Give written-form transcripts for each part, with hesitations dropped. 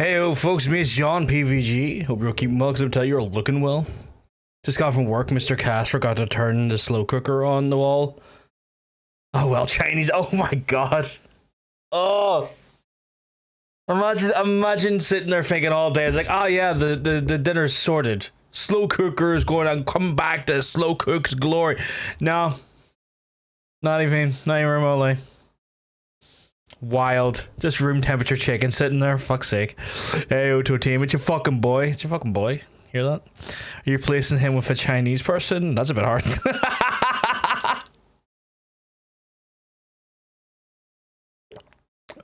Hey, folks, me, it's John PVG. Hope you're keeping well, because I'll tell you, you're looking well. Just got from work, Mr. Cass forgot to turn the slow cooker on the wall. Oh, well, Chinese, oh my god. Oh. Imagine sitting there thinking all day, it's like, oh yeah, the dinner's sorted. Slow cooker is going to come back to slow cook's glory. No. Not even remotely. Wild. Just room temperature chicken sitting there. Fuck's sake. Hey, to a team. It's your fucking boy. It's your fucking boy. Hear that? Are you replacing him with a Chinese person? That's a bit hard.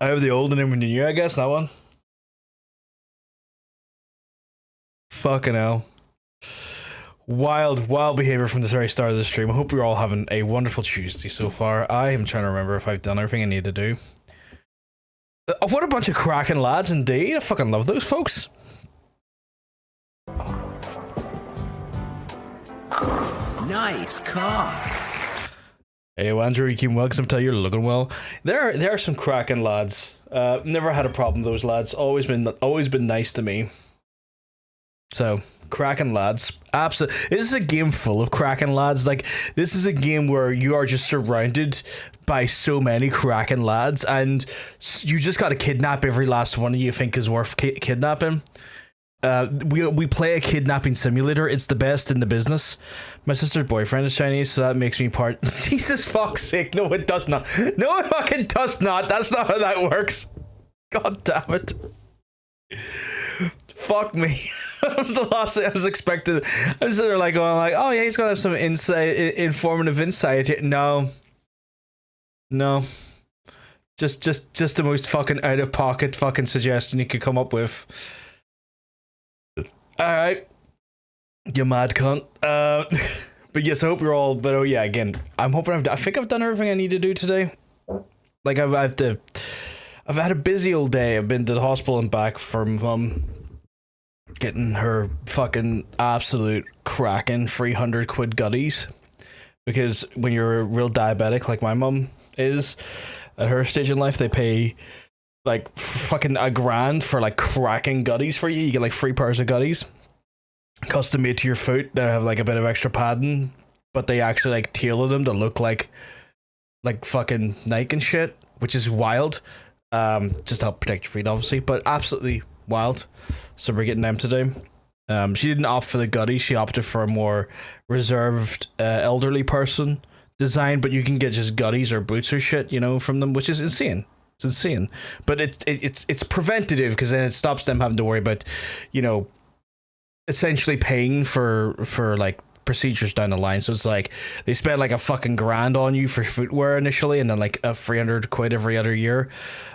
I have the old and the new, I guess, that one. Fucking hell. Wild behavior from the very start of the stream. I hope you're all having a wonderful Tuesday so far. I am trying to remember if I've done everything I need to do. What a bunch of cracking lads, indeed. I fucking love those folks. Nice car. Hey, Andrew, you keep well, because I'm telling you, you're looking well. There are some cracking lads. Never had a problem with those lads. Always been nice to me. So, cracking lads. Absolutely. This is a game full of cracking lads. Like, this is a game where you are just surrounded by so many cracking lads, and you just gotta kidnap every last one you think is worth kidnapping. We play a kidnapping simulator. It's the best in the business. My sister's boyfriend is Chinese, so that makes me part. Jesus fuck's sake, no it does not. No it fucking does not. That's not how that works. God damn it. Fuck me. That was the last thing I was expecting. I was there like going like, oh yeah, he's gonna have some informative insight here. No. Just the most fucking out of pocket fucking suggestion you could come up with. Alright. You mad cunt. But yes, I hope you're all, but oh yeah, again, I'm hoping I think I've done everything I need to do today. Like I've had a busy old day. I've been to the hospital and back from getting her fucking absolute cracking 300 quid gutties, because when you're a real diabetic like my mum is at her stage in life, they pay like fucking $1,000 for like cracking gutties for you. You get like 3 pairs of gutties custom made to your foot that have like a bit of extra padding, but they actually like tailor them to look like fucking Nike and shit, which is wild. Just to help protect your feet, obviously, but absolutely wild. So we're getting them today. She didn't opt for the gutty. She opted for a more reserved elderly person design, but you can get just gutties or boots or shit, you know, from them, which is insane. It's insane, but it's preventative, because then it stops them having to worry about, you know, essentially paying for like procedures down the line. So it's like they spend like a fucking $1,000 on you for footwear initially, and then like a 300 quid every other year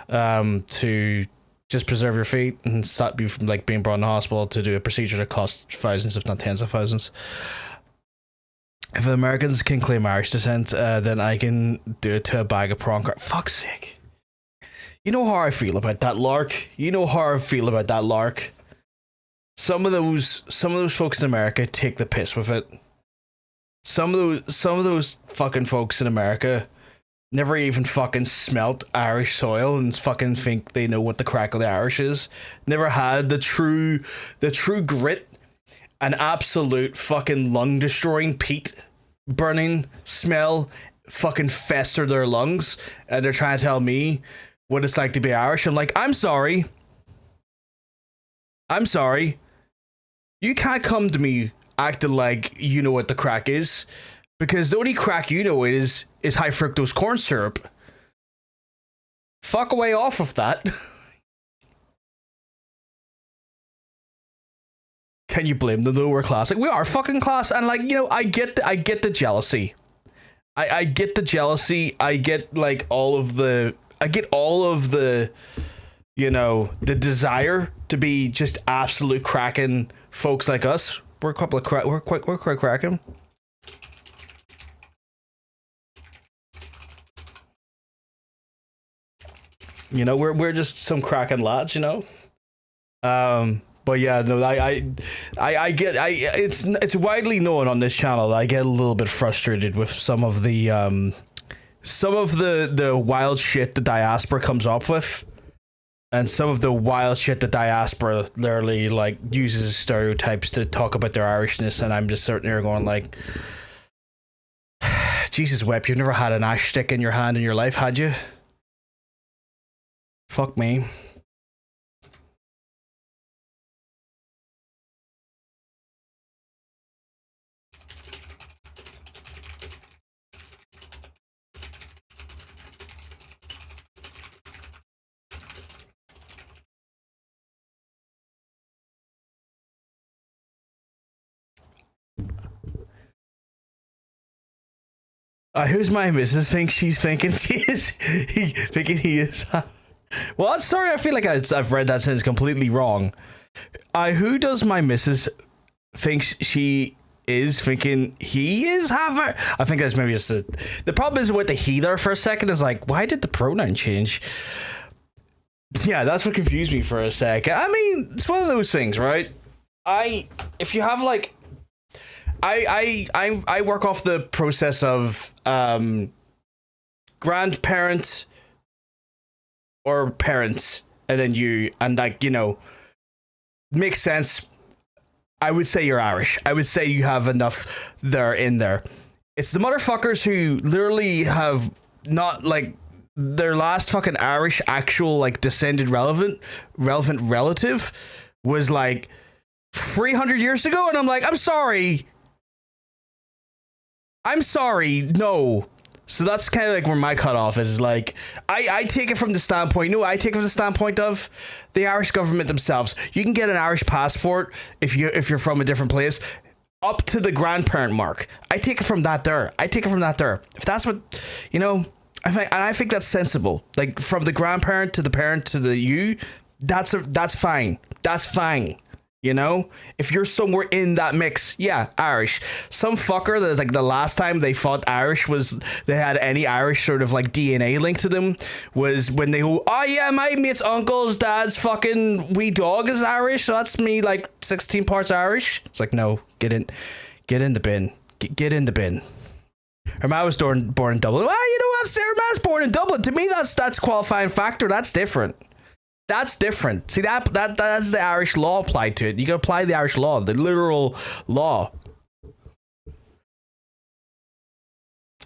to just preserve your feet and stop you from like being brought in the hospital to do a procedure that costs thousands, if not tens of thousands. If Americans can claim Irish descent, then I can do it to a bag of prawn crackers. Fuck's sake. You know how I feel about that lark. Some of those folks in America take the piss with it. Some of those fucking folks in America never even fucking smelt Irish soil and fucking think they know what the crack of the Irish is. Never had the true grit and absolute fucking lung destroying peat burning smell fucking fester their lungs, and they're trying to tell me what it's like to be Irish. I'm like, I'm sorry. You can't come to me acting like you know what the crack is, because the only crack you know is high fructose corn syrup. Fuck away off of that. Can you blame them though? We're classic. We are fucking class, and like, you know, I get the jealousy. I get the jealousy. I get like all of the, you know, the desire to be just absolute cracking folks like us. We're a couple of we're quite cracking. You know, we're just some cracking lads, you know. But yeah, no, it's widely known on this channel that I get a little bit frustrated with some of the wild shit the diaspora comes up with. and some of the wild shit the diaspora literally like uses as stereotypes to talk about their Irishness, and I'm just sitting here going like, Jesus wept, you've never had an ash stick in your hand in your life, had you? Fuck me. Who's my missus? Thinks she's thinking she is. Thinking he is. Well, sorry, I feel like I've read that sentence completely wrong. Who does my missus thinks she is thinking he is half? I think that's maybe just the problem is with the he there for a second is like, why did the pronoun change? Yeah, that's what confused me for a second. I mean, it's one of those things, right? If you have like, I work off the process of grandparent or parents, and then you, and like, you know, makes sense. I would say you're Irish. I would say you have enough there in there. It's the motherfuckers who literally have not like their last fucking Irish actual like descended relevant relative was like 300 years ago, and I'm like, I'm sorry, no. So that's kind of like where my cutoff is. Like, I take it from the standpoint. No, I take it from the standpoint of the Irish government themselves. You can get an Irish passport if you're from a different place, up to the grandparent mark. I take it from that there. If that's what, you know, I think that's sensible. Like from the grandparent to the parent to the you, that's fine. That's fine. You know, if you're somewhere in that mix, yeah, Irish. Some fucker that like the last time they thought Irish was, they had any Irish sort of like DNA link to them was when they go, oh yeah, my mate's uncle's dad's fucking wee dog is Irish, so that's me like 16 parts Irish. It's like, no, get in the bin. Get in the bin. Herman was born in Dublin. Well, you know what? Herman's born in Dublin. To me, that's qualifying factor. That's different. That's different. See, that's the Irish law applied to it. You gotta apply the Irish law, the literal law.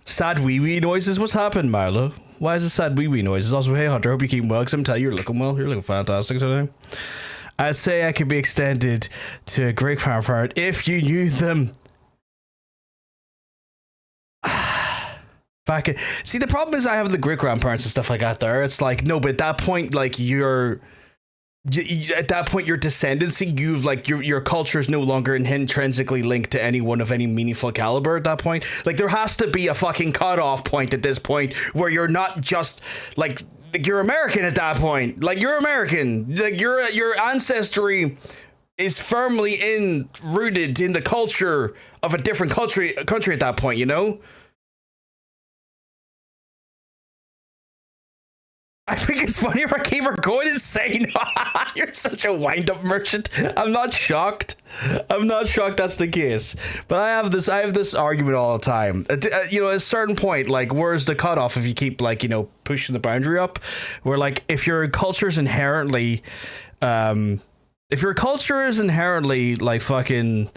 Sad wee noises. What's happened, Marlo? Why is it sad wee noises? Also, hey Hunter, hope you're keeping well. Cause I'm telling you, you're looking well. You're looking fantastic today. I'd say I could be extended to a great grandparent if you knew them. See, the problem is I have the great grandparents and stuff like that there. It's like, no, but at that point, like at that point, your descendancy, you've like your culture is no longer intrinsically linked to anyone of any meaningful caliber at that point. Like there has to be a fucking cutoff point at this point where you're not just like you're American at that point. Like you're American. Like your ancestry is firmly rooted in the culture of a different country at that point, you know? I think it's funny if I keep going insane. You're such a wind-up merchant. I'm not shocked. That's the case. But I have this argument all the time. You know, at a certain point, like, where's the cutoff if you keep, like, you know, pushing the boundary up? Where, like, if your culture is inherently, like, fucking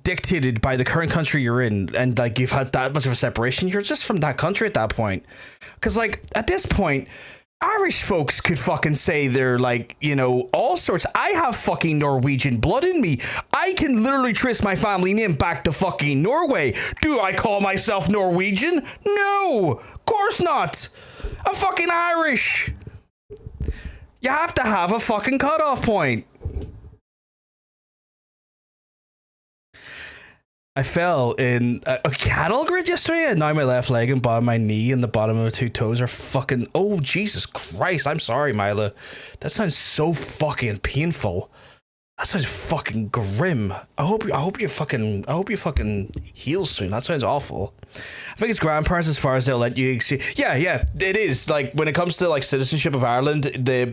dictated by the current country you're in, and like you've had that much of a separation, you're just from that country at that point. Because like at this point, Irish folks could fucking say they're like, you know, all sorts. I have fucking Norwegian blood in me. I can literally trace my family name back to fucking Norway. Do I call myself Norwegian? No, of course not. I'm fucking Irish. You have to have a fucking cutoff point. I fell in a cattle grid yesterday, and now my left leg and bottom of my knee and the bottom of my two toes are fucking... Oh, Jesus Christ. I'm sorry, Mila. That sounds so fucking painful. That sounds fucking grim. I hope you fucking heal soon. That sounds awful. I think it's grandparents as far as they'll let you see. Yeah, it is. Like when it comes to like citizenship of Ireland, the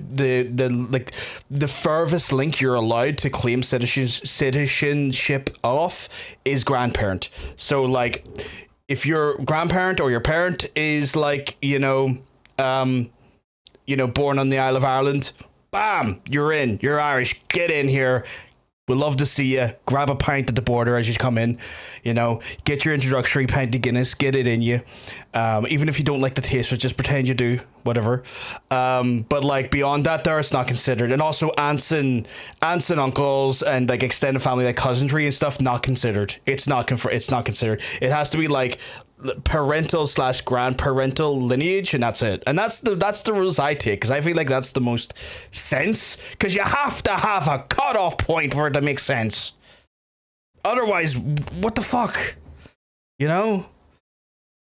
furthest link you're allowed to claim citizenship of is grandparent. So like if your grandparent or your parent is like, you know, born on the Isle of Ireland, bam, you're in. You're Irish. Get in here. We'd love to see you. Grab a pint at the border as you come in. Get your introductory pint of Guinness. Get it in you. Even if you don't like the taste, just pretend you do. Whatever. But like beyond that, there it's not considered. And also aunts and uncles and like extended family, like cousinry and stuff, not considered. It's not considered. It has to be like parental / grandparental lineage, and that's it. And that's the rules I take, because I feel like that's the most sense, because you have to have a cutoff point for it to make sense. Otherwise, what the fuck?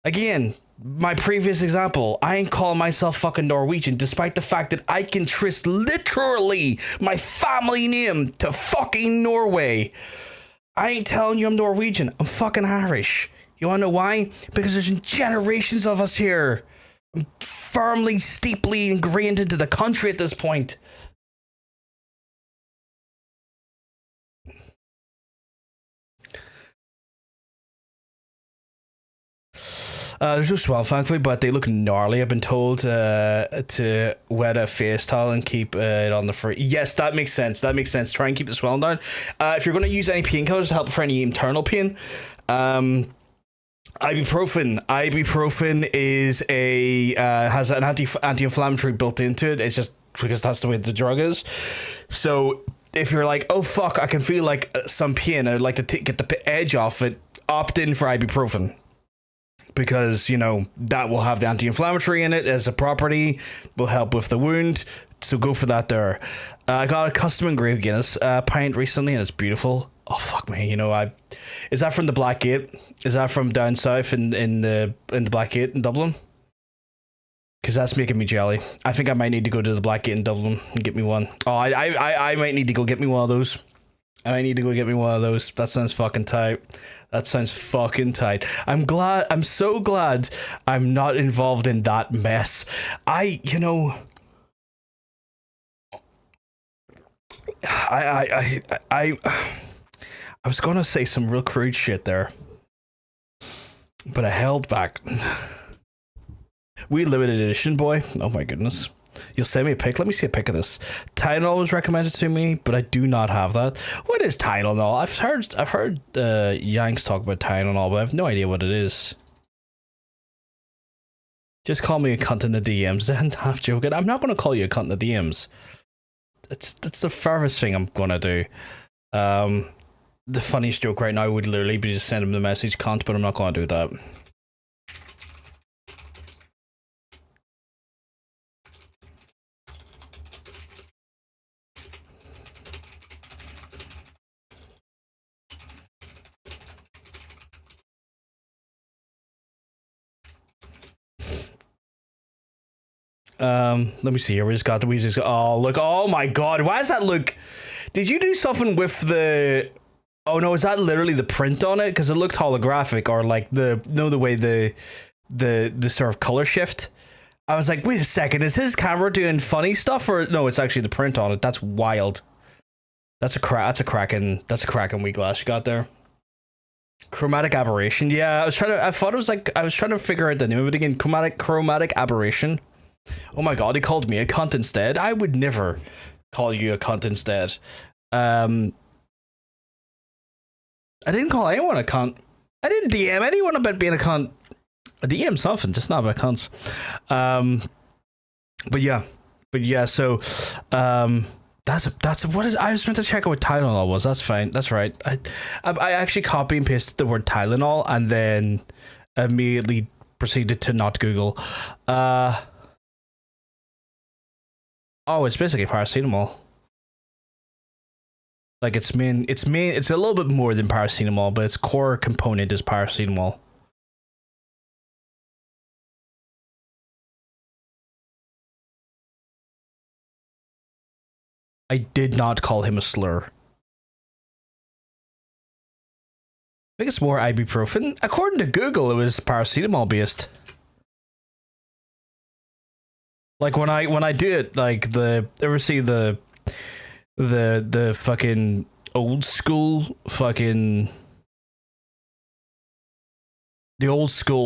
Again, my previous example, I ain't calling myself fucking Norwegian, despite the fact that I can trace literally my family name to fucking Norway. I ain't telling you I'm Norwegian. I'm fucking Irish. You wanna know why? Because there's generations of us here. I'm firmly, steeply ingrained into the country at this point. There's no swell, thankfully, but they look gnarly. I've been told to wet a face towel and keep it on the free. Yes, that makes sense. Try and keep the swelling down. If you're going to use any painkillers to help for any internal pain, Ibuprofen is has an anti-inflammatory built into it. It's just because that's the way the drug is. So if you're like, oh fuck, I can feel like some pain, I'd like to get the edge off it, opt in for ibuprofen, because that will have the anti-inflammatory in it as a property, will help with the wound. So go for that there. I got a custom engraved Guinness pint recently, and it's beautiful. Oh fuck me, is that from the Black Gate? Is that from down south in the Black Gate in Dublin? Because that's making me jelly. I think I might need to go to the Black Gate in Dublin and get me one. Oh, I might need to go get me one of those. That sounds fucking tight. I'm so glad I'm not involved in that mess. I was gonna say some real crude shit there, but I held back. We limited edition, boy. Oh my goodness. You'll send me a pic. Let me see a pic of this. Tylenol was recommended to me, but I do not have that. What is Tylenol? I've heard Yanks talk about Tylenol, but I have no idea what it is. Just call me a cunt in the DMs then. I'm joking. I'm not going to call you a cunt in the DMs. That's the furthest thing I'm going to do. The funniest joke right now would literally be just send him the message cunt, but I'm not going to do that. Let me see here. We just got the Weezy's. Oh, look. Oh my god. Why does that look? Did you do something with the... Oh no, is that literally the print on it? Because it looked holographic, or like the way the sort of color shift. I was like, wait a second, is his camera doing funny stuff, or no, it's actually the print on it. That's wild. That's a cracking wee glass you got there. Chromatic aberration. Yeah, I was trying to figure out the name of it again. Chromatic aberration. Oh my god, he called me a cunt instead. I would never call you a cunt instead. I didn't call anyone a cunt. I didn't DM anyone about being a cunt. I DM something, just not about cunts. But yeah, so that's what is. I was meant to check out what Tylenol was. That's fine. That's right. I actually copy and pasted the word Tylenol and then immediately proceeded to not Google. Oh, it's basically paracetamol. Like it's a little bit more than paracetamol, but its core component is paracetamol. I did not call him a slur. I think it's more ibuprofen. According to Google, it was paracetamol based. Like when I do it, like ever see the fucking old school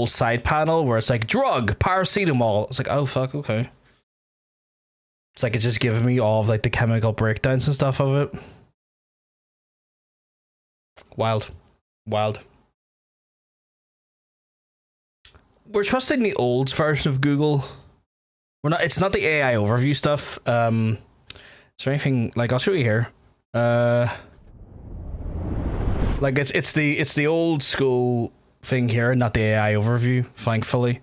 side panel where it's like drug paracetamol. It's like, oh fuck, okay. It's like it's just giving me all of like the chemical breakdowns and stuff of it. Wild. We're trusting the old version of Google. We're not. It's not the AI overview stuff. Is there anything like I'll show you here? Like it's the old school thing here, not the AI overview. Thankfully,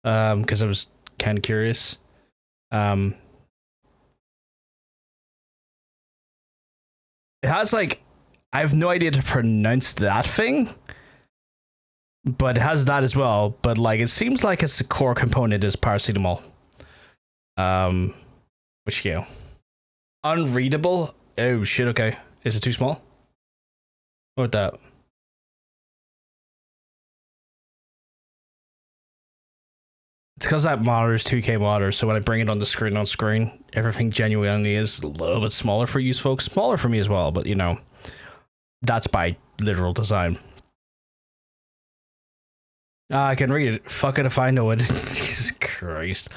because I was kind of curious. It has like I have no idea to pronounce that thing. But it has that as well. But like, it seems like its core component is paracetamol. Which you know, unreadable. Oh shit. Okay, is it too small? What about that? It's because that monitor is 2K monitor. So when I bring it on screen, everything genuinely is a little bit smaller for you folks. Smaller for me as well. But you know, that's by literal design. I can read it. Fuck it if I know it. Jesus Christ.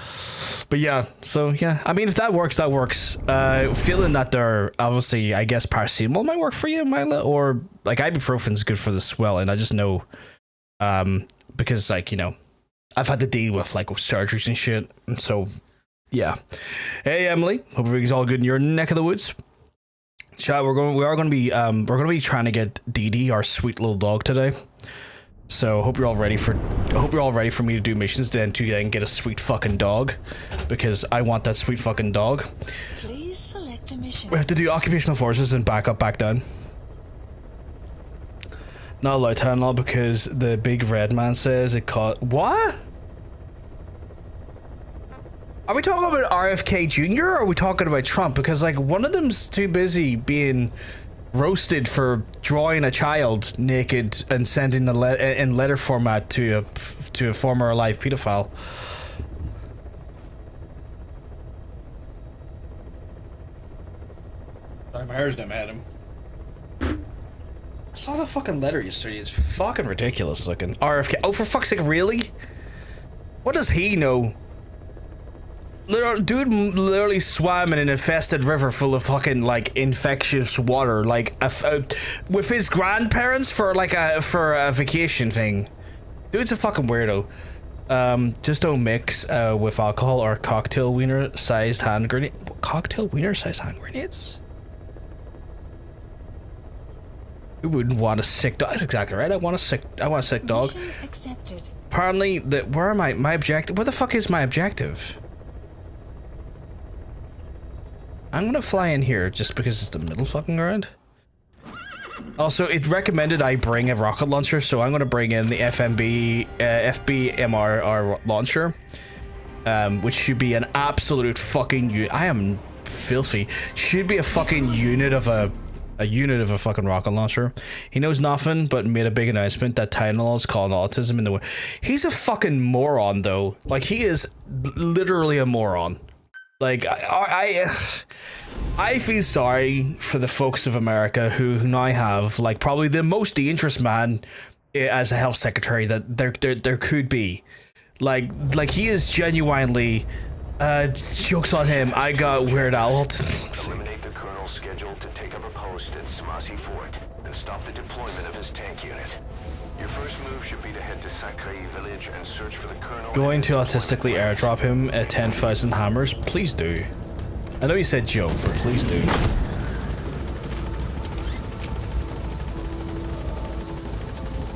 But yeah, so yeah. I mean, if that works, that works. Feeling that they're obviously, I guess paracetamol might work for you, Mila, or like ibuprofen's good for the swelling. I just know, because like, you know, I've had to deal with like surgeries and shit. And so, yeah. Hey, Emily. Hope everything's all good in your neck of the woods. Chat, we're gonna be trying to get Dee Dee, our sweet little dog, today. So hope you're all ready for me to do missions then to then get a sweet fucking dog, because I want that sweet fucking dog. Please select a mission. We have to do occupational forces and back down. Not allowed to handle because the big red man says it caught. What? Are we talking about RFK Jr. or are we talking about Trump? Because like one of them's too busy being roasted for drawing a child naked and sending in letter format to a former alive pedophile. Sorry, my hair's not mad at him. I saw the fucking letter yesterday. It's fucking ridiculous looking. RFK. Oh, for fuck's sake, really? What does he know? Dude literally swam in an infested river full of fucking like infectious water, like with his grandparents for a vacation thing. Dude's a fucking weirdo. Just don't mix with alcohol or cocktail wiener sized hand grenade. Cocktail wiener sized hand grenades? Who wouldn't want a sick dog? That's exactly right. I want a sick dog. Mission accepted. Apparently, where am I? My objective. Where the fuck is my objective? I'm gonna fly in here just because it's the middle fucking ground. Also, it recommended I bring a rocket launcher, so I'm gonna bring in the FBMR launcher, which should be an absolute fucking. I am filthy. Should be a fucking unit of a fucking rocket launcher. He knows nothing, but made a big announcement that Tylenol is causing autism in the way. He's a fucking moron, though. Like, he is literally a moron. Like, I feel sorry for the folks of America who now have like probably the most dangerous man as a health secretary that there could be. Like he is genuinely. Jokes on him. I got Weird Al. Eliminate the colonel scheduled to take up a post at Smasi Fort and stop the deployment of his tank unit. Your first move should be to head to Sakai village and search for the colonel. Going to autistically airdrop him at 10,000 hammers. Please do. I know you said joke, but please do.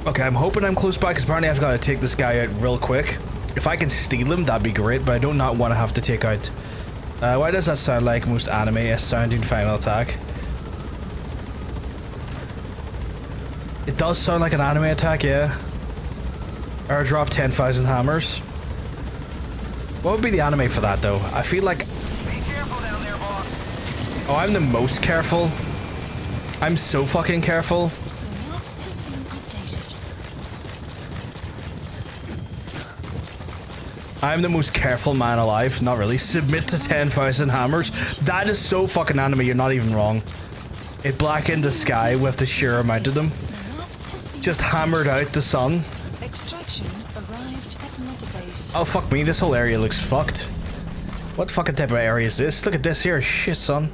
Okay, I'm hoping I'm close by because apparently I've got to take this guy out real quick. If I can steal him, that'd be great, but I do not want to have to take out. Why does that sound like most anime sounding final attack? It does sound like an anime attack, yeah. Airdrop 10,000 hammers. What would be the anime for that, though? I feel like... Be careful down there, boss. Oh, I'm the most careful. I'm so fucking careful. The map has been updated. I'm the most careful man alive. Not really. Submit to 10,000 hammers. That is so fucking anime, you're not even wrong. It blackened the sky with the sheer amount of them. Just hammered out the sun. Extraction arrived at Mother Base. Oh fuck me, this whole area looks fucked. What fucking type of area is this? Look at this here. Shit, son.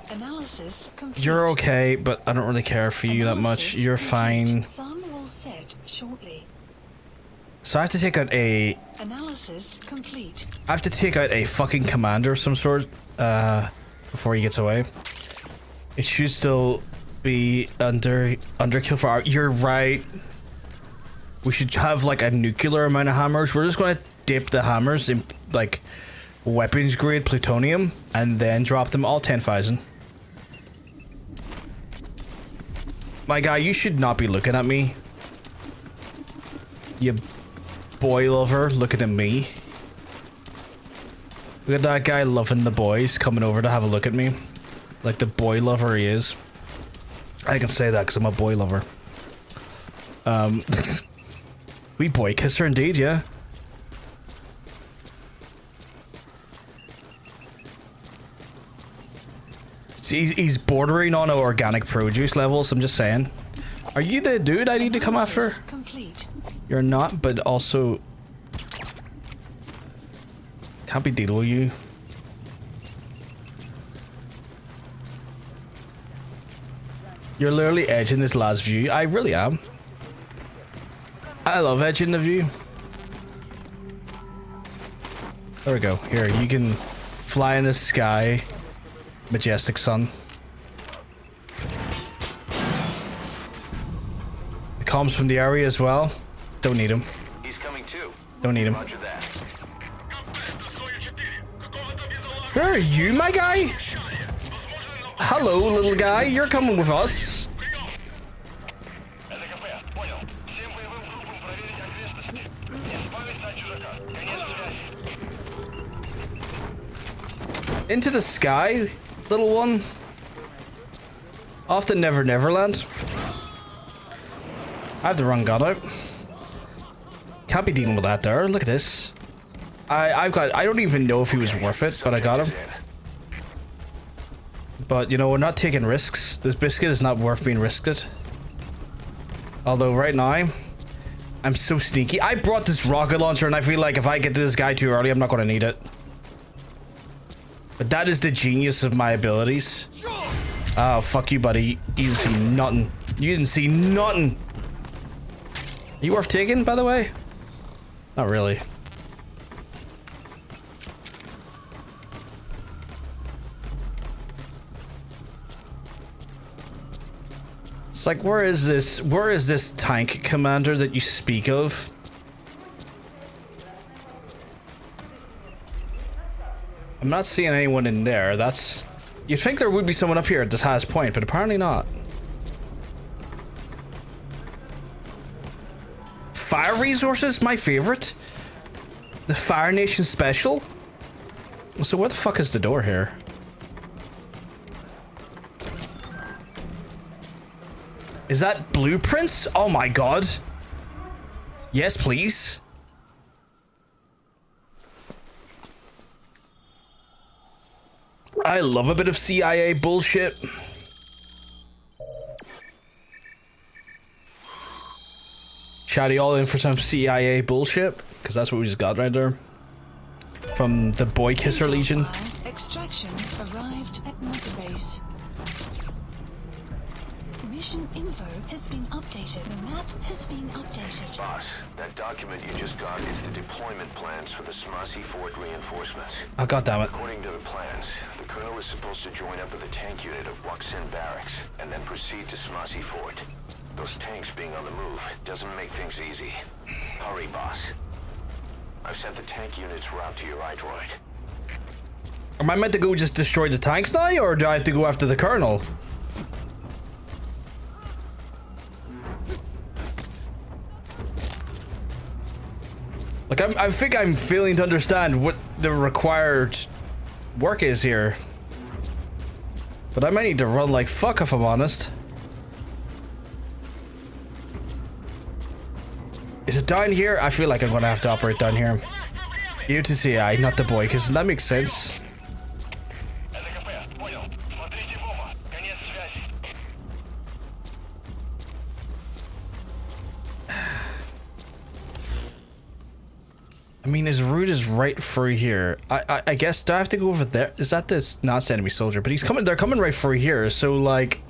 Analysis complete. You're okay, but I don't really care for you that much. You're fine. Some will set shortly. So I have to take out a... Analysis complete. I have to take out a fucking commander of some sort, before he gets away. It should still be under kill for our... You're right. We should have like a nuclear amount of hammers. We're just going to dip the hammers in like weapons grade plutonium and then drop them all 10,000. My guy, you should not be looking at me. You boy lover looking at me. Look at that guy loving the boys coming over to have a look at me. Like the boy lover he is. I can say that because I'm a boy lover. We boy kisser indeed, yeah. See, he's bordering on organic produce levels, I'm just saying. Are you the dude I need to come after? Complete. You're not, but also... Can't be dealing with you. You're literally edging this lad's view. I really am. I love edging the view. There we go. Here, you can fly in the sky. Majestic sun. The comms from the area as well. Don't need him. He's coming too. Don't need him. Roger that. Who are you, my guy? Hello, little guy. You're coming with us. Into the sky, little one. Off to Never Neverland. I have the wrong gun out. Can't be dealing with that there. Look at this. I don't even know if he was worth it, but I got him. But, you know, we're not taking risks. This biscuit is not worth being risked. Although, right now, I'm so sneaky. I brought this rocket launcher, and I feel like if I get to this guy too early, I'm not going to need it. But that is the genius of my abilities. Oh, fuck you, buddy. You didn't see nothing. You didn't see nothing. Are you worth taking, by the way? Not really. It's like, where is this tank commander that you speak of? I'm not seeing anyone in there. That's... You'd think there would be someone up here at this highest point, but apparently not. Fire resources? My favorite. The Fire Nation special? So where the fuck is the door here? Is that blueprints? Oh my god. Yes, please. I love a bit of CIA bullshit. Chatty all in for some CIA bullshit, because that's what we just got right there. From the Boy Kisser Legion. Extraction arrived at Mother Base. Mission info has been updated. The map has been updated. Boss, that document you just got is the deployment plans for the Smasi Fort reinforcements. Oh, goddammit. According to the plans, the Colonel is supposed to join up with a tank unit of Waksin Barracks and then proceed to Smasi Fort. Those tanks being on the move doesn't make things easy. Hurry, boss. I've sent the tank unit's route to your iDroid. Am I meant to go just destroy the tanks now, or do I have to go after the Colonel? Like, I think I'm failing to understand what the required work is here. But I might need to run like fuck if I'm honest. Is it down here? I feel like I'm gonna have to operate down here. UTCI, not the boy, because that makes sense. mean, his route is right through here. I guess, do I have to go over there? Is that this? No, it's enemy soldier, but he's coming, they're coming right through here, so like...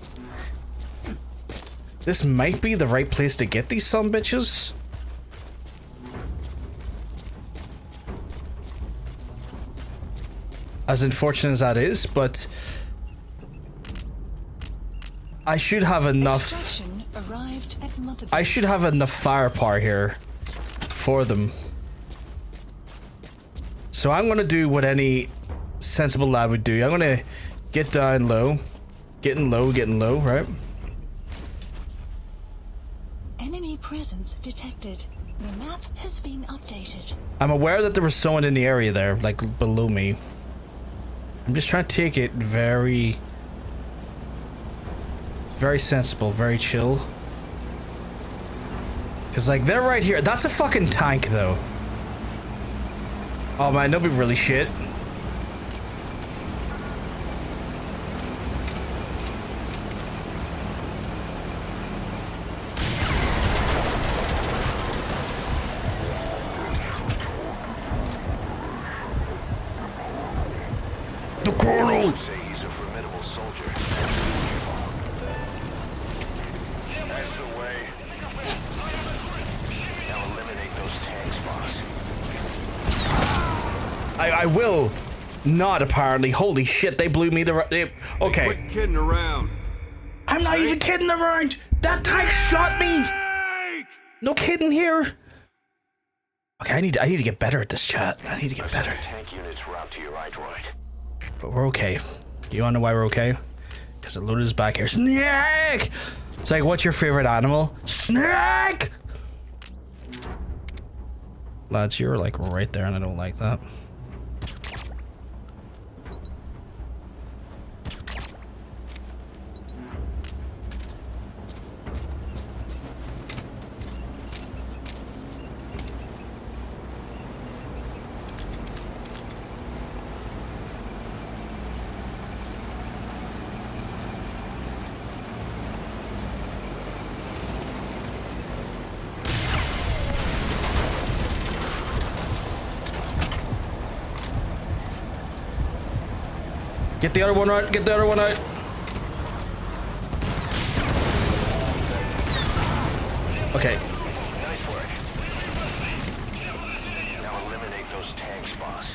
This might be the right place to get these sumbitches. As unfortunate as that is, but... I should have enough... Extraction arrived at Mother I should have enough firepower here for them. So I'm gonna do what any sensible lad would do. I'm gonna get down low. Getting low, right? Enemy presence detected. The map has been updated. I'm aware that there was someone in the area there, like below me. I'm just trying to take it very sensible, very chill. Cause like they're right here. That's a fucking tank though. Oh man, they'll be really shit. The Colonel! Say he's a formidable soldier. That's the way. Now eliminate those tanks, boss. I will not, apparently. Holy shit, they blew me the... okay. Quit kidding around. I'm not even kidding around. That tank shot me. No kidding here. Okay, I need to get better at this, chat. I need to get better. Tank units route to your right droid. But we're okay. You wanna know why we're okay? Because the loader's back here. Snake! It's like, what's your favorite animal? Snake! Lads, you're like right there and I don't like that. Get the other one out. Get the other one out. Okay. Nice work. Now eliminate those tanks, boss.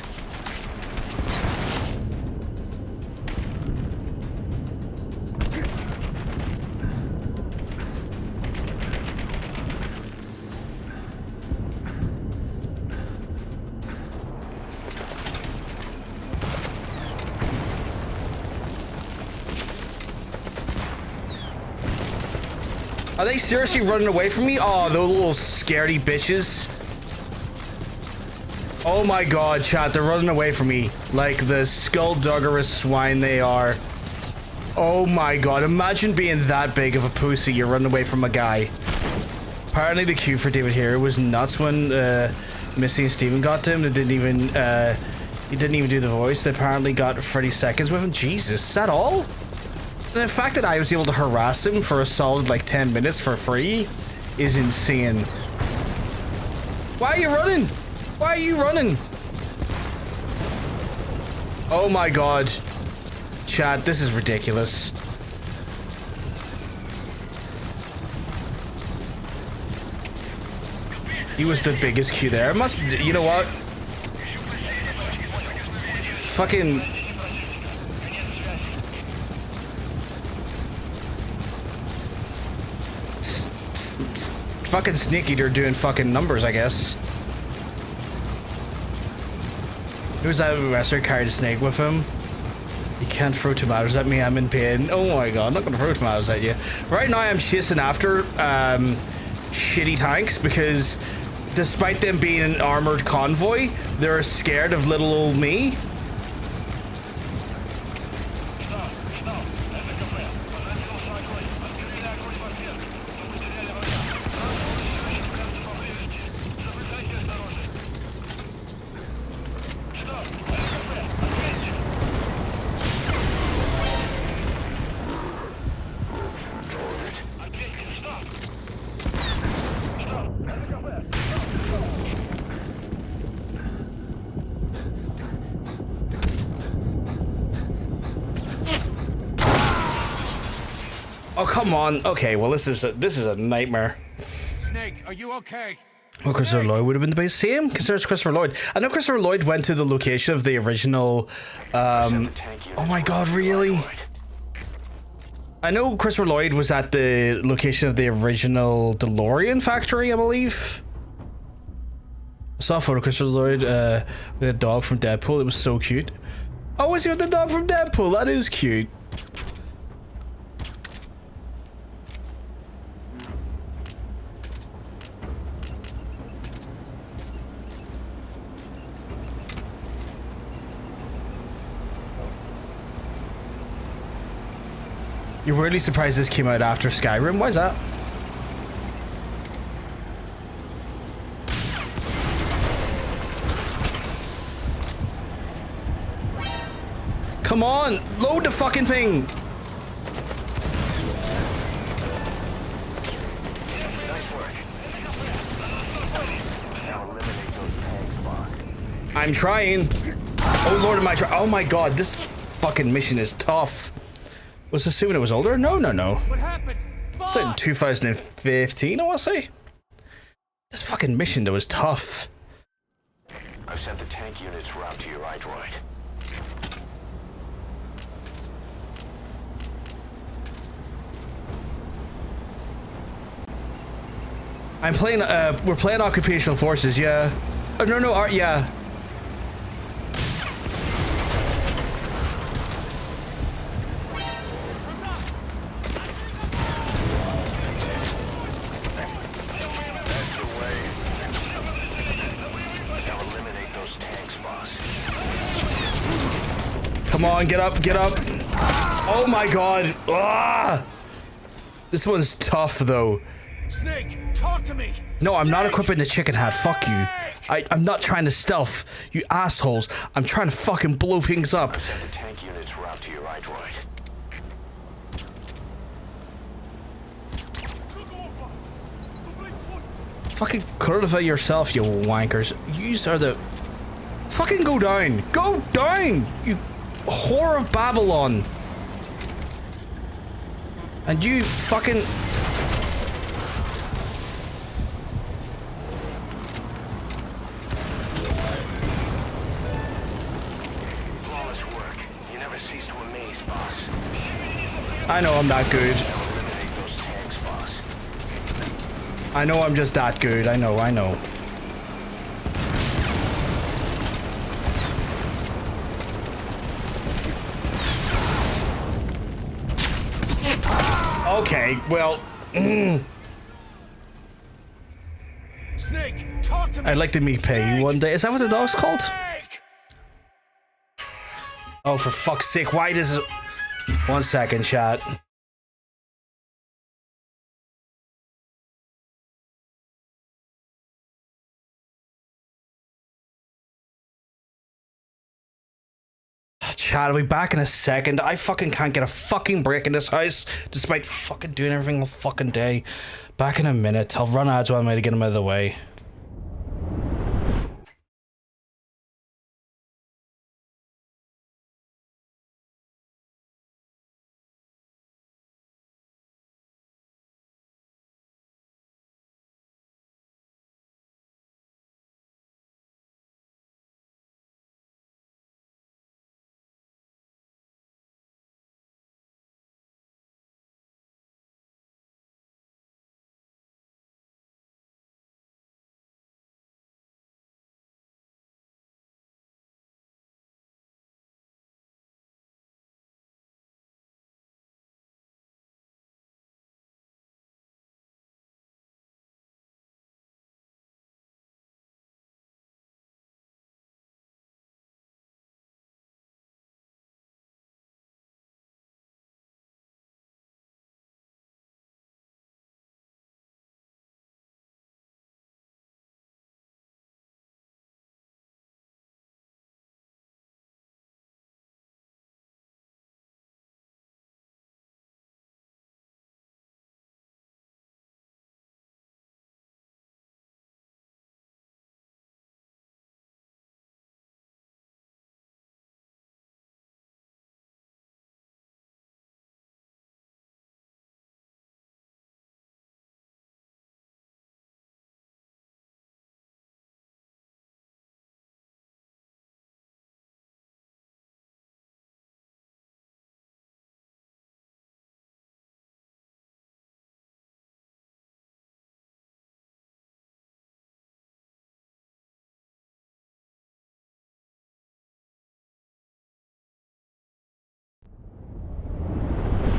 Are they seriously running away from me? Oh, those little scaredy bitches. Oh my god, chat, they're running away from me. Like the skullduggerous swine they are. Oh my god, imagine being that big of a pussy, you're running away from a guy. Apparently the queue for David here was nuts when Missy and Steven got to him. They didn't even, he didn't even do the voice. They apparently got 30 seconds with him. Jesus, is that all? And the fact that I was able to harass him for a solid like 10 minutes for free is insane. Why are you running? Why are you running? Oh my god. Chat, this is ridiculous. He was the biggest queue there. It must, you know what? Fucking... Fucking Sneak Eater doing fucking numbers, I guess. Who's that wrestler carried a snake with him? You can't throw tomatoes at me, I'm in pain. Oh my god, I'm not gonna throw tomatoes at you. Right now I'm chasing after shitty tanks because despite them being an armored convoy, they're scared of little old me. Oh, come on. Okay, well, this is a nightmare. Snake, are you okay? Well, Christopher Lloyd would have been the base. Same concerns Christopher Lloyd. I know Christopher Lloyd went to the location of the original. Oh my God, really? I know Christopher Lloyd was at the location of the original DeLorean factory, I believe. I saw a photo of Christopher Lloyd with a dog from Deadpool. It was so cute. Oh, is he with the dog from Deadpool? That is cute. You're weirdly surprised this came out after Skyrim? Why is that? Come on! Load the fucking thing! Nice work. Now eliminate those tanks, boss. I'm trying. Oh lord, am I trying? Oh my god, this fucking mission is tough. Was assuming it was older? No. What happened? It's in 2015, I want to say. This fucking mission, though, was tough. I've sent the tank unit's route to your iDroid. I'm playing, we're playing occupational forces, yeah. Oh, no, yeah. Come on, get up. Oh my god. Ah! This one's tough, though. Snake, talk to me. No, I'm not equipping the chicken hat. Fuck you. I'm not trying to stealth, you assholes. I'm trying to fucking blow things up. Send the tank unit's route to your iDroid. Fucking clarify yourself, you wankers. Yous are the... Fucking go down! Go down! You whore of Babylon! And you fucking... Flawless work. You never cease to amaze, boss. I know I'm that good. Now eliminate those tanks, boss. I know I'm just that good. I know. Okay, well... Snake, talk to me. I'd like to meet Pay one day. Is that what the dog's called? Snake! Oh, for fuck's sake, why does it... 1 second, chat. Chat, I'll be back in a second. I fucking can't get a fucking break in this house, despite fucking doing everything all fucking day. Back in a minute. I'll run ads while I'm to get them out of the way.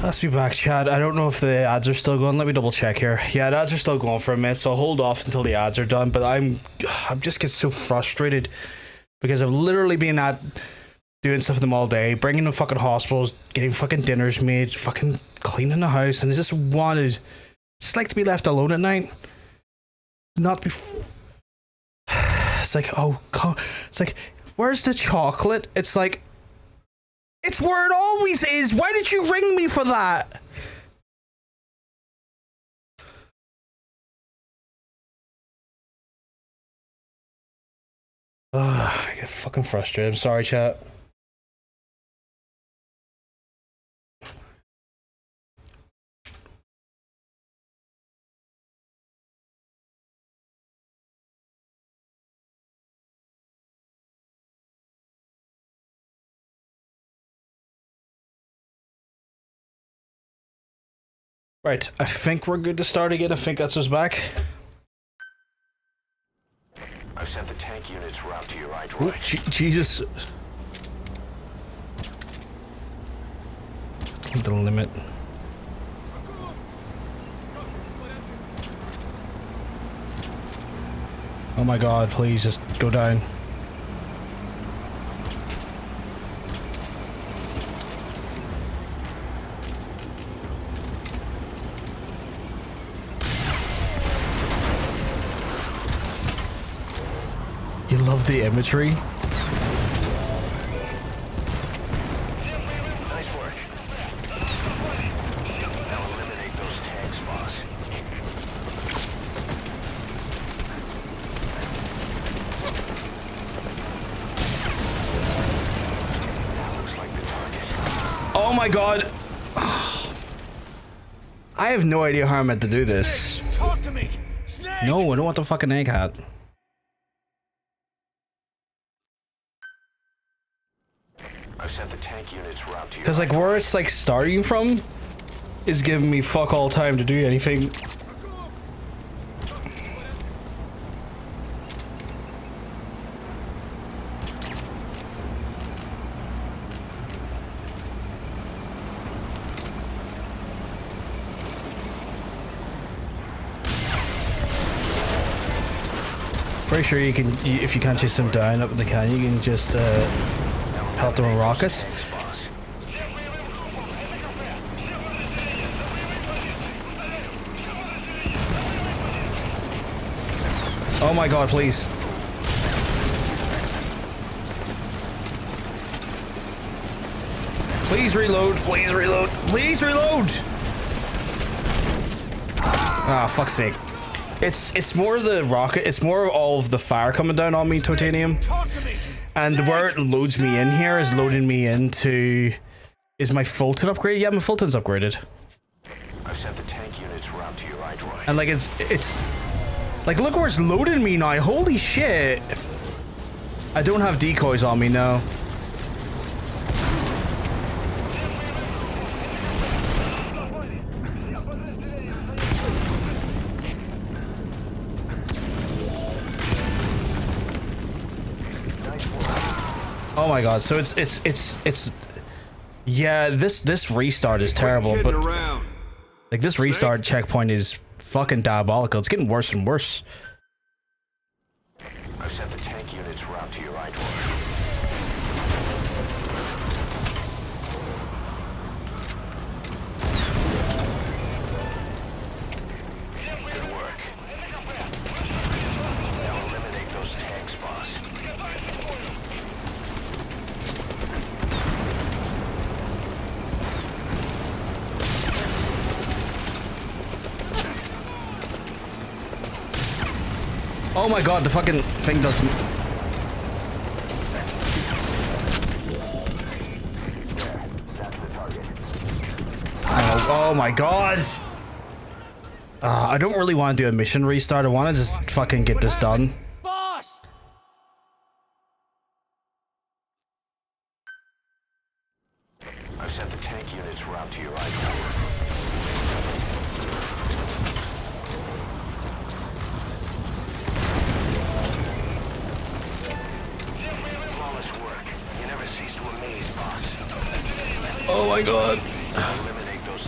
Let's be back, Chad. I don't know if the ads are still going. Let me double check here. Yeah, the ads are still going for a minute, so I'll hold off until the ads are done. But I'm just get so frustrated because I've literally been at doing stuff with them all day, bringing them to fucking hospitals, getting fucking dinners made, fucking cleaning the house, and I just wanted, just like to be left alone at night, not be. It's like, oh, it's like, where's the chocolate? It's like, it's where it always is. Why did you ring me for that? Ugh, I get fucking frustrated. I'm sorry, chat. Right, I think we're good to start again. I think that's us back. I've sent the tank unit's route to your Oh, iDroid. Jesus. The limit. Oh my god, please just go down. You love the imagery? Nice work. Now eliminate those tanks, boss. That looks like the target. Oh my god. I have no idea how I'm meant to do this. Talk to me! Snake! No, I don't want the fucking egg hat. I've sent the tank unit's route to your Because like where it's like starting from is giving me fuck all time to do anything. Pretty sure you can, if you can't chase them down up in the canyon, you can just pelt them with rockets. boss. Oh my god, please. Please reload, please reload, please reload! Ah, fuck's sake. It's more the rocket, it's more of all of the fire coming down on me, Titanium. Talk to me! And where it loads me in here is loading me into... Is my Fulton upgraded? Yeah, my Fulton's upgraded. I've sent the tank unit's route to your iDroid. And like it's... Like look where it's loading me now, holy shit! I don't have decoys on me now. Oh my god, so it's yeah, this restart is terrible, but like this restart checkpoint is fucking diabolical. It's getting worse and worse. I've sent the tank unit's route to your iDroid. Good work. Now eliminate those tanks, boss. Oh my god, the fucking thing doesn't... Oh my god! I don't really want to do a mission restart. I want to just fucking get this done. Boss! I've sent the tank unit's route to your iDroid. Flawless work. You never cease to amaze, boss. Oh my god. Eliminate those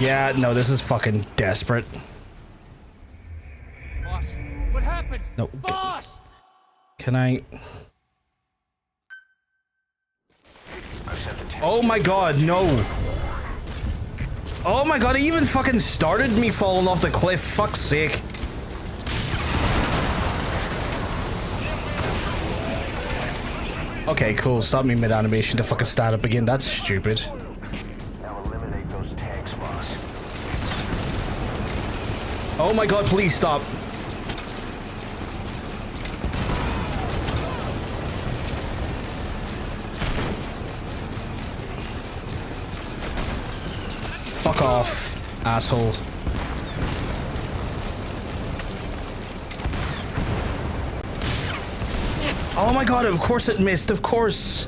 Yeah, no, this is fucking desperate. Boss, what happened? No. Boss! Can I? I've sent the tank. Oh my god, no. Oh my god, he even fucking started me falling off the cliff. Fuck's sake. Okay, cool. Stop me mid-animation to fucking stand up again. That's stupid. Now eliminate those tanks, boss. Oh my god, please stop. Fuck off, asshole. Oh my god, of course it missed, of course.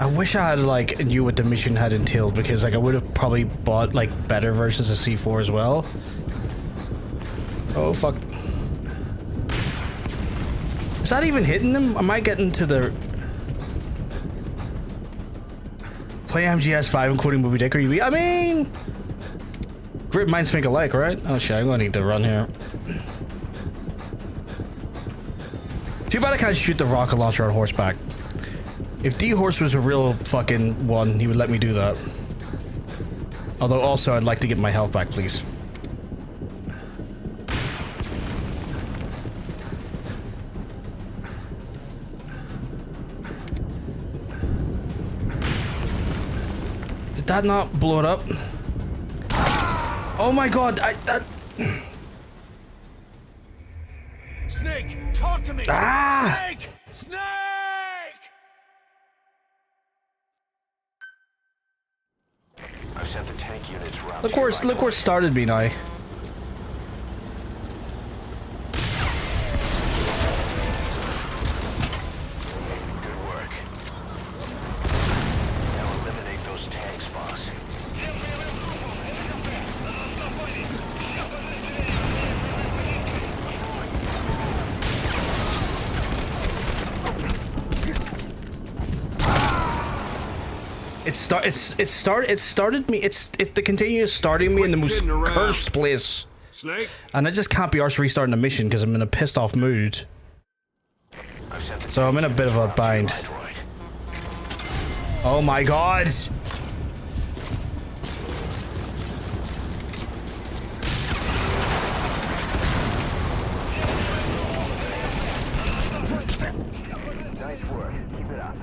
I wish I had like knew what the mission had entailed, because like I would have probably bought like better versions of C4 as well. Oh fuck. Is that even hitting them? Am I getting to the... Play MGS5 including Moby-Dick or UB? I mean... Great minds think alike, right? Oh shit, I'm gonna need to run here. Too bad I can't shoot the rocket launcher on horseback. If D-Horse was a real fucking one, he would let me do that. Although also, I'd like to get my health back, please. Did that not blow it up? Oh my god, that... Snake, talk to me! Ah! Snake! Snake! I've sent the tank units round. Look where it started me now. Good work. Now eliminate those tanks, boss. It started me. It continues starting me in the most cursed place, Snake? and I just can't be arsed restarting the mission because I'm in a pissed off mood. So I'm in a bit of a bind. Oh my god! Nice work. Keep it up.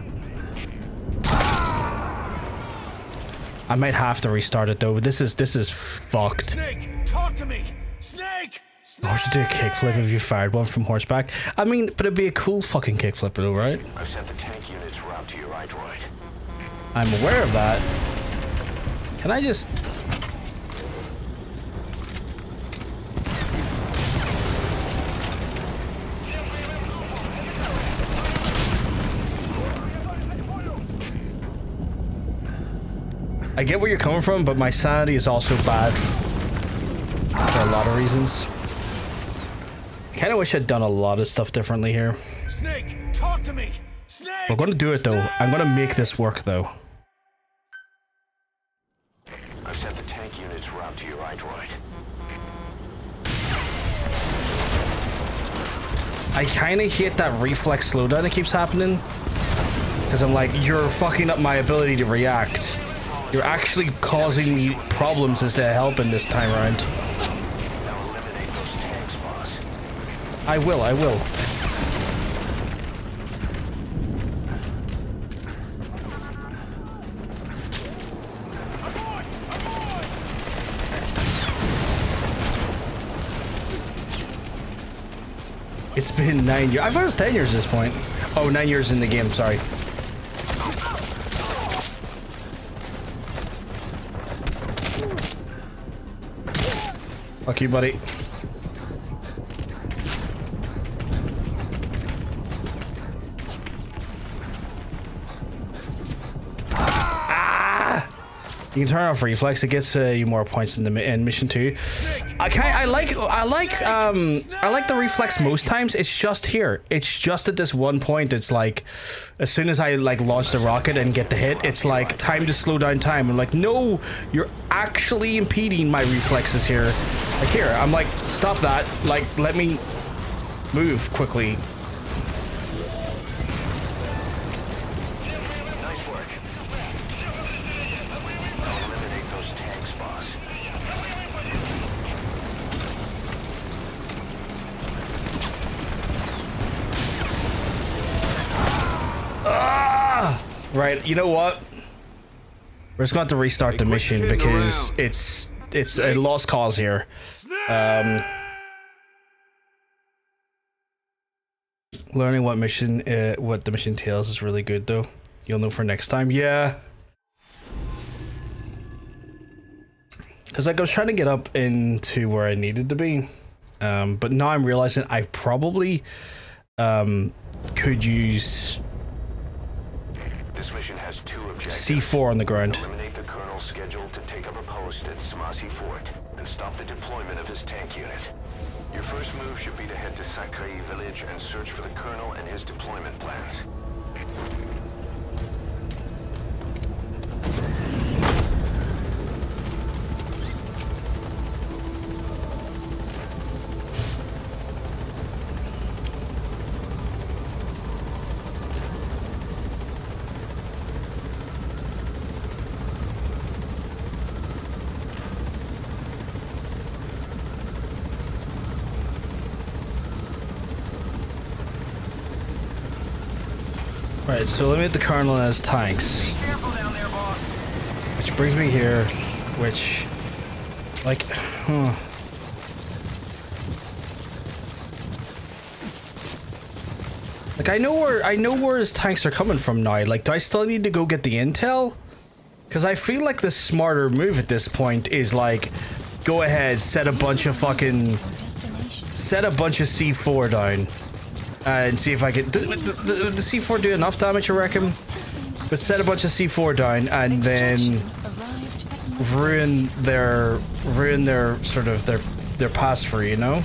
I might have to restart it though, but this is fucked. Snake, talk to me! Snake! I should do a kickflip if you fired one from horseback. I mean, but it'd be a cool fucking kickflip though, right? I've sent the tank units route to your iDroid. I'm aware of that. Can I just... I get where you're coming from, but my sanity is also bad for a lot of reasons. I kind of wish I'd done a lot of stuff differently here. Snake, talk to me! Snake! We're going to do it though. I'm going to make this work though. I've sent the tank units route to your iDroid. I kind of hate that reflex slowdown that keeps happening. Because I'm like, you're fucking up my ability to react. You're actually causing me problems instead of helping this time around. Now eliminate those tanks, boss. I will. It's been 9 years. I thought it was 10 years at this point. Oh, 9 years in the game, sorry. Fuck you, buddy. Ah! You can turn off reflex. It gets you more points in mission 2. I like the reflex most times. It's just here. It's just at this one point. It's like, as soon as I like launch the rocket and get the hit, it's like time to slow down time. I'm like, no, you're actually impeding my reflexes here. Like here, I'm like, stop that. Like, let me move quickly. Right, you know what? We're just going to have to restart the mission because it's a lost cause here. Learning what the mission entails is really good though. You'll know for next time. Yeah. Because like I was trying to get up into where I needed to be, but now I'm realizing I probably could use This mission has 2 objectives. C4 on the ground. Eliminate the Colonel's schedule to take up a post at Smasi Fort and stop the deployment of his tank unit. Your first move should be to head to Sakai village and search for the Colonel and his deployment plans. Right, so eliminate the Colonel and his tanks. Which brings me here, which, like, Like, I know where his tanks are coming from now. Like, do I still need to go get the intel? Because I feel like the smarter move at this point is, like, go ahead, set a bunch of C4 down. And see if I can. The C4 do enough damage, I reckon. But set a bunch of C4 down and then ruin their sort of their pass through, you know?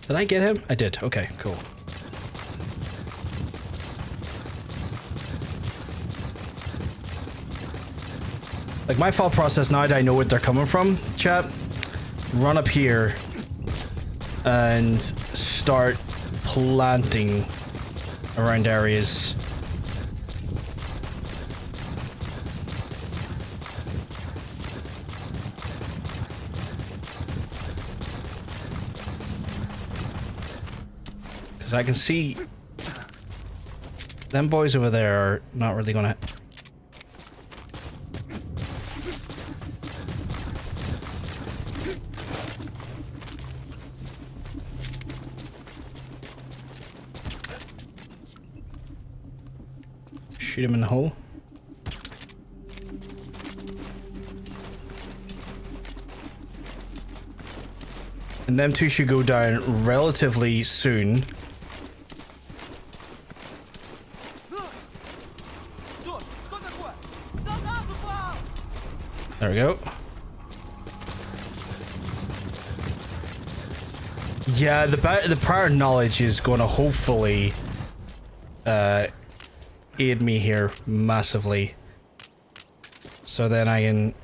Did I get him? I did. Okay, cool. Like, my thought process now that I know what they're coming from, chat, run up here and start planting around areas. Because I can see them boys over there are not really gonna... Shoot him in the hole. And them two should go down relatively soon. There we go. Yeah, the prior knowledge is going to hopefully aid me here massively. So then I can...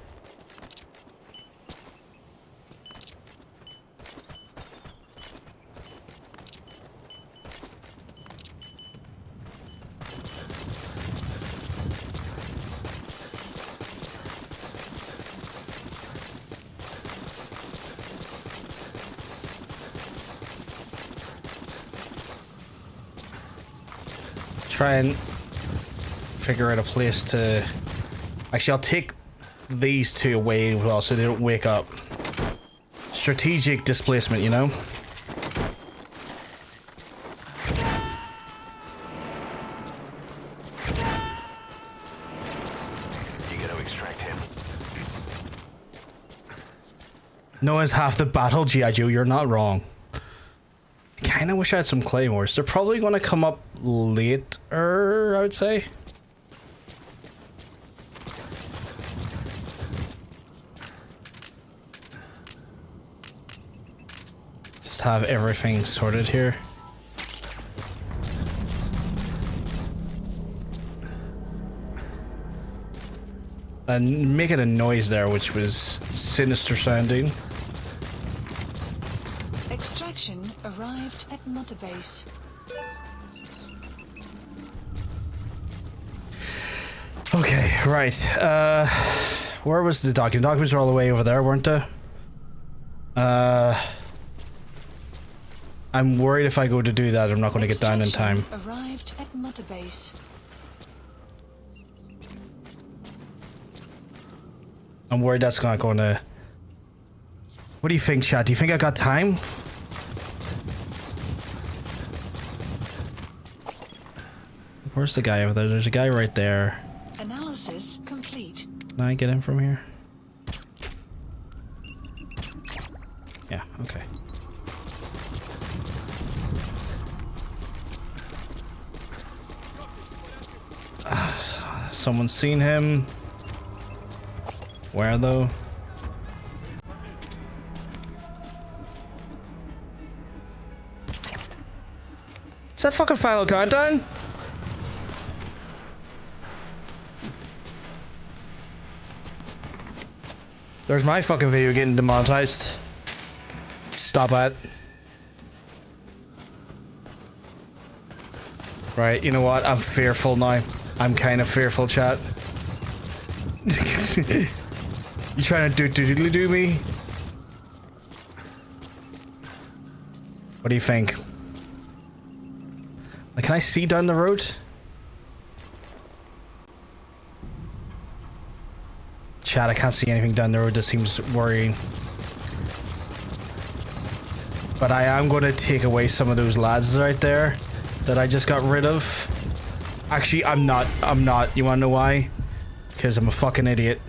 try and figure out a place to... Actually, I'll take these two away as well so they don't wake up. Strategic displacement, you know? gotta extract him. Knowing's half the battle, G.I. Joe, you're not wrong. I kinda wish I had some claymores. They're probably gonna come up later, I would say. Just have everything sorted here. And making a noise there, which was sinister sounding. Extraction arrived at Mother Base. Okay, right. Where was the document? Documents are all the way over there, weren't they? I'm worried if I go to do that, I'm not going to get down in time. Arrived at Mother Base. I'm worried that's not going to... What do you think, chat? Do you think I got time? Where's the guy over there? There's a guy right there. Analysis complete. Can I get in from here? Yeah, okay. Someone's seen him. Where though? Is that fucking Final Countdown? There's my fucking video getting demonetized. Stop it. Right, you know what? I'm fearful now. I'm kind of fearful, chat. You trying to do me? What do you think? Like, can I see down the road? Chat, I can't see anything down the road. That seems worrying. But I am going to take away some of those lads right there that I just got rid of. Actually, I'm not. You want to know why? Because I'm a fucking idiot.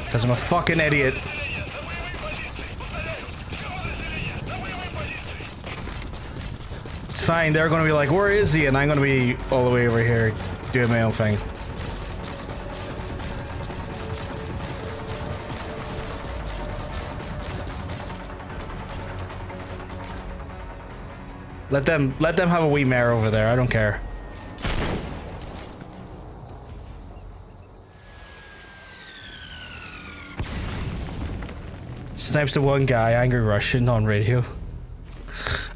Because I'm a fucking idiot. It's fine, they're gonna be like, where is he? And I'm gonna be all the way over here doing my own thing. Let them have a wee mare over there, I don't care. Snipes the one guy, angry Russian on radio.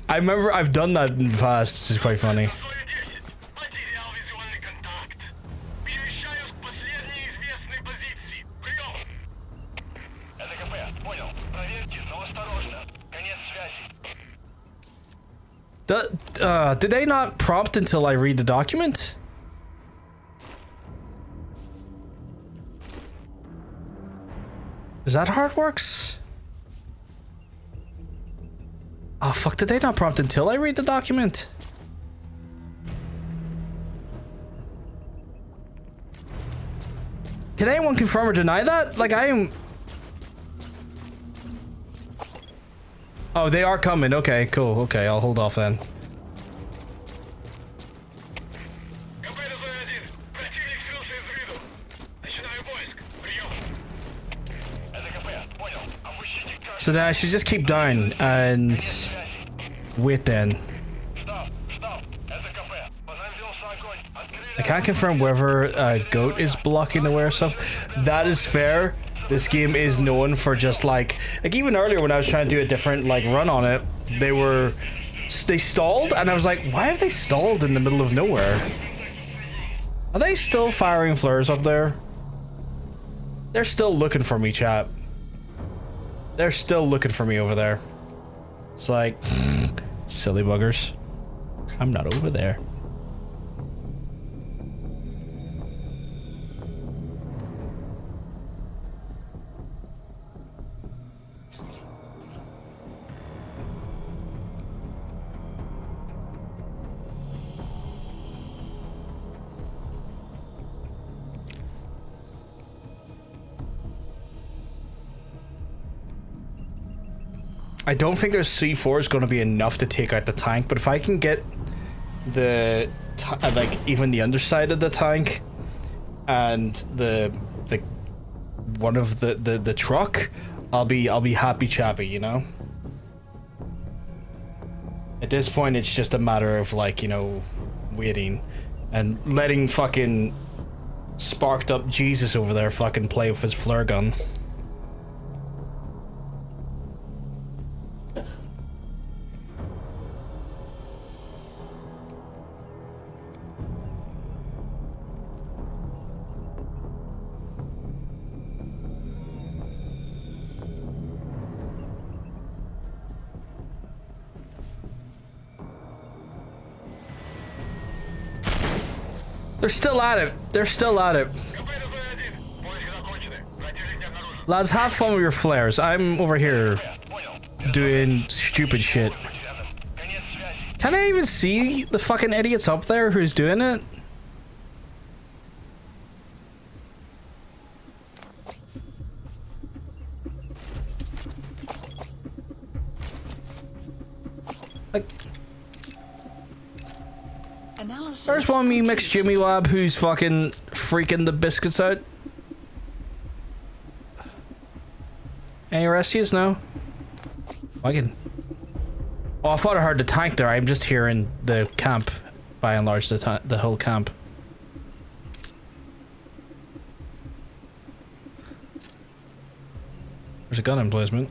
I remember I've done that in the past, which is quite funny. Did they not prompt until I read the document? Is that how it works? Oh fuck, did they not prompt until I read the document? Can anyone confirm or deny that? Like, I am... Oh, they are coming. Okay, cool. Okay, I'll hold off then. So then I should just keep down and wait then. I can't confirm whether goat is blocking the way or stuff. That is fair. This game is known for just like even earlier when I was trying to do a different like run on it, they stalled and I was like, why have they stalled in the middle of nowhere? Are they still firing flares up there? They're still looking for me, chat. They're still looking for me over there. It's like, silly buggers. I'm not over there. I don't think their C4 is going to be enough to take out the tank, but if I can get the like even the underside of the tank and the one of the truck, I'll be happy chappy, you know. At this point, it's just a matter of like, you know, waiting and letting fucking sparked up Jesus over there fucking play with his flare gun. They're still at it. They're still at it. Lads, have fun with your flares. I'm over here doing stupid shit. Can I even see the fucking idiots up there who's doing it? Like, there's one me mixed Jimmy Wab who's fucking freaking the biscuits out. Any rescues? No? I can. Oh, I thought I heard the tank there. I'm just hearing the camp, by and large, the whole camp. There's a gun emplacement.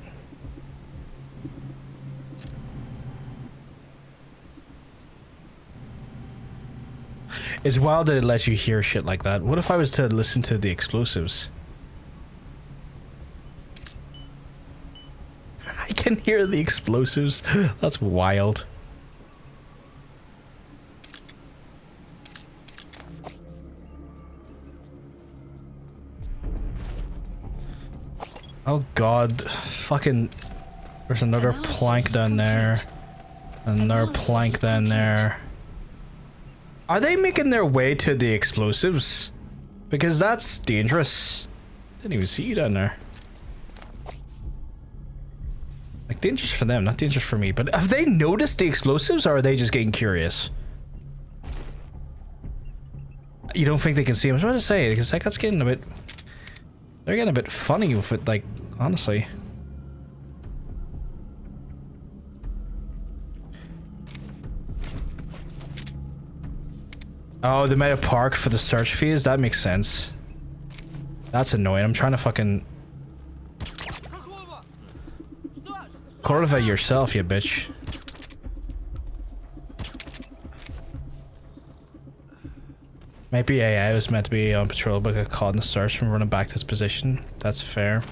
It's wild that it lets you hear shit like that. What if I was to listen to the explosives? I can hear the explosives. That's wild. Oh god. Fucking... There's another plank down there. Another plank down there. Are they making their way to the explosives? Because that's dangerous. Didn't even see you down there. Like, dangerous for them, not dangerous for me. But have they noticed the explosives, or are they just getting curious? You don't think they can see them? I was about to say, because like, that's getting a bit... They're getting a bit funny with it, like, honestly. Oh, they made a park for the search phase? That makes sense. That's annoying. I'm trying to fucking... Cultivate yourself, you bitch. Maybe AI was meant to be on patrol but got caught in the search from running back to its position. That's fair.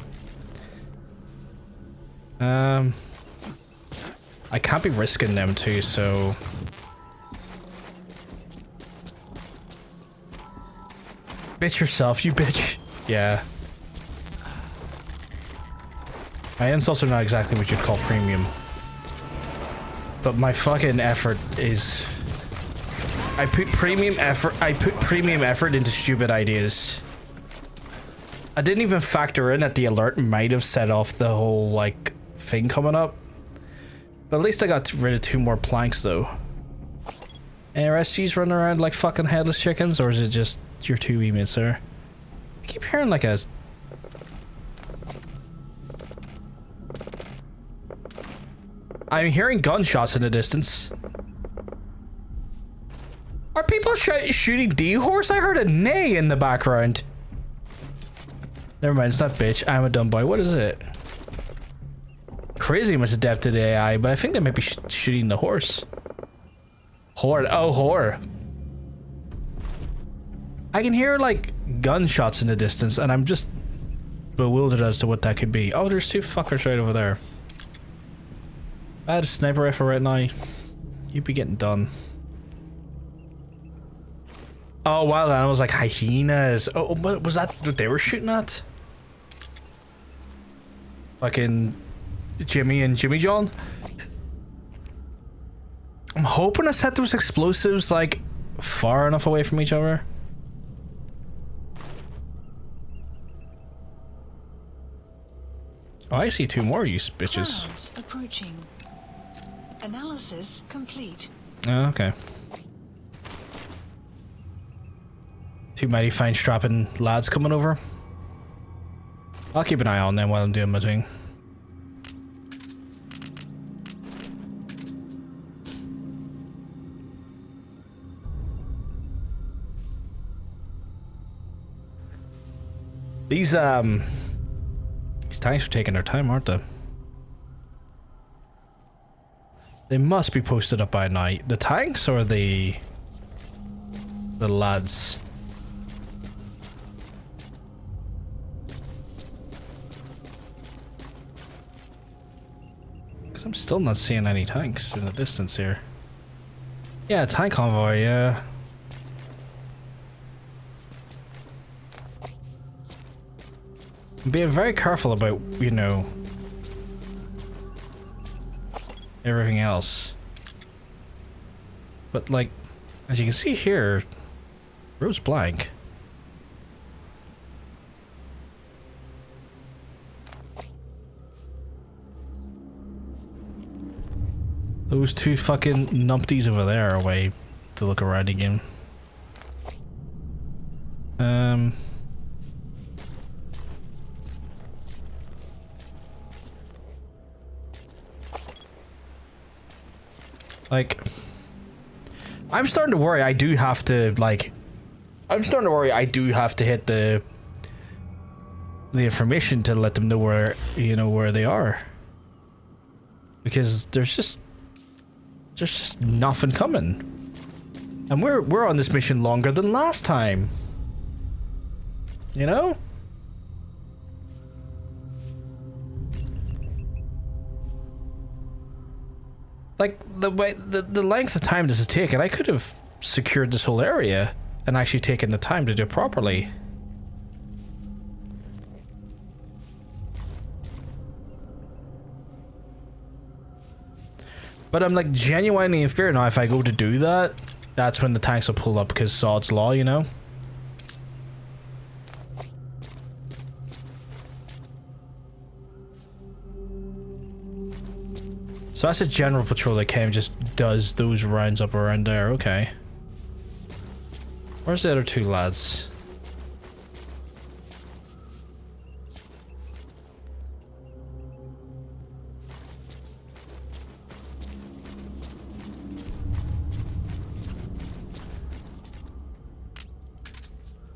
I can't be risking them too, so... Bitch yourself, you bitch. Yeah. My insults are not exactly what you'd call premium. But my fucking effort is... I put premium effort into stupid ideas. I didn't even factor in that the alert might have set off the whole, like, thing coming up. But at least I got rid of 2 more planks, though. Any RSGs running around like fucking headless chickens, or is it just your 2 emails there? I keep hearing like a... I'm hearing gunshots in the distance. Are people shooting D-horse? I heard a neigh in the background. Never mind, it's not bitch. I'm a dumb boy. What is it? Crazy much adept to the AI, but I think they might be shooting the horse. Horde. Oh, horror. I can hear, like, gunshots in the distance, and I'm just bewildered as to what that could be. Oh, there's 2 fuckers right over there. If I had a sniper rifle right now, you'd be getting done. Oh, wild animals like hyenas. Oh, what was that what they were shooting at? Fucking Jimmy and Jimmy John? I'm hoping I set those explosives, like, far enough away from each other. Oh, I see 2 more, you bitches. Clouds approaching. Analysis complete. Oh, okay. 2 mighty fine strapping lads coming over. I'll keep an eye on them while I'm doing my thing. These tanks are taking their time, aren't they? They must be posted up by night. The tanks or the lads? Because I'm still not seeing any tanks in the distance here. Yeah, tank convoy, yeah. I'm being very careful about, you know, everything else. But like, as you can see here, road's blank. Those 2 fucking numpties over there are way to look around again. Like, I'm starting to worry I do have to, like, I'm starting to worry I do have to hit the information to let them know where, you know, where they are. Because there's just nothing coming. And we're on this mission longer than last time. You know? Like, the length of time this has taken, I could have secured this whole area and actually taken the time to do it properly. But I'm like genuinely in fear now. If I go to do that, that's when the tanks will pull up because Sod's Law, you know? So that's a general patrol that came just does those rounds up around there, okay. Where's the other 2 lads?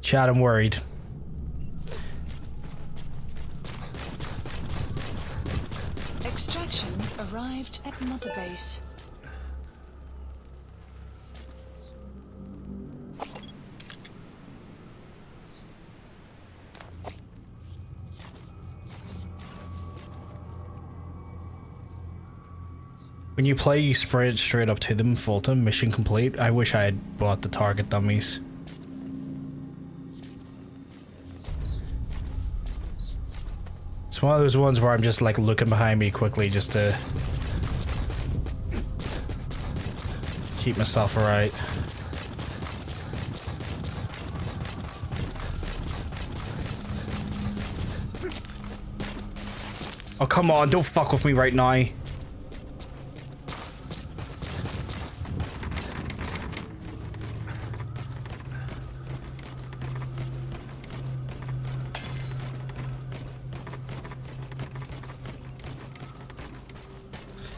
Chad, I'm worried. Extraction arrived at Mother Base. When you play, you spray it straight up to them, Fulton, mission complete. I wish I had bought the target dummies. It's one of those ones where I'm just like looking behind me quickly just to keep myself right. Oh, come on, don't fuck with me right now.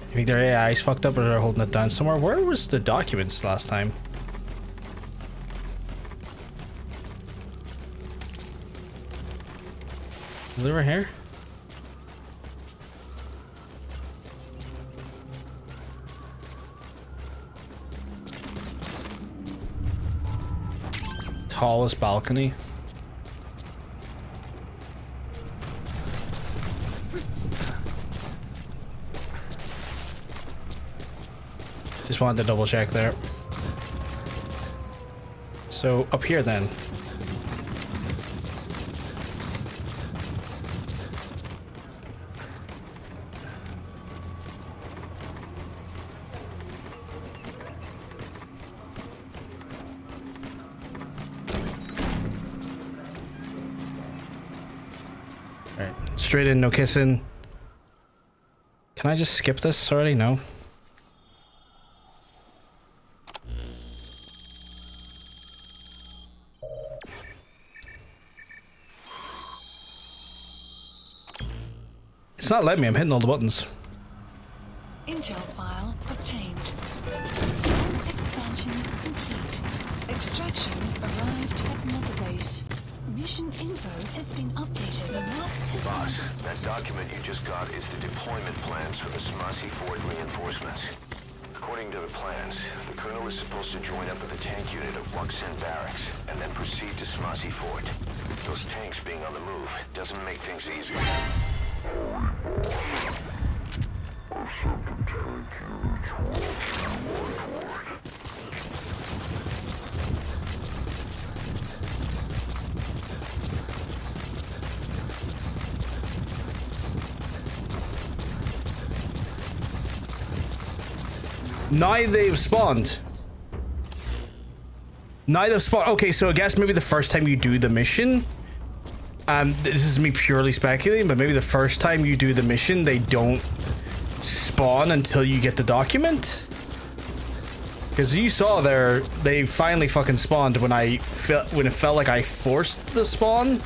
I think their AI's fucked up or they're holding it down somewhere. Where was the documents last time? Is it over here? Tallest balcony. Just wanted to double check there. So up here then. Alright, straight in, no kissing. Can I just skip this already? No. It's not letting me. I'm hitting all the buttons. Intel file obtained. Expansion complete. Extraction arrived at Mother Base. Mission info has been updated. The map has Boss, been that document you just got is the deployment plans for the Smasi Fort reinforcements. According to the plans, the Colonel is supposed to join up with a tank unit of Waksen Barracks and then proceed to Smasi Fort. Those tanks being on the move doesn't make things easy. Now they've spawned. Now they've spawned. Okay, so I guess maybe the first time you do the mission, this is me purely speculating, but maybe the first time you do the mission, they don't spawn until you get the document. Because you saw there, they finally fucking spawned when it felt like I forced the spawn.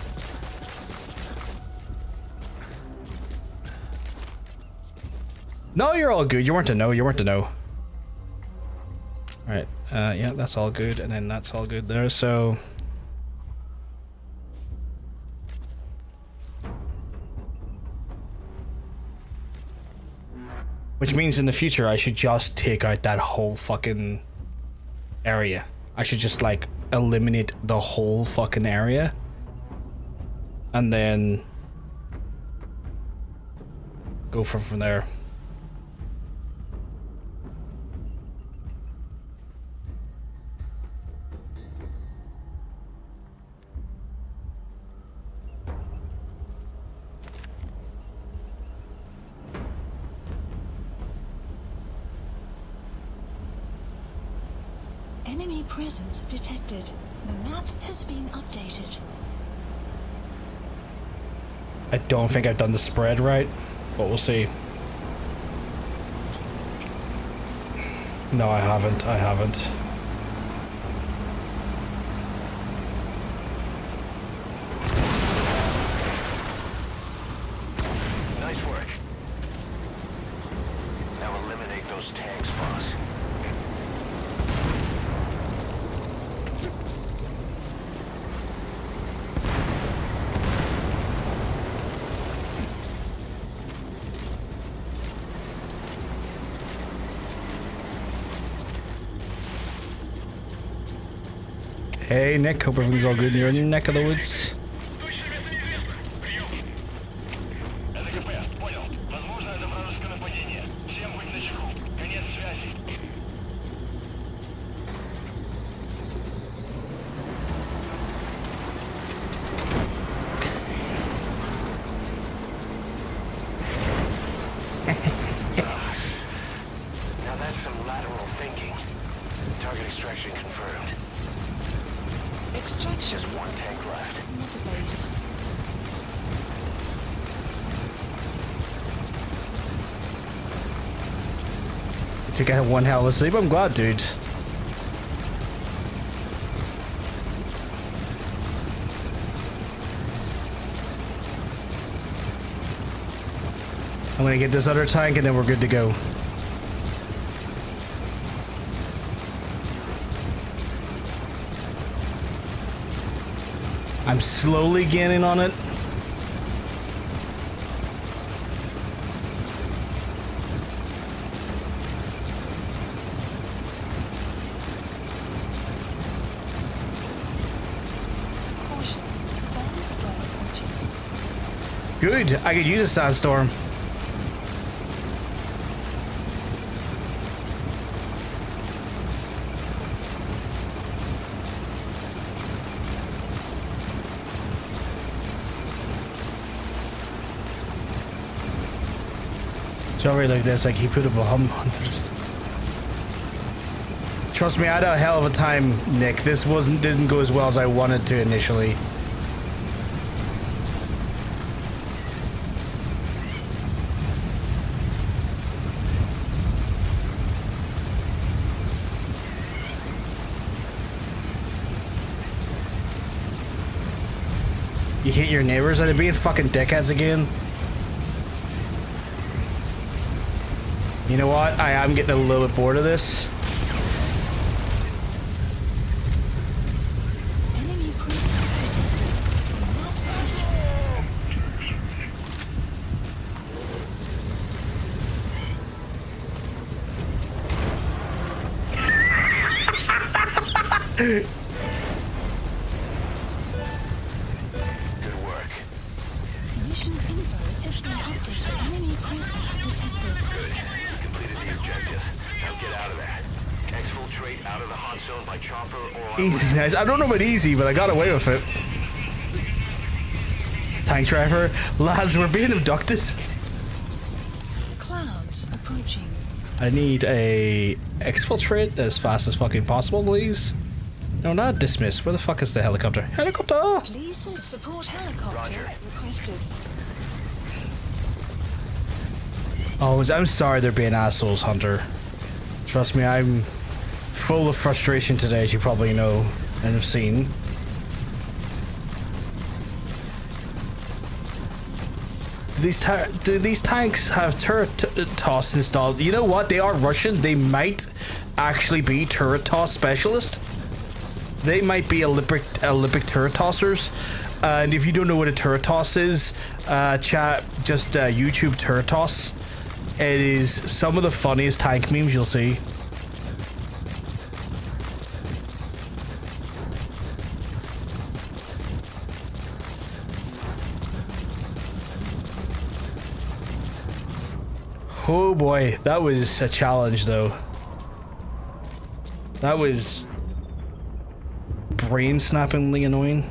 No, you're all good. You weren't to know. You weren't to know. All right. Yeah, that's all good, and then that's all good there. So. Which means in the future I should just take out that whole fucking area. I should just like eliminate the whole fucking area. And then go from there. enemy presence detected. The map has been updated. I don't think I've done the spread right, but we'll see. No, I haven't. I haven't. Nice work. Now eliminate those tanks, boss. Hey Nick, hope everything's all good in your neck of the woods. Now that's some lateral thinking. Target extraction confirmed. Extraction. Just one tank left. Mother base. I think I had one hell of a sleep. I'm glad, dude. I'm gonna get this other tank and then we're good to go. I'm slowly gaining on it. Caution. Sandstorm approaching. Good, I could use a sandstorm. Sorry like this, like he put up a hum on this. Trust me, I had a hell of a time, Nick. This didn't go as well as I wanted to initially. You hit your neighbors? Are they being fucking dickheads again? You know what? I am getting a little bit bored of this. Enemy cruiser detected. Good work. Mission info has been updated. Enemy cruiser detected. Good. You completed the objective. Now get out of there. Exfiltrate out of the hot zone by chopper or... Easy, nice. I don't know about easy, but I got away with it. Tank driver. Lads, we're being abducted. Clouds approaching. I need a exfiltrate as fast as fucking possible, please. No, not dismiss. Where the fuck is the helicopter? Helicopter! Please support helicopter requested. Oh, I'm sorry they're being assholes, Hunter. Trust me, I'm full of frustration today, as you probably know and have seen. Do these tanks have turret toss installed? You know what? They are Russian. They might actually be turret toss specialists. They might be Olympic turret tossers. And if you don't know what a turret toss is, chat, just YouTube turret toss. It is some of the funniest tank memes you'll see. Oh boy, that was a challenge though. That was brain-snappingly annoying.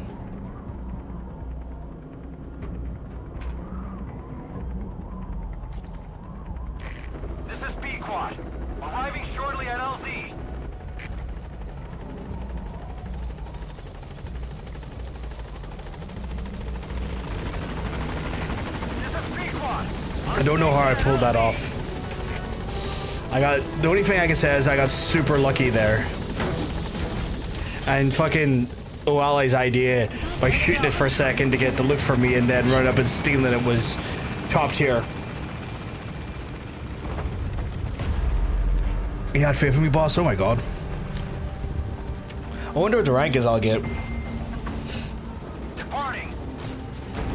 This is B-Quad. Arriving shortly at LZ. This is B-Quad. I don't know how I pulled that off. The only thing I can say is I got super lucky there. And fucking O'Alley's idea by shooting it for a second to get to look for me and then run up and stealing it was top tier. He had faith in me, boss. Oh my god. I wonder what the rank is I'll get. Departing.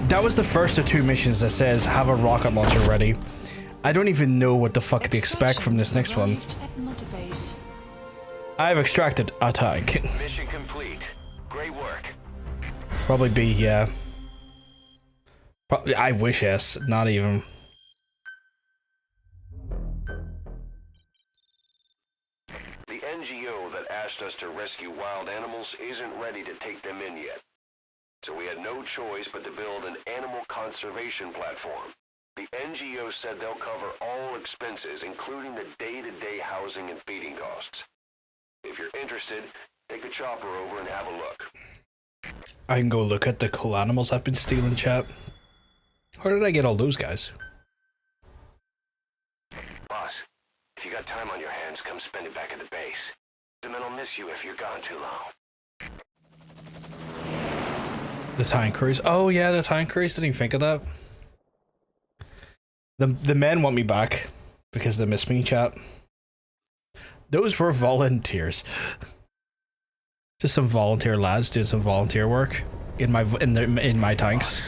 That was the first of 2 missions that says have a rocket launcher ready. I don't even know what the fuck to expect from this next one. Arrived at Mother Base. I've extracted a tank. Mission complete. Great work. Probably B, yeah. Probably, I wish S, not even. The NGO that asked us to rescue wild animals isn't ready to take them in yet. So we had no choice but to build an animal conservation platform. The NGO said they'll cover all expenses, including the day-to-day housing and feeding costs. If you're interested, take a chopper over and have a look. I can go look at the cool animals I've been stealing, chat. Where did I get all those guys? Boss, if you got time on your hands, come spend it back at the base. The men will miss you if you're gone too long. The tank crews. Oh yeah, the tank crews. Didn't even think of that. The men want me back because they miss me, chat. Those were volunteers. Just some volunteer lads doing some volunteer work in my tanks.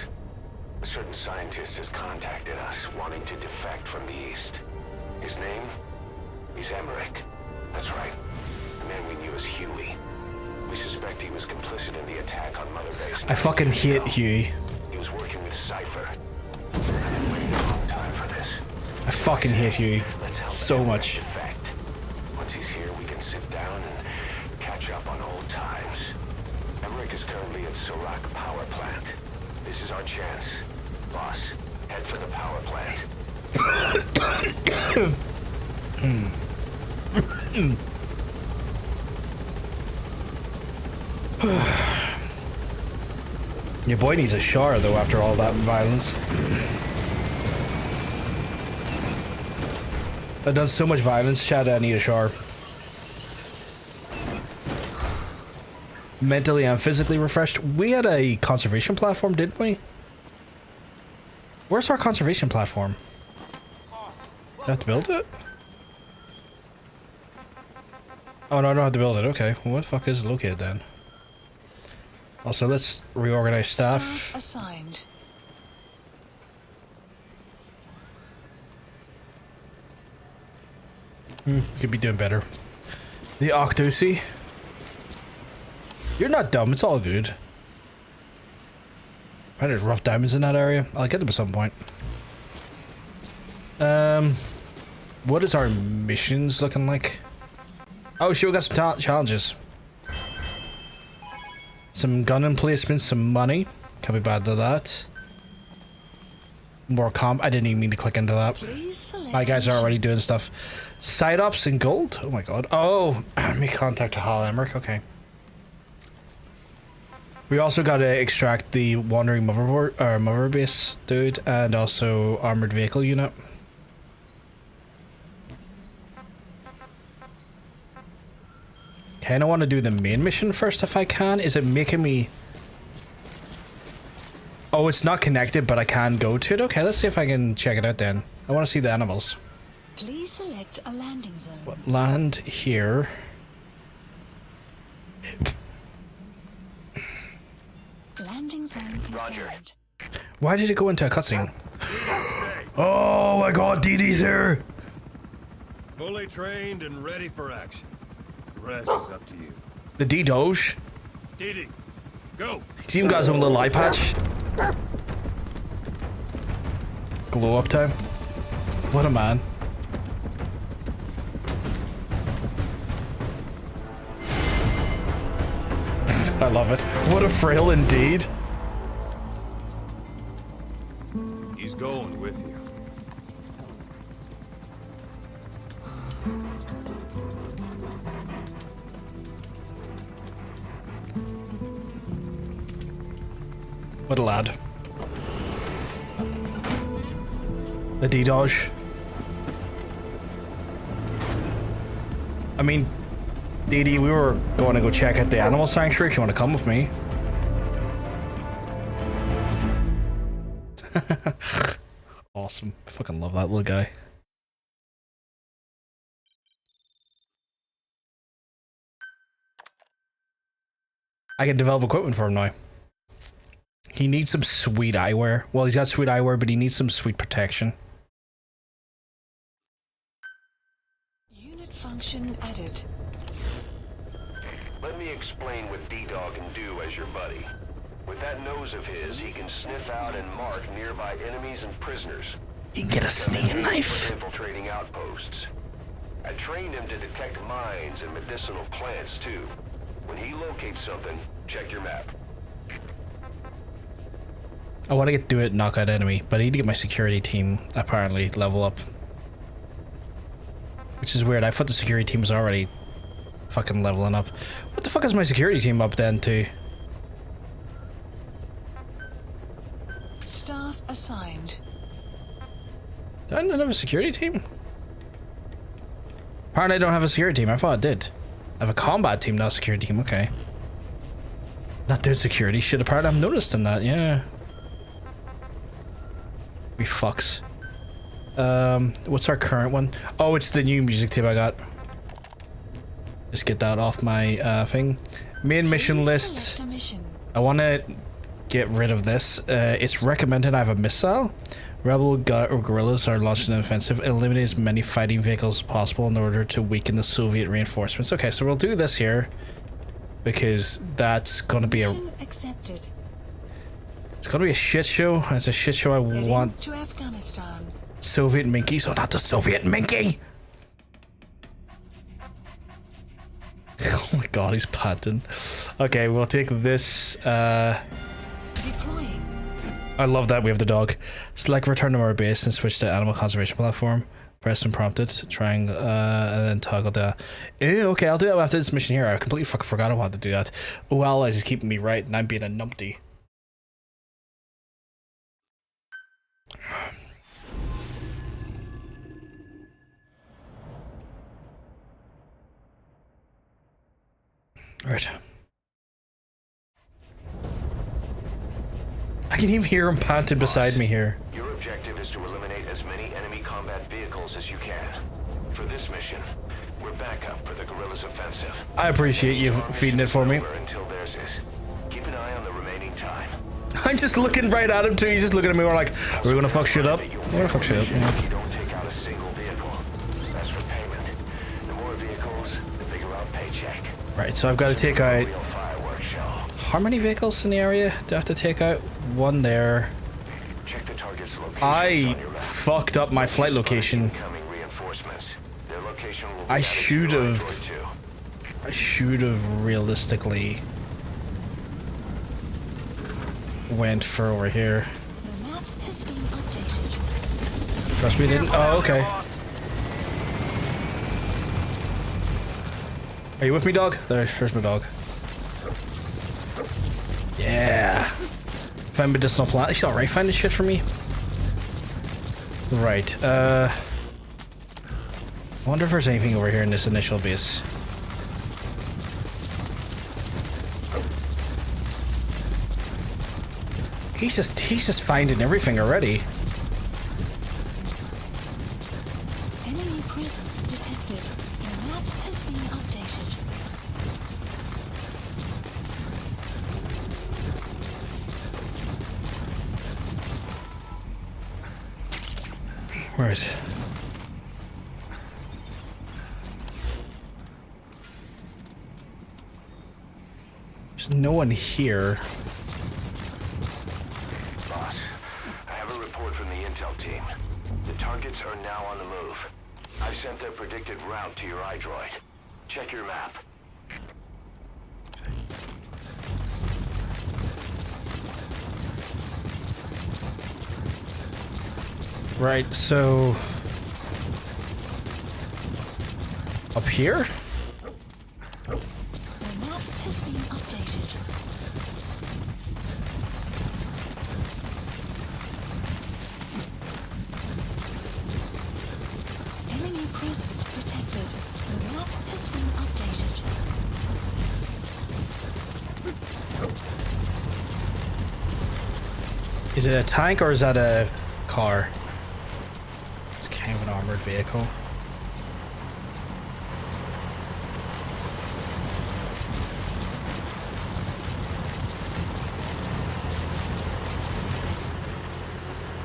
A certain scientist has contacted us, wanting to defect from the east. His name? He's Emmerich. That's right. The man we knew as Huey. We suspect he was complicit in the attack on Mother Base. I fucking hate Huey. He was working with Cypher. I've been waiting a long time for this. I fucking hate Huey so much. Defect. Once he's here, we can sit down and catch up on old times. Emmerich is currently at Serac Power Plant. This is our chance. Boss, head for the power plant. Your boy needs a shower though after all that violence. I've done so much violence, Chad, I need a shower. mentally and physically refreshed. We had a conservation platform, didn't we? Where's our conservation platform? Do I have to build it? Oh no, I don't have to build it. Okay, well, what the fuck is it located then? Also, let's reorganize staff. Assigned. Could be doing better. The Octosi. You're not dumb, it's all good. Right, there's rough diamonds in that area. I'll get them at some point. What is our missions looking like? Oh, sure, we got some challenges. Some gun emplacements, some money. Can't be bad to that. More comp. I didn't even mean to click into that. My guys are already doing stuff. Side ups in gold? Oh my god. Oh, make contact to Hal Emmerich. Okay. We also got to extract the wandering mother base dude and also armored vehicle unit. Kinda want to do the main mission first if I can. Is it making me... Oh, it's not connected, but I can go to it. Okay, let's see if I can check it out then. I want to see the animals. Please select a landing zone. Land here. Landing zone confirmed. Roger. Why did it go into a cutscene? Oh my god, Dee Dee's here! Fully trained and ready for action. The rest is up to you. The D-Doge. Didi, go. He's even got his own little eye patch. Glow up time. What a man. I love it. What a frail indeed. He's going with you. What a lad. The D-Doge. I mean, Dee Dee, we were going to go check out the animal sanctuary if you want to come with me. Awesome. I fucking love that little guy. I can develop equipment for him now. He needs some sweet eyewear. Well, he's got sweet eyewear, but he needs some sweet protection. Unit function added. Let me explain what D-Dog can do as your buddy. With that nose of his, he can sniff out and mark nearby enemies and prisoners. He can get a sneaking knife. Infiltrating outposts. I trained him to detect mines and medicinal plants too. When he locates something, check your map. I want to do it, knock out enemy, but I need to get my security team apparently level up. Which is weird. I thought the security team was already fucking leveling up. What the fuck is my security team up then to? Staff assigned. Do I not have a security team? Apparently I don't have a security team. I thought I did. I have a combat team, not a security team. Okay. Not doing security shit. Apparently I'm noticing that. Yeah. We fucks. What's our current one? Oh, it's the new music tip I got. Just get that off my thing. Main mission list. I want to get rid of this. It's recommended I have a missile. Rebel guerrillas are launching an offensive. Eliminate as many fighting vehicles as possible in order to weaken the Soviet reinforcements. Okay, so we'll do this here because that's going to be a... accepted. It's going to be a shit show. It's a shit show I want... to Afghanistan. Soviet Minky, so not the Soviet Minky! Oh my god, he's panting. Okay, we'll take this, Deploying. I love that we have the dog. Select return to our base and switch to animal conservation platform. Press and prompted, triangle, and then toggle the... Ew, okay, I'll do that after this mission here. I completely fucking forgot I wanted to do that. Oh, allies is keeping me right, and I'm being a numpty. Right. I can even hear him panting beside me here. Your objective is to eliminate as many enemy combat vehicles as you can. For this mission, we're backup for the guerrillas' offensive. I appreciate you feeding it for me. Until theirs is. Keep an eye on the remaining time. I'm just looking right at him too. He's just looking at me. We're like, are we gonna fuck shit up? We're gonna fuck shit up. Yeah. You don't take out a single vehicle. As for payment, the more vehicles, the bigger our paycheck. Right, so I've got to take out. Real fireworks show. How many vehicles in the area do I have to take out? One there. Check the target's location. I fucked up my flight location. Incoming reinforcements. Their location will be I added to should your have. Android too. I should have realistically went for over here. The map has been updated. Trust me, it didn't. Oh, okay. Are you with me, dog? There's my dog. Yeah. Find medicinal plant. She's alright finding shit for me. Right. I wonder if there's anything over here in this initial base. He's just finding everything already. Enemy presence detected. The map has been updated. Where is it? There's no one here. Boss, I have a report from the intel team. The targets are now on the move. I've sent their predicted route to your iDroid. Check your map. Right, so up here? The map has been updated. Enemy presence detected. The map has been updated. Is it a tank or is that a car? It's kind of an armored vehicle.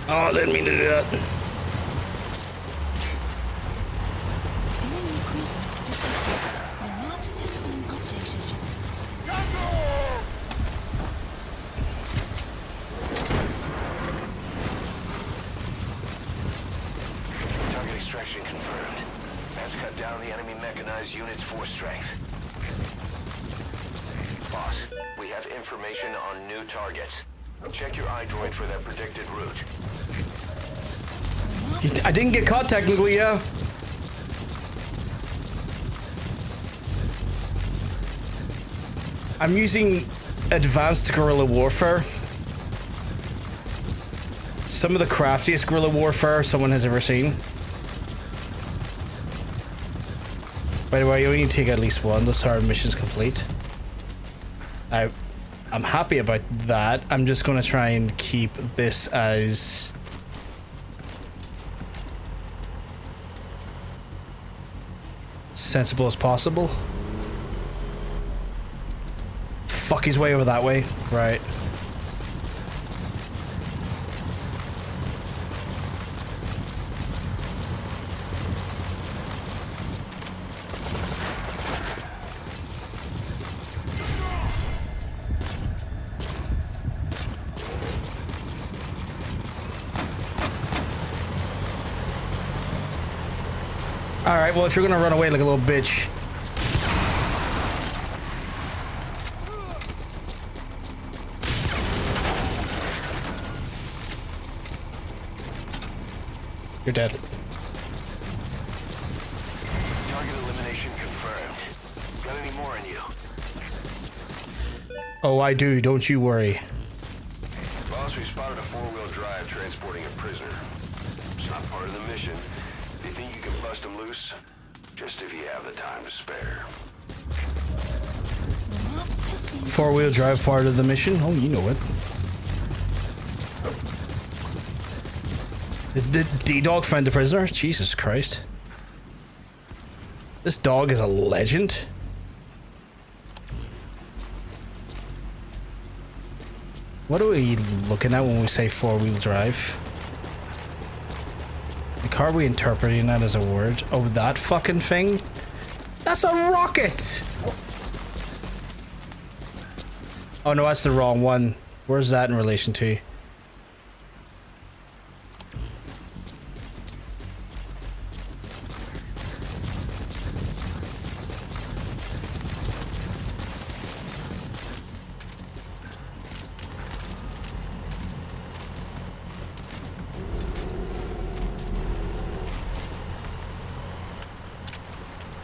Oh, I didn't mean to do that. Enemy presence detected. The map has been updated. Target extraction confirmed. That's cut down the enemy mechanized unit's force strength. Boss, we have information on new targets. Check your iDroid for that predicted route. I didn't get caught technically, yeah. I'm using advanced guerrilla warfare. Some of the craftiest guerrilla warfare someone has ever seen. By the way, you only need to take at least one. The start mission's complete. I'm happy about that. I'm just gonna try and keep this as sensible as possible. Fuck, he's way over that way. Right. Alright, well, if you're gonna run away like a little bitch. You're dead. Target elimination confirmed. Got any more in you? Oh, I do, don't you worry. Boss, we spotted a four-wheel drive transporting a prisoner. It's not part of the mission. Do you think you can bust him loose? Just if you have the time to spare. The map has been Four-wheel drive part of the mission? Oh, you know it. The D-Dog found the prisoner? Jesus Christ. This dog is a legend. What are we looking at when we say four-wheel drive? Like, how are we interpreting that as a word? Oh, that fucking thing? That's a rocket! Oh no, that's the wrong one. Where's that in relation to?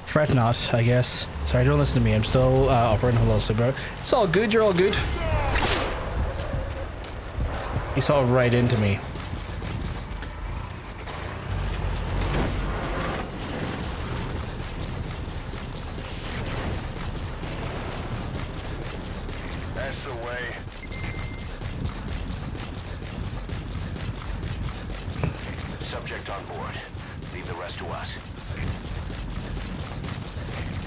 Fret not, I guess. Sorry, don't listen to me. I'm still operating hallucination, bro. It's all good. You're all good. He saw right into me. That's the way. Subject on board. Leave the rest to us.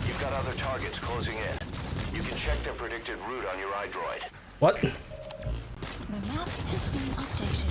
You've got other targets closing in. You can check their predicted route on your iDroid. What? The map has been updated.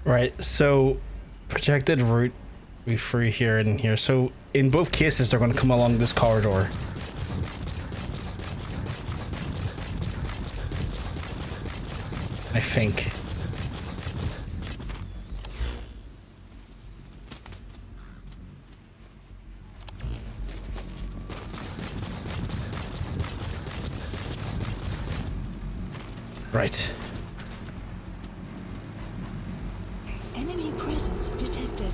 Right, so projected route we free here and here. So in both cases they're gonna come along this corridor. I think. Right. Enemy presence detected.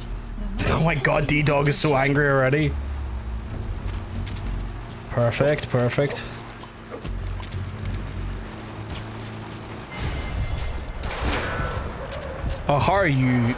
Oh my god, D-Dog is so angry already. Perfect, perfect. Oh, how are you?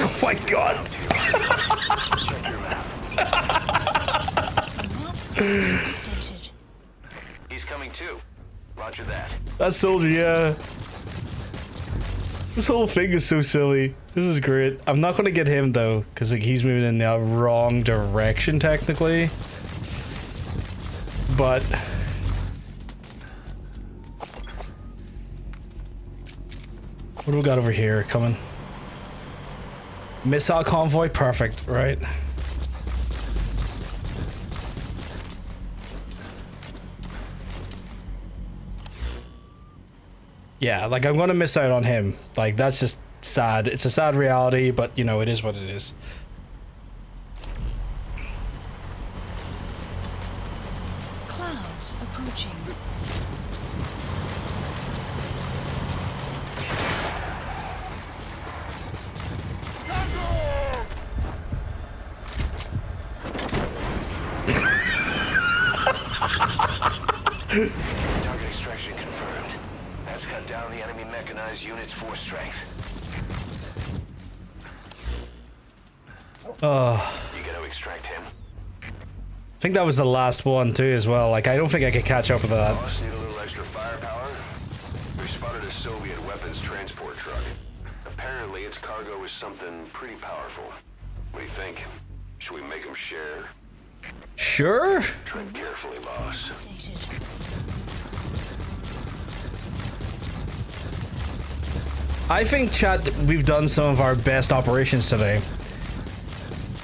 Oh my god. Check your map. He's coming too. Roger that. That soldier, yeah. This whole thing is so silly. This is great. I'm not gonna get him though, because like he's moving in the wrong direction technically. But what do we got over here coming? Missile convoy, perfect, right? Yeah, like I'm gonna miss out on him. Like that's just sad. It's a sad reality, but you know, it is what it is. Clouds approaching. Target extraction confirmed. That's cut down the enemy mechanized unit's force strength. You gotta extract him. I think that was the last one too as well. Like I don't think I could catch up with that. Boss, need a little extra firepower? We spotted a Soviet weapons transport truck. Apparently its cargo is something pretty powerful. What do you think? Should we make them share? Sure. Tread carefully, boss. I think, chat, we've done some of our best operations today.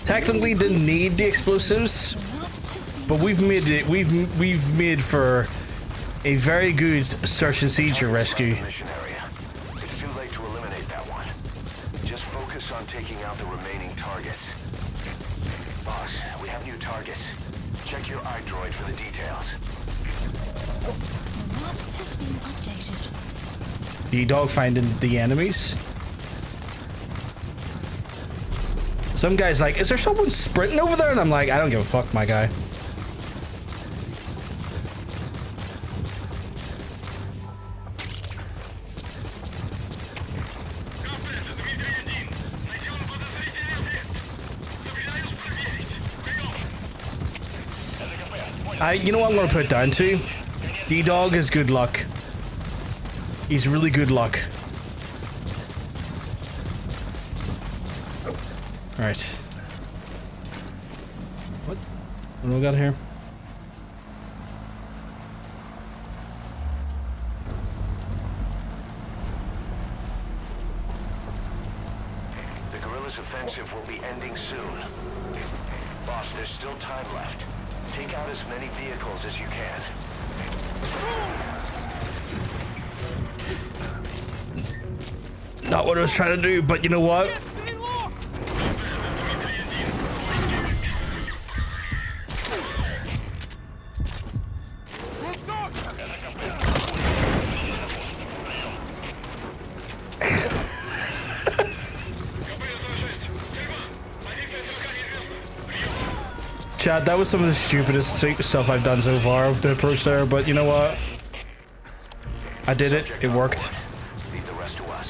Technically didn't need the explosives, but we've made it. We've made for a very good search and seizure rescue. Mission area. It's too late to eliminate that one. Just focus on taking out the remaining targets. Boss, we have new targets. Check your iDroid for the details. The map has been updated. The dog finding the enemies. Some guy's like, is there someone sprinting over there? And I'm like, I don't give a fuck, my guy. You know what I'm gonna put it down to? D-Dog is good luck. He's really good luck. Right. What do we got here? The guerrillas' offensive will be ending soon. Boss, there's still time left. Take out as many vehicles as you can. Not what I was trying to do, but you know what? Chad, that was some of the stupidest stuff I've done so far with the approach there, but you know what? I did it. It worked. Leave the rest to us.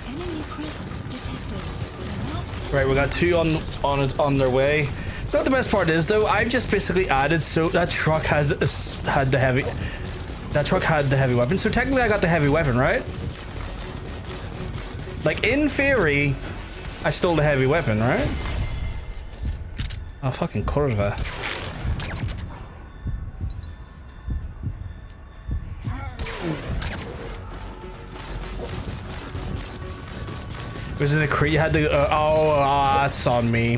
Enemy presence detected. Right, we got two on their way. Not the best part is though, I've just basically added so that truck had the heavy. That truck had the heavy weapon, so technically I got the heavy weapon, right? Like in theory, I stole the heavy weapon, right? Oh, fucking curva. Was it a crate? You had to. That's on me.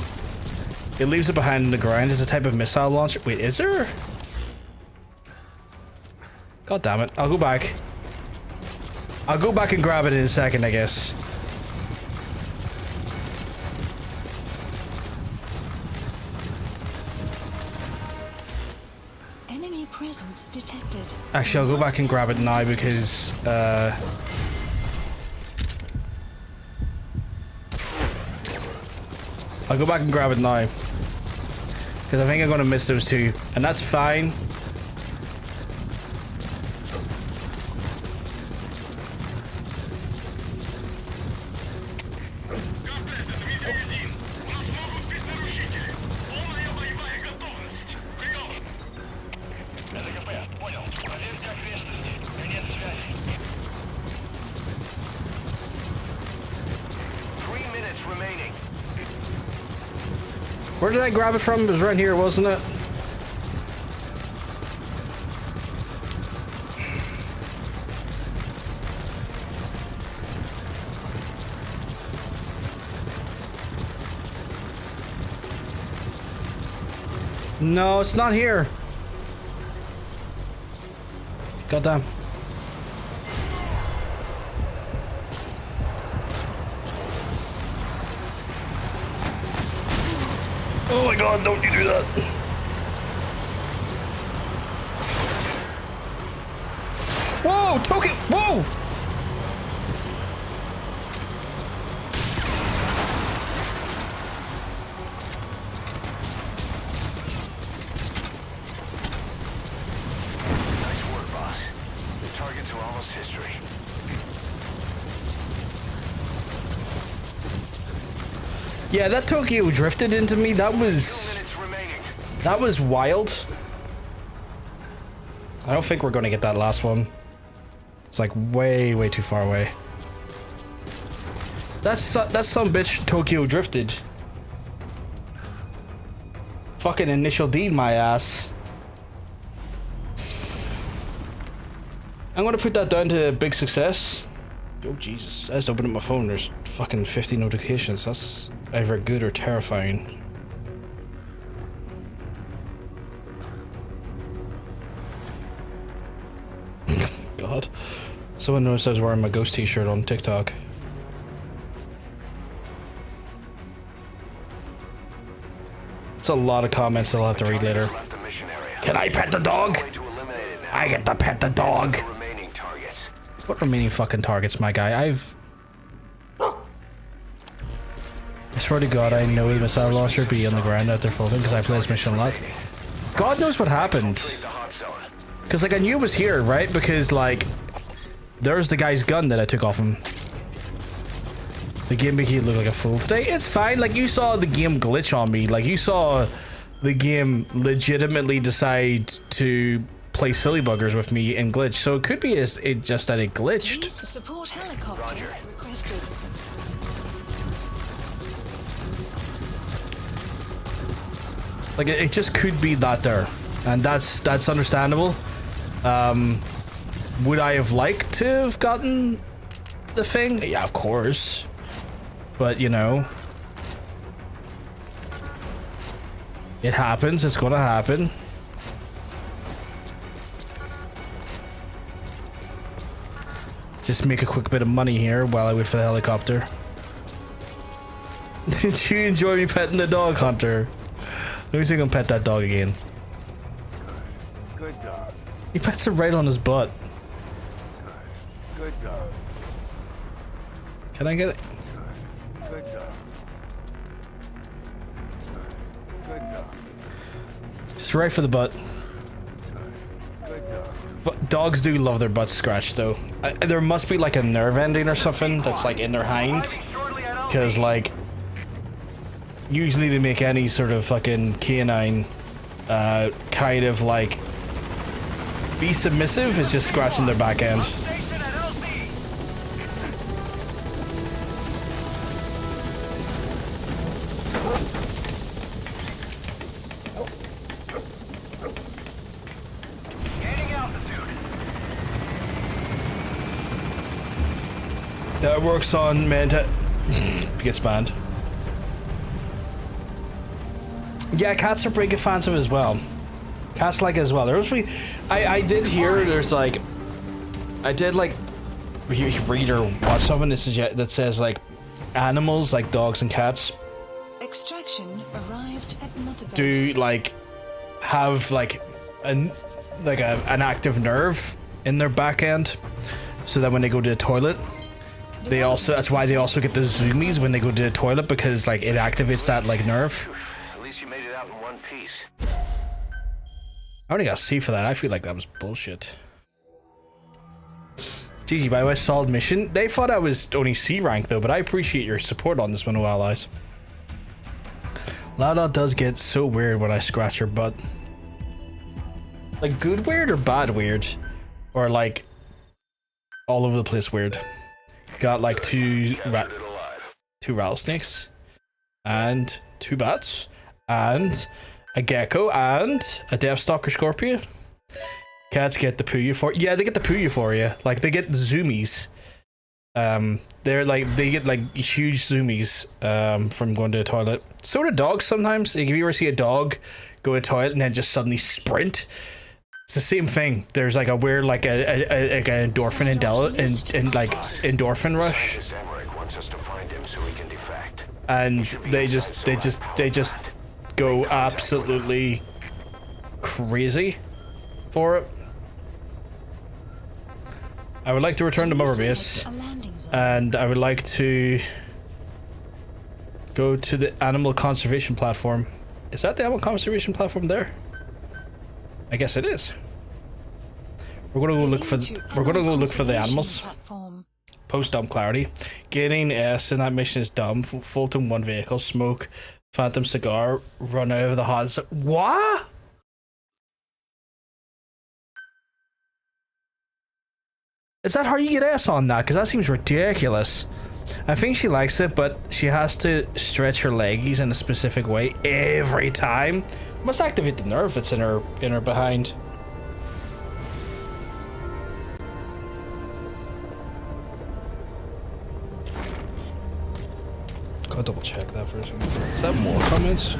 It leaves it behind in the ground. It's a type of missile launcher. Wait, is there? God damn it. I'll go back. I'll go back and grab it in a second, I guess. Enemy presence detected. Actually, I'll go back and grab it now because, I'll go back and grab it now. Because I think I'm going to miss those two. And that's fine. Where did I grab it from? It was right here, wasn't it? No, it's not here. Goddamn. Oh my god, don't you do that. Whoa, Toki, whoa! Nice work, boss. The targets are almost history. Yeah, that Tokyo drifted into me. That was wild. I don't think we're gonna get that last one. It's like way too far away. That's some bitch Tokyo drifted. Fucking initial D my ass. I'm gonna put that down to big success. Oh Jesus, I just opened up my phone. There's fucking 50 notifications. That's either good or terrifying. God. Someone noticed I was wearing my ghost t-shirt on TikTok. It's a lot of comments I'll have to read later. Can I pet the dog? I get to pet the dog. What remaining fucking targets, my guy? I swear to God, I know the missile launcher be on the ground out there floating because I play this mission a lot. God knows what happened. Because, like, I knew it was here, right? Because, like, there's the guy's gun that I took off him. The game making it look like a fool today. It's fine. Like, you saw the game glitch on me. Like, you saw the game legitimately decide to play silly buggers with me and glitch. So it could be just that it glitched. Support helicopter requested. Like, it just could be that there. And that's understandable. Would I have liked to have gotten the thing? Yeah, of course. But, you know, it happens. It's gonna happen. Just make a quick bit of money here while I wait for the helicopter. Did you enjoy me petting the dog, Hunter? Let me see if I can pet that dog again. Good dog. He pets it right on his butt. Good dog. Can I get it? Good dog. Good dog. Just right for the butt. Good dog. But dogs do love their butts scratched, though. There must be like a nerve ending or something that's like in their hind, because like usually to make any sort of fucking canine kind of like be submissive is just scratching their back end. That works on Manta. Gets banned. Yeah, cats are pretty good fans of it as well. Cats like it as well. There was I did hear there's like I did like read or watch something that says like animals like dogs and cats Extraction arrived at Mother do like have like an active nerve in their back end, so that when they go to the toilet that's why they also get the zoomies when they go to the toilet, because like it activates that like nerve. At least you made it out in one piece. I only got C for that. I feel like that was bullshit. GG, by the way, solid mission. They thought I was only C rank though, but I appreciate your support on this one, allies. Lala does get so weird when I scratch her butt. Like good weird or bad weird? Or like all over the place weird. Got like two rattlesnakes and 2 bats and a gecko and a Deathstalker Scorpion. Cats get the poo euphoria. Yeah, they get the poo euphoria. Like they get the zoomies. They get like huge zoomies from going to the toilet. So do dogs sometimes. Like, if you ever see a dog go to the toilet and then just suddenly sprint, it's the same thing. There's like a weird like an endorphin and like endorphin rush, and they just go absolutely crazy for it. I would like to return to Mother Base, and I would like to go to the animal conservation platform. Is that the animal conservation platform there? I guess it is. We're gonna go look for the animals. Post dump clarity. Gaining S in that mission is dumb. Fulton 1 vehicle. Smoke. Phantom cigar. Run out of the hot. What? Is that how you get S on that? Because that seems ridiculous. I think she likes it, but she has to stretch her leggies in a specific way every time. Must activate the nerve that's in her behind. Gotta double check that for a second. Is that more comments?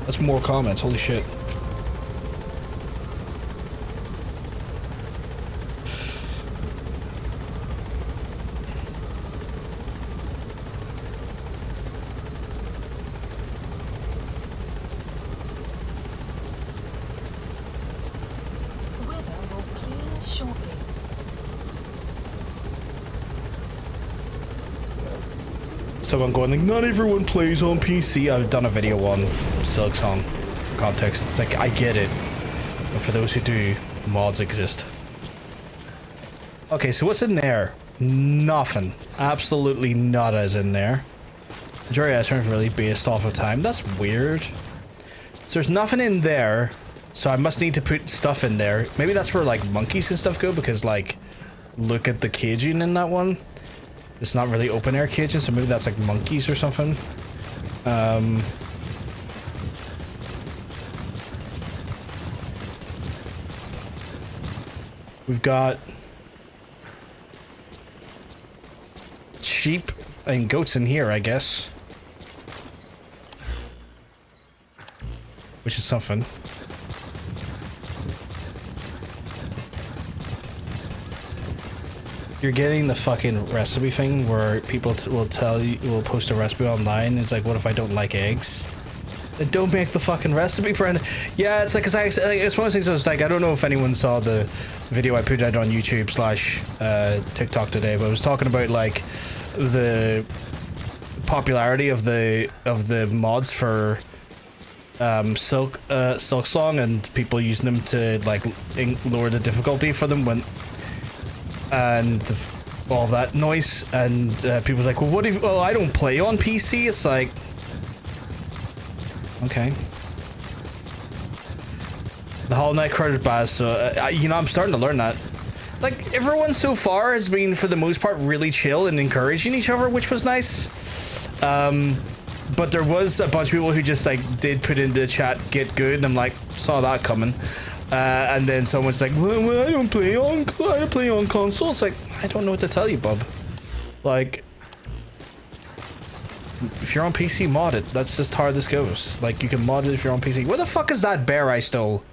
That's more comments. Holy shit. someone going like, not everyone plays on PC. I've done a video on Silksong for context. It's like, I get it. But for those who do, mods exist. Okay, so what's in there? Nothing. Absolutely nada is in there. Majority of is really based off of time. That's weird. So there's nothing in there. So I must need to put stuff in there. Maybe that's where like monkeys and stuff go, because like, look at the caging in that one. It's not really open air caging, so maybe that's like monkeys or something. We've got sheep and goats in here, I guess. Which is something. You're getting the fucking recipe thing where people will tell you, will post a recipe online. It's like, what if I don't like eggs? Then don't make the fucking recipe, friend. Yeah, it's like, cause it's one of those things. I was like, I don't know if anyone saw the video I put out on YouTube / TikTok today, but I was talking about like the popularity of the mods for Silksong and people using them to like lower the difficulty for them when. And all that noise, and people's like, well, what if, well, I don't play on PC. It's like, okay. The Hollow Knight crowded Baz, so you know, I'm starting to learn that. Like, everyone so far has been, for the most part, really chill and encouraging each other, which was nice. But there was a bunch of people who just like did put into the chat, get good, and I'm like, saw that coming. And then someone's like, well, I don't play on console. It's like, I don't know what to tell you, bub. Like, if you're on PC, mod it. That's just how this goes. Like, you can mod it if you're on PC. Where the fuck is that bear I stole?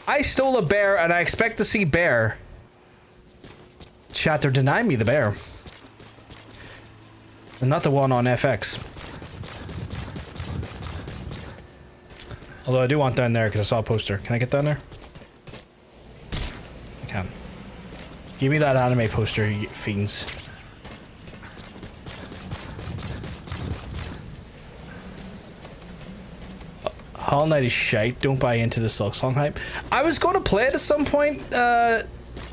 I stole a bear, and I expect to see bear. Chat, they're denying me the bear. And not the one on FX. Although I do want down there because I saw a poster. Can I get down there? I can. Give me that anime poster, you fiends. Hollow Knight is shite. Don't buy into the Silksong hype. I was going to play it at some point,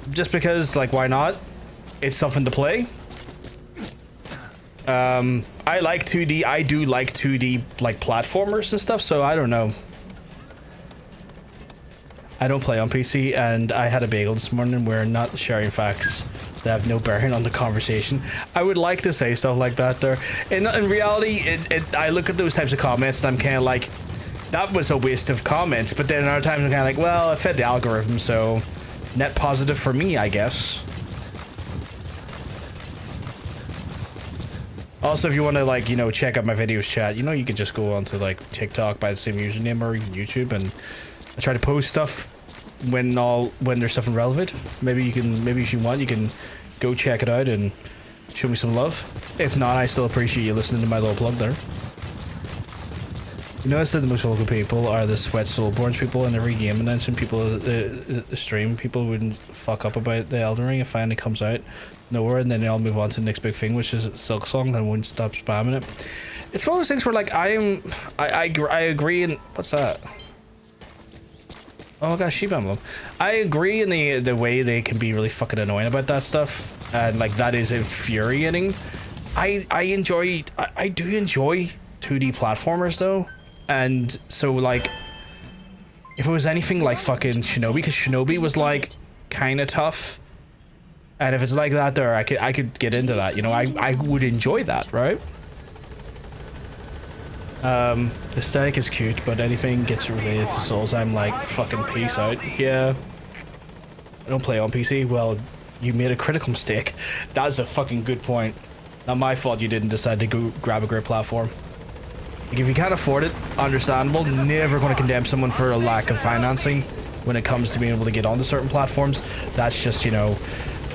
just because, like, why not? It's something to play. I like 2D. I do like 2D, like, platformers and stuff, so I don't know. I don't play on PC, and I had a bagel this morning. We're not sharing facts that have no bearing on the conversation. I would like to say stuff like that there. In reality, I look at those types of comments and I'm kind of like, that was a waste of comments. But then other times I'm kind of like, well, it fed the algorithm, so net positive for me, I guess. Also, if you want to, like, you know, check out my videos, chat, you know, you can just go onto, like, TikTok by the same username, or even YouTube, and I try to post stuff when there's something relevant. Maybe if you want, you can go check it out and show me some love. If not, I still appreciate you listening to my little plug there. You notice that the most vocal people are the Sweat Soulborns people in every game, and then some people stream, people wouldn't fuck up about the Elden Ring. It finally comes out nowhere, and then they all move on to the next big thing, which is Silksong, and won't stop spamming it. It's one of those things where, like, I agree, and what's that? Oh gosh, sheep emblem. I agree in the way they can be really fucking annoying about that stuff, and like that is infuriating. I do enjoy 2D platformers though, and so like if it was anything like fucking Shinobi, because Shinobi was like kind of tough, and if it's like that there, I could get into that. You know, I would enjoy that, right? The aesthetic is cute, but anything gets related to Souls, I'm like, fucking peace out. Yeah. I don't play on PC. Well, you made a critical mistake. That's a fucking good point. Not my fault you didn't decide to go grab a great platform. Like, if you can't afford it, understandable. Never going to condemn someone for a lack of financing when it comes to being able to get onto certain platforms. That's just, you know,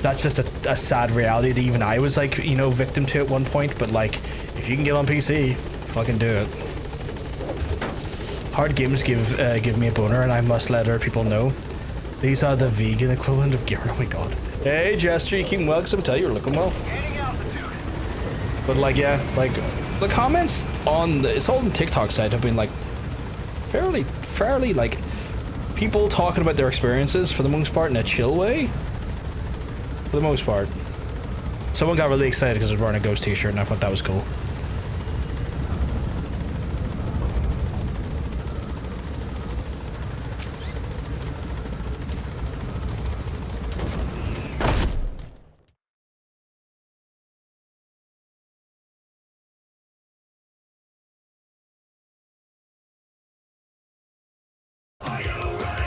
that's just a sad reality that even I was like, you know, victim to at one point. But like, if you can get on PC, fucking do it. Hard games give me a boner, and I must let other people know. These are the vegan equivalent of gear. Oh my god. Hey Jester, you keep well, because I tell you you're looking well. But like, yeah, like the comments on it's all on TikTok side have been like fairly like people talking about their experiences for the most part in a chill way. For the most part. Someone got really excited because I was wearing a Ghost t-shirt and I thought that was cool.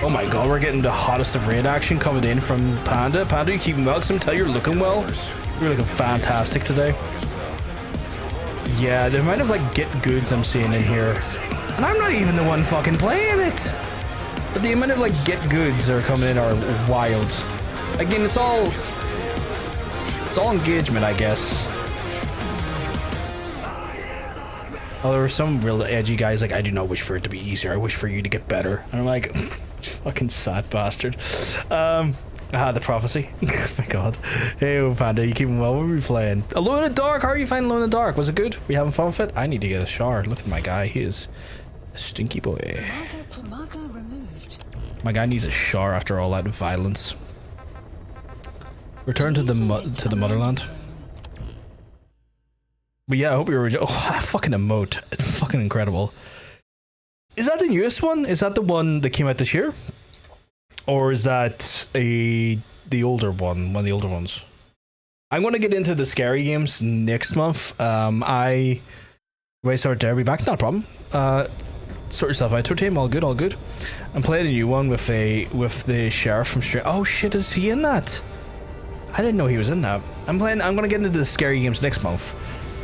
Oh my god, we're getting the hottest of raid action coming in from Panda. Panda, you keeping well? Because I tell you're looking well. You're looking fantastic today. Yeah, the amount of like get goods I'm seeing in here. And I'm not even the one fucking playing it. But the amount of like get goods that are coming in are wild. Again, it's all engagement, I guess. Oh, there were some real edgy guys like, I do not wish for it to be easier. I wish for you to get better. And I'm like, fucking sad bastard. The prophecy. Oh my god. Hey, Panda, you keeping well? What were we playing? Alone in the Dark. How are you finding Alone in the Dark? Was it good? We having fun with it? I need to get a shower. Look at my guy. He is a stinky boy. My guy needs a shower after all that violence. Return to the motherland. But yeah, I hope you're. Oh, that fucking emote. It's fucking incredible. Is that the newest one? Is that the one that came out this year? Or is that the older one? One of the older ones? I'm going to get into the scary games next month. Wait, sorry, Derby back? Not a problem. Sort yourself out, team. All good, all good. I'm playing a new one with the sheriff from Straight. Oh shit, is he in that? I didn't know he was in that. I'm going to get into the scary games next month.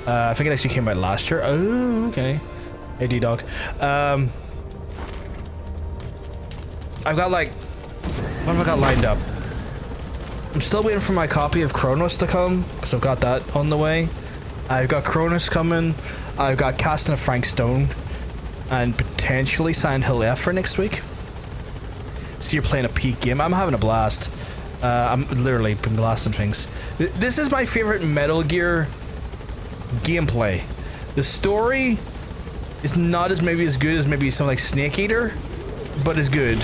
I think it actually came out last year. Oh, okay. Hey, D-Dog. I've got like... What have I got lined up? I'm still waiting for my copy of Kronos to come, because I've got that on the way. I've got Kronos coming. I've got Casting of Frank Stone. And potentially Silent Hill F for next week. So you're playing a peak game. I'm having a blast. I'm literally been blasting things. This is my favorite Metal Gear gameplay. The story is not as maybe as good as maybe something like Snake Eater, but is good.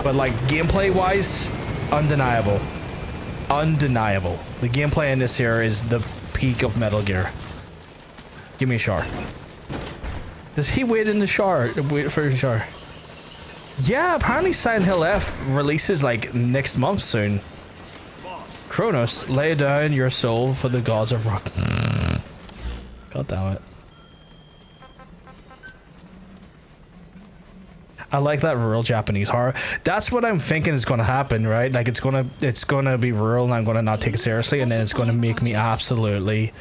But like gameplay wise, undeniable. Undeniable. The gameplay in this here is the peak of Metal Gear. Give me a shower. Does he wait in the shower? Wait for the shower. Yeah, apparently Silent Hill F releases like next month soon. Kronos, lay down your soul for the gods of rock. God damn it. I like that rural Japanese horror. That's what I'm thinking is going to happen, right? Like it's gonna be rural and I'm going to not take it seriously, and then it's going to make me absolutely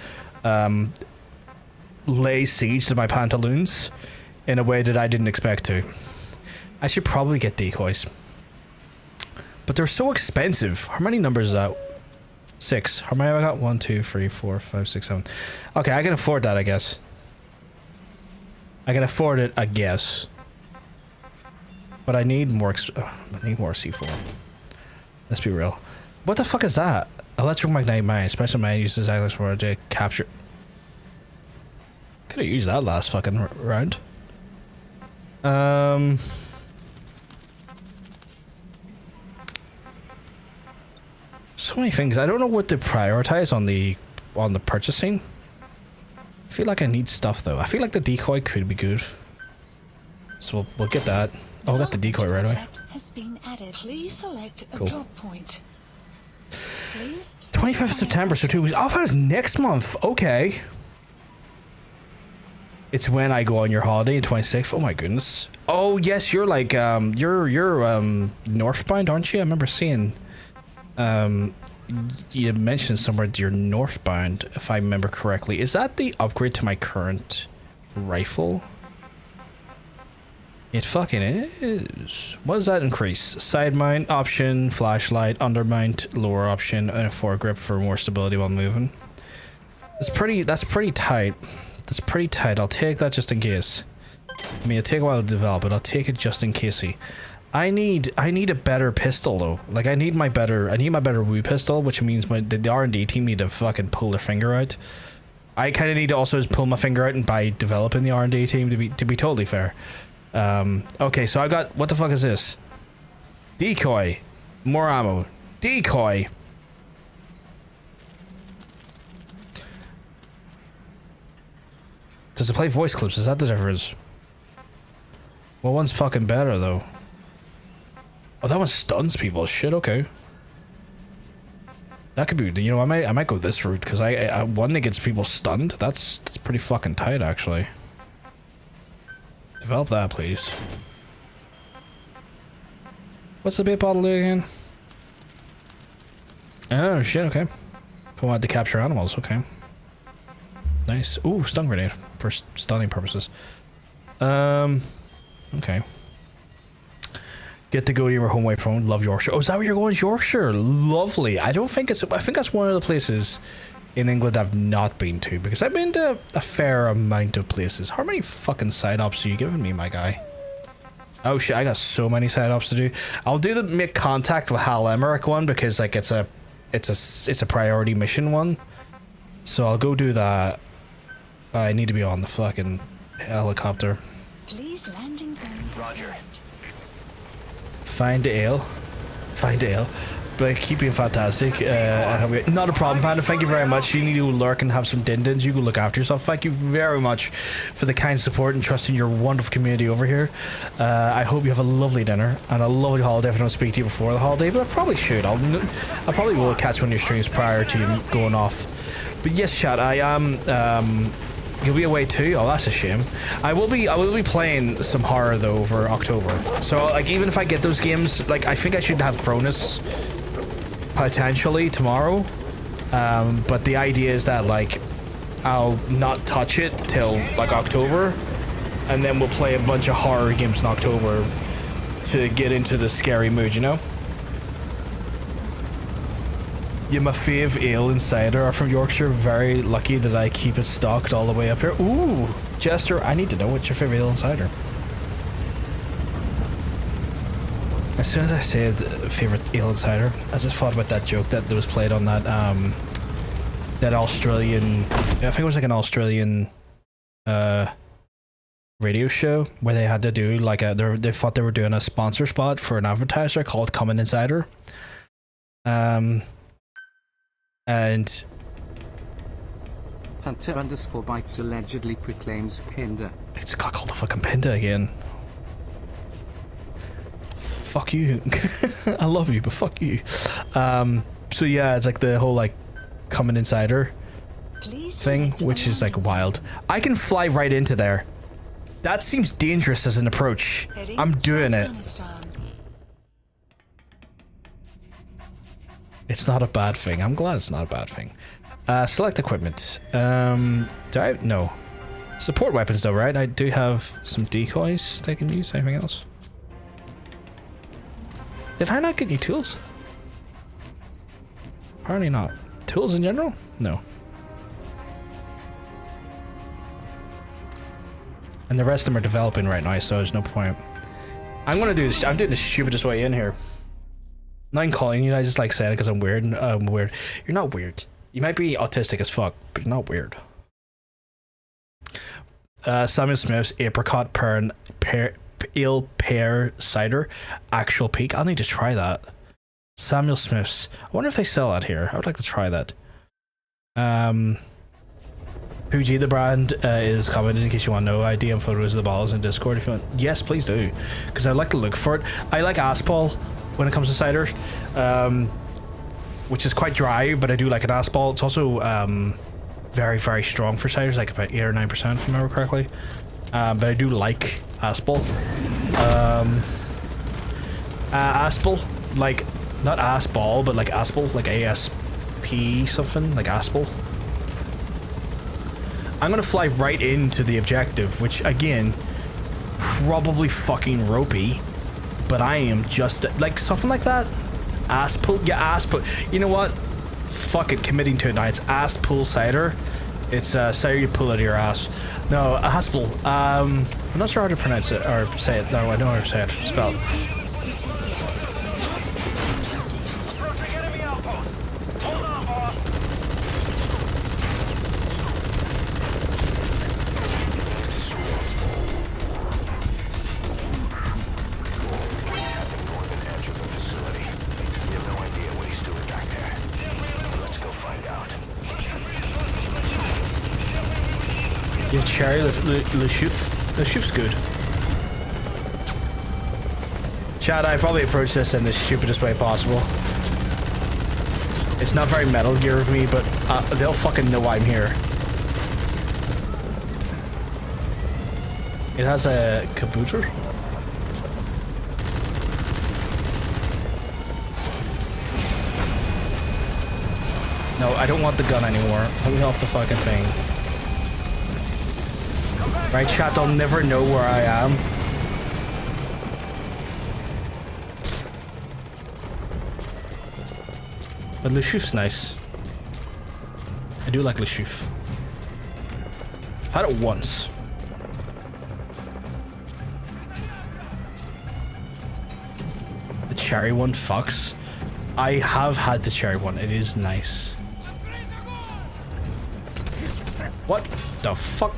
lay siege to my pantaloons in a way that I didn't expect to. I should probably get decoys, but they're so expensive. How many numbers is that? 6. How many have I got? 1, 2, 3, 4, 5, 6, 7. Okay, I can afford that, I guess. I can afford it, I guess. But I need more. I need more C4. Let's be real. What the fuck is that? Electromagnetic mine. Special mine uses Atlas for to capture. Could have used that last fucking round. So many things. I don't know what to prioritize on the purchasing. I feel like I need stuff though. I feel like the decoy could be good. So we'll get that. Oh, I got the decoy right away. Has been added. Please select a cool. drop point. 25th of September, so 2 weeks. Oh, that is next month. Okay. It's when I go on your holiday, 26th. Oh my goodness. Oh yes, you're like you're northbound, aren't you? I remember seeing you mentioned somewhere that you're northbound, if I remember correctly. Is that the upgrade to my current rifle? It fucking is. What does that increase? Side mount option, flashlight, undermount, lower option, and a foregrip for more stability while moving. That's pretty tight. That's pretty tight. I'll take that just in case. I mean, it'll take a while to develop, but I'll take it just in case. I need a better pistol though. Like I need my better Woo pistol, which means the R&D team need to fucking pull their finger out. I kind of need to also just pull my finger out and by developing the R&D team to be totally fair. Okay, so I got, what the fuck is this? Decoy. More ammo. Decoy. Does it play voice clips? Is that the difference? Well, one's fucking better though. Oh, that one stuns people. Shit, okay. That could be, you know, I might go this route because I one that gets people stunned. That's pretty fucking tight actually. Develop that, please. What's the bait bottle do again? Oh shit, okay. If I wanted to capture animals, okay. Nice. Ooh, stun grenade for stunning purposes. Okay. Get to go to your home away from home. Love Yorkshire. Oh, is that where you're going? Yorkshire. Lovely. I think that's one of the places in England I've not been to because I've been to a fair amount of places. How many fucking side ops are you giving me, my guy? Oh shit, I got so many side ops to do. I'll do the make contact with Hal Emmerich one because like it's a priority mission one. So I'll go do that. I need to be on the fucking helicopter. Please landing zone. Roger. Find ale. Find ale. But keep being fantastic. Not a problem, Panda. Thank you very much. You need to lurk and have some din-dins. You go look after yourself. Thank you very much for the kind support and trust in your wonderful community over here. I hope you have a lovely dinner and a lovely holiday if I don't speak to you before the holiday, but I probably should. I probably will catch one of your streams prior to you going off. But yes, chat, I am... You'll be away too? Oh, that's a shame. I will be playing some horror though over October. So like even if I get those games, like I think I should have Cronus potentially tomorrow. But the idea is that like I'll not touch it till like October, and then we'll play a bunch of horror games in October to get into the scary mood, you know? Yeah, my fave ale and cider are from Yorkshire. Very lucky that I keep it stocked all the way up here. Ooh, Jester, I need to know what's your favorite ale and cider. As soon as I said favorite ale and cider, I just thought about that joke that was played on that that Australian, I think it was like an Australian radio show where they had to do like they thought they were doing a sponsor spot for an advertiser called Common Insider. And Hunter underscore bites allegedly proclaims Pinder. It's called the fucking Pinda again. Fuck you. I love you, but fuck you. So yeah, it's like the whole like Common Insider thing, which is like wild. I can fly right into there. That seems dangerous as an approach. I'm doing it. It's not a bad thing. I'm glad it's not a bad thing. Select equipment. Do I? No. Support weapons though, right? I do have some decoys they can use. Anything else? Did I not get any tools? Apparently not. Tools in general? No. And the rest of them are developing right now, so there's no point. I'm doing the stupidest way in here. Not even calling you, I just like saying it because I'm weird. I'm weird. You're not weird. You might be autistic as fuck, but you're not weird. Samuel Smith's apricot ale pear cider, actual peak. I'll need to try that. Samuel Smith's. I wonder if they sell that here. I would like to try that. PVG, the brand, is commented in case you want to know. I DM photos of the bottles in Discord if you want. Yes, please do, because I'd like to look for it. I like Aspal when it comes to cider, which is quite dry, but I do like an Aspal. It's also very, very strong for ciders, like about 8 or 9% if I remember correctly. But I do like Aspal. Aspal, like not Aspal, but like Aspal, like ASP something, like Aspal. I'm gonna fly right into the objective, which again, probably fucking ropey, but I am just like something like that. Ass pull, yeah, ass pull. You know what? Fuck it, committing to it now. It's ass pull cider. It's cider you pull out of your ass. No, ass pull. I'm not sure how to pronounce it or say it. No, I know how to say it. Spell. cherry, le chouf. Le chouf's good. Chad, I probably approach this in the stupidest way possible. It's not very Metal Gear of me, but they'll fucking know I'm here. It has a kabooter. No, I don't want the gun anymore. Let me off the fucking thing. Right, chat, they'll never know where I am. But Le Chouf's nice. I do like Le Chouf. I've had it once. The cherry one fucks. I have had the cherry one. It is nice. What the fuck?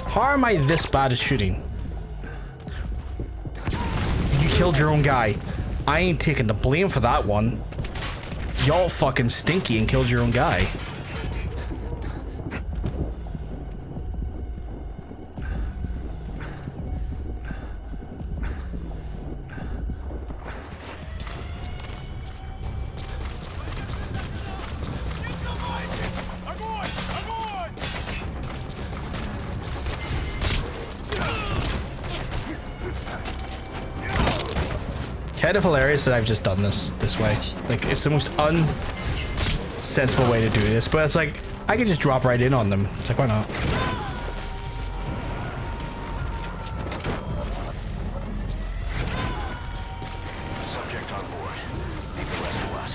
How am I this bad at shooting? You killed your own guy. I ain't taking the blame for that one. Y'all fucking stinky and killed your own guy. Kind of hilarious that I've just done this way. Like, it's the most unsensible way to do this, but it's like, I can just drop right in on them. It's like, why not? Subject on board. Leave the rest to us.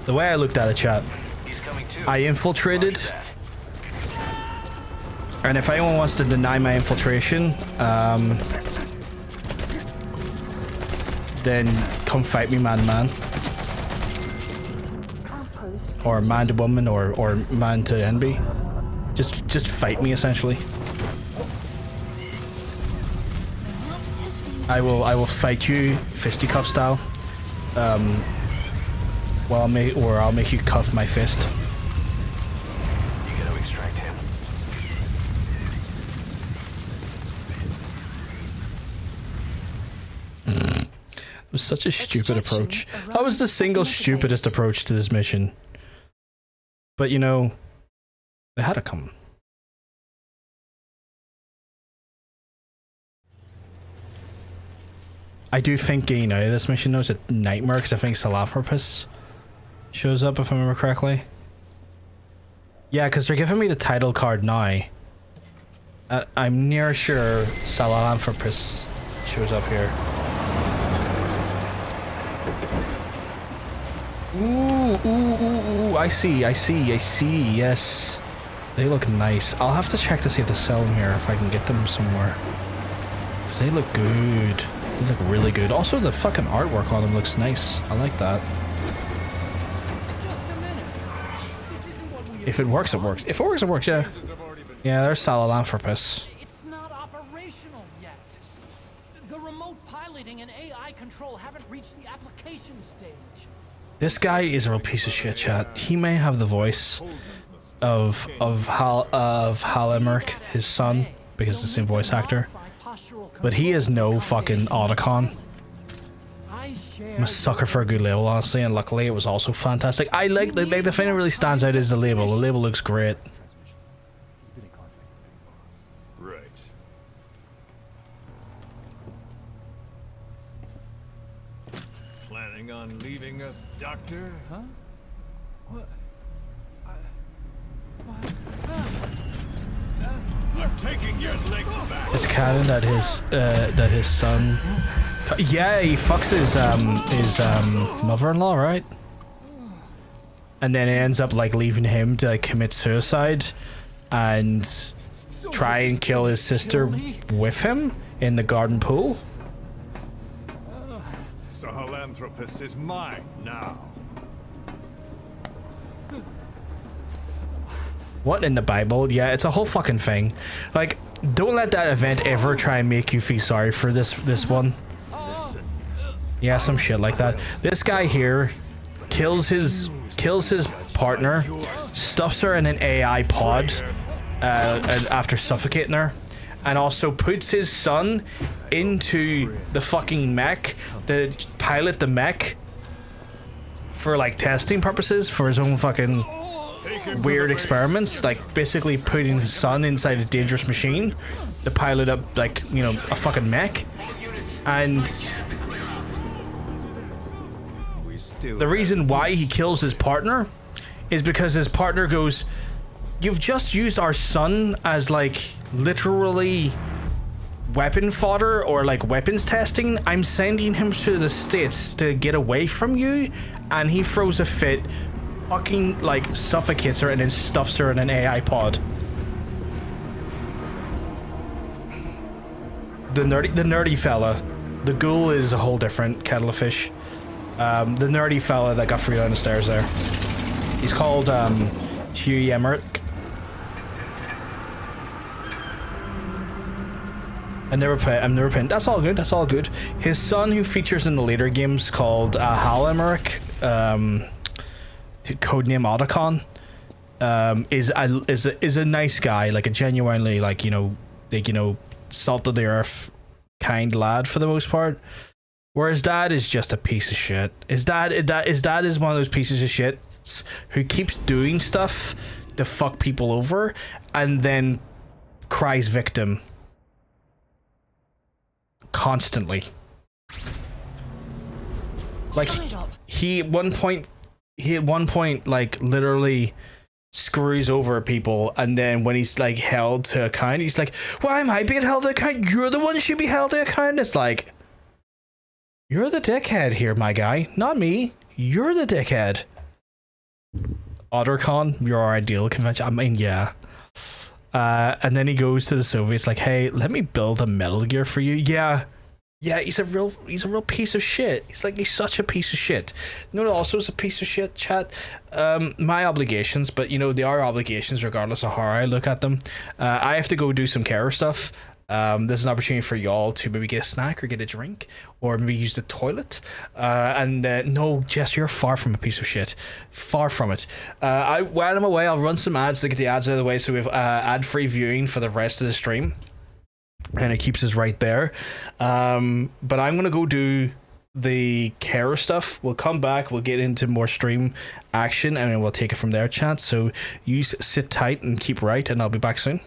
The way I looked at it, chat, He's coming too. I infiltrated, and if anyone wants to deny my infiltration, then come fight me man to man. Or man to woman, or man to NB. Just fight me, essentially. I will fight you fisticuff style. Well, I'll make you cuff my fist. You gotta extract him. It was such a stupid approach. That was the single stupidest approach to this mission. But you know, they had to come. I do think, you know, this mission knows a nightmare because I think Salathropus shows up, if I remember correctly. Yeah, because they're giving me the title card now. I'm near sure Salathropus shows up here. Ooh, I see, yes. They look nice. I'll have to check to see if they sell them here, if I can get them somewhere. Because they look good. They look really good. Also, the fucking artwork on them looks nice. I like that. If it works, it works. If it works, it works, yeah. Yeah, there's Salathropus. It's not operational yet. The remote piloting and AI control haven't reached the application stage. This guy is a real piece of shit, chat. He may have the voice of Hal Emmerich, his son, because it's the same voice actor. But he is no fucking Otacon. I'm a sucker for a good label, honestly, and luckily it was also fantastic. I like the thing that really stands out is the label. The label looks great. Right. Planning on leaving us, Doctor? Huh? What? I'm taking your legs back. It's canon that his son. Yeah, he fucks his mother-in-law, right? and then it ends up like leaving him to like commit suicide and try and kill his sister with him in the garden pool. Sahelanthropus is mine now. What in the Bible? Yeah, it's a whole fucking thing. Like, don't let that event ever try and make you feel sorry for this one. Yeah, some shit like that. This guy here kills his partner, stuffs her in an AI pod after suffocating her, and also puts his son into the fucking mech to pilot the mech for like testing purposes for his own fucking weird experiments, like basically putting his son inside a dangerous machine to pilot up, like, you know, a fucking mech. And the reason why he kills his partner is because his partner goes, "You've just used our son as like literally weapon fodder or like weapons testing. I'm sending him to the States to get away from you," and he throws a fit, fucking like suffocates her and then stuffs her in an AI pod. The nerdy fella, the ghoul is a whole different kettle of fish. The nerdy fella that got free down the stairs there, he's called Hugh Emmerich. I'm never playing. That's all good. That's all good. His son, who features in the later games, called Hal Emmerich, codename Otacon, is a nice guy, like a genuinely like, you know, salt of the earth kind lad for the most part. Whereas dad is just a piece of shit. His dad is one of those pieces of shit who keeps doing stuff to fuck people over and then cries victim constantly. Like he at one point like literally screws over people, and then when he's like held to account, he's like, "Why am I being held to account? You're the one who should be held to account." It's like, you're the dickhead here, my guy, not me. You're the dickhead. OtterCon, your ideal convention. I mean, yeah. And then he goes to the Soviets like, "Hey, let me build a Metal Gear for you." Yeah, he's a real piece of shit. He's such a piece of shit. You know what also is a piece of shit, chat? My obligations, but you know, they are obligations regardless of how I look at them. I have to go do some care stuff. This is an opportunity for y'all to maybe get a snack or get a drink or maybe use the toilet. No, Jess, you're far from a piece of shit. Far from it. While I'm away, I'll run some ads to get the ads out of the way so we have ad-free viewing for the rest of the stream. And it keeps us right there. But I'm going to go do the care stuff. We'll come back. We'll get into more stream action and then we'll take it from there, chat. So you sit tight and keep right, and I'll be back soon.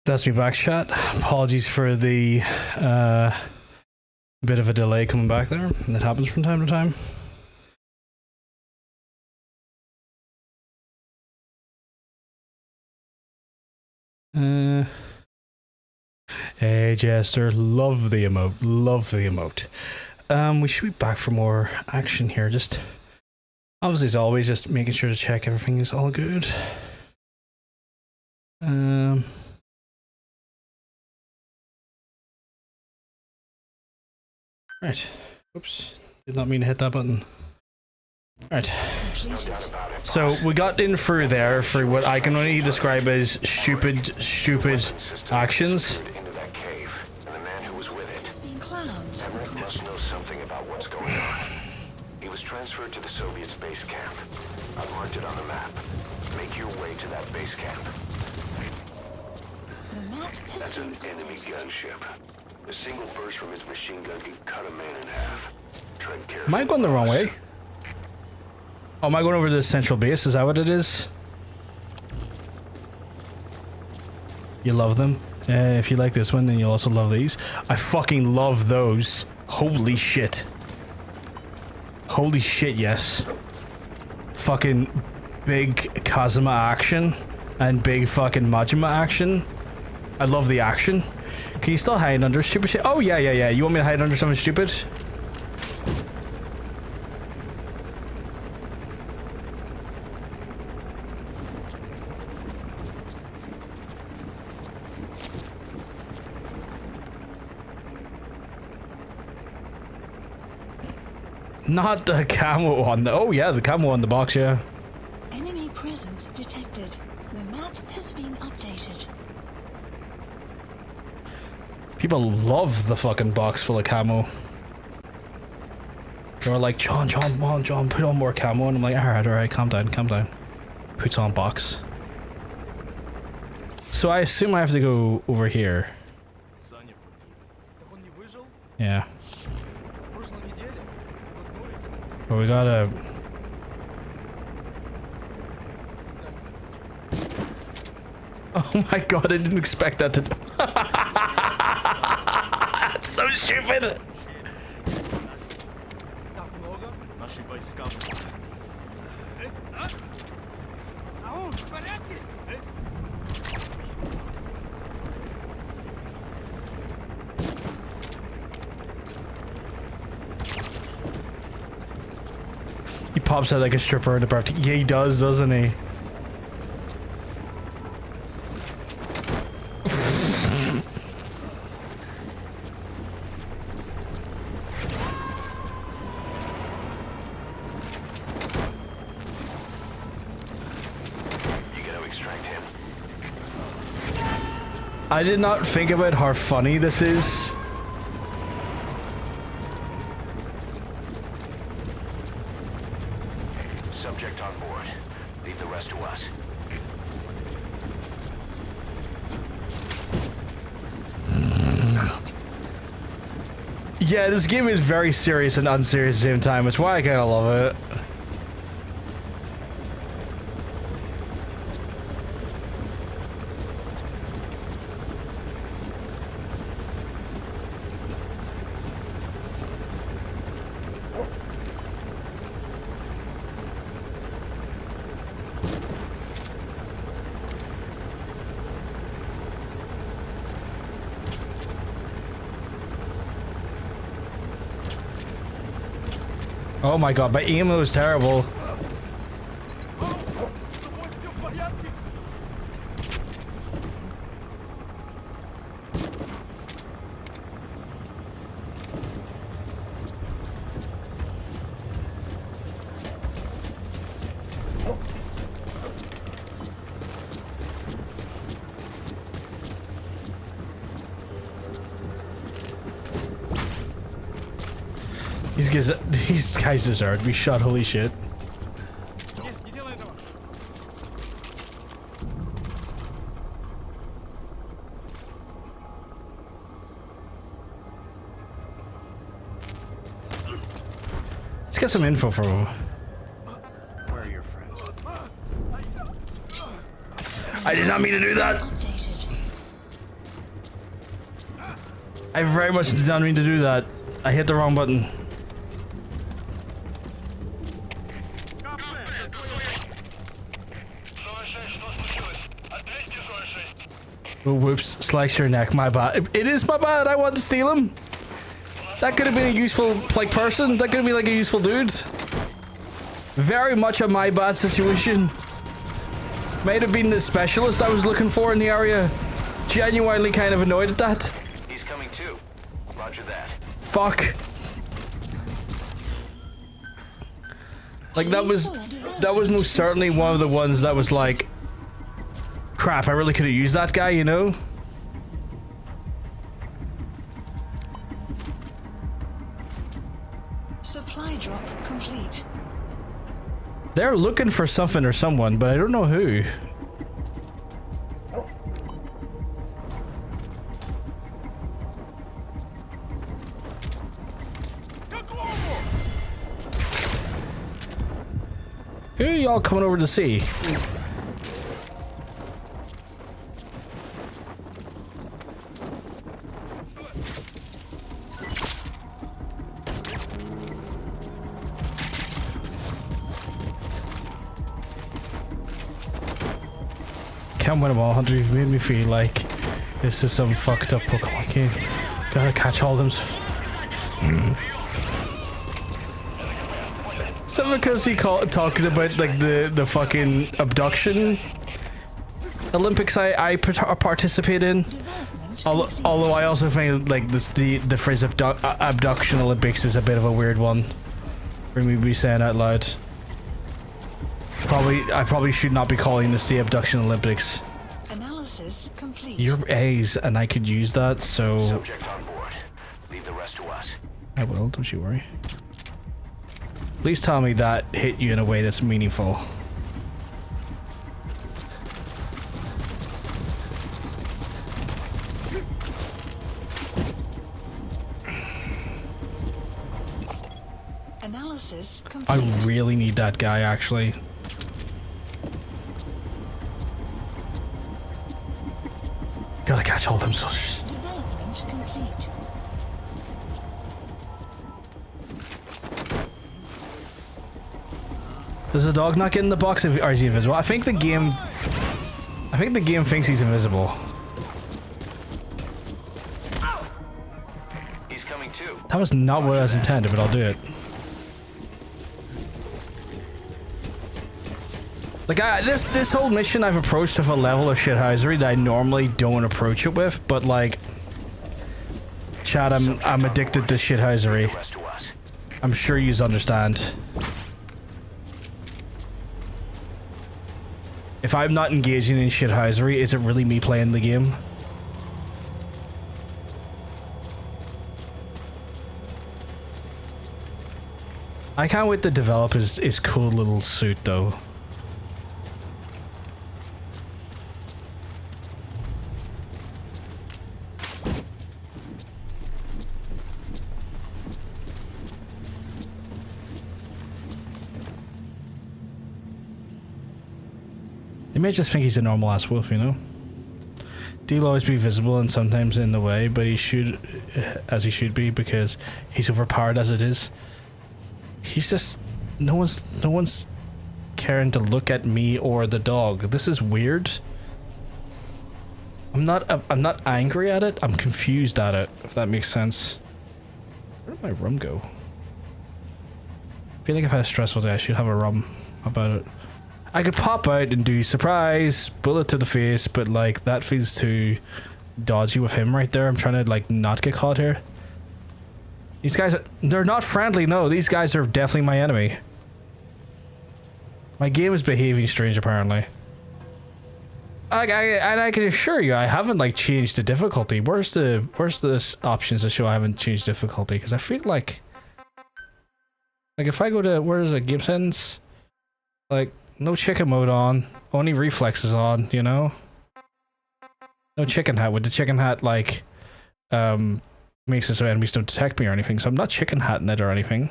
That's me back, chat. Apologies for the bit of a delay coming back there. That happens from time to time. Hey Jester, love the emote, love the emote. We should be back for more action here. Just obviously, as always, just making sure to check everything is all good. Right. Oops. Did not mean to hit that button. Right. So we got in through there for what I can only describe as stupid actions. Into that cave, and the man who was with it. It's been clowns. Herman must know something about what's going on. He was transferred to the Soviet base camp. I've marked it on the map. Make your way to that base camp. The map has That's been an enemy updated. gunship. A single burst from his machine gun can cut a man in half. Tread carefully. Am I going the wrong way? Oh, am I going over to the central base? Is that what it is? You love them? If you like this one, then you'll also love these. I fucking love those. Holy shit. Holy shit, yes. Fucking big Kazuma action and big fucking Majima action. I love the action. Can you still hide under stupid shit? Oh, yeah. You want me to hide under something stupid? Not the camo on the... Oh, yeah, the camo on the box, yeah. Enemy presence detected. The map has been updated. People love the fucking box full of camo. They were like, John, come on, John, put on more camo. And I'm like, alright, calm down. Puts on box. So I assume I have to go over here. Yeah. But we gotta... Oh my god, I didn't expect that to... That's so stupid! He pops out like a stripper in the birthday. Yeah, he does, doesn't he? I did not think about how funny this is. Subject on board. Leave the rest to us. Yeah, this game is very serious and unserious at the same time. It's why I kind of love it. Oh my god, my aim was terrible. These guys deserve to be shot, holy shit. Let's get some info from him. Where are your friends? I did not mean to do that. Updated. I very much did not mean to do that. I hit the wrong button. Oh, whoops. Slice your neck. My bad. It is my bad. I wanted to steal him. That could have been a useful, like, person. That could have been, like, a useful dude. Very much a my bad situation. Might have been the specialist I was looking for in the area. Genuinely kind of annoyed at that. He's coming too. Roger that. Fuck. Like, that was most certainly one of the ones that was like, crap, I really could have used that guy, you know? Supply drop complete. They're looking for something or someone, but I don't know who. Who are y'all coming over to see? Can't win them all, Hunter. You've made me feel like this is some fucked up Pokemon game. Gotta catch all them. Is that because he talking about like the fucking abduction Olympics I participate in? Although I also think like the phrase abduction Olympics is a bit of a weird one for me to be saying out loud. I probably should not be calling this the abduction Olympics. Analysis complete. You're A's and I could use that, so Subject on board. Leave the rest to us. I will, don't you worry. Please tell me that hit you in a way that's meaningful. Analysis complete. I really need that guy, actually. Gotta catch all them soldiers. Development complete. Does the dog not get in the box or is he invisible? I think the game thinks he's invisible. He's coming too. That was not what I was intended, but I'll do it. Like, this whole mission I've approached with a level of shithousery that I normally don't approach it with, but like, Chad, I'm addicted to shithousery. The rest to us. I'm sure yous understand. If I'm not engaging in shithousery, is it really me playing the game? I can't wait to develop his cool little suit though. They may just think he's a normal ass wolf, you know? He'll always be visible and sometimes in the way, but he should, as he should be, because he's overpowered as it is. He's just, no one's caring to look at me or the dog. This is weird. I'm not angry at it. I'm confused at it, if that makes sense. Where did my rum go? I feel like I've had a stressful day. I should have a rum about it. I could pop out and do surprise, bullet to the face, but like that feels too dodgy with him right there. I'm trying to like not get caught here. These guys, they're not friendly, no. These guys are definitely my enemy. My game is behaving strange apparently. And I can assure you, I haven't like changed the difficulty. Where's the options to show I haven't changed difficulty? Because I feel like if I go to, where's the game settings? Like, no chicken mode on, only reflexes on, you know? No chicken hat. Would the chicken hat, like, makes it so enemies don't detect me or anything, so I'm not chicken hatting it or anything.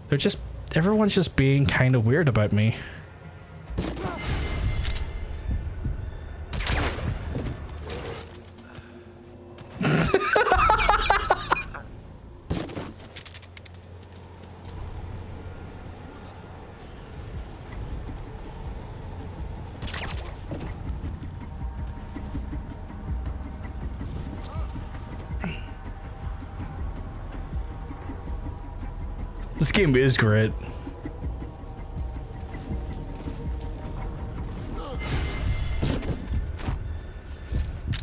They're just, everyone's just being kind of weird about me. This game is great.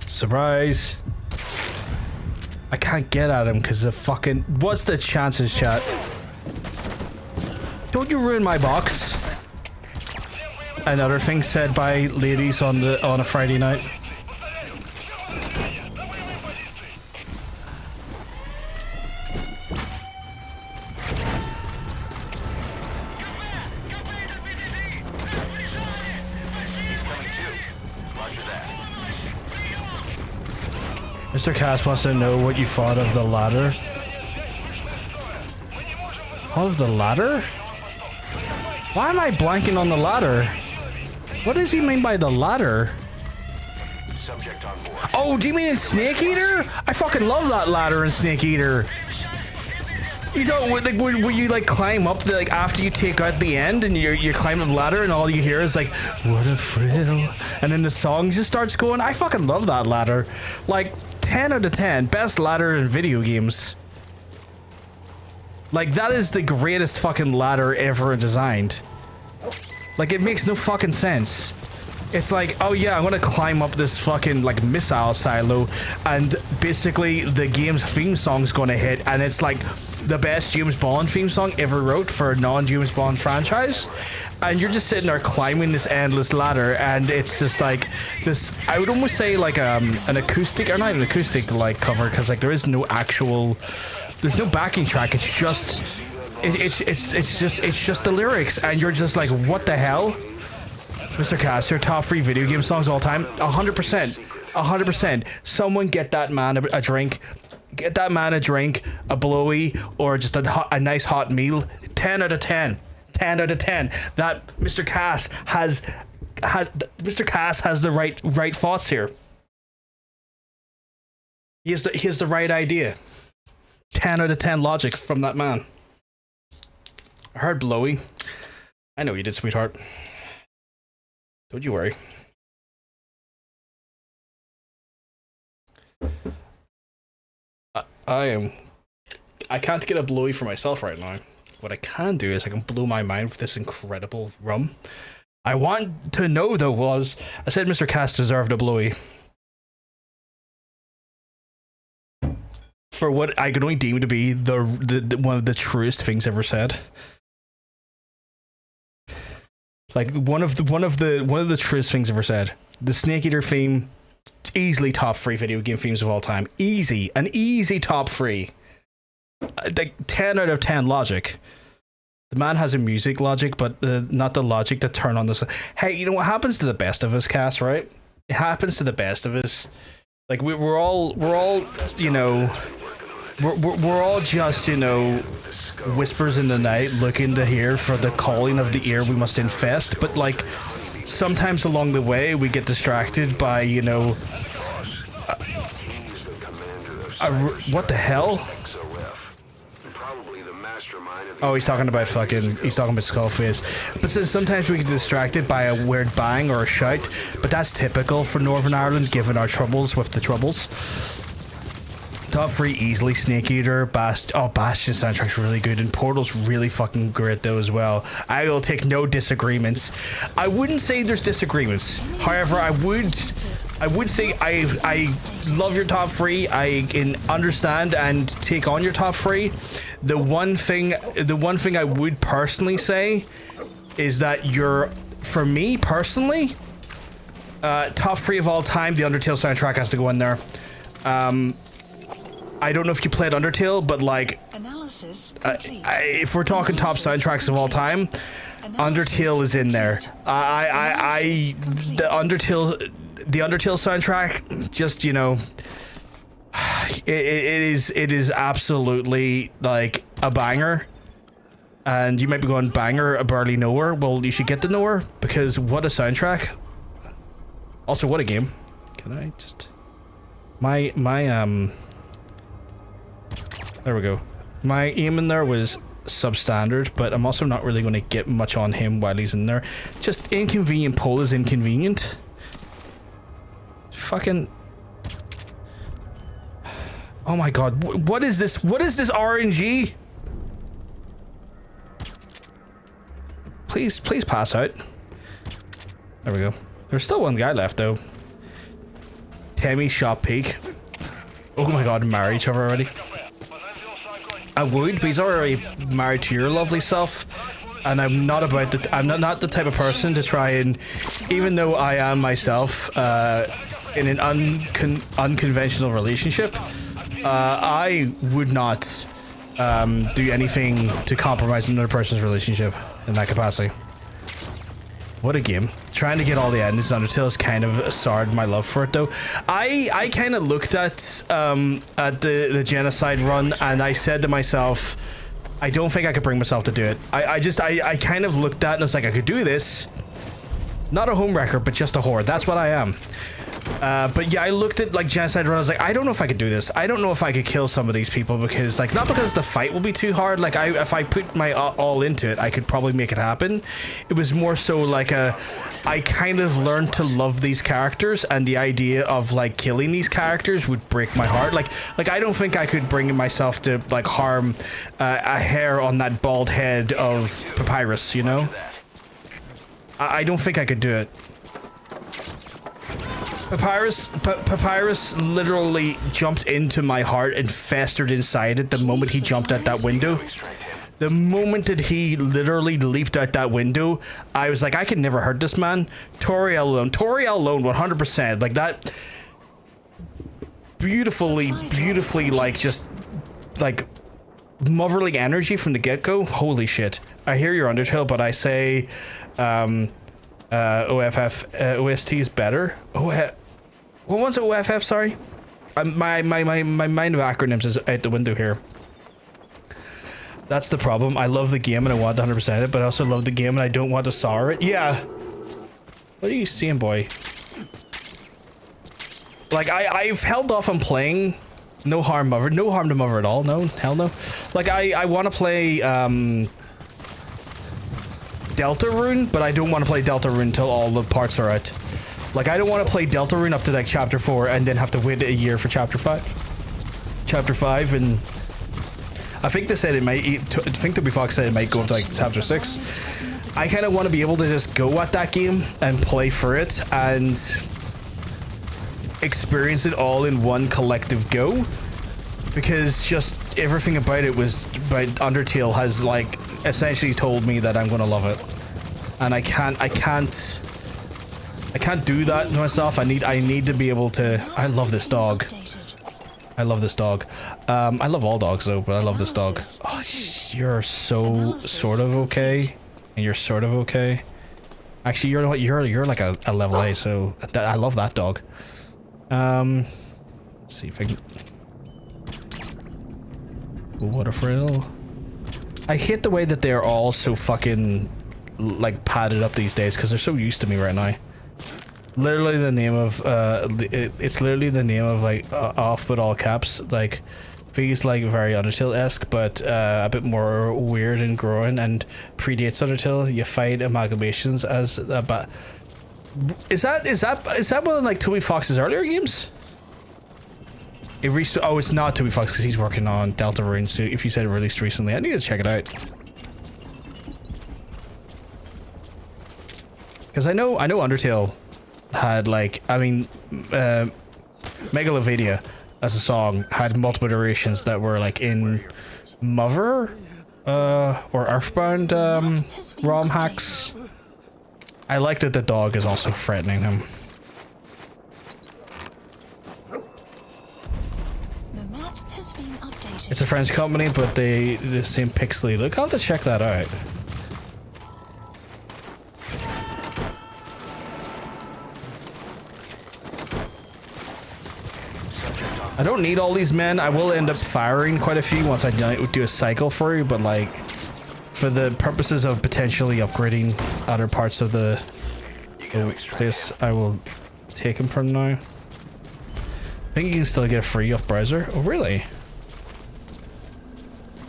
Surprise. I can't get at him because the fucking... What's the chances, chat? Don't you ruin my box. Another thing said by ladies on a Friday night. Mr. Cass wants to know what you thought of the ladder. Thought of the ladder? Why am I blanking on the ladder? What does he mean by the ladder? Subject on board. Oh, do you mean in Snake Eater? I fucking love that ladder in Snake Eater. You don't like where you like climb up the, like after you take out the end and you're climbing the ladder and all you hear is like what a thrill, and then the song just starts going. I fucking love that ladder. Like 10 out of 10, best ladder in video games. Like that is the greatest fucking ladder ever designed. Like it makes no fucking sense. It's like, oh yeah, I'm gonna climb up this fucking like missile silo and basically the game's theme song's gonna hit and it's like the best James Bond theme song ever wrote for a non-James Bond franchise. And you're just sitting there climbing this endless ladder and it's just like this, I would almost say like an acoustic, or not an acoustic like cover, because like there is no actual, there's no backing track, it's just it's just the lyrics and you're just like, what the hell? Mr. Cass, your top 3 video game songs of all time? 100%. 100%. Someone get that man a drink. Get that man a drink, a blowy, or just a nice hot meal. 10 out of 10. 10 out of 10. That Mr. Cass has the right thoughts here. He has the right idea. 10 out of 10 logic from that man. I heard blowy. I know you did, sweetheart. Don't you worry. I can't get a blowy for myself right now. What I can do is I can blow my mind with this incredible rum. I want to know though was, I said Mr. Cass deserved a blowy. For what I can only deem to be the one of the truest things ever said. Like one of the truest things ever said. The Snake Eater theme, easily top 3 video game themes of all time. An easy top 3. Like 10 out of 10 logic. The man has a music logic, but not the logic to turn on this. Hey, you know what happens to the best of us, Cass? Right? It happens to the best of us. Like we're all you know, we're all just, you know, whispers in the night looking to hear for the calling of the ear we must infest, but like sometimes along the way we get distracted by, you know, what the hell? Oh, he's talking about Skullface. But sometimes we get distracted by a weird bang or a shout, but that's typical for Northern Ireland given our troubles with the troubles. Top 3 easily Snake Eater, Bastion soundtrack's really good, and Portal's really fucking great though as well. I will take no disagreements. I wouldn't say there's disagreements. However, I would say I love your top 3. I can understand and take on your top 3. The one thing I would personally say is that for me personally, top 3 of all time, the Undertale soundtrack has to go in there. I don't know if you played Undertale, but like, if we're talking top soundtracks of all time, Undertale is in there. The Undertale soundtrack, just, you know, it is absolutely like a banger. And you might be going, banger, a barely knower. Well, you should get the knower, because what a soundtrack. Also, what a game. Can I just there we go. My aim in there was substandard, but I'm also not really going to get much on him while he's in there. Just inconvenient pull is inconvenient. Fucking... Oh my god, what is this? What is this RNG? Please pass out. There we go. There's still one guy left though. Temmie shot peak. Oh my god, married each other already. I would, but he's already married to your lovely self. And I'm not about the, I'm not the type of person to try and, even though I am myself, in an unconventional relationship, I would not do anything to compromise another person's relationship in that capacity. What a game. Trying to get all the endings on Undertale has kind of soured my love for it though. I kind of looked at the genocide run and I said to myself, I don't think I could bring myself to do it. I kind of looked at it and it's like, I could do this. Not a homewrecker, but just a horde. That's what I am. But yeah, I looked at like genocide run. I was like, I don't know if I could do this. I don't know if I could kill some of these people because like, not because the fight will be too hard. Like if I put my all into it, I could probably make it happen. It was more so like I kind of learned to love these characters and the idea of like killing these characters would break my heart. Like I don't think I could bring myself to like harm a hair on that bald head of Papyrus, you know? I don't think I could do it. Papyrus literally jumped into my heart and festered inside it the moment he jumped out that window. The moment that he literally leaped out that window, I was like, I could never hurt this man. Toriel alone, 100%. Like that beautifully like just like motherly energy from the get-go. Holy shit. I hear your Undertale, but I say OST is better. What was it? OFF, sorry. My mind of acronyms is out the window here. That's the problem. I love the game and I want to 100% it, but I also love the game and I don't want to sour it. Yeah. What are you seeing, boy? Like, I've held off on playing No Harm Mother. No harm to Mother at all. No, hell no. Like, I want to play, Deltarune, but I don't want to play Deltarune until all the parts are out. Like, I don't want to play Deltarune up to, like, Chapter 4 and then have to wait a year for Chapter 5. Chapter 5, and I think they said it might, I think Toby Fox said it might go up to, like, Chapter 6. I kind of want to be able to just go at that game and play for it and experience it all in one collective go. Because just everything about it was, about Undertale has, like, essentially told me that I'm going to love it. And I can't do that to myself. I need to be able to. I love this dog. I love this dog. I love all dogs though, but I love this dog. Oh, you're so sort of okay, and you're sort of okay. Actually, you're like a level A, so I love that dog. Let's see if I can. What a frill. I hate the way that they're all so fucking like padded up these days because they're so used to me right now. Literally the name of it's literally the name of like off with all caps, like feels like very Undertale-esque, but a bit more weird and growing and predates Undertale. You fight amalgamations as but is that one of like Toby Fox's earlier games? It reached, oh, it's not Toby Fox because he's working on Deltarune. So if you said it released recently, I need to check it out. Because I know Undertale had like, I mean, Megalovania as a song had multiple iterations that were like in Mother or Earthbound ROM hacks. I like that the dog is also threatening him. It's a French company, but the same pixely look. I'll have to check that out. I don't need all these men. I will end up firing quite a few once I do a cycle for you, but like for the purposes of potentially upgrading other parts of the place, I will take them from now. I think you can still get it free off browser. Oh, really?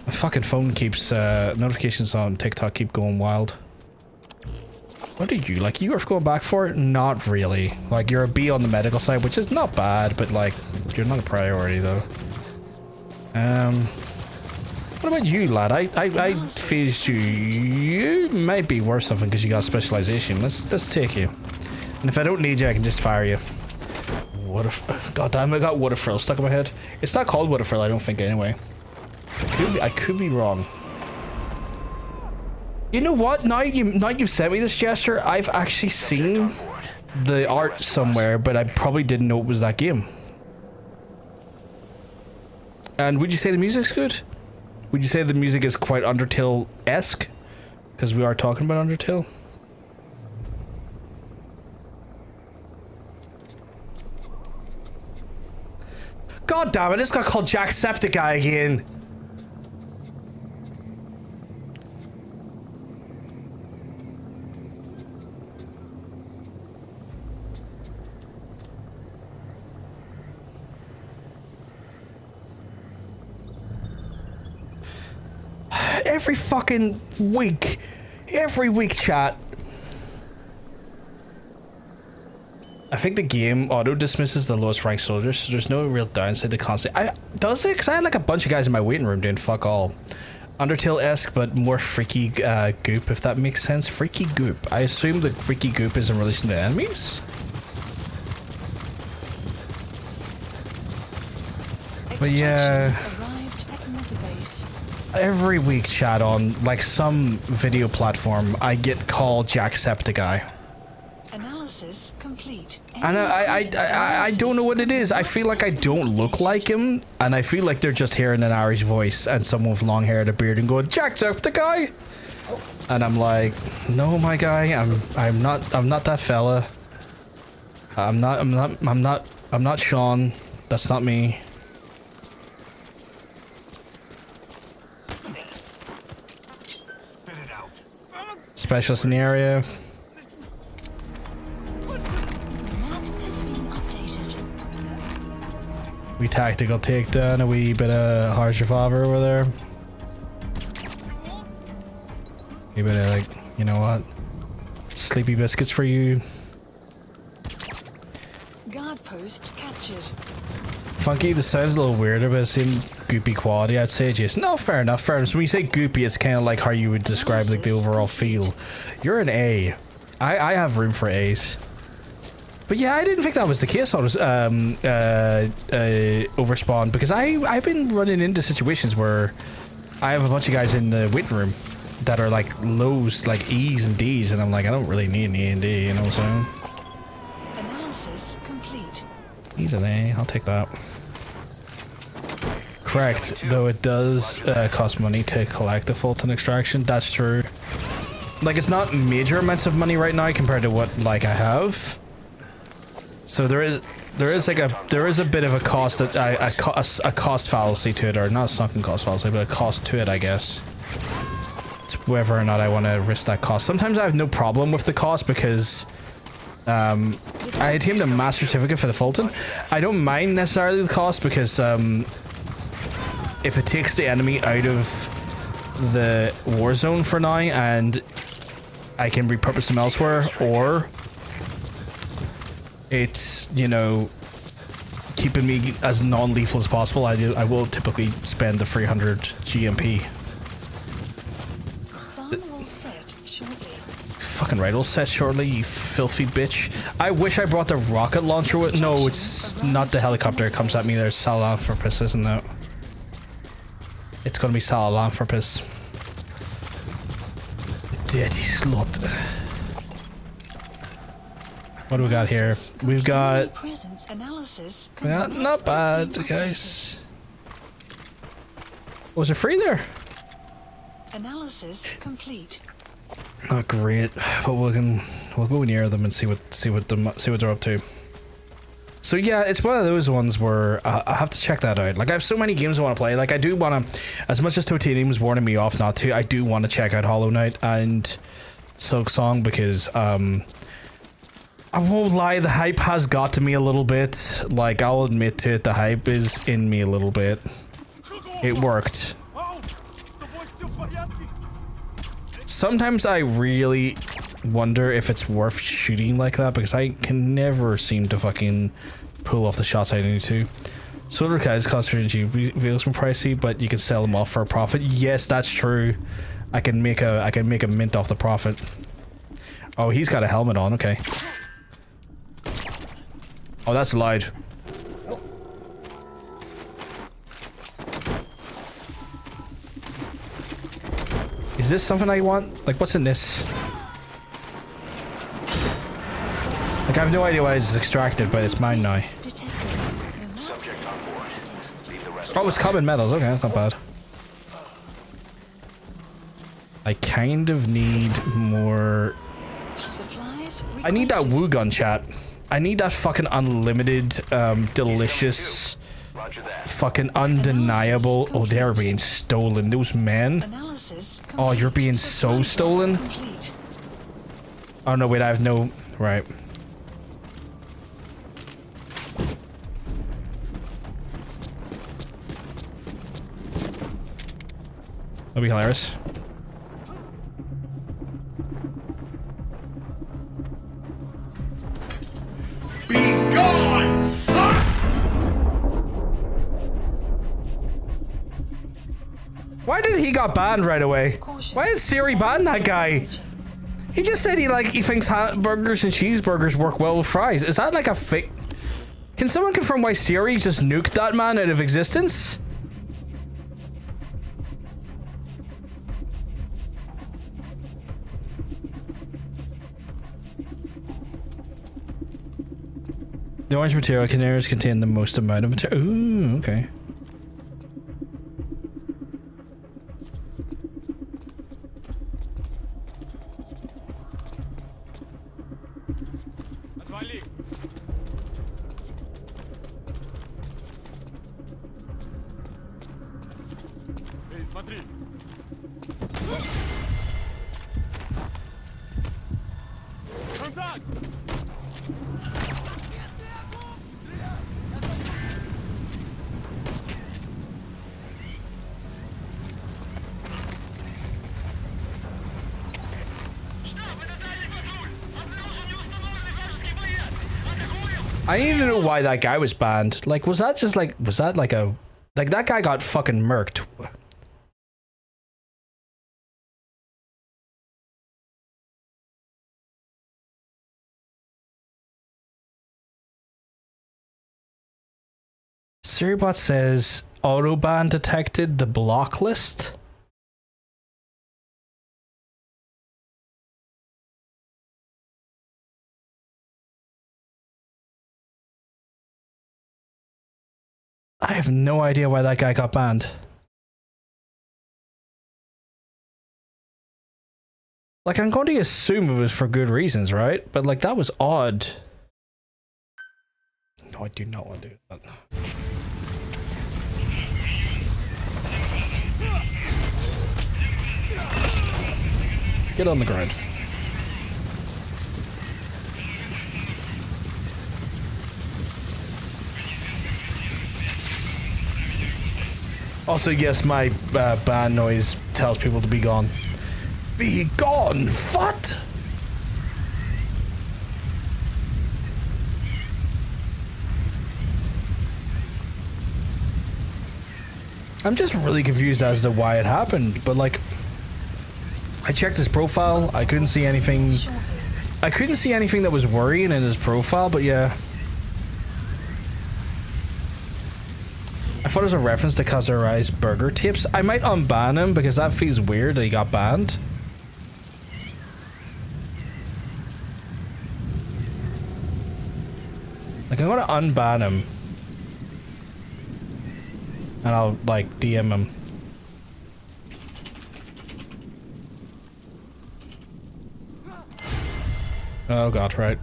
My fucking phone keeps, notifications on TikTok keep going wild. What are you, like, you are going back for it? Not really. Like, you're a B on the medical side, which is not bad, but like, you're not a priority though. What about you, lad? I phased you. You might be worth something because you got specialization. Let's take you. And if I don't need you, I can just fire you. God damn, I got water frill stuck in my head. It's not called water frill, I don't think, anyway. I could be wrong. You know what? Now you've sent me this gesture, I've actually seen the art somewhere, but I probably didn't know it was that game. And would you say the music's good? Would you say the music is quite Undertale-esque? Because we are talking about Undertale. God damn it, this got called Jacksepticeye again. Every fucking week. Every week, chat. I think the game auto-dismisses the lowest ranked soldiers, so there's no real downside to constantly... Does it? Because I had like a bunch of guys in my waiting room doing fuck all. Undertale-esque, but more freaky goop, if that makes sense. Freaky goop. I assume the freaky goop is in relation to enemies? But yeah... Every week, chat, on like some video platform, I get called Jacksepticeye. Analysis complete. And I don't know what it is. I feel like I don't look like him, and I feel like they're just hearing an Irish voice and someone with long hair and a beard and going, Jacksepticeye! And I'm like, no, my guy, I'm not that fella. I'm not Sean. That's not me. Specialist in the area. We tactical takedown, a wee bit of harsh revolver over there. A bit of like, you know what? Sleepy biscuits for you. Guard post captured. Funky, the sound's a little weirder, but it seems goopy quality, I'd say, Jason. No, fair enough, fair enough. So when you say goopy, it's kind of like how you would describe like the overall feel. You're an A. I have room for A's. But yeah, I didn't think that was the case on Overspawn, because I've been running into situations where I have a bunch of guys in the waiting room that are like lows, like E's and D's, and I'm like, I don't really need an E and D, you know what I'm saying? Analysis complete. He's an A, I'll take that. Correct, though it does cost money to collect the Fulton extraction. That's true. Like, it's not major amounts of money right now compared to what like I have. So there is a bit of a cost that a cost fallacy to it, or not a sunken cost fallacy, but a cost to it, I guess. It's whether or not I want to risk that cost. Sometimes I have no problem with the cost because I attained a master certificate for the Fulton. I don't mind necessarily the cost because if it takes the enemy out of the war zone for now and I can repurpose them elsewhere, or it's, you know, keeping me as non-lethal as possible, I will typically spend the 300 GMP. Fucking right, it'll set shortly, you filthy bitch. I wish I brought the rocket launcher with. No, it's not the helicopter. It comes at me. There's Salamforpus, isn't it? It's gonna be Salamforpus. Dirty slut. What do we got here? We've got not bad, guys. Was it free there? Analysis complete. Not great, but we'll go near them and see what they're up to. So yeah, it's one of those ones where I have to check that out. Like, I have so many games I want to play. Like, I do want to, as much as Totanium was warning me off not to, I do want to check out Hollow Knight and Silksong, because I won't lie, the hype has got to me a little bit. Like, I'll admit to it, the hype is in me a little bit. It worked. Sometimes I really wonder if it's worth shooting like that, because I can never seem to fucking pull off the shots I need to. Solar cars cost vehicles more pricey, but you can sell them off for a profit. Yes, that's true. I can make a mint off the profit. Oh, he's got a helmet on. Okay. Oh, that's loud. Is this something I want? Like, what's in this? Like, I have no idea why it's extracted, but it's mine now. Subject on board. Leave the rest. Oh, it's common metals. Okay, that's not bad. I kind of need more... Supplies I need that requested. woo gun, chat. I need that fucking unlimited, delicious, Roger that. fucking undeniable... Oh, they're being stolen. Those men. Analysis Oh, you're complete. being so Supply stolen. complete. Oh, no, wait, I have no... Right. That'd be hilarious. Why did he got banned right away? Why did Siri ban that guy? He just said he thinks hamburgers and cheeseburgers work well with fries. Is that like a fake? Can someone confirm why Siri just nuked that man out of existence? The orange material containers contain the most amount of material. Ooh, okay. I need to know why that guy was banned. Like, was that just like, was that like a, like that guy got fucking murked. Siribot says autoban detected the block list. I have no idea why that guy got banned. Like, I'm going to assume it was for good reasons, right? But like, that was odd. No, I do not want to do that. Get on the ground. Also, yes, my ban noise tells people to be gone. Be gone? What? I'm just really confused as to why it happened, but like, I checked his profile, I couldn't see anything. I couldn't see anything that was worrying in his profile, but yeah. I thought it was a reference to Kazurai's burger tips. I might unban him because that feels weird that he got banned. Like, I'm gonna unban him. And I'll, like, DM him. Oh god, right.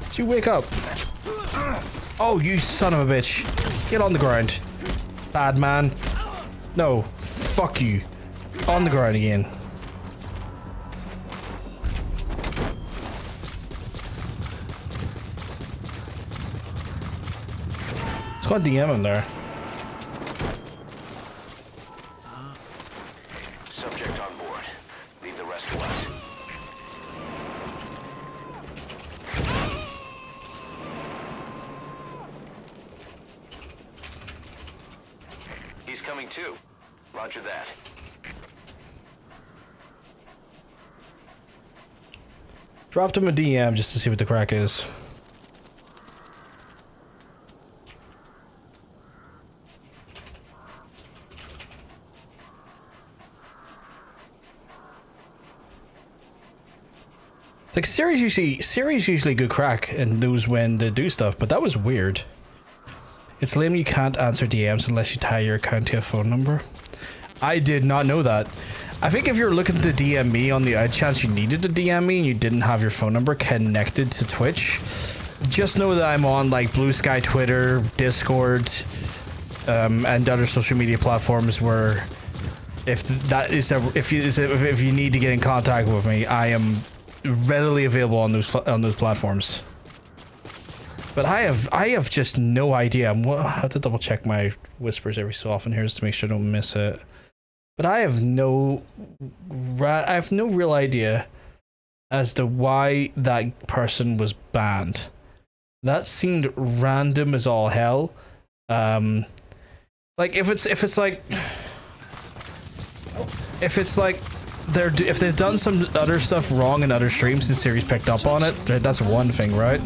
Did you wake up? Oh, you son of a bitch. Get on the ground. Bad man. No. Fuck you. On the ground again. Let's go DM him there. Subject on board. Leave the rest to us. Roger that. Dropped him a DM just to see what the crack is. Like Siri's usually good crack and knows when to do stuff, but that was weird. It's lame you can't answer DMs unless you tie your account to a phone number. I did not know that. I think if you're looking to DM me on the odd chance you needed to DM me and you didn't have your phone number connected to Twitch, just know that I'm on like Blue Sky, Twitter, Discord, and other social media platforms where if you need to get in contact with me, I am readily available on those platforms. But I have just no idea. I have to double check my whispers every so often here just to make sure I don't miss it. But I have no real idea as to why that person was banned. That seemed random as all hell. Like if it's like if they've done some other stuff wrong in other streams and series picked up on it, that's one thing, right?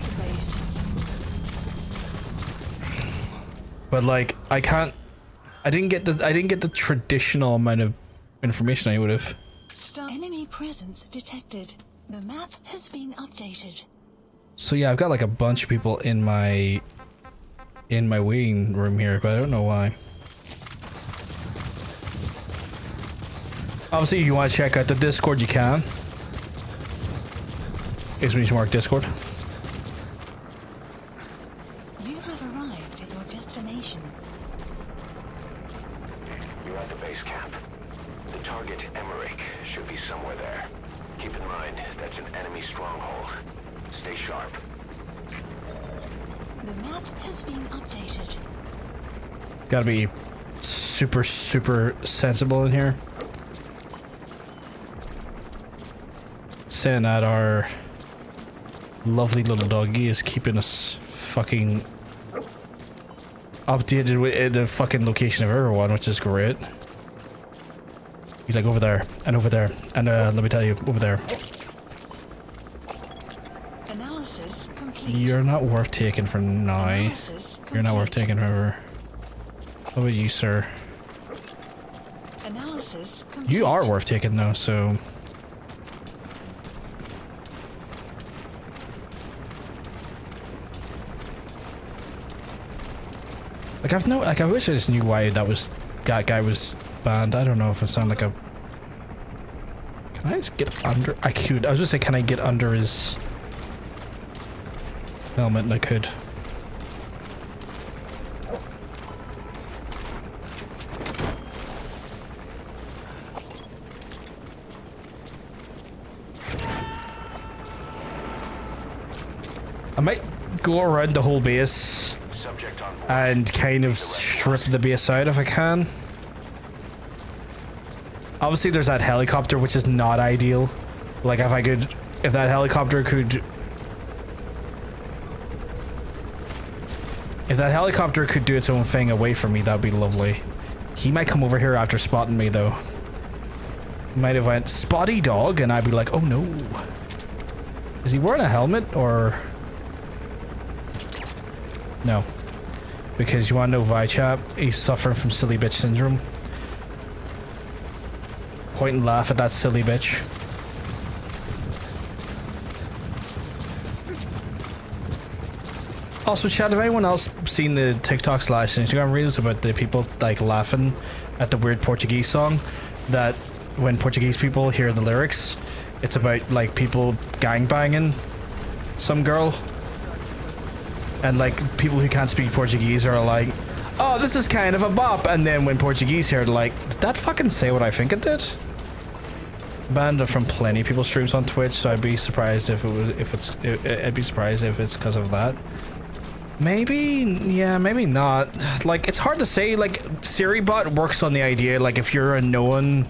But like I didn't get the traditional amount of information I would have. Enemy presence detected. The map has been updated. So yeah, I've got like a bunch of people in my waiting room here, but I don't know why. Obviously, if you want to check out the Discord, you can. Is when you mark Discord. You have arrived at your destination. You're at the base camp. The target, Emmerich, should be somewhere there. Keep in mind, that's an enemy stronghold. Stay sharp. The map has been updated. Gotta be super sensible in here. Saying that our lovely little doggy is keeping us fucking updated with the fucking location of everyone, which is great. He's like over there and over there and let me tell you, over there. Analysis complete. You're not worth taking for now. Analysis You're not worth complete. taking forever. What about you, sir? Analysis complete. You are worth taking though, so. Like I wish I just knew why that guy was banned. I don't know if it sounded like a. Can I just get under? I could. I was just saying, can I get under his helmet? And I could. I might go around the whole base and kind of strip the base out if I can. Obviously there's that helicopter, which is not ideal. Like if that helicopter could do its own thing away from me, that'd be lovely. He might come over here after spotting me though. He might have went spotty dog and I'd be like, oh no. Is he wearing a helmet or no? Because you want to know why, chap? He's suffering from silly bitch syndrome. Point and laugh at that silly bitch. Also, chat, have anyone else seen the TikToks / Instagram reels about the people like laughing at the weird Portuguese song? That when Portuguese people hear the lyrics, it's about like people gangbanging some girl. And like people who can't speak Portuguese are like, oh, this is kind of a bop. And then when Portuguese hear it, like, did that fucking say what I think it did? Banned from plenty of people's streams on Twitch, so I'd be surprised if I'd be surprised if it's because of that. Maybe, yeah, maybe not. Like, it's hard to say. Like, SiriBot works on the idea, like, if you're a known,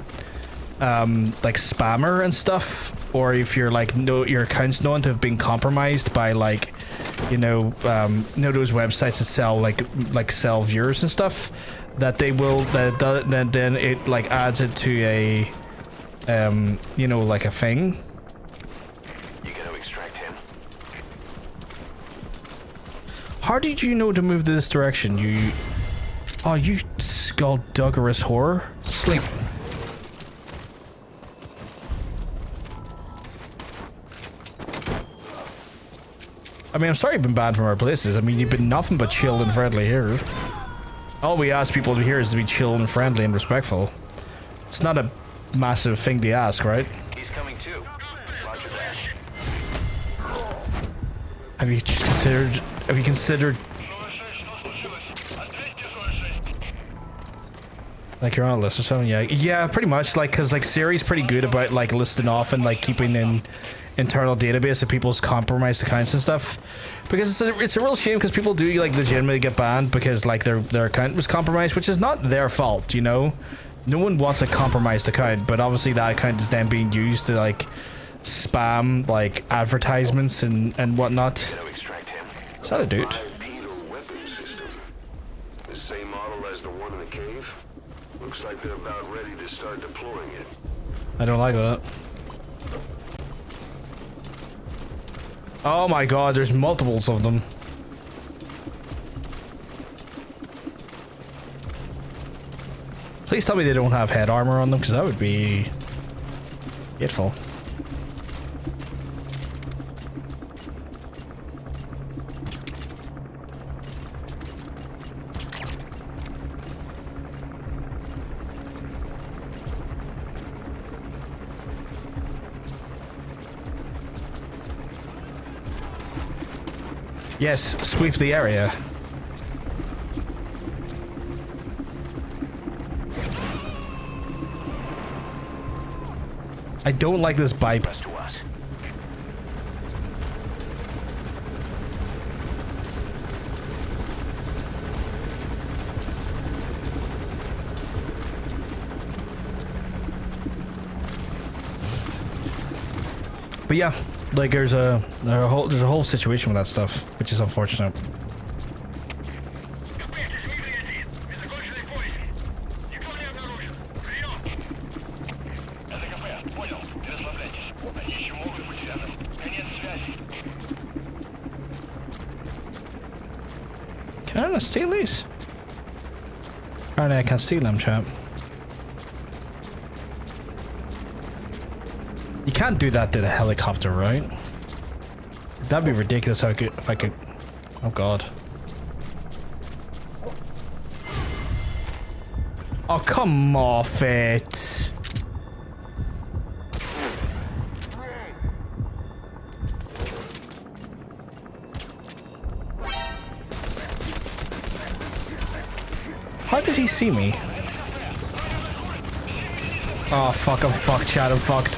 like, spammer and stuff, or if you're, like, your account's known to have been compromised by, like, you know those websites that sell, like sell viewers and stuff, that they will then it like adds it to a you know, like a thing. You gonna extract him? How did you know to move this direction? You skullduggerous whore. Sleep. I mean, I'm sorry you've been banned from our places. I mean, you've been nothing but chill and friendly here. All we ask people here is to be chill and friendly and respectful. It's not a massive thing to ask, right? He's coming too. Roger that. Have you considered like you're on a list or something? Yeah, pretty much. Like, cause like Siri's pretty good about like listing off and like keeping in internal database of people's compromised accounts and stuff, because it's a real shame, because people do like legitimately get banned because like their account was compromised, which is not their fault, you know. No one wants a compromised account, but obviously that account is then being used to like spam like advertisements and whatnot. Is that a dude? Weapon system. The same model as the one in the cave. Looks like they're about ready to start deploying it. I don't like that. Oh my god, there's multiples of them. Please tell me they don't have head armor on them, because that would be hateful. Yes, sweep the area. I don't like this bypass. But yeah, like there's a whole situation with that stuff, which is unfortunate. Can I not steal these? Apparently I can't steal them, chap. You can't do that to the helicopter, right? That'd be ridiculous if I could... Oh god. Oh, come off it. How did he see me? Oh fuck, I'm fucked, Chad, I'm fucked.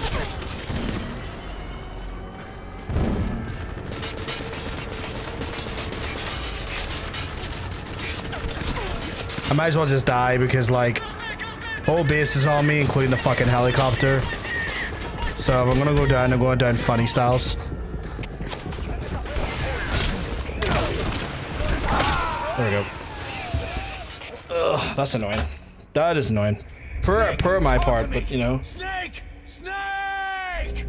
I might as well just die, because like whole base is on me, including the fucking helicopter. So if I'm gonna go down, I'm going down funny styles. There we go. Ugh, that's annoying. That is annoying. Per my part, but you know. Snake! Snake!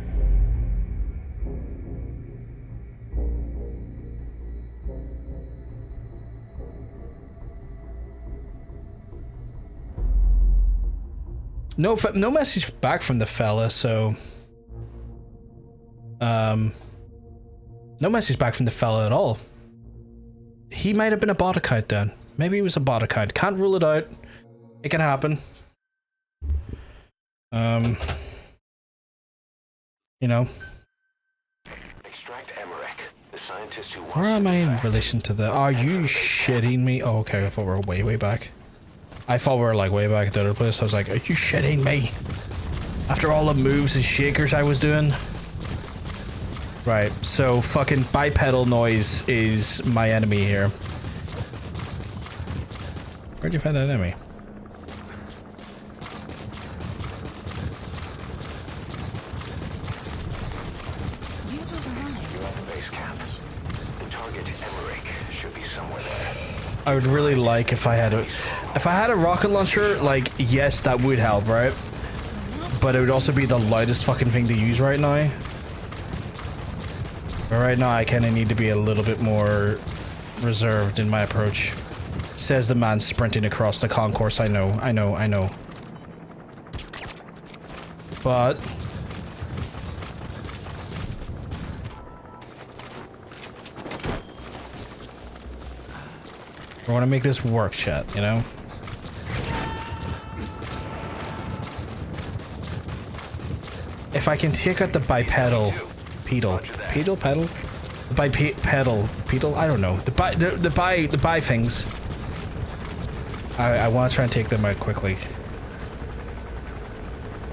No message back from the fella, so no message back from the fella at all. He might have been a bot account then. Maybe he was a bot account. Can't rule it out. It can happen. You know. Extract Emmerich, the scientist who Where am I in relation to the... Are you shitting me? Oh, okay, I thought we were way back. I thought we were like way back at the other place. I was like, are you shitting me? After all the moves and shakers I was doing? Right, so fucking bipedal noise is my enemy here. Where'd you find that enemy? I would really like if I had a... If I had a rocket launcher, like, yes, that would help, right? But it would also be the loudest fucking thing to use right now. But right now, I kind of need to be a little bit more reserved in my approach. Says the man sprinting across the concourse. I know. But... I want to make this work, chat, you know? If I can take out the bipedal... Pedal? The bipedal? I don't know. The bi things. I want to try and take them out quickly.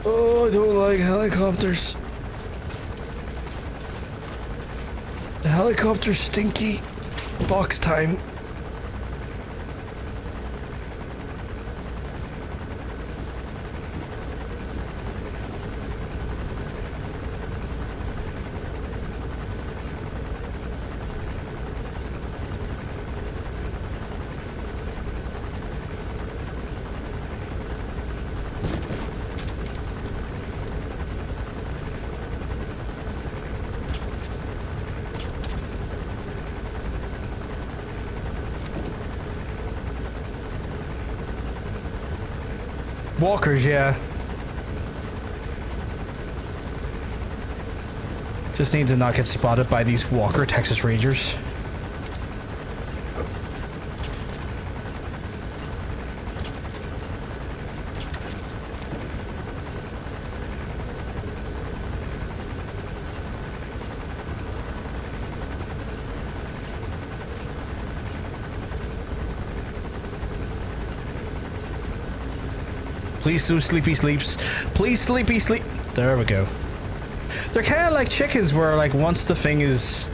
Oh, I don't like helicopters. The helicopter's stinky. Box time. Walkers, yeah. Just need to not get spotted by these Walker Texas Rangers. Please do sleepy sleeps. Please sleepy sleep. There we go. They're kind of like chickens where like once the thing is...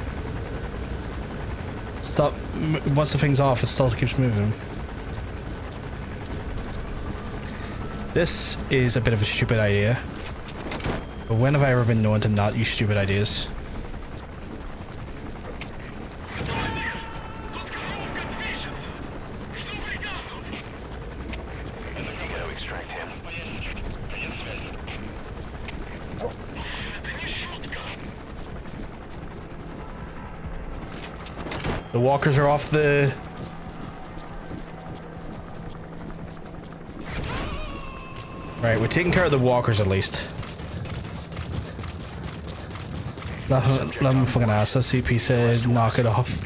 once the thing's off, it still keeps moving. This is a bit of a stupid idea. But when have I ever been known to not use stupid ideas? The walkers are off the... Right, we're taking care of the walkers at least. Let me fucking ask. CP said knock it off.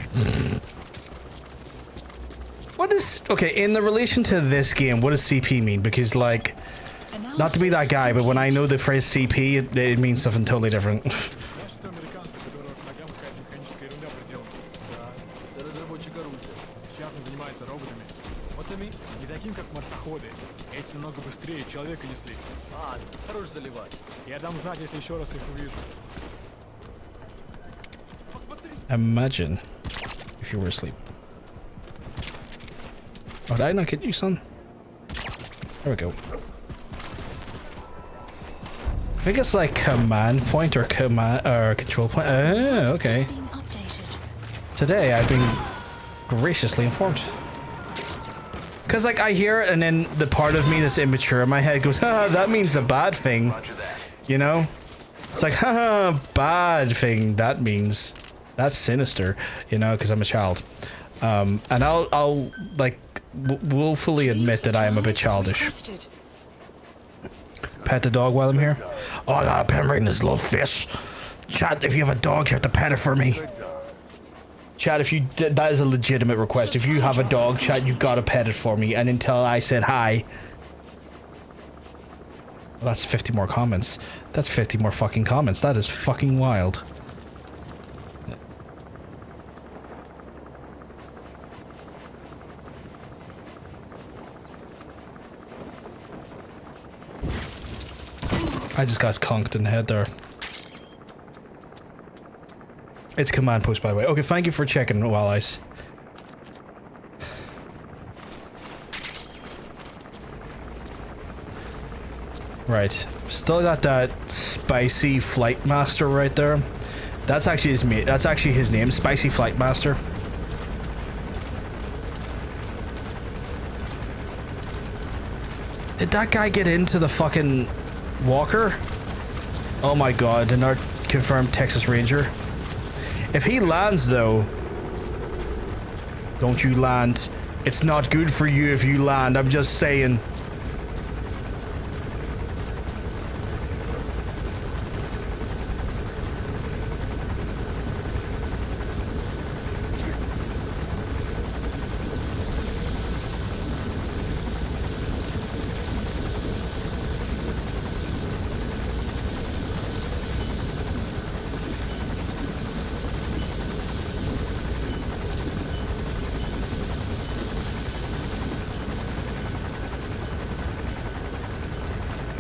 What is... Okay, in the relation to this game, what does CP mean? Because like... Not to be that guy, but when I know the phrase CP, it means something totally different. Imagine if you were asleep. Oh, did I not get you, son? There we go. I think it's like command point or control point. Oh, okay. Today I've been graciously informed. Cause like I hear it and then the part of me that's immature in my head goes, haha, that means a bad thing. You know? It's like, haha, bad thing, that means that's sinister, you know, because I'm a child. And I'll like willfully admit that I am a bit childish. Pet the dog while I'm here. Oh, I gotta pet him right in his little face. Chat, if you have a dog, you have to pet it for me. Chat, if you that is a legitimate request. If you have a dog, chat, you gotta pet it for me. And until I said hi. Well, that's 50 more comments. That's 50 more fucking comments. That is fucking wild. I just got conked in the head there. It's command post, by the way. Okay, thank you for checking, Walleyes. Right. Still got that Spicy Flight Master right there. That's actually his mate. That's actually his name, Spicy Flight Master. Did that guy get into the fucking walker? Oh my god, another confirmed Texas Ranger. If he lands though, don't you land. It's not good for you if you land, I'm just saying.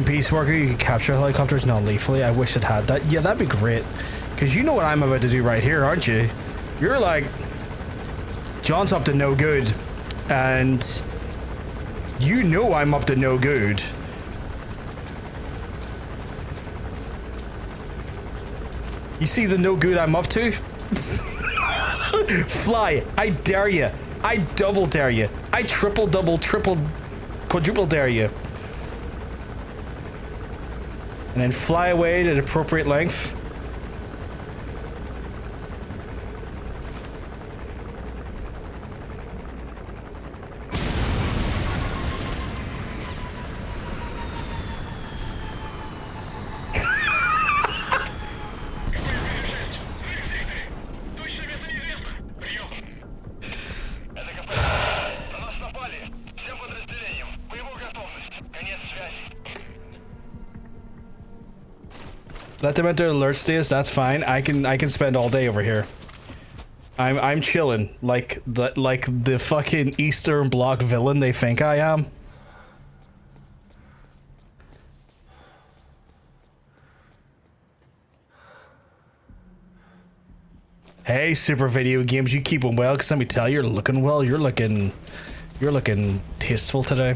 Peace Worker, you can capture helicopters non-lethally. I wish it had that. Yeah, that'd be great. Because you know what I'm about to do right here, aren't you? You're like... John's up to no good. And... you know I'm up to no good. You see the no good I'm up to? Fly. I dare you. I double dare you. I triple, double, triple, quadruple dare you. And then fly away at an appropriate length. Let them enter alert status. That's fine. I can spend all day over here. I'm chilling like the fucking Eastern Bloc villain they think I am. Hey, Super Video Games, you keep them well. Cause let me tell you, you're looking well. You're looking tasteful today.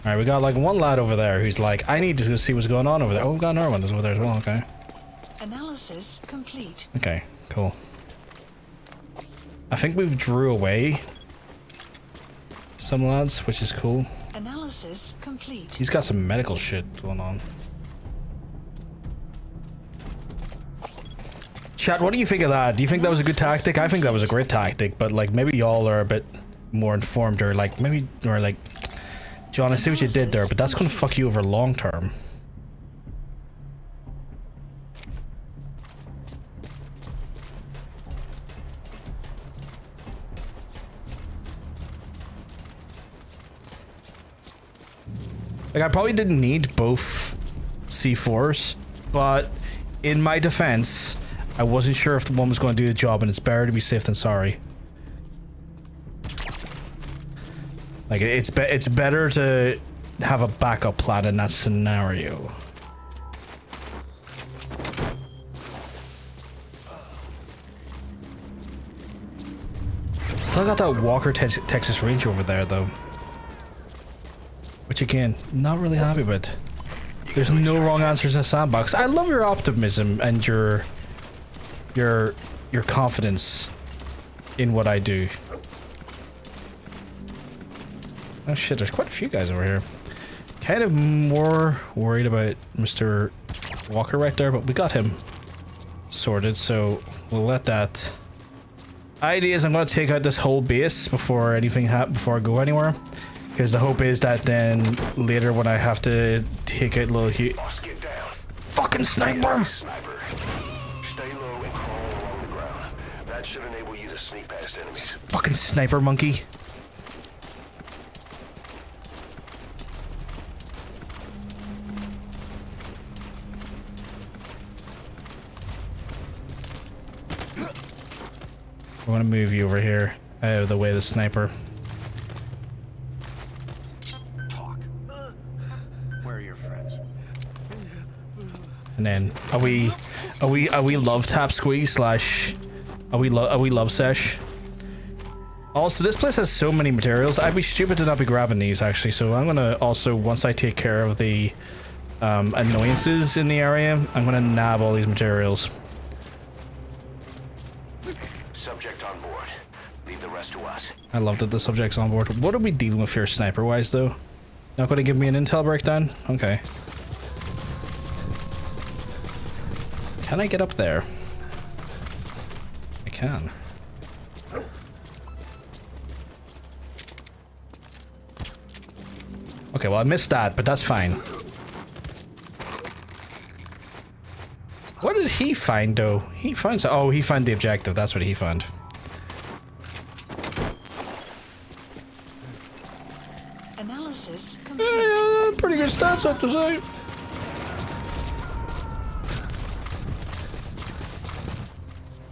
Alright, we got like one lad over there who's like, I need to go see what's going on over there. Oh, we've got another one over there as well, okay. Analysis complete. Okay, cool. I think we've drew away some lads, which is cool. Analysis complete. He's got some medical shit going on. Chat, what do you think of that? Do you think that was a good tactic? I think that was a great tactic, but like maybe y'all are a bit more informed, or like maybe, or like, John, I see what you did there, but that's gonna fuck you over long term. Like, I probably didn't need both C4s, but in my defense, I wasn't sure if the one was going to do the job, and it's better to be safe than sorry. Like, it's better to have a backup plan in that scenario. Still got that Walker Texas Ranger over there, though. Which, again, not really happy with. There's no wrong answers in the sandbox. I love your optimism and your confidence in what I do. Oh shit, there's quite a few guys over here. Kind of more worried about Mr. Walker right there, but we got him sorted, so we'll let that. Idea is I'm gonna take out this whole base before anything before I go anywhere. Because the hope is that then later when I have to take out little fucking sniper! Stay low and crawl along the ground. That should enable you to sneak past enemies. Fucking sniper monkey. I want to move you over here out of the way of the sniper. Where are your friends? And then are we love tap squeeze slash are we love sesh? Also, this place has so many materials. I'd be stupid to not be grabbing these actually. So I'm gonna also, once I take care of the annoyances in the area, I'm gonna nab all these materials. Subject on board. I love that the subject's on board. What are we dealing with here sniper-wise, though? Not going to give me an intel breakdown? Okay. Can I get up there? I can. Okay, well I missed that, but that's fine. What did he find, though? He finds... Oh, he found the objective. That's what he found. Analysis complete. Pretty good stats, I have to say.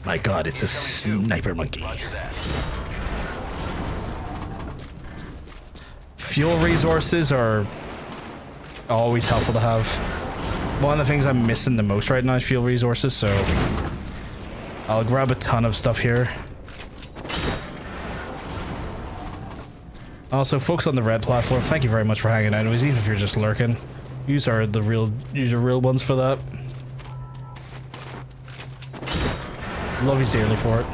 My god, it's a sniper monkey. Fuel resources are always helpful to have. One of the things I'm missing the most right now is fuel resources, so I'll grab a ton of stuff here. Also, folks on the red platform, thank you very much for hanging out with us, even if you're just lurking. Use are real ones for that. Love you dearly for it.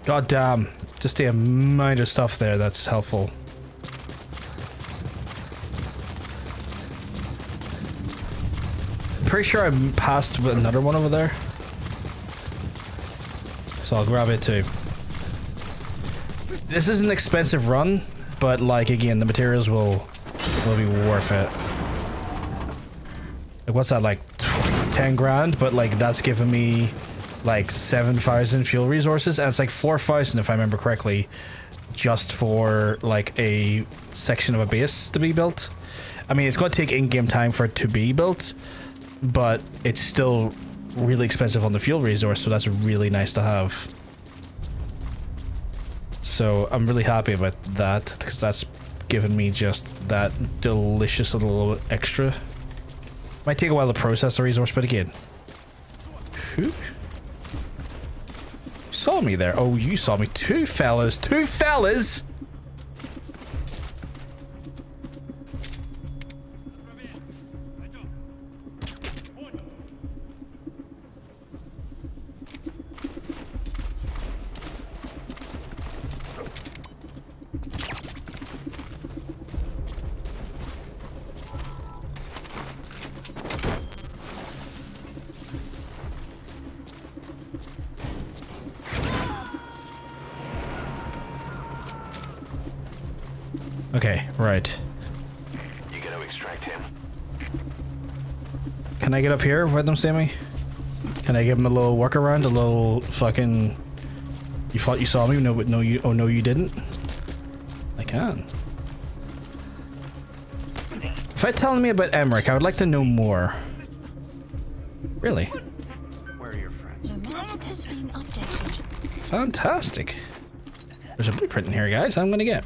God damn, just the amount of stuff there that's helpful. Pretty sure I passed with another one over there. So I'll grab it too. This is an expensive run, but like again, the materials will be worth it. Like what's that, like 10 grand? But like that's giving me like 7,000 fuel resources, and it's like 4,000 if I remember correctly, just for like a section of a base to be built. I mean, it's going to take in-game time for it to be built, but it's still really expensive on the fuel resource, so that's really nice to have. So I'm really happy about that, because that's given me just that delicious little extra. Might take a while to process the resource, but again. Who saw me there? Oh, you saw me. Two fellas. Two fellas! Okay, right. You gotta extract him. Can I get up here where them see me? Can I give him a little workaround, a little fucking... You thought you saw me? No, but no, you... Oh, no, you didn't? I can. If I telling me about Emmerich, I would like to know more. Really? Where are your friends? The map has been updated. Fantastic. There's a blueprint in here, guys. I'm gonna get.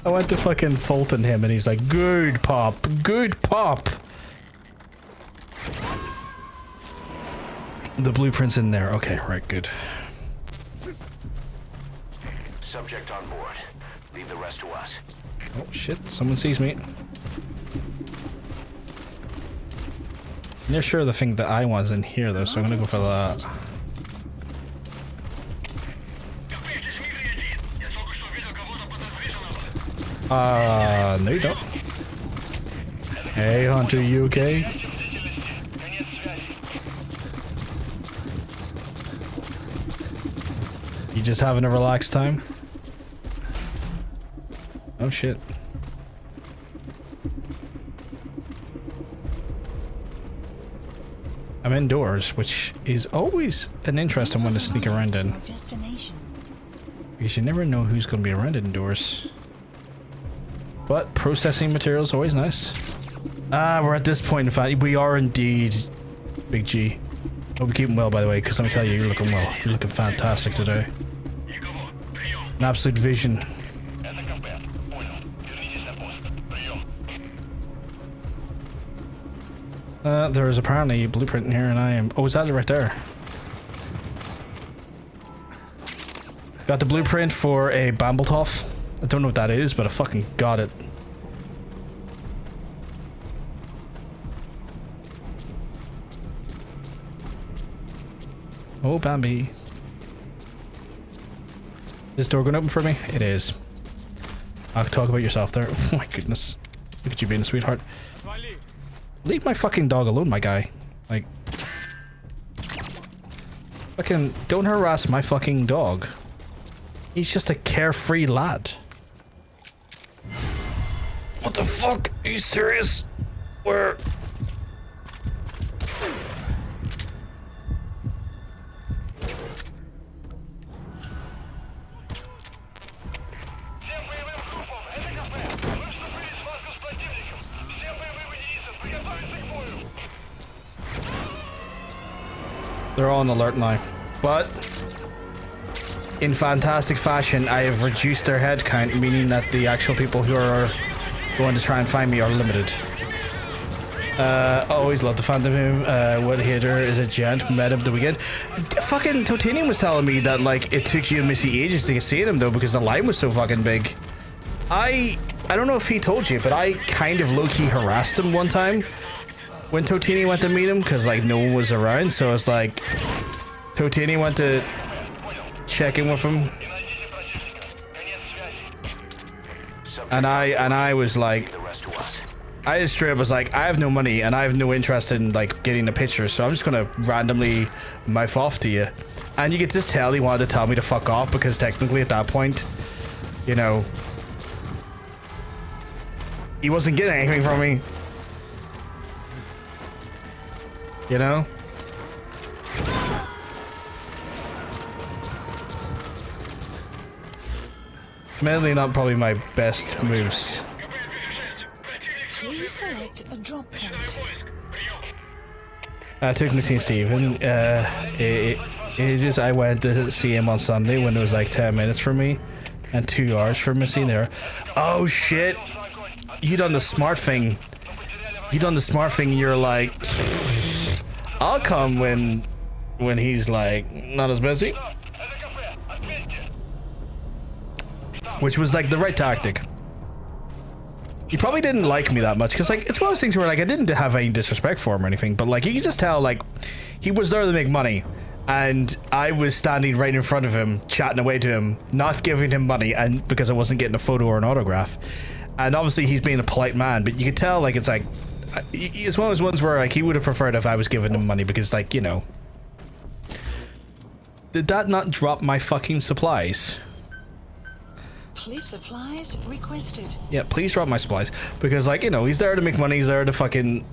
I went to fucking Fulton him and he's like, good pop, good pop. The blueprint's in there. Okay, right, good. Subject on board. Leave the rest to us. Oh shit, someone sees me. They're sure the thing that I want is in here though, so I'm gonna go for that. No you don't. Hey Hunter, you okay? You just having a relaxed time? Oh shit. I'm indoors, which is always an interesting one to sneak around in. Destination. Because you never know who's going to be around indoors. But processing materials always nice. Ah, we're at this point, in fact, we are indeed Big G. Hope you're keeping well, by the way, because let me tell you, you're looking well. You're looking fantastic today. An absolute vision. There is apparently a blueprint in here, and I am... Oh, is that right there? Got the blueprint for a Bambletoff. I don't know what that is, but I fucking got it. Oh, Bambi. Is this door going open for me? It is. I'll talk about yourself there. Oh my goodness. Look at you being a sweetheart. Leave my fucking dog alone, my guy. Like... Fucking... Don't harass my fucking dog. He's just a carefree lad. What the fuck? Are you serious? Where? They're all on alert now, but in fantastic fashion, I have reduced their head count, meaning that the actual people who are going to try and find me are limited. Always love the fandom. What hater is a gent? Met him the weekend. Fucking Totanium was telling me that like it took you and Missy ages to get see him though because the line was so fucking big. I don't know if he told you, but I kind of low-key harassed him one time when Totini went to meet him because like no one was around, so it's like Totini went to check in with him, and I was like, I just straight up was like, I have no money and I have no interest in like getting a picture, so I'm just gonna randomly mouth off to you, and you could just tell he wanted to tell me to fuck off because technically at that point, you know, he wasn't getting anything from me. You know? Mainly not probably my best moves. Please select a drop point. I took Missy and Steven. I went to see him on Sunday when it was like 10 minutes for me and 2 hours for Missy there. Oh shit! You done the smart thing. You done the smart thing. You're like, I'll come when he's like not as busy, which was like the right tactic. He probably didn't like me that much because like it's one of those things where like I didn't have any disrespect for him or anything, but like you can just tell like he was there to make money, and I was standing right in front of him chatting away to him, not giving him money, and because I wasn't getting a photo or an autograph, and obviously he's being a polite man, but you could tell like it's like. It's one of those ones where like he would have preferred if I was giving him money because like, you know. Did that not drop my fucking supplies? Please supplies requested. Yeah, please drop my supplies because like, you know, he's there to make money, he's there to fucking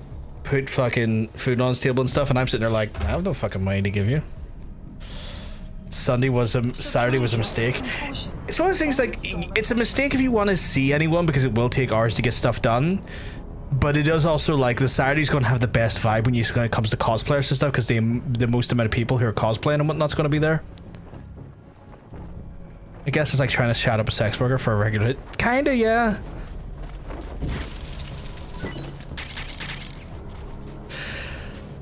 put fucking food on his table and stuff, and I'm sitting there like, I have no fucking money to give you. Saturday was a mistake. It's one of those things like, it's a mistake if you want to see anyone because it will take hours to get stuff done. But it does also like the Saturday's going to have the best vibe when it comes to cosplayers and stuff because the most amount of people who are cosplaying and whatnot's going to be there. I guess it's like trying to chat up a sex worker for a regular hit. Kinda, yeah.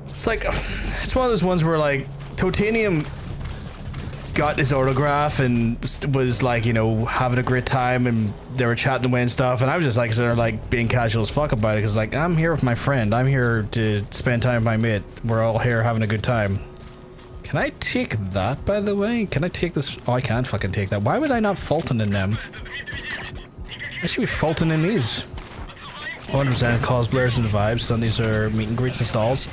It's like, it's one of those ones where like Totanium got his autograph and was like, you know, having a great time, and they were chatting away and stuff, and I was just like, they're like being casual as fuck about it because like I'm here with my friend, I'm here to spend time with my mate, we're all here having a good time. Can I take that, by the way? Can I take this? Oh, I can't fucking take that. Why would I not Fulton in them? I should be Fulton in these. 100% cosplayers and vibes. Sundays are meet and greets and stalls.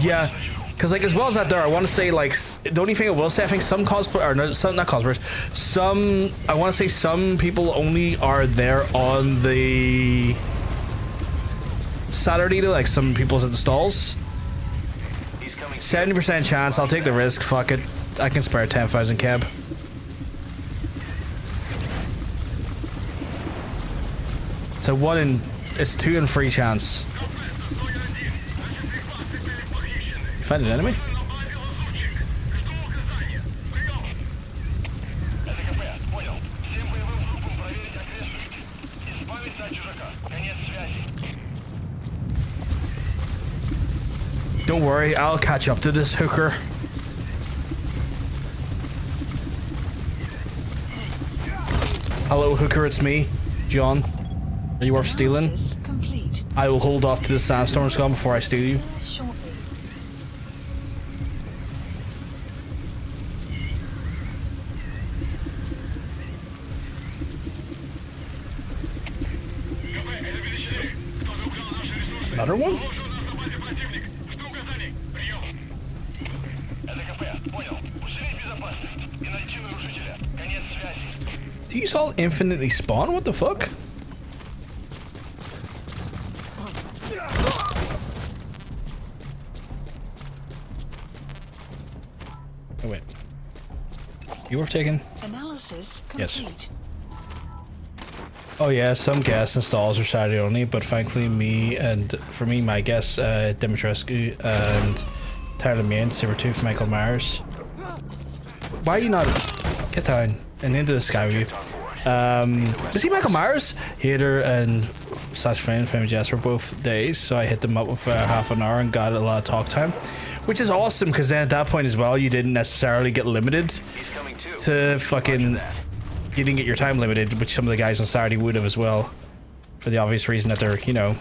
Yeah. Because, like, as well as that there, I want to say, like, the only thing I will say, I think some cosplay, or no, some, not cosplayers, some, I want to say some people only are there on the Saturday, though, like, some people's at the stalls. 70% chance, I'll take the risk, fuck it. I can spare 10,000 cab. It's 2 in 3 chance. Find an enemy? Don't worry, I'll catch up to this hooker. Hello, hooker, it's me, John. Are you worth stealing? Analysis complete. I will hold off to the sandstorm scum before I steal you. Shortly. Another one? Do you all infinitely spawn? What the fuck? Oh wait. You were taken? Analysis Yes. complete. Oh yeah, some guest installs are Saturday only, but thankfully for me, my guests, Dimitrescu and Tyler Main, Sabertooth, Michael Myers. Why are you not... Get down and into the sky with you. You see Michael Myers? Hater and slash friend, Jess were both days, so I hit them up with half an hour and got a lot of talk time. Which is awesome, because then at that point as well, you didn't necessarily get limited to fucking... You didn't get your time limited, which some of the guys on Saturday would have as well. For the obvious reason that they're, you know,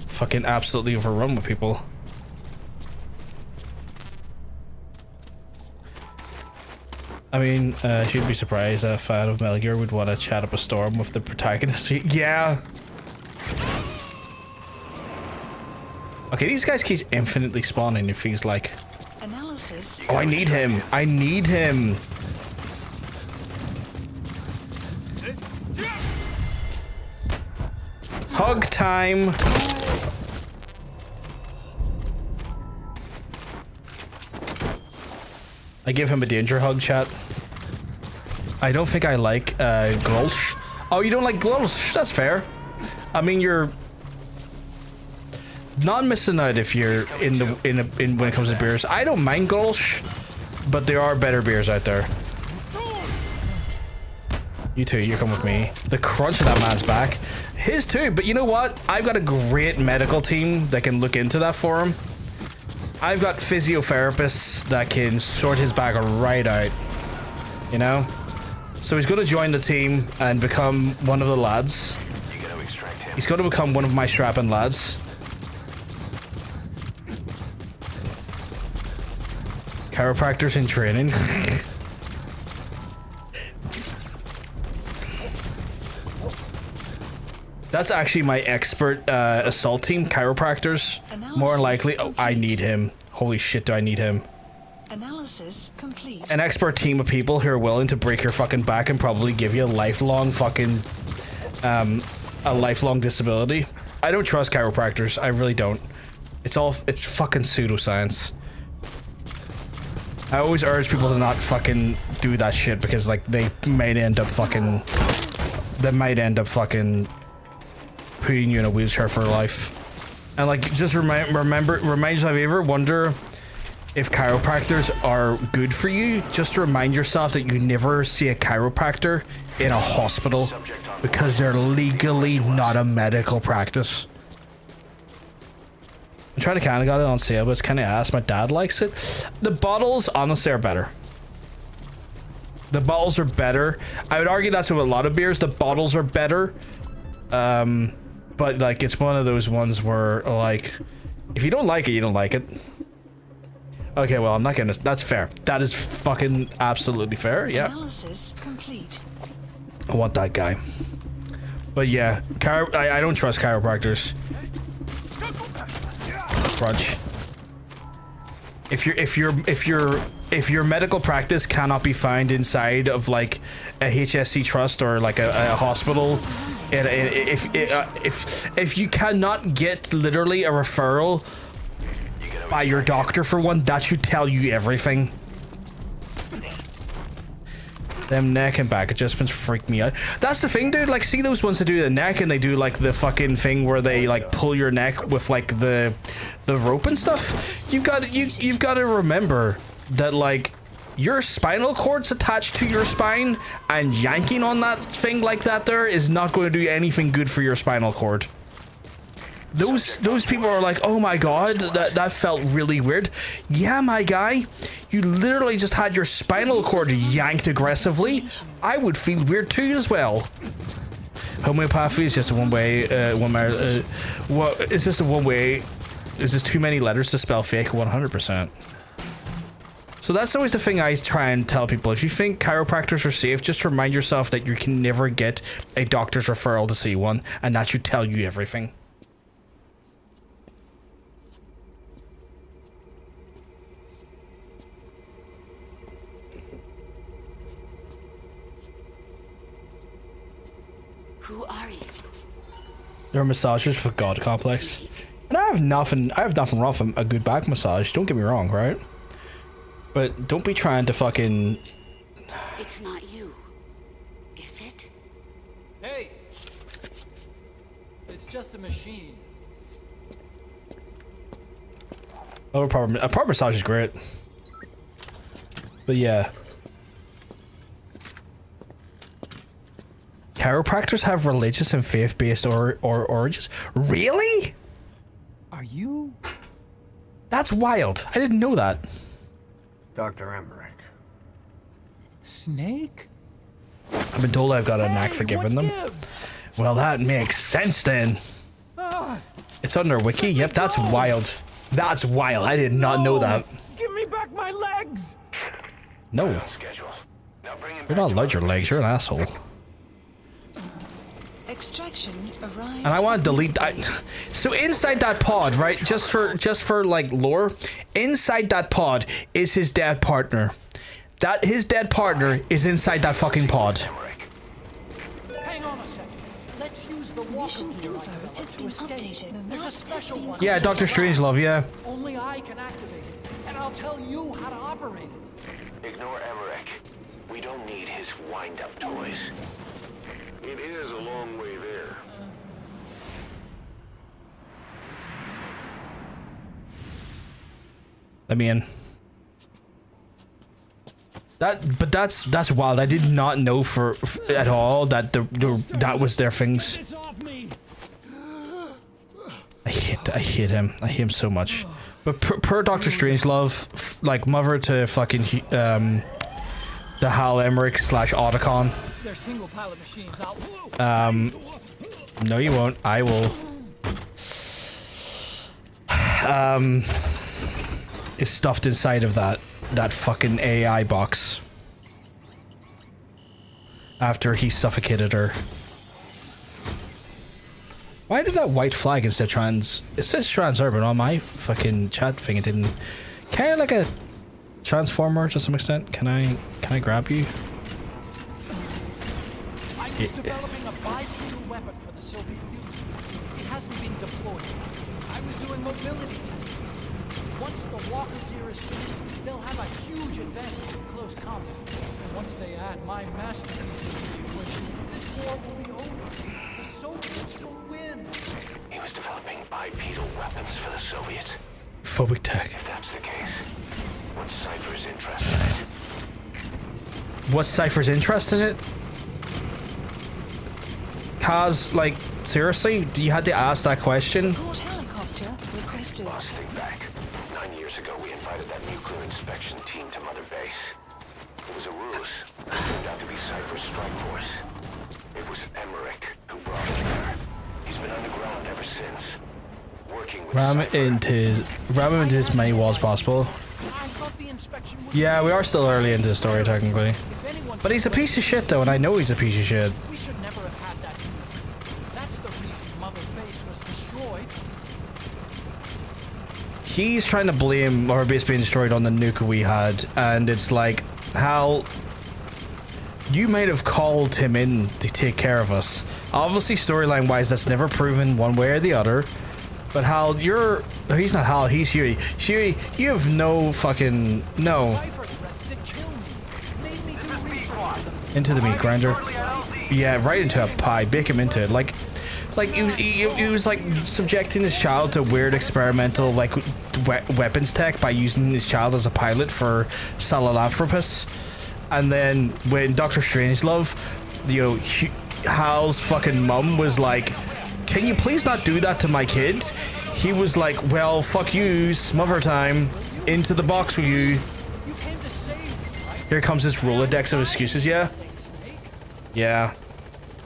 fucking absolutely overrun with people. I mean, you'd be surprised that a fan of Metal Gear would want to chat up a storm with the protagonist. Yeah. Okay, these guys keep infinitely spawning, it feels like. Analysis. Oh, I need him. I need him. Hug time. I give him a danger hug, chat. I don't think I like Grolsch. Oh, you don't like Grolsch? That's fair. I mean, you're not missing out if you're in when it comes to beers. I don't mind Grolsch, but there are better beers out there. You too, you come with me. The crunch of that man's back. His too, but you know what? I've got a great medical team that can look into that for him. I've got physiotherapists that can sort his back right out. You know? So he's going to join the team and become one of the lads. He's going to become one of my strapping lads. Chiropractors in training. That's actually my expert assault team, chiropractors. More than likely. Oh, I need him. Holy shit, do I need him. Analysis complete. An expert team of people who are willing to break your fucking back and probably give you a lifelong fucking, a lifelong disability. I don't trust chiropractors. I really don't. It's fucking pseudoscience. I always urge people to not fucking do that shit because, like, they might end up fucking putting you in a wheelchair for life. And like, just remind you, have you ever wonder if chiropractors are good for you? Just to remind yourself that you never see a chiropractor in a hospital because they're legally not a medical practice. I'm trying to kind of got it on sale, but it's kind of ass. My dad likes it. The bottles honestly are better. The bottles are better. I would argue that's with a lot of beers. The bottles are better. But like, it's one of those ones where, like, if you don't like it, you don't like it. Okay, well, I'm not gonna. That's fair. That is fucking absolutely fair. Yeah. Analysis complete. I want that guy. But yeah, I don't trust chiropractors. Crunch. If your medical practice cannot be found inside of like a HSC trust or like a hospital, if you cannot get literally a referral by your doctor for one, that should tell you everything. Them neck and back adjustments freak me out. That's the thing, dude. Like, see those ones that do the neck and they do like the fucking thing where they like pull your neck with like the rope and stuff. You've got to remember that like your spinal cord's attached to your spine, and yanking on that thing like that there is not going to do anything good for your spinal cord. those people are like, oh my god, that felt really weird. Yeah, my guy, you literally just had your spinal cord yanked aggressively. I would feel weird too as well. Homeopathy is just a what is this a one way? Is this too many letters to spell fake? 100%. So that's always the thing I try and tell people. If you think chiropractors are safe, just remind yourself that you can never get a doctor's referral to see one, and that should tell you everything. Who are you? There are massagers with God complex. And I have nothing wrong with a good back massage, don't get me wrong, right? But don't be trying to fucking... It's not you, is it? Hey! It's just a machine. Oh, a proper massage is great. But yeah. Chiropractors have religious and faith-based origins. Really? Are you? That's wild. I didn't know that. Dr. Emmerich. Snake? I've been told I've got a knack for giving them. Well, that makes sense then. It's on their wiki. Yep, that's wild. That's wild. I did not know that. Give me back my legs! No. You're not allowed your legs. You're an asshole. Extraction arrived. And I want to delete. So inside that pod, right? Just for like lore, inside that pod is his dead partner. That his dead partner is inside that fucking pod. Hang on a second. Let's use the walker Mission gear I info developed has to been escape. updated. There's a special one. Yeah, Dr. Strangelove. Yeah. Only I can activate it, and I'll tell you how to operate it. Ignore Emmerich. We don't need his wind-up toys. It is a long way there. Let me in. That's wild. I did not know at all that that was their things. I hate him. I hate him so much. But per Dr. Strangelove, like mother to fucking the Hal Emmerich / Otacon. They're single pilot machines. No, you won't. I will. Is stuffed inside of that fucking AI box. After he suffocated her. Why did that white flag instead trans? It says trans urban on my fucking chat thing. It didn't. Can I like a transformer to some extent? Can I grab you? I was developing a bipedal weapon for the Soviet Union. It hasn't been deployed. I was doing mobility testing. Once the walker gear is finished, they'll have a huge advantage in close combat. And once they add my masterpiece into the equation, this war will be over. The Soviets will win. He was developing bipedal weapons for the Soviets. Phobic tech. If that's the case, what's Cypher's interest in it? What's Cypher's interest in it? Kaz, like, seriously? You had to ask that question? Support helicopter requested. Boss, think back. 9 years ago, we invited that nuclear inspection team to Mother Base. It was a ruse. It turned out to be Cypher's strike force. It was Emmerich who brought it there. He's been underground ever since. Working with Ram him into as many walls as possible. I thought the inspection would Yeah, we are still early into the story, technically. If anyone's But he's a piece of shit, though, and I know he's a piece of shit. we should never have had that unit. That's the reason Mother Base was destroyed. He's trying to blame our base being destroyed on the nuke we had, and it's like, Hal, you might have called him in to take care of us. Obviously, storyline-wise, that's never proven one way or the other. But Hal, he's not Hal, he's Huey. Huey, you have no fucking, no. Cypher threatened to kill me. Made me do research. Into the meat grinder. Yeah, right into a pie. Bake him into it. Like he was like subjecting his child to weird experimental like weapons tech by using his child as a pilot for Sahelanthropus. And then when Dr. Strangelove, you know, Hal's fucking mum was like, can you please not do that to my kid? He was like, well, fuck you, smother time, into the box with you. You came to save me, right? Here comes this Rolodex of excuses, yeah? Snake. Yeah.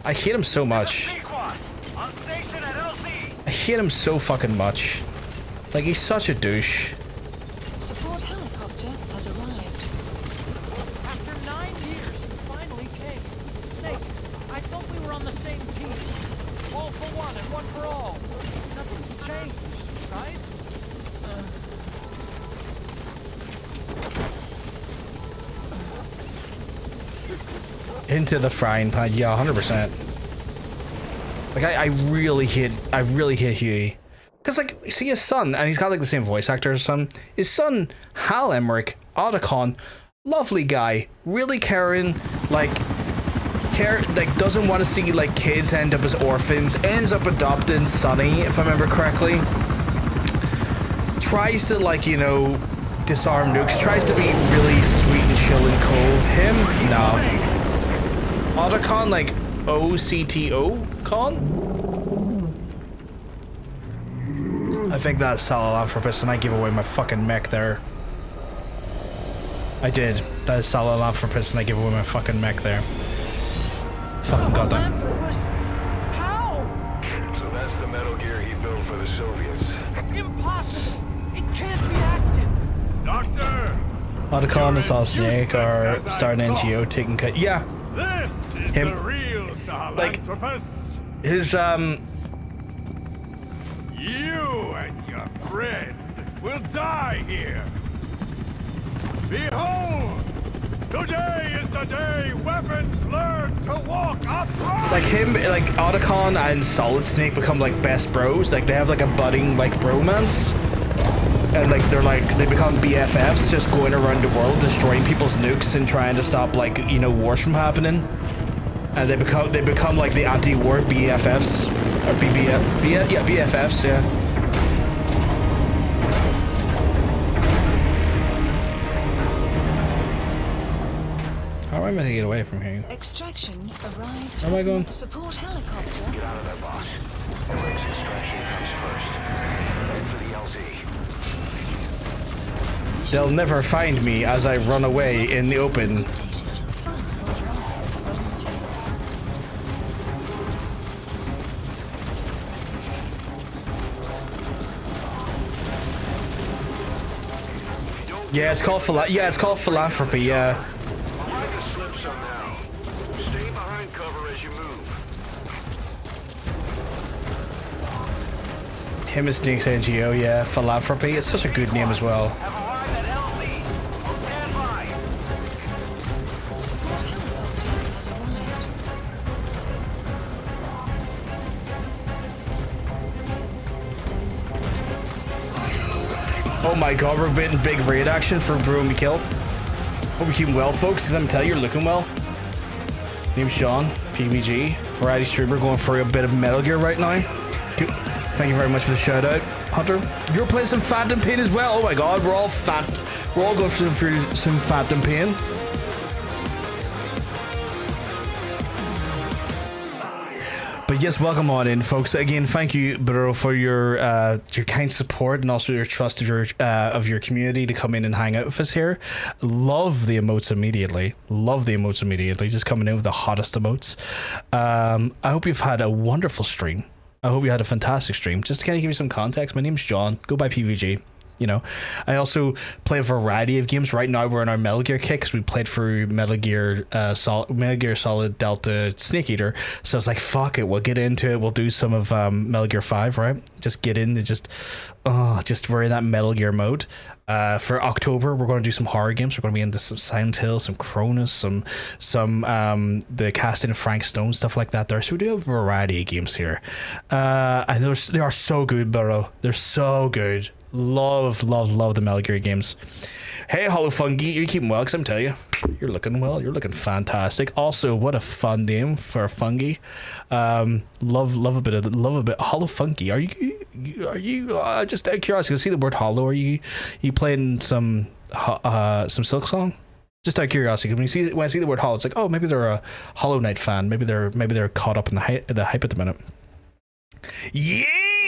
I hate him so much. I hate him so fucking much. Like, he's such a douche. Support helicopter has arrived. After 9 years, you finally came. Snake, I thought we were on the same team. All for one and one for all. Nothing's changed, right? Into the frying pan, yeah, 100%. Like, I really hate Huey. Because, like, you see his son, and he's got, like, the same voice actor as his son. His son, Hal Emmerich, Otacon, lovely guy, really caring, like, doesn't want to see, like, kids end up as orphans, ends up adopting Sonny, if I remember correctly. Tries to, like, you know, disarm nukes, tries to be really sweet and chill and cool. Him? No. Otacon, like, OCTO-con? I think that's Salamlanthropus, and I gave away my fucking mech there. I did. That is Salamlanthropus, and I gave away my fucking mech there. Fucking goddamn. How? So that's the Metal Gear he built for the Soviets. Impossible! It can't be active! Doctor! Otacon and Solid Snake are starting NGO taking cut. Yeah. This is Him. the real Sahelanthropus. His, You and your friend will die here. Behold! Today is the day weapons learn to walk upright! like him, like Otacon and Solid Snake become like best bros. Like they have like a budding like bromance. And like they become BFFs, just going around the world destroying people's nukes and trying to stop like, you know, wars from happening. And they become like the anti-war BFFs or BFFs, yeah. How am I meant to get away from here? Extraction arrived. Where am I going? Support helicopter. Get out of there, boss. Eric's extraction comes first. Head for the LZ. They'll never find me as I run away in the open. Yeah, it's called philanthropy. Yeah. Find the slip somehow. Stay behind cover as you move. Him and Snake's NGO. Yeah, philanthropy. It's such a good name as well. Have arrived at LZ. Stand by. Support helicopter has arrived. Oh my god, we're getting big raid action for Brew and Kill. Hope you're keeping well, folks, because I'm telling you, you're looking well. Name's Sean, PVG, variety streamer, going for a bit of Metal Gear right now. Thank you very much for the shout out, Hunter. You're playing some Phantom Pain as well. Oh my god, we're all going for some Phantom Pain. But yes, welcome on in, folks. Again, thank you, Bro, for your kind support and also your trust of your community to come in and hang out with us here. Love the emotes immediately. Just coming in with the hottest emotes. I hope you've had a wonderful stream. I hope you had a fantastic stream. Just to kind of give you some context, my name's John. Go by PVG. You know, I also play a variety of games. Right now, we're in our Metal Gear kick because we played through Metal Gear Solid Delta Snake Eater. So it's like, fuck it, we'll get into it. We'll do some of Metal Gear 5, right? Just get in and just we're in that Metal Gear mode. For October, we're going to do some horror games. We're going to be into some Silent Hill, some Cronus, some the casting of Frank Stone, stuff like that there. So we do have a variety of games here. And they are so good, Burrow. They're so good. Love the Metal Gear games. Hey, Hollow Fungi, you're keeping well, because I'm telling you, you're looking well. You're looking fantastic. Also, what a fun name for a fungi. Love a bit. Hollow Fungi. Are you just out of curiosity? I see the word hollow. Are you playing some Silk Song? Just out of curiosity, when I see the word hollow, it's like, oh, maybe they're a Hollow Knight fan. Maybe they're caught up in the hype at the minute. Yeah.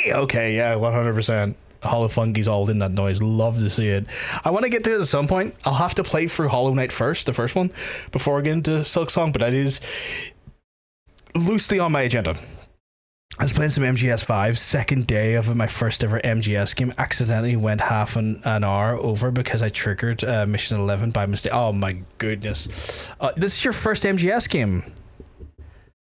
Okay. Yeah. 100%. Hollow Funky's all in that noise. Love to see it. I want to get there at some point. I'll have to play through Hollow Knight first, the first one, before I get into Silksong. But that is loosely on my agenda. I was playing some MGS5, second day of my first ever MGS game. Accidentally went half an hour over because I triggered mission 11 by mistake. Oh my goodness! This is your first MGS game.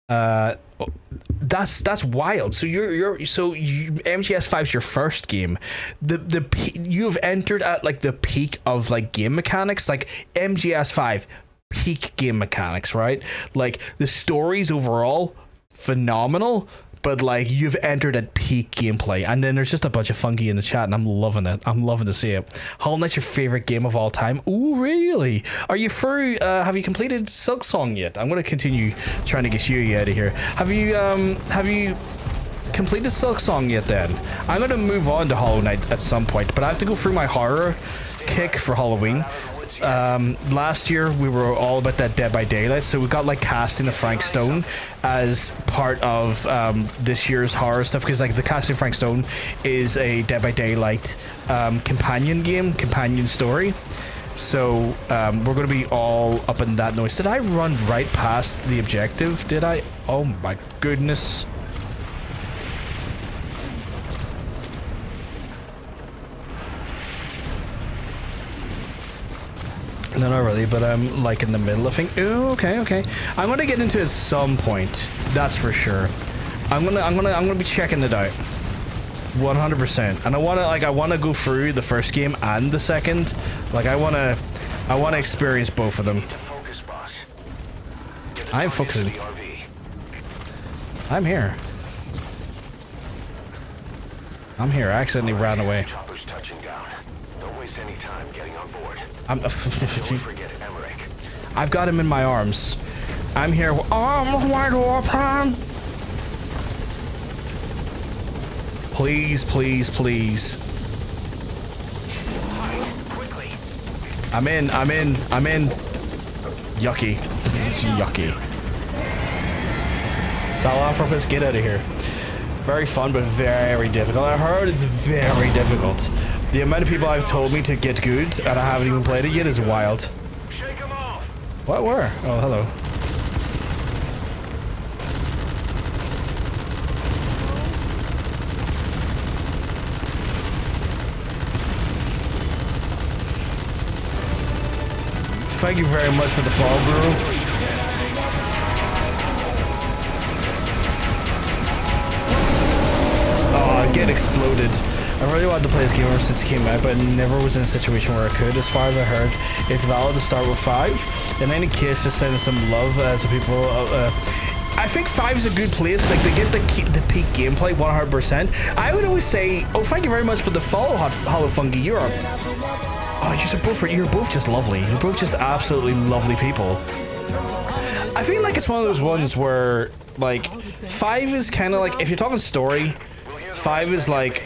That's wild. So MGS5 is your first game. You have entered at like the peak of like game mechanics, like MGS5 peak game mechanics, right? Like the stories overall phenomenal, but like you've entered at peak gameplay. And then there's just a bunch of funky in the chat, and I'm loving it. I'm loving to see it. Hollow Knight's your favorite game of all time? Ooh, really? Are you through? Have you completed Silksong yet? I'm going to continue trying to get you out of here. Have you completed Silksong yet? Then I'm going to move on to Hollow Knight at some point, but I have to go through my horror kick for Halloween. Last year we were all about that Dead by Daylight, so we got like casting of Frank Stone as part of this year's horror stuff, because like the casting of Frank Stone is a Dead by Daylight companion story. So we're going to be all up in that noise. Did I run right past the objective? Did I? Oh my goodness. No, not really, but I'm like in the middle of things. Ooh, okay. I'm gonna get into it at some point. That's for sure. I'm gonna be checking it out. 100%. And I wanna go through the first game and the second. Like I wanna experience both of them. I'm focusing. I'm here. I accidentally ran away. I've got him in my arms. I'm here. Arms wide open. Please. I'm in. Yucky. This is yucky. Sahelanthropus, get out of here. Very fun, but very difficult. I heard it's very difficult. The amount of people I've told me to get good, and I haven't even played it yet, is wild. Shake 'em off. What? Where? Oh, hello. Thank you very much for the fall, bro. Oh, get exploded. I really wanted to play this game ever since it came out, but never was in a situation where I could. As far as I heard, it's valid to start with 5. In any case, just sending some love to people. I think 5 is a good place. Like, they get the peak gameplay 100%. I would always say, oh, thank you very much for the follow, Hollow Funky. You're both just lovely. You're both just absolutely lovely people. I feel like it's one of those ones where, like, 5 is kind of like, if you're talking story, 5 is like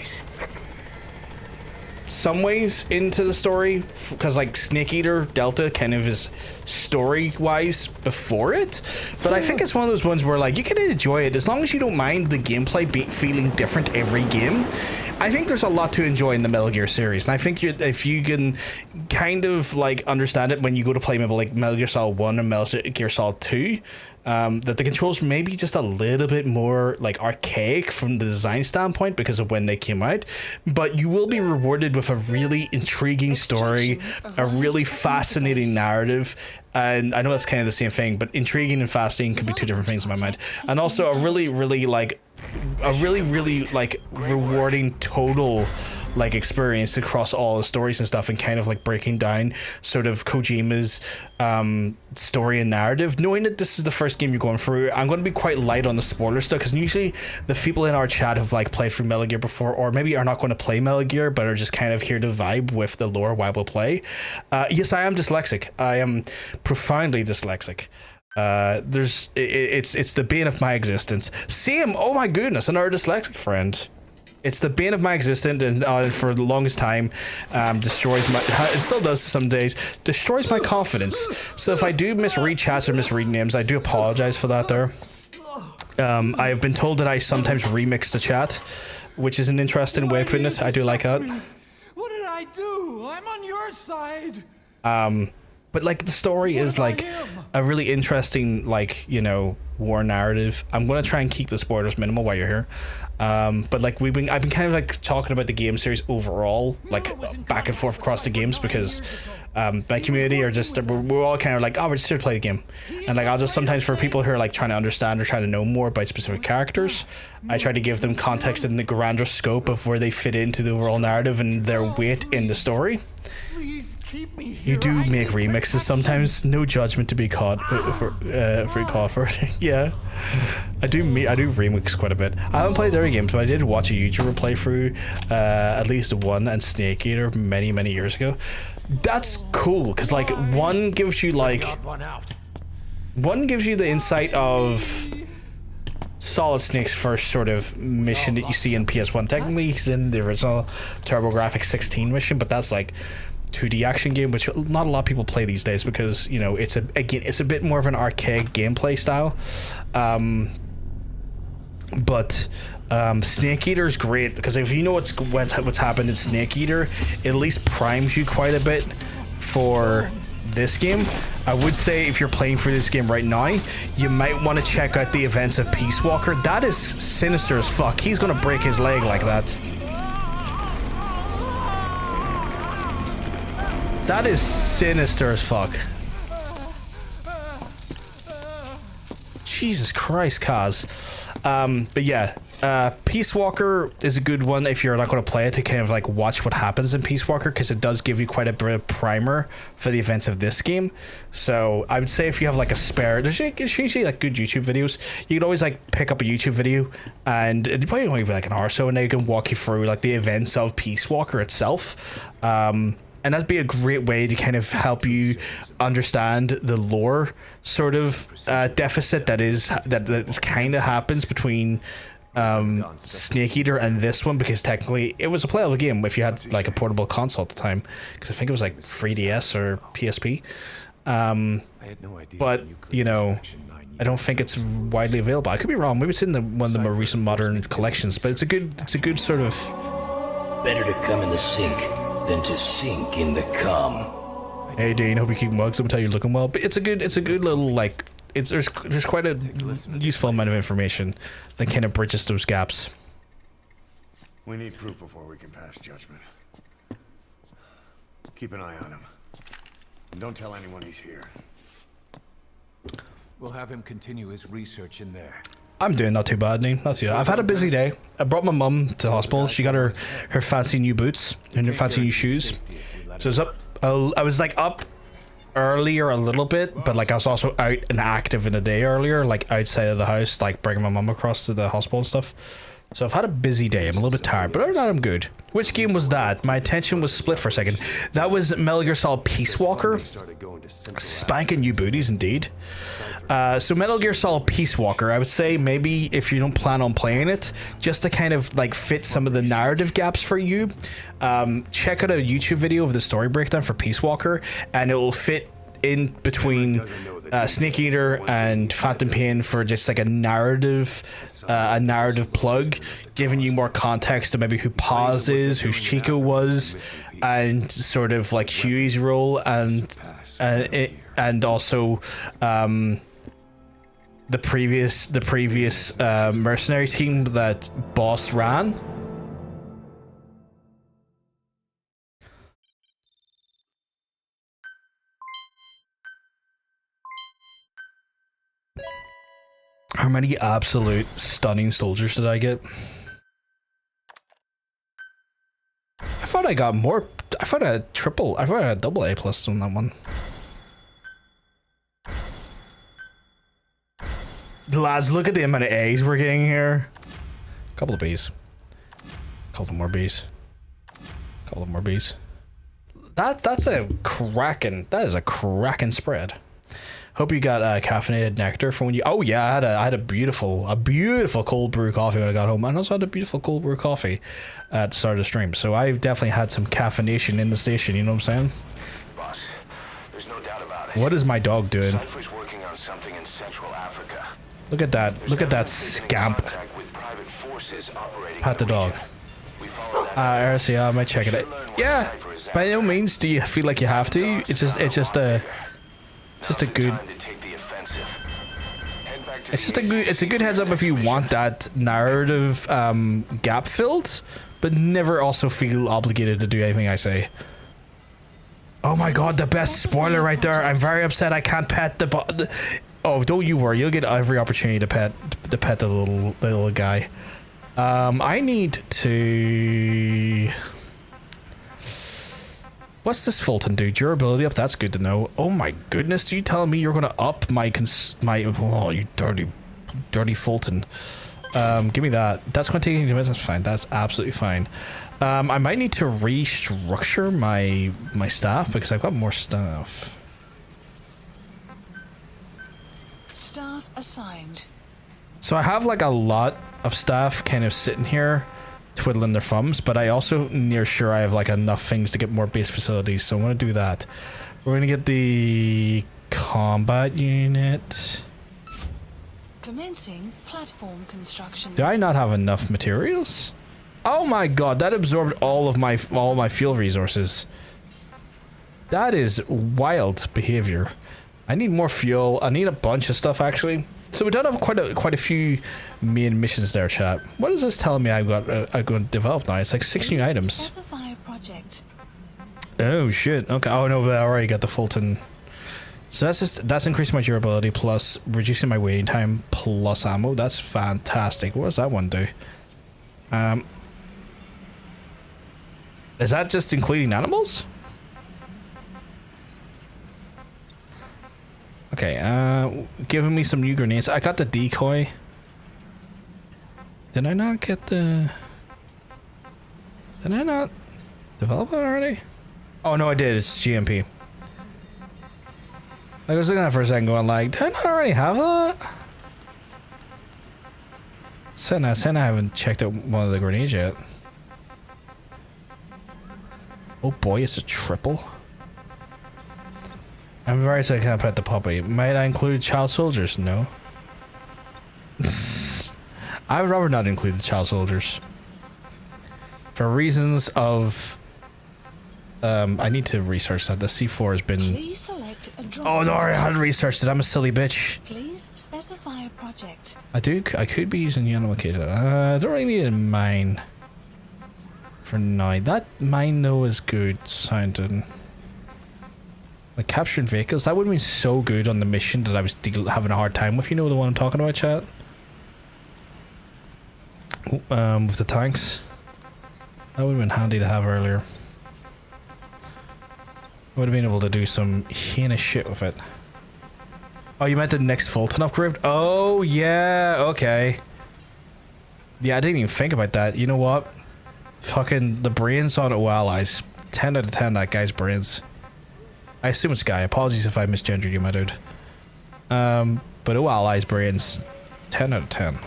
some ways into the story, because like Snake Eater Delta kind of is story wise before it, but I think it's one of those ones where like you can enjoy it as long as you don't mind the gameplay feeling different every game. I think there's a lot to enjoy in the Metal Gear series, and I think if you can kind of like understand it when you go to play maybe like Metal Gear Solid 1 and Metal Gear Solid 2, that the controls may be just a little bit more like archaic from the design standpoint because of when they came out, but you will be rewarded with a really intriguing story, a really fascinating narrative. And I know that's kind of the same thing, but intriguing and fascinating could be two different things in my mind. And also a really rewarding total like experience across all the stories and stuff, and kind of like breaking down sort of Kojima's story and narrative. Knowing that this is the first game you're going through, I'm going to be quite light on the spoiler stuff, because usually the people in our chat have like played through Metal Gear before, or maybe are not going to play Metal Gear but are just kind of here to vibe with the lore while we'll play. Yes, I am dyslexic. I am profoundly dyslexic. It's the bane of my existence. Same. Oh my goodness, another dyslexic friend. It's the bane of my existence, and for the longest time, destroys my. It still does some days. Destroys my confidence. So if I do misread chats or misread names, I do apologize for that. There. I've been told that I sometimes remix the chat, which is an interesting way of putting it. I do like that. What did I do? I'm on your side. But like the story is like a really interesting, like, you know, war narrative. I'm gonna try and keep the spoilers minimal while you're here. But like I've been kind of like talking about the game series overall, like back and forth across the games, because my community are just, we're all kind of like, oh, we're just here to play the game. And like I'll just sometimes, for people who are like trying to understand or trying to know more about specific characters, I try to give them context in the grander scope of where they fit into the overall narrative and their weight in the story. You do make remixes sometimes. No judgment to be caught for it. Yeah, I do remix quite a bit. I haven't played their games, but I did watch a YouTuber playthrough, at least one, and Snake Eater many years ago. That's cool because like one gives you the insight of Solid Snake's first sort of mission that you see in PS1. Technically, he's in the original TurboGrafx 16 mission, but that's like 2D action game, which not a lot of people play these days because, you know, it's a bit more of an archaic gameplay style. But Snake Eater is great because if you know what's happened in Snake Eater, it at least primes you quite a bit for this game. I would say if you're playing for this game right now, you might want to check out the events of Peace Walker. That is sinister as fuck. He's gonna break his leg like that. That is sinister as fuck. Jesus Christ, Kaz. But yeah, Peace Walker is a good one if you're not going to play it, to kind of like watch what happens in Peace Walker, because it does give you quite a bit of primer for the events of this game. So I would say if you have like a spare, there's usually like good YouTube videos. You can always like pick up a YouTube video, and it'd probably only be like an hour or so, and they can walk you through like the events of Peace Walker itself. And that'd be a great way to kind of help you understand the lore sort of deficit that kind of happens between Snake Eater and this one, because technically it was a playable game if you had like a portable console at the time, because I think it was like 3DS or PSP. But you know, I don't think it's widely available. I could be wrong. Maybe it's in one of the more recent modern collections, but it's a good sort of. Better to come in the sink than to sink in the cum. Hey Dean, hope you keep well. Someone tell you you're looking well. But it's a good little like there's quite a useful amount of information that kind of bridges those gaps. We need proof before we can pass judgment. Keep an eye on him. And don't tell anyone he's here. We'll have him continue his research in there. I'm doing not too bad, Dean. Not too bad. I've had a busy day. I brought my mum to the hospital. She got her fancy new boots and her fancy new shoes. So I was like up earlier a little bit, but like I was also out and active in the day earlier, like outside of the house, like bringing my mum across to the hospital and stuff. So I've had a busy day. I'm a little bit tired, but other than that, I'm good. Which game was that? My attention was split for a second. That was Metal Gear Solid Peace Walker. Spanking new booties, indeed. So Metal Gear Solid Peace Walker, I would say maybe if you don't plan on playing it, just to kind of like fit some of the narrative gaps for you, check out a YouTube video of the story breakdown for Peace Walker, and it will fit in between Snake Eater and Phantom Pain for just like a narrative plug, giving you more context to maybe who Paz is, who Chico was, and sort of like Huey's role, and also the previous mercenary team that Boss ran. How many absolute stunning soldiers did I get? I thought I got more. I thought I had a double A plus on that one. Lads, look at the amount of A's we're getting here. Couple of B's. Couple more B's. Couple more B's. That's a cracking. That is a cracking spread. Hope you got caffeinated nectar from when you. Oh yeah, I had a beautiful cold brew coffee when I got home. I also had a beautiful cold brew coffee at the start of the stream. So I've definitely had some caffeination in the station. You know what I'm saying? Boss, there's no doubt about it. What is my dog doing? Cypher's working on something in Central Africa. Look at that. Look at that scamp. Pat the dog. RC, I might check it out. Yeah, by no means do you feel like you have to. It's just a good. It's a good heads up if you want that narrative gap filled, but never also feel obligated to do anything I say. Oh my god, the best spoiler right there. I'm very upset I can't pet the oh, don't you worry. You'll get every opportunity to pet the little guy. I need to... What's this Fulton do? Durability up? That's good to know. Oh my goodness, do you tell me you're gonna up my oh, you dirty Fulton. Give me that. That's gonna take into that's fine. That's absolutely fine. I might need to restructure my staff because I've got more stuff. Staff assigned. So I have like a lot of staff kind of sitting here twiddling their thumbs, but I also near sure I have like enough things to get more base facilities, so I'm gonna do that. We're gonna get the combat unit. Commencing platform construction. Do I not have enough materials? Oh my god, that absorbed all my fuel resources. That is wild behavior. I need more fuel. I need a bunch of stuff actually. So we don't have quite a few main missions there, chat. What is this telling me I'm going to develop now? It's like 6 new items. Specify a project. Oh shit. Okay. Oh no, but I already got the Fulton. So that's increasing my durability plus reducing my waiting time plus ammo. That's fantastic. What does that one do? Is that just including animals? Okay, giving me some new grenades. I got the decoy. Did I not get the... Did I not develop it already? Oh no, I did. It's GMP. I was looking at it for a second going like, did I not already have that? Saying I haven't checked out one of the grenades yet. Oh boy, it's a triple. I'm very sorry I can't pet the puppy. Might I include child soldiers? No. I would rather not include the child soldiers. For reasons of... I need to research that. The C4 has been... Please select a drop. Oh no, I hadn't researched it. I'm a silly bitch. Please specify a project. I could be using animal cage. I don't really need a mine. For now. That mine though is good sounding. Like capturing vehicles, that would have been so good on the mission that I was having a hard time with. You know the one I'm talking about, chat? With the tanks. That would have been handy to have earlier. Would have been able to do some heinous shit with it. Oh, you meant the next Fulton upgrade? Oh, yeah, okay. Yeah, I didn't even think about that. You know what? Fucking the brains on it, allies. 10 out of 10, that guy's brains. I assume it's guy. Apologies if I misgendered you, my dude. But allies brains, 10 out of 10.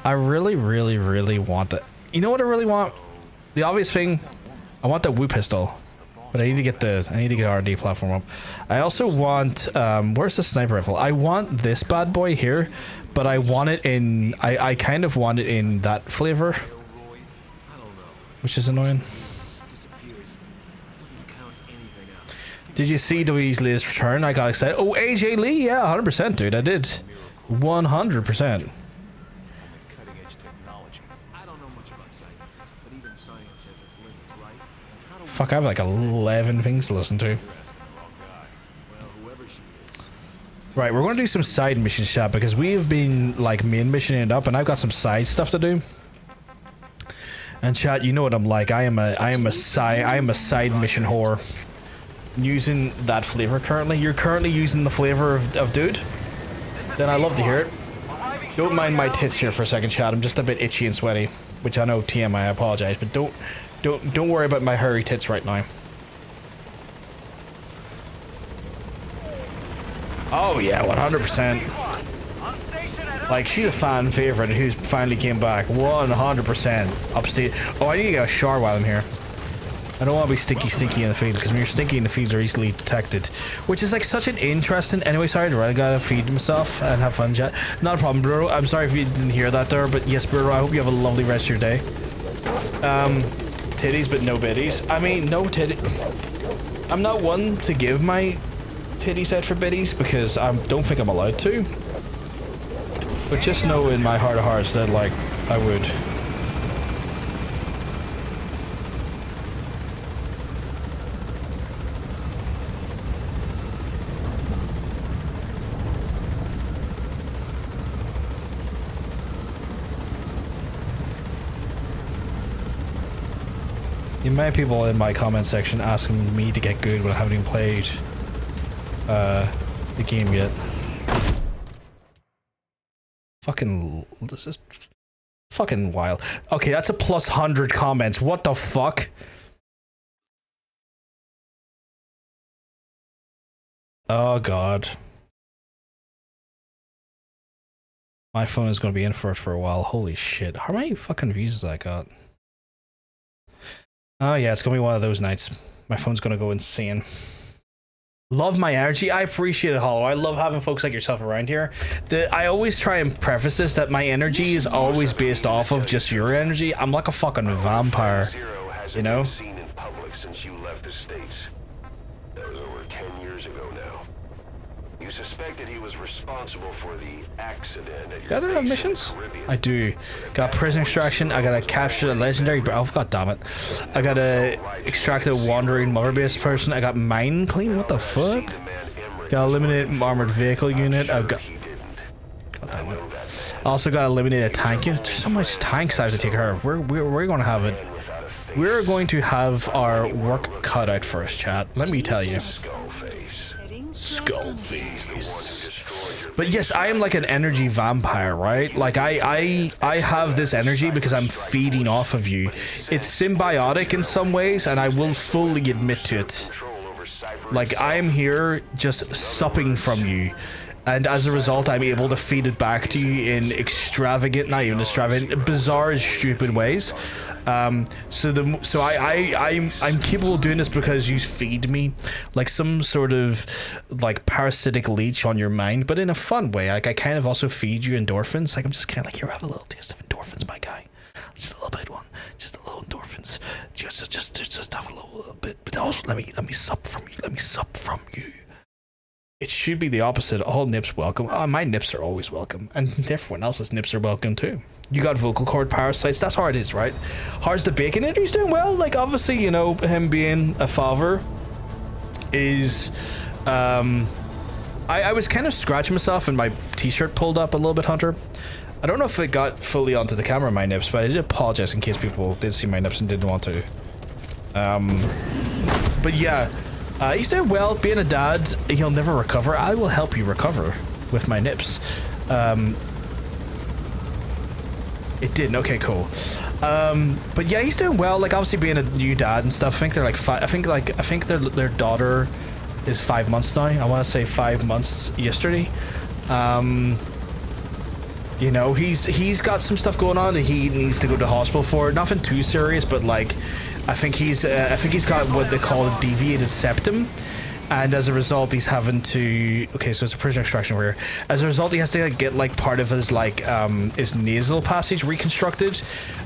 I really, really, really want that. You know what I really want? The obvious thing. I want that Woo pistol, but I need to get R&D platform up. I also want where's the sniper rifle? I want this bad boy here, but I want it in. I kind of want it in that flavor, which is annoying. Did you see WWE's latest return? I got excited. Oh, AJ Lee, yeah, 100%, dude. I did, 100%. Fuck, I have like 11 things to listen to. Right, we're going to do some side missions, chat, because we have been like main missioning it up, and I've got some side stuff to do. And chat, you know what I'm like. I am a side mission whore. Using that flavor currently. You're currently using the flavor of dude? Then I love to hear it. Don't mind my tits here for a second, chat. I'm just a bit itchy and sweaty, which I know TMI. I apologize, but don't worry about my hairy tits right now. Oh yeah, 100%. Like, she's a fan favorite who's finally came back. 100% upstate. Oh, I need to get a shower while I'm here. I don't want to be stinky in the field, because when you're stinky in the fields are easily detected. Which is like such an interesting... Anyway, sorry, I gotta feed myself and have fun, chat. Not a problem, bro. I'm sorry if you didn't hear that there, but yes, bro, I hope you have a lovely rest of your day. Titties, but no biddies. I mean, no titty... I'm not one to give my titties out for biddies, because I don't think I'm allowed to. But just know in my heart of hearts that, like, I would. The amount of people in my comment section asking me to get good when I haven't even played the game yet. Fucking, this is fucking wild. Okay, that's a plus 100 comments. What the fuck? Oh god. My phone is going to be in for it for a while. Holy shit. How many fucking views has I got? Oh yeah, it's gonna be one of those nights. My phone's gonna go insane. Love my energy. I appreciate it, Hollow. I love having folks like yourself around here. I always try and preface this that my energy is always based off of just your energy. I'm like a fucking vampire, you know? Seen in public since you left the States. That was over 10 years ago now. You suspected he was responsible for the accident at your Gotta have base in missions? the Caribbean. I do. Got prison extraction. I gotta capture a legendary. Oh god damn it! I gotta extract a wandering mother-based person. I got mine clean. What the fuck? Gotta eliminate armored vehicle unit. I've got. God damn it. I also gotta eliminate a tank unit. There's so much tanks I have to take care of. We're gonna have it. We're going to have our work cut out for us, chat. Let me tell you. Skullface. But yes, I am like an energy vampire, right? Like I have this energy because I'm feeding off of you. It's symbiotic in some ways, and I will fully admit to it. Like I am here just supping from you, and as a result I'm able to feed it back to you in extravagant, not even extravagant, bizarre, stupid ways. I'm capable of doing this because you feed me like some sort of like parasitic leech on your mind, but in a fun way. Like I kind of also feed you endorphins. Like I'm just kind of like, here, have a little taste of endorphins, my guy. Just a little bit, one, just a little endorphins. Just have a little bit, but also let me sup from you. Let me sup from you. It should be the opposite. All nips welcome. Oh, my nips are always welcome, and everyone else's nips are welcome too. You got vocal cord parasites. That's how it is, right? How's the bacon industry's doing? Well, like obviously, you know, him being a father is. I was kind of scratching myself, and my t-shirt pulled up a little bit, Hunter. I don't know if it got fully onto the camera, my nips, but I did apologize in case people did see my nips and didn't want to. But yeah. He's doing well. Being a dad, he'll never recover. I will help you recover with my nips. It didn't. Okay, cool. But yeah, he's doing well. Like obviously being a new dad and stuff. I think they're like I think their daughter is 5 months now. I want to say 5 months yesterday. You know, he's got some stuff going on that he needs to go to hospital for. Nothing too serious, but like, I think he's got what they call a deviated septum, and as a result, he's having to. Okay, so it's a prison extraction here. As a result, he has to like, get like part of his like his nasal passage reconstructed,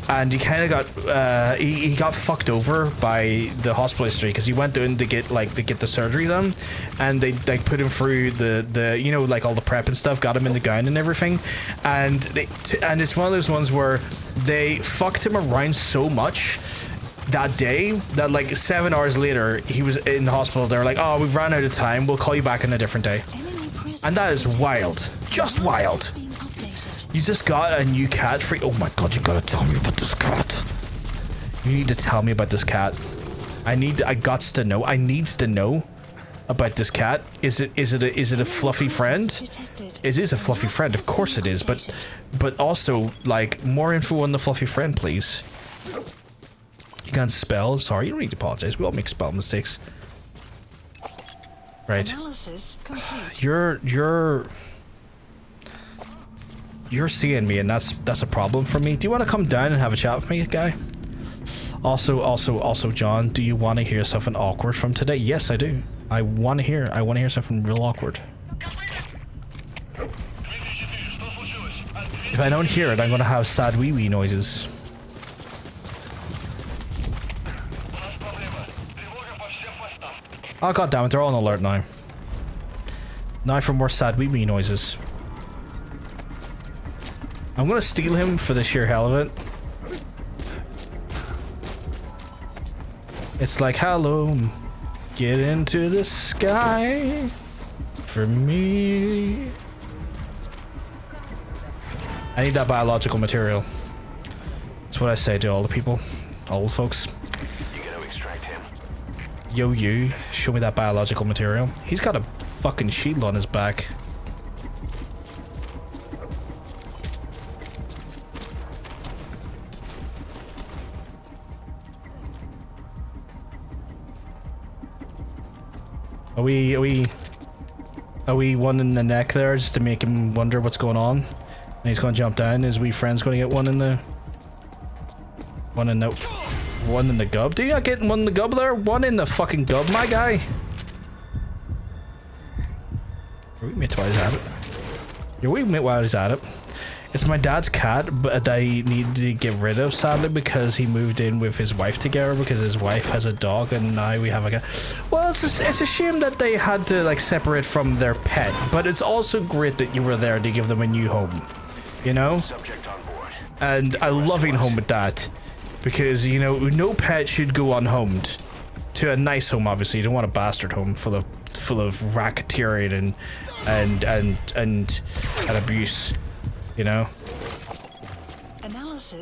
and he kind of got he got fucked over by the hospital history because he went in to get the surgery done, and they like put him through the you know, like all the prep and stuff, got him in the gown and everything, and it's one of those ones where they fucked him around so much that day that like 7 hours later he was in the hospital. They're like, oh, we've run out of time, we'll call you back on a different day. And that is wild. Just wild. You just got a new cat for. Oh my god, you gotta tell me about this cat. You need to tell me about this cat. I gots to know. I needs to know about this cat. Is it a fluffy friend? It is a fluffy friend, of course it is, but also like more info on the fluffy friend, please. You can't spell. Sorry, you don't need to apologize. We all make spell mistakes. Right. You're seeing me, and that's a problem for me. Do you want to come down and have a chat with me, guy? Also, John, do you want to hear something awkward from today? Yes, I do. I want to hear something real awkward. If I don't hear it, I'm gonna have sad wee wee noises. Oh god damn it, they're all on alert now. Now for more sad wee wee noises. I'm gonna steal him for the sheer hell of it. It's like, hello, get into the sky for me. I need that biological material. That's what I say to all the people, all the folks. You gotta extract him. Yo, you, show me that biological material. He's got a fucking shield on his back. Are we one in the neck there just to make him wonder what's going on? And he's gonna jump down. His wee friend's gonna get one in the gub. Did you not get one in the gub there? One in the fucking gub, my guy. Your wee mate while he's at it. Your wee mate while he's at it. It's my dad's cat, but that I need to get rid of, sadly, because he moved in with his wife together, because his wife has a dog and now we have a cat. Well, it's a shame that they had to like separate from their pet, but it's also great that you were there to give them a new home, you know? Subject on board. And I love being home with that, because, you know, no pet should go unhomed. To a nice home, obviously. You don't want a bastard home full of racketeering and abuse. You know,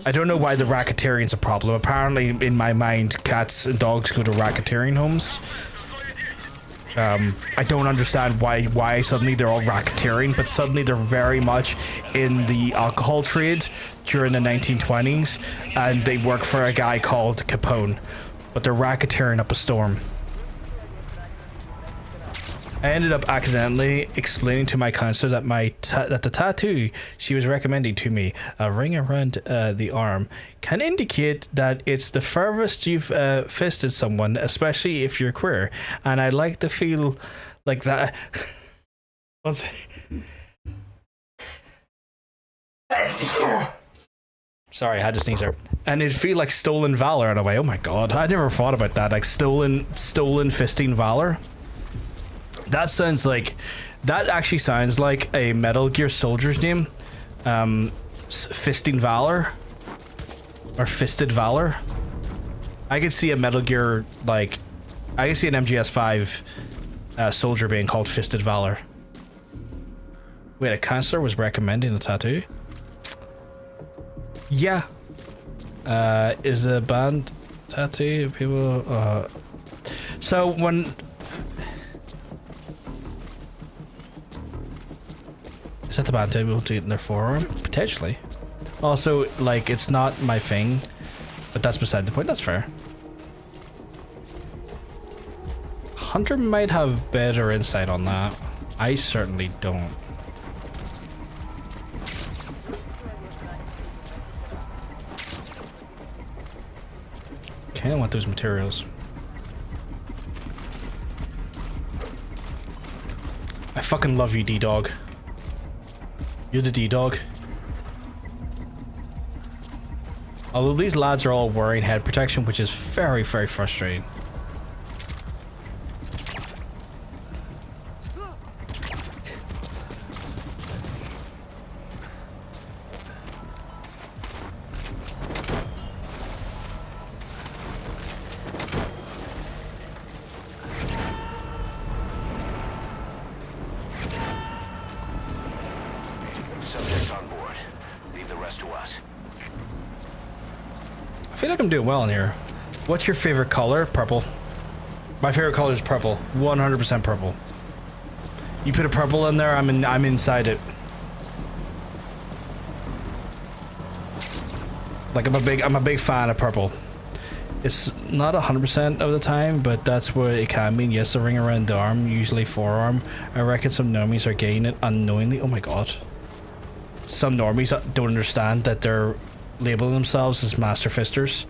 I don't know why the racketeering's a problem. Apparently, in my mind, cats and dogs go to racketeering homes. I don't understand why suddenly they're all racketeering, but suddenly they're very much in the alcohol trade during the 1920s, and they work for a guy called Capone, but they're racketeering up a storm. I ended up accidentally explaining to my counselor that the tattoo she was recommending to me, a ring around the arm, can indicate that it's the furthest you've fisted someone, especially if you're queer. And I'd like to feel like that. Sorry, I had to sneeze there. And it'd feel like stolen valor in a way. Oh my god, I never thought about that. Like stolen fisting valor. That actually sounds like a Metal Gear Soldier's name. Fisting Valor. Or Fisted Valor. I could see a Metal Gear, like, I could see an MGS5 soldier being called Fisted Valor. Wait, a counselor was recommending a tattoo? Yeah. Is a band tattoo people, so when... Is that the band table to get in their forearm? Potentially. Also, like, it's not my thing, but that's beside the point. That's fair. Hunter might have better insight on that. I certainly don't. Okay, I want those materials. I fucking love you, D-Dog. You're the D-Dog. Although these lads are all wearing head protection, which is very, very frustrating. I feel like I'm doing well in here. What's your favorite color? Purple. My favorite color is purple. 100% purple. You put a purple in there, I'm inside it. Like I'm a big fan of purple. It's not 100% of the time, but that's what it can mean. Yes, a ring around the arm, usually forearm. I reckon some normies are getting it unknowingly. Oh my god. Some normies don't understand that they're labeling themselves as master fisters.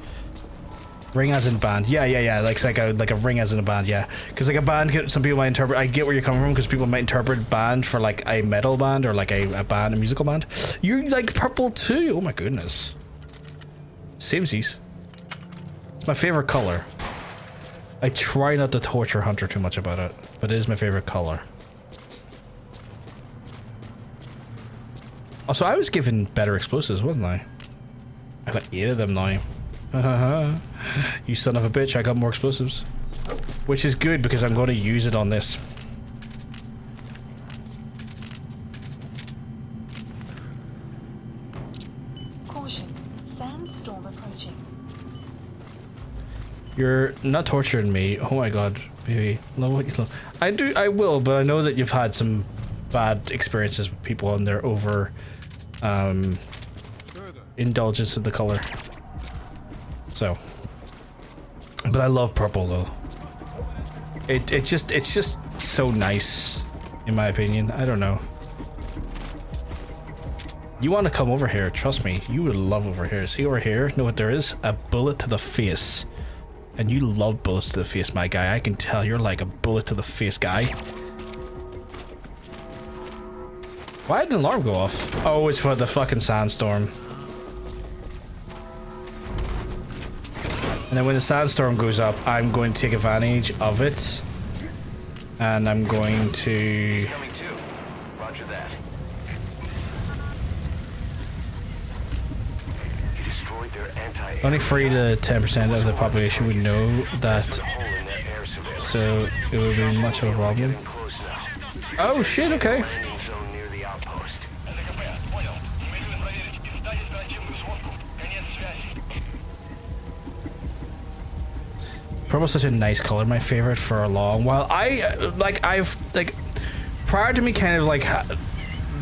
Ring as in band. Yeah. Like a ring as in a band. Yeah, because like a band, some people might interpret. I get where you're coming from because people might interpret band for like a metal band or like a band, a musical band. You like purple too. Oh my goodness. Samesies. It's my favorite color. I try not to torture Hunter too much about it, but it is my favorite color. Also, I was given better explosives, wasn't I? I got 8 of them now. You son of a bitch, I got more explosives. Which is good because I'm going to use it on this. Caution. Sandstorm approaching. You're not torturing me. Oh my god, baby. Love what you love. I will, but I know that you've had some bad experiences with people and their over indulgence in the color. So, but I love purple though. It's just so nice, in my opinion. I don't know. You want to come over here? Trust me, you would love over here. See over here? Know what there is? A bullet to the face, and you love bullets to the face, my guy. I can tell you're like a bullet to the face guy. Why did an alarm go off? Oh, it's for the fucking sandstorm. And then when the sandstorm goes up, I'm going to take advantage of it. And I'm going to... Coming too. Roger that. You destroyed their anti-air. Only 3 to 10% of the population would know that. So it would be much of a problem. Oh shit, okay. Purple's such a nice color, my favorite for a long while. I've prior to me kind of like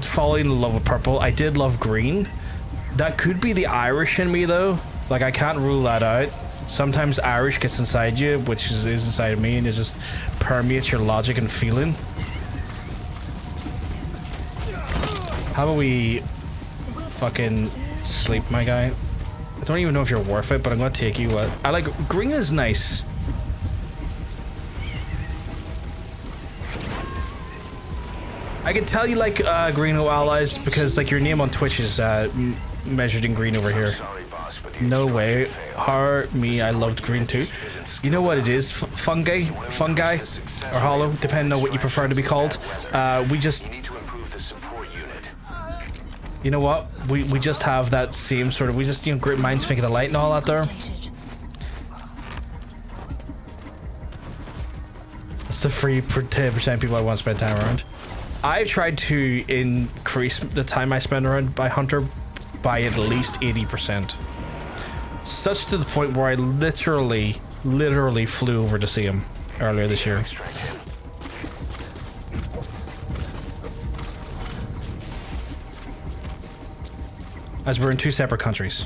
falling in love with purple, I did love green. That could be the Irish in me though. Like I can't rule that out. Sometimes Irish gets inside you, which is inside of me, and it just permeates your logic and feeling. How about we fucking sleep, my guy? I don't even know if you're worth it, but I'm gonna take you. What I like, green is nice. I can tell you like Greeno allies because like your name on Twitch is measured in green over here. No way. Me, I loved green too. You know what it is? Fungi, or hollow, depending on what you prefer to be called. We just. You know what? We just have that same sort of. We just great minds think of the light and all that there. That's the free 10% people I want to spend time around. I've tried to increase the time I spend around by Hunter by at least 80%. Such to the point where I literally flew over to see him earlier this year. As we're in 2 separate countries.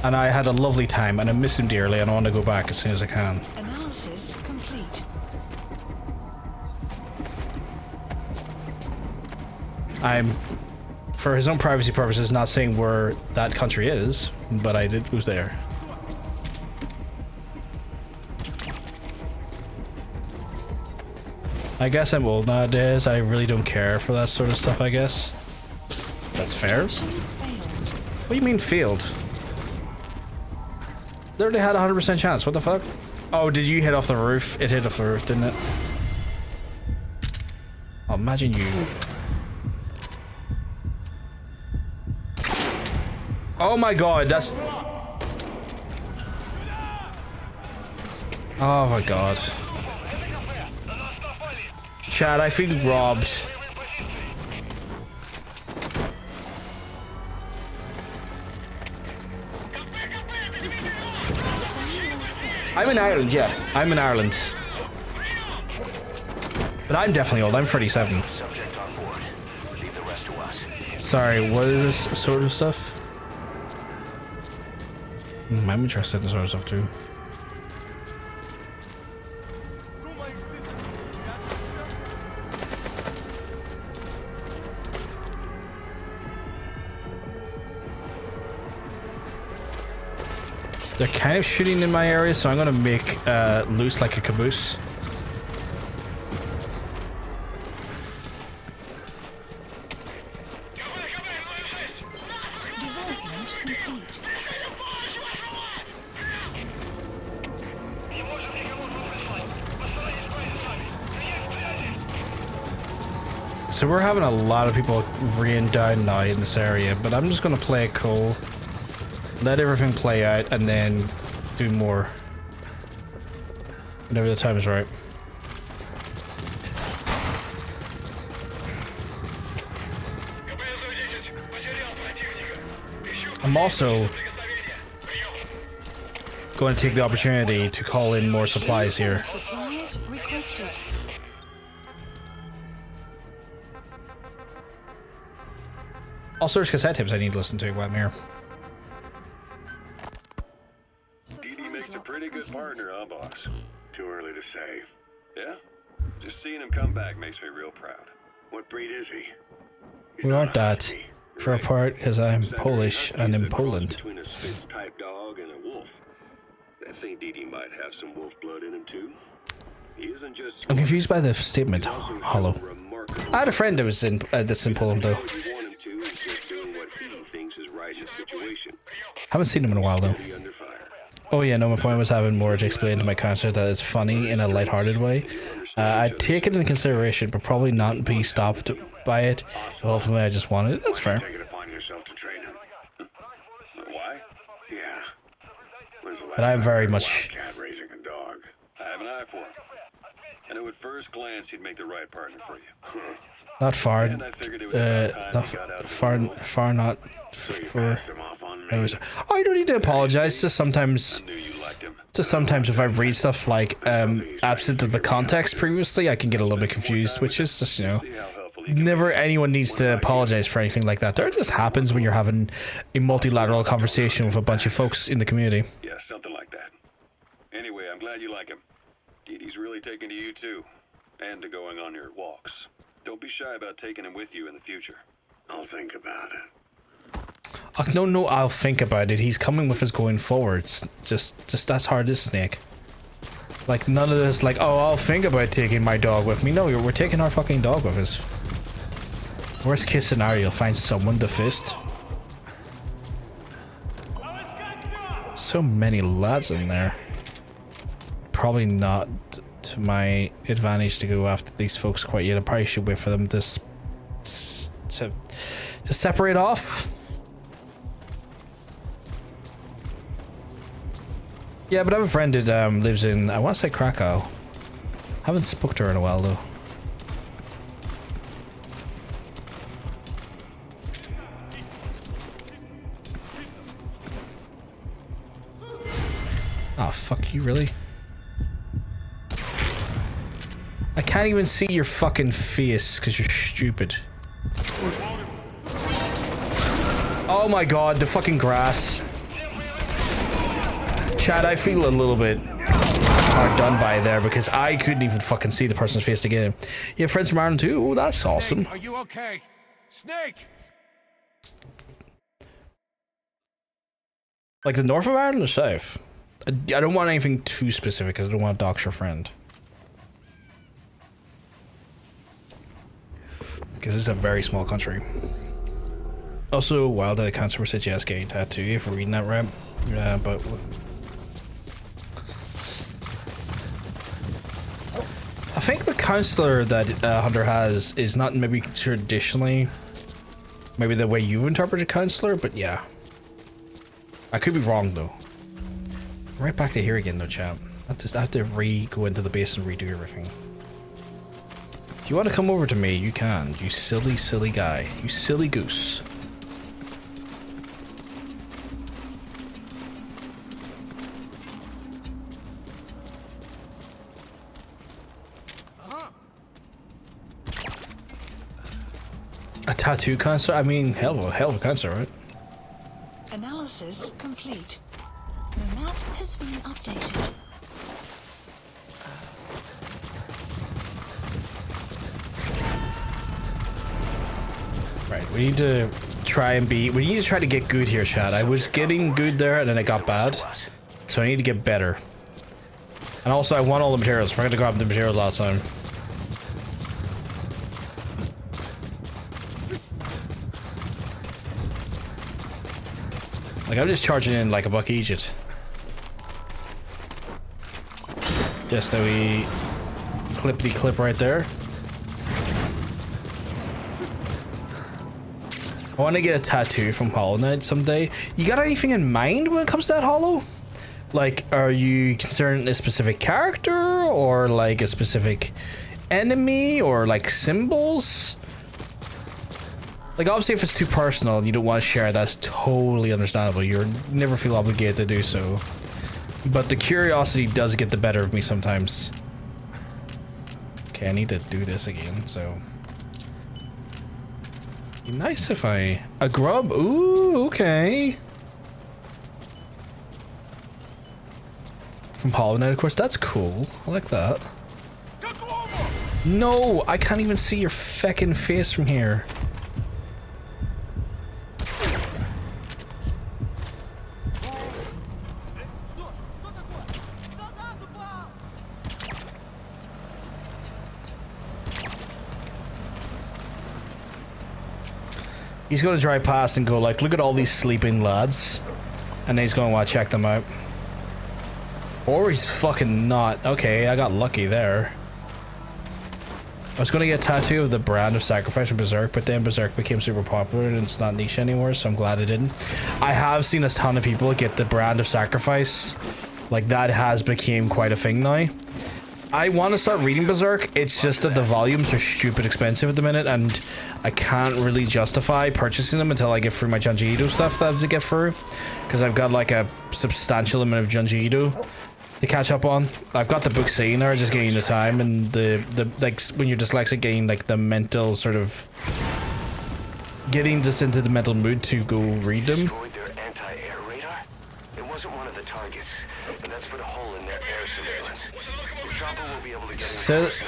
And I had a lovely time, and I miss him dearly, and I want to go back as soon as I can. Analysis complete. I'm, for his own privacy purposes, not saying where that country is, but I was there. I guess I'm old nowadays. I really don't care for that sort of stuff, I guess. That's fair. What do you mean failed? Literally had a 100% chance. What the fuck? Oh, did you hit off the roof? It hit off the roof, didn't it? Oh, imagine you. Oh my god, that's... Oh my god. Chad, I feel robbed. I'm in Ireland, yeah. I'm in Ireland. But I'm definitely old. I'm 37. Sorry, what is this sort of stuff? I'm interested in this sort of stuff too. They're kind of shooting in my area, so I'm gonna make loose like a caboose. Development complete. So we're having a lot of people rain down now in this area, but I'm just gonna play it cool, let everything play out, and then do more whenever the time is right. I'm also going to take the opportunity to call in more supplies here. Supplies requested. Also, there's cassette tapes I need to listen to while I'm here. Dee makes a pretty good partner, huh, boss? Too early to say. Yeah? Just seeing him come back makes me real proud. What breed is he? We aren't that. For a part, because I'm Polish and in Poland. Between a Spitz-type dog and a wolf. I think Dee might have some wolf blood in him, too. He isn't just... I'm confused by the statement, hollow. I had a friend that was in this in Poland, though. Haven't seen him in a while, though. Oh yeah, no, my point was having more to explain to my concert that it's funny in a lighthearted way. I'd take it into consideration, but probably not be stopped by it. Ultimately, I just wanted it. That's fair. Take it upon yourself to train him. Why? Yeah. But I'm very much... Cat raising a dog. I have an eye for him. I knew at first glance he'd make the right partner for you. Not far, And I figured it was about time not he got out far, the door. far not for... Passed him off on me. Anyways, oh, you don't need to apologize. Just sometimes, I knew you liked him. if I read stuff like absent of the context previously, I can get a little bit confused, which is just, you know, See how helpful he can never anyone needs to apologize for anything like that. That just happens when you're having a multilateral conversation with a bunch of folks in the community. Yeah, something like that. Anyway, I'm glad you like him. Dee really taking to you too, and to going on your walks. Don't be shy about taking him with you in the future. I'll think about it. Oh, no, I'll think about it. He's coming with us going forwards. Just that's hard as snake. Like, none of this, like, oh, I'll think about taking my dog with me. No, we're taking our fucking dog with us. Worst case scenario, you'll find someone to fist. So many lads in there. Probably not to my advantage to go after these folks quite yet. I probably should wait for them to separate off. Yeah, but I have a friend that lives in, I want to say Krakow. Haven't spoke to her in a while though. Oh, fuck you, really? I can't even see your fucking face because you're stupid. Oh my god, the fucking grass. Chad, I feel a little bit hard done by there because I couldn't even fucking see the person's face to get him. You have friends from Ireland too? Oh, that's awesome. Are you okay? Snake! Like the north of Ireland or south? I don't want anything too specific because I don't want to dox your friend. Because it's a very small country. Also, Wild Eye Cancer said yes, getting tattoo if we're reading that right. Yeah, but... I think the counselor that Hunter has is not maybe traditionally maybe the way you interpret a counselor, but yeah. I could be wrong though. Right back to here again though, chap. I have to go into the base and redo everything. If you want to come over to me, you can. You silly, silly guy. You silly goose. A tattoo concert? I mean, hell of a concert, right? Analysis complete. The map has been updated. Right, we need to try to get good here, Chad. I was getting good there and then it got bad. So I need to get better. And also I want all the materials. I forgot to grab the materials last time. Like, I'm just charging in like a buck Egypt. Just a wee clippity clip right there. I want to get a tattoo from Hollow Knight someday. You got anything in mind when it comes to that Hollow? Like, are you considering a specific character or like a specific enemy or like symbols? Like, obviously if it's too personal and you don't want to share, that's totally understandable. You never feel obligated to do so. But the curiosity does get the better of me sometimes. Okay, I need to do this again, so... Be nice if I... A grub? Ooh, okay. From Hollow Knight, of course. That's cool. I like that. No! I can't even see your feckin' face from here. He's going to drive past and go like, look at all these sleeping lads. And then he's going to want to check them out. Or he's fucking not. Okay, I got lucky there. I was going to get a tattoo of the brand of sacrifice from Berserk, but then Berserk became super popular and it's not niche anymore, so I'm glad I didn't. I have seen a ton of people get the brand of sacrifice. Like, that has become quite a thing now. I want to start reading Berserk, it's just that the volumes are stupid expensive at the minute and I can't really justify purchasing them until I get through my Junji Ito stuff that I have to get through. Because I've got like a substantial amount of Junji Ito to catch up on. I've got the book sitting there, just getting the time and the like when you're dyslexic, getting like the mental sort of... Getting just into the mental mood to go read them. Destroyed their anti-air radar? It wasn't one of the targets, and that's put a hole in their air surveillance.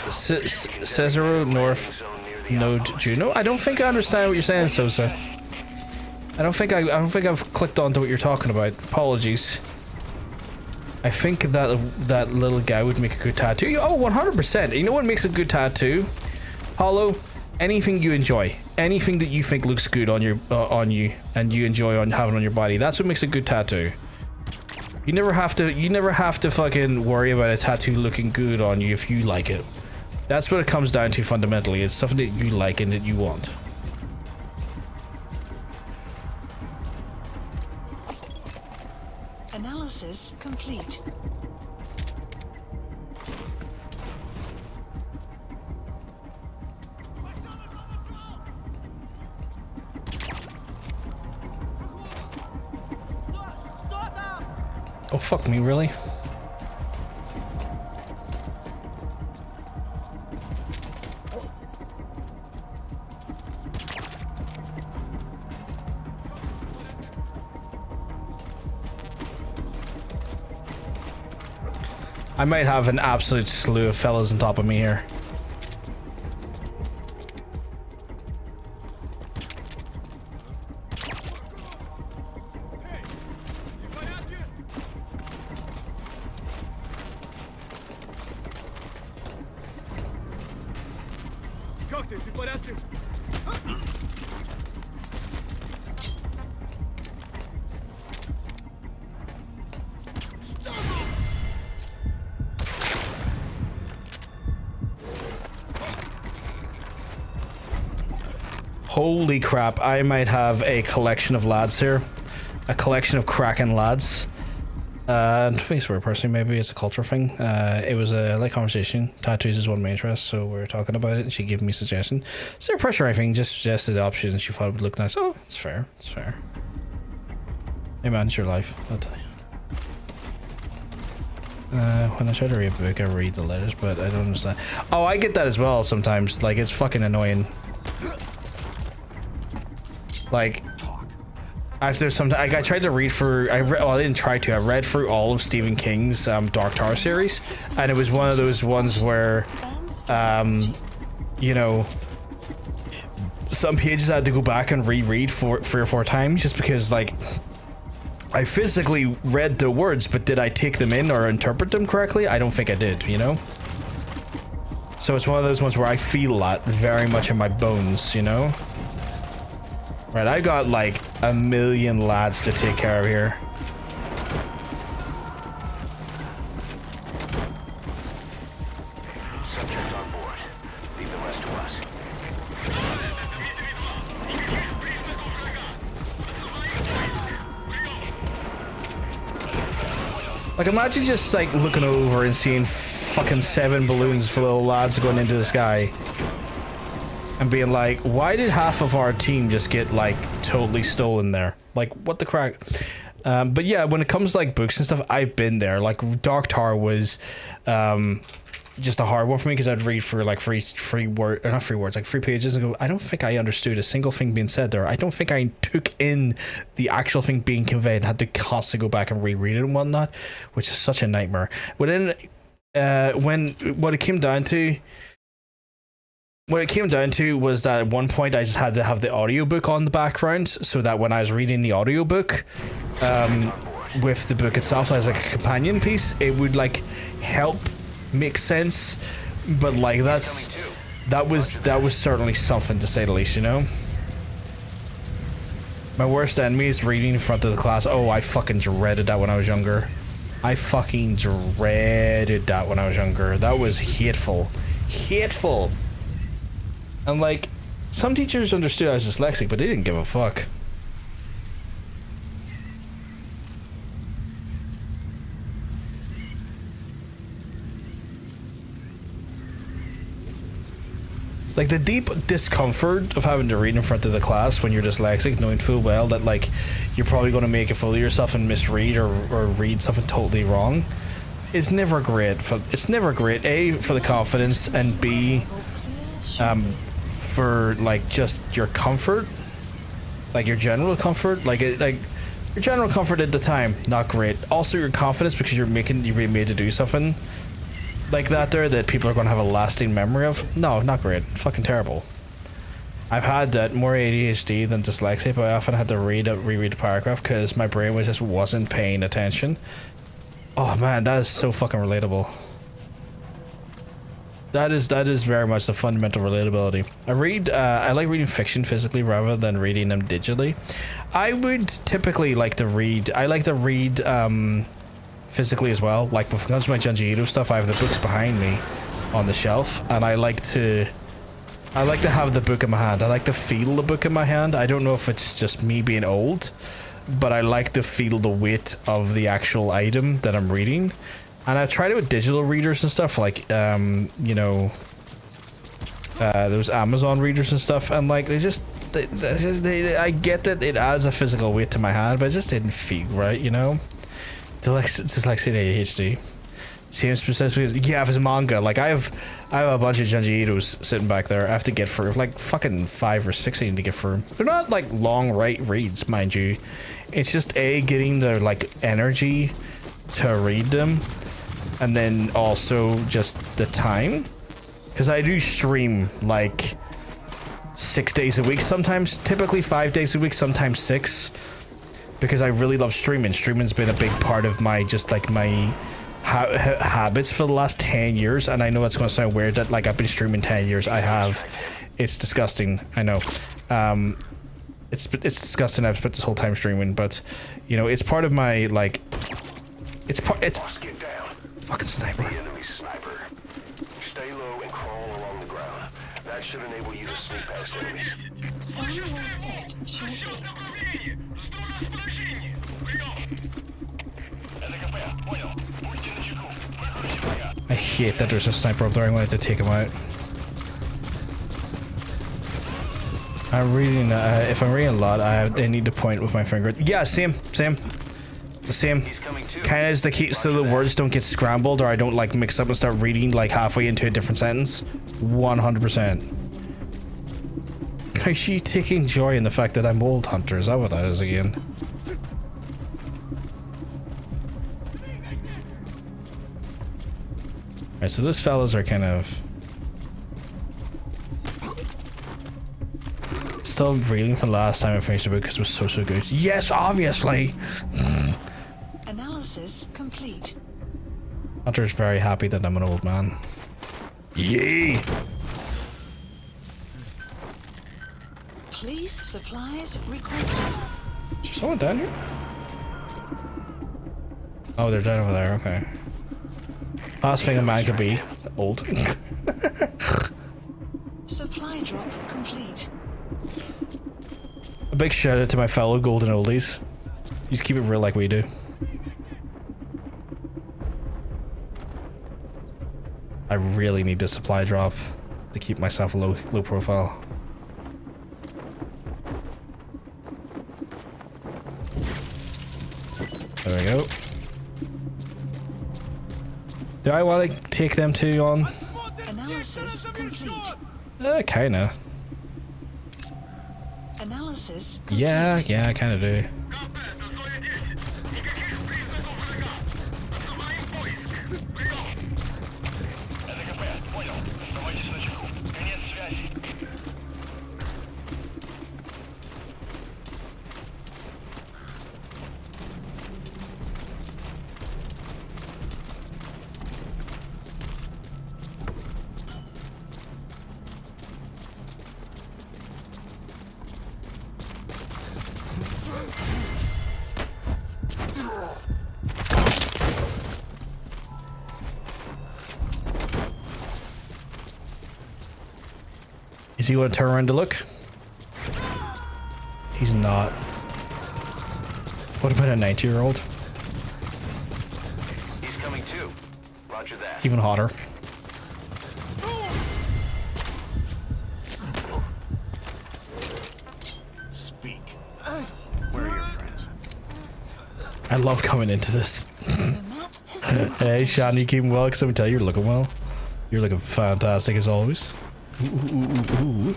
Cesaro North Node Juno. I don't think I understand what you're saying, Sosa. I don't think I've clicked onto what you're talking about. Apologies. I think that little guy would make a good tattoo. Oh, 100%. You know what makes a good tattoo? Hollow. Anything you enjoy. Anything that you think looks good on your on you and you enjoy on having on your body. That's what makes a good tattoo. You never have to fucking worry about a tattoo looking good on you if you like it. That's what it comes down to fundamentally. It's something that you like and that you want. Analysis complete. Oh, fuck me, really? I might have an absolute slew of fellas on top of me here. Holy crap, I might have a collection of lads here. A collection of cracking lads. Facebook personally, maybe it's a culture thing. It was a light conversation. Tattoos is one of my interests, so we were talking about it and she gave me a suggestion. Zero pressure or anything, just suggested the option and she thought it would look nice. Oh, it's fair, it's fair. Hey man, it's your life, I'll tell you. When I try to read a book, I read the letters, but I don't understand. Oh, I get that as well sometimes. Like, it's fucking annoying. Like, after some like I tried to read through, well, I didn't try to, I read through all of Stephen King's Dark Tower series, and it was one of those ones where, you know, some pages I had to go back and reread 3 or 4 times just because, like, I physically read the words, but did I take them in or interpret them correctly? I don't think I did, you know? So it's one of those ones where I feel that very much in my bones, you know? Right, I got like a million lads to take care of here. Subject on board. Leave the rest to us. Like, imagine just like looking over and seeing fucking 7 balloons full of lads going into the sky. And being like, why did half of our team just get like totally stolen there? Like, what the crack? But yeah, when it comes to like books and stuff, I've been there. Like Dark Tower was just a hard one for me because I'd read for like free word, or not free words, like 3 pages and go, I don't think I understood a single thing being said there. I don't think I took in the actual thing being conveyed and had to constantly go back and reread it and whatnot, which is such a nightmare. But then what it came down to was that at one point I just had to have the audiobook on the background so that when I was reading the audiobook with the book itself as like a companion piece, it would like help make sense. But like that was certainly something, to say the least, you know? My worst enemy is reading in front of the class. Oh, I fucking dreaded that when I was younger. I fucking dreaded that when I was younger. That was hateful. Hateful. And like, some teachers understood I was dyslexic, but they didn't give a fuck. Like, the deep discomfort of having to read in front of the class when you're dyslexic, knowing full well that like you're probably going to make a fool of yourself and misread or read something totally wrong, is never great. It's never great. A, for the confidence, and B, for like just your comfort, like your general comfort, like your general comfort at the time, not great. Also your confidence, because you're being made to do something like that there that people are going to have a lasting memory of. No, not great. Fucking terrible. I've had that, more ADHD than dyslexia, but I often had to reread a paragraph because my brain wasn't paying attention. Oh man, that is so fucking relatable. That is very much the fundamental relatability. I like reading fiction physically rather than reading them digitally. I would typically like to read physically as well. Like, when it comes to my Junji Ito stuff, I have the books behind me on the shelf, and I like to have the book in my hand. I like to feel the book in my hand. I don't know if it's just me being old, but I like to feel the weight of the actual item that I'm reading. And I've tried it with digital readers and stuff, like, you know, those Amazon readers and stuff, and like, I get that it adds a physical weight to my hand, but it just didn't feel right, you know? It's like saying ADHD. Same specifically, yeah, if it's manga, like I have a bunch of Junji Itos sitting back there. I have to get through, like fucking 5 or 6 I need to get through. They're not like long reads, mind you. It's just getting the like energy to read them, and then also just the time, because I do stream like 6 days a week sometimes, typically 5 days a week, sometimes 6, because I really love streaming. Streaming's been a big part of my habits for the last 10 years, and I know it's going to sound weird that like I've been streaming 10 years. I have. It's disgusting, I know. It's disgusting. I've spent this whole time streaming, but you know, it's part of my like it's fucking sniper. Stay low and crawl along the ground. That should enable you to sneak past enemies. Sun will set shortly. I hate that there's a sniper up there. I'm going to have to take him out. I'm reading, if I'm reading a lot, I need to point with my finger. Yeah, same. The same. Kind of is the key, so the words don't get scrambled or I don't like mix up and start reading like halfway into a different sentence. 100%. Is she taking joy in the fact that I'm old, Hunter? Is that what that is again? Alright, so those fellas are kind of... Still reeling from the last time I finished the book because it was so good. Yes, obviously! Analysis complete. Hunter's very happy that I'm an old man. Yay! Police supplies requested. Is there someone down here? Oh, they're down over there, okay. Last thing a man could be old. Supply drop complete. A big shout out to my fellow golden oldies. You just keep it real like we do. I really need this supply drop to keep myself low profile. There we go. Do I want to take them two on? Analysis complete. Kinda. Analysis complete. Yeah, I kinda do. Is he going to turn around to look? He's not. What about a 90-year-old? He's coming too. Roger that. Even hotter. Speak. Where are your friends? I love coming into this. Hey, Sean, you keeping well? Because let me tell you, you're looking well. You're looking fantastic as always. Ooh.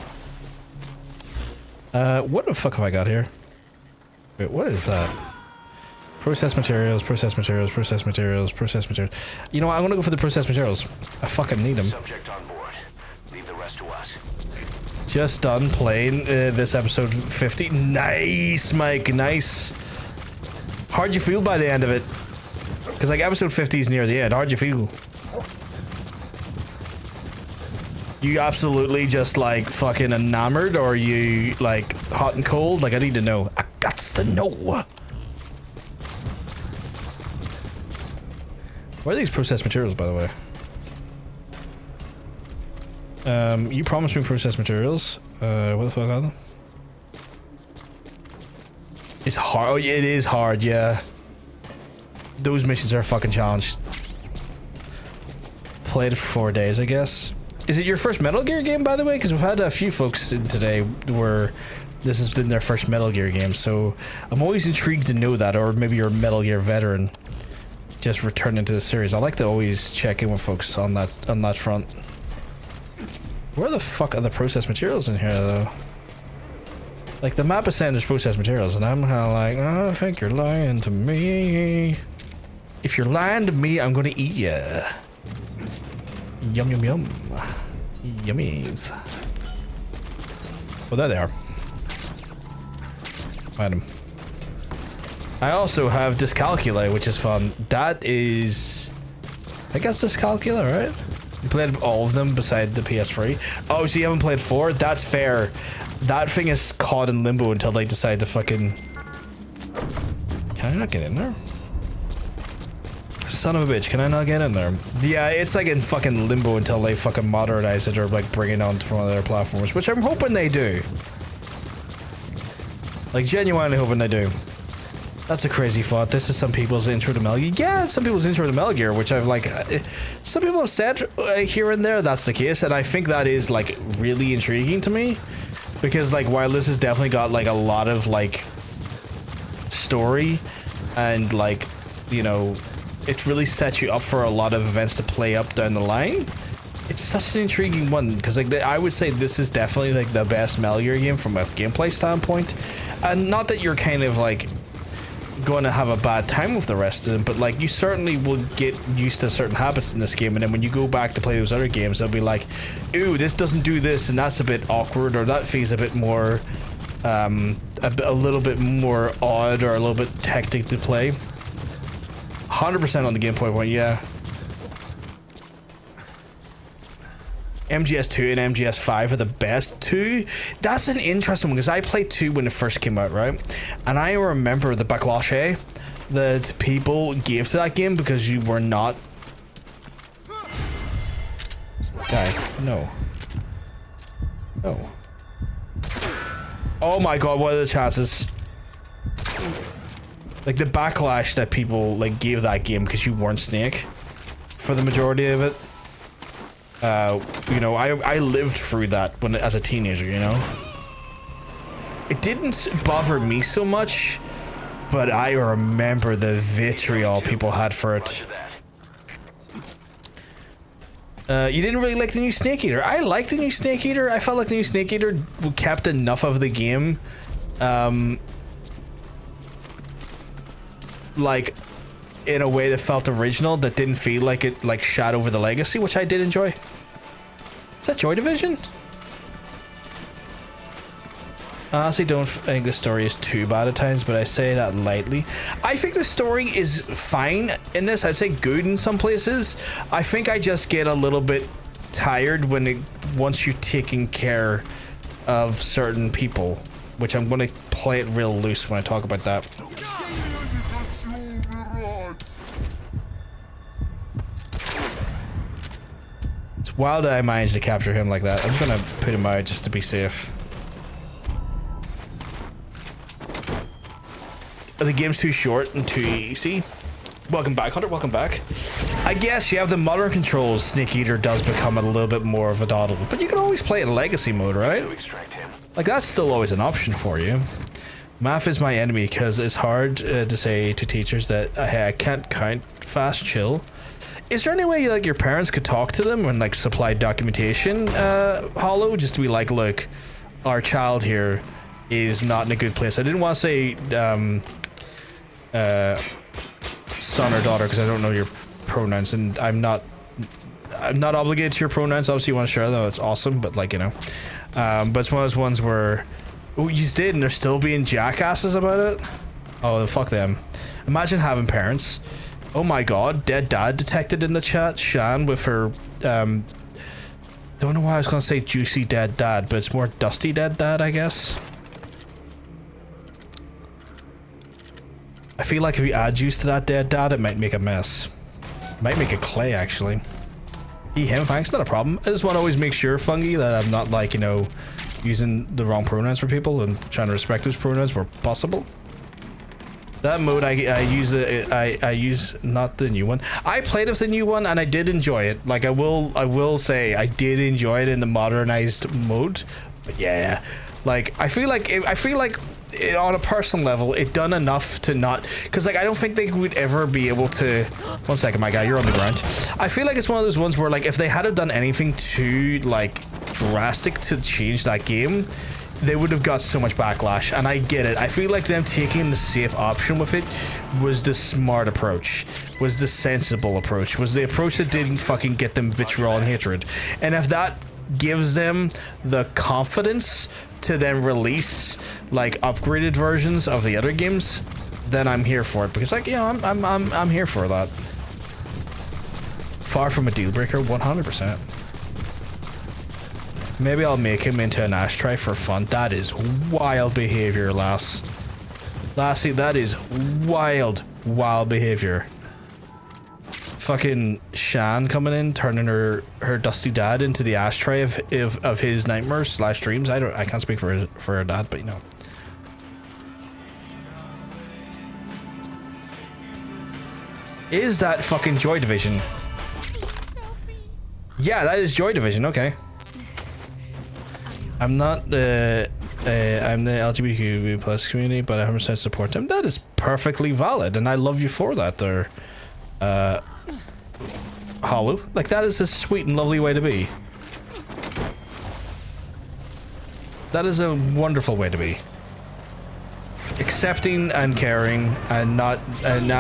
What the fuck have I got here? Wait, what is that? Process materials. You know what? I'm gonna go for the processed materials. I fucking need them. Subject on board. Leave the rest to us. Just done playing this episode 50. Nice, Mike. Nice. How'd you feel by the end of it? Because like episode 50 is near the end. How'd you feel? You absolutely just like fucking enamored, or you like hot and cold? Like I need to know. I gots to know. Where are these processed materials, by the way? You promised me processed materials. What the fuck are them? It's hard. Oh, it is hard, yeah. Those missions are a fucking challenge. Played it for 4 days, I guess. Is it your first Metal Gear game, by the way? Because we've had a few folks in today where this has been their first Metal Gear game, so I'm always intrigued to know that, or maybe you're a Metal Gear veteran just returning to the series. I like to always check in with folks on that front. Where the fuck are the processed materials in here, though? Like, the map is saying there's processed materials, and I'm kind of like, oh, I think you're lying to me. If you're lying to me, I'm gonna eat ya. Yum, yum, yum. Yummies. Well, there they are. Item. I also have Dyscalculia, which is fun. That is... I guess Dyscalculia, right? You played all of them beside the PS3. Oh, so you haven't played 4? That's fair. That thing is caught in limbo until they decide to fucking... Can I not get in there? Son of a bitch, can I not get in there? Yeah, it's like in fucking limbo until they fucking modernize it or like bring it on from one of their platforms, which I'm hoping they do. Like, genuinely hoping they do. That's a crazy thought. This is some people's intro to Metal Gear. Yeah, some people's intro to Metal Gear, which I've like... some people have said here and there that's the case, and I think that is like really intriguing to me. Because like, while this has definitely got like a lot of like story and like, you know, it really sets you up for a lot of events to play up down the line. It's such an intriguing one because like I would say this is definitely like the best Metal Gear game from a gameplay standpoint, and not that you're kind of like going to have a bad time with the rest of them, but like you certainly will get used to certain habits in this game, and then when you go back to play those other games, they'll be like, ooh, this doesn't do this, and that's a bit awkward, or that feels a bit more a little bit more odd or a little bit hectic to play. 100% on the gameplay point, yeah. MGS 2 and MGS 5 are the best. 2, that's an interesting one because I played 2 when it first came out, right? And I remember the backlash that people gave to that game because you were not... Guy, no. No. Oh my god, what are the chances? Like the backlash that people like gave that game because you weren't Snake for the majority of it. You know, I lived through that when as a teenager, you know. It didn't bother me so much, but I remember the vitriol people had for it. You didn't really like the new Snake Eater. I liked the new Snake Eater. I felt like the new Snake Eater kept enough of the game, like in a way that felt original, that didn't feel like it like shot over the legacy, which I did enjoy. Is that Joy Division? I honestly don't think the story is too bad at times, but I say that lightly. I think the story is fine in this. I'd say good in some places. I think I just get a little bit tired once you're taking care of certain people, which I'm going to play it real loose when I talk about that. It's wild that I managed to capture him like that. I'm just going to put him out just to be safe. The game's too short and too easy. Welcome back, Hunter. Welcome back. I guess you have the modern controls. Snake Eater does become a little bit more of a doddle, but you can always play it in legacy mode, right? Like that's still always an option for you. Math is my enemy because it's hard to say to teachers that hey, I can't count fast. Chill. Is there any way like your parents could talk to them and like supply documentation, Hollow, just to be like, look, our child here is not in a good place. I didn't want to say son or daughter because I don't know your pronouns, and I'm not obligated to your pronouns. Obviously you want to share them, that's awesome, but like, you know, but it's one of those ones where you did and they're still being jackasses about it. Oh, fuck them. Imagine having parents. Oh my god, dead dad detected in the chat. Shan with her don't know why I was gonna say juicy dead dad, but it's more dusty dead dad, I guess. I feel like if you add juice to that dead dad, it might make a mess. It might make a clay, actually. Him, thanks, not a problem. I just want to always make sure, Fungi, that I'm not, like, you know, using the wrong pronouns for people and trying to respect those pronouns where possible. That mode, I use not the new one. I played with the new one and I did enjoy it. Like, I will say I did enjoy it in the modernized mode. But yeah, like, I feel like on a personal level, it done enough to not, because like I don't think they would ever be able to. 1 second, my guy, you're on the ground. I feel like it's one of those ones where like if they had done anything too like drastic to change that game, they would have got so much backlash. And I get it. I feel like them taking the safe option with it was the smart approach, was the sensible approach, was the approach that didn't fucking get them vitriol and hatred. And if that gives them the confidence to then release like upgraded versions of the other games, then I'm here for it, because like, you know, I'm here for that. Far from a deal breaker, 100%. Maybe I'll make him into an ashtray for fun. That is wild behavior, lass. Lassie, that is wild behavior. Fucking Shan coming in, turning her dusty dad into the ashtray of his nightmares / dreams. I can't speak for her dad, but you know. Is that fucking Joy Division? Yeah, that is Joy Division. Okay. I'm not the I'm the LGBTQ plus community, but I 100% support them. That is perfectly valid, and I love you for that. There. Hollow, like that is a sweet and lovely way to be. That is a wonderful way to be. Accepting and caring, and not an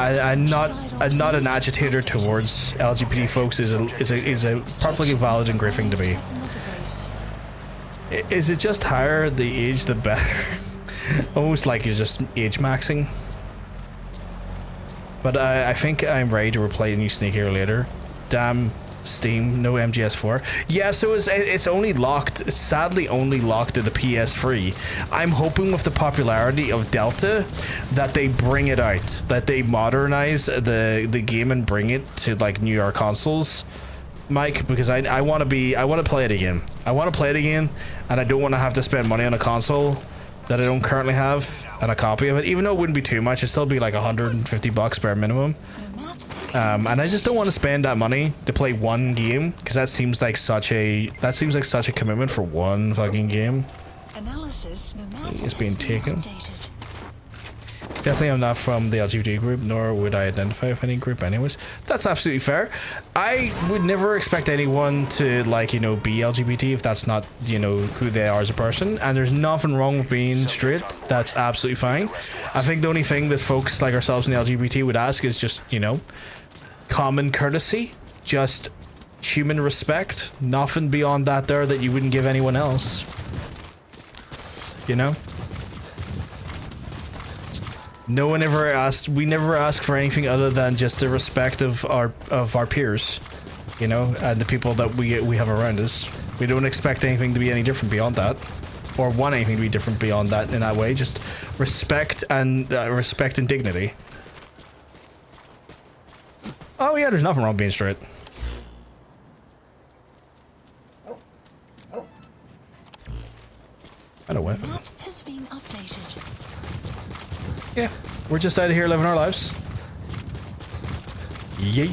agitator towards LGBT folks is a perfectly valid and great thing to be. Is it just higher the age the better? Almost like you're just age maxing. But I think I'm ready to replay New Snake here later. Damn Steam, no MGS4. Yeah, so it's only locked, it's sadly only locked to the PS3. I'm hoping with the popularity of Delta that they bring it out, that they modernize the game and bring it to like newer consoles, Mike, because I want to play it again. I want to play it again, and I don't want to have to spend money on a console that I don't currently have and a copy of it. Even though it wouldn't be too much, it'd still be like $150 bare minimum. And I just don't want to spend that money to play one game, because that seems like such a commitment for one fucking game. Analysis, It's being taken. Definitely I'm not from the LGBT group, nor would I identify with any group anyways. That's absolutely fair. I would never expect anyone to, like, you know, be LGBT if that's not, you know, who they are as a person. And there's nothing wrong with being straight. That's absolutely fine. I think the only thing that folks like ourselves in the LGBT would ask is just, you know, common courtesy, just human respect. Nothing beyond that there that you wouldn't give anyone else. You know? No one ever asked, we never ask for anything other than just the respect of our peers, you know, and the people that we have around us. We don't expect anything to be any different beyond that, or want anything to be different beyond that in that way. Just respect and dignity. Oh yeah, there's nothing wrong with being straight. And a weapon. Map has been updated. Yeah, we're just out of here living our lives. Yay.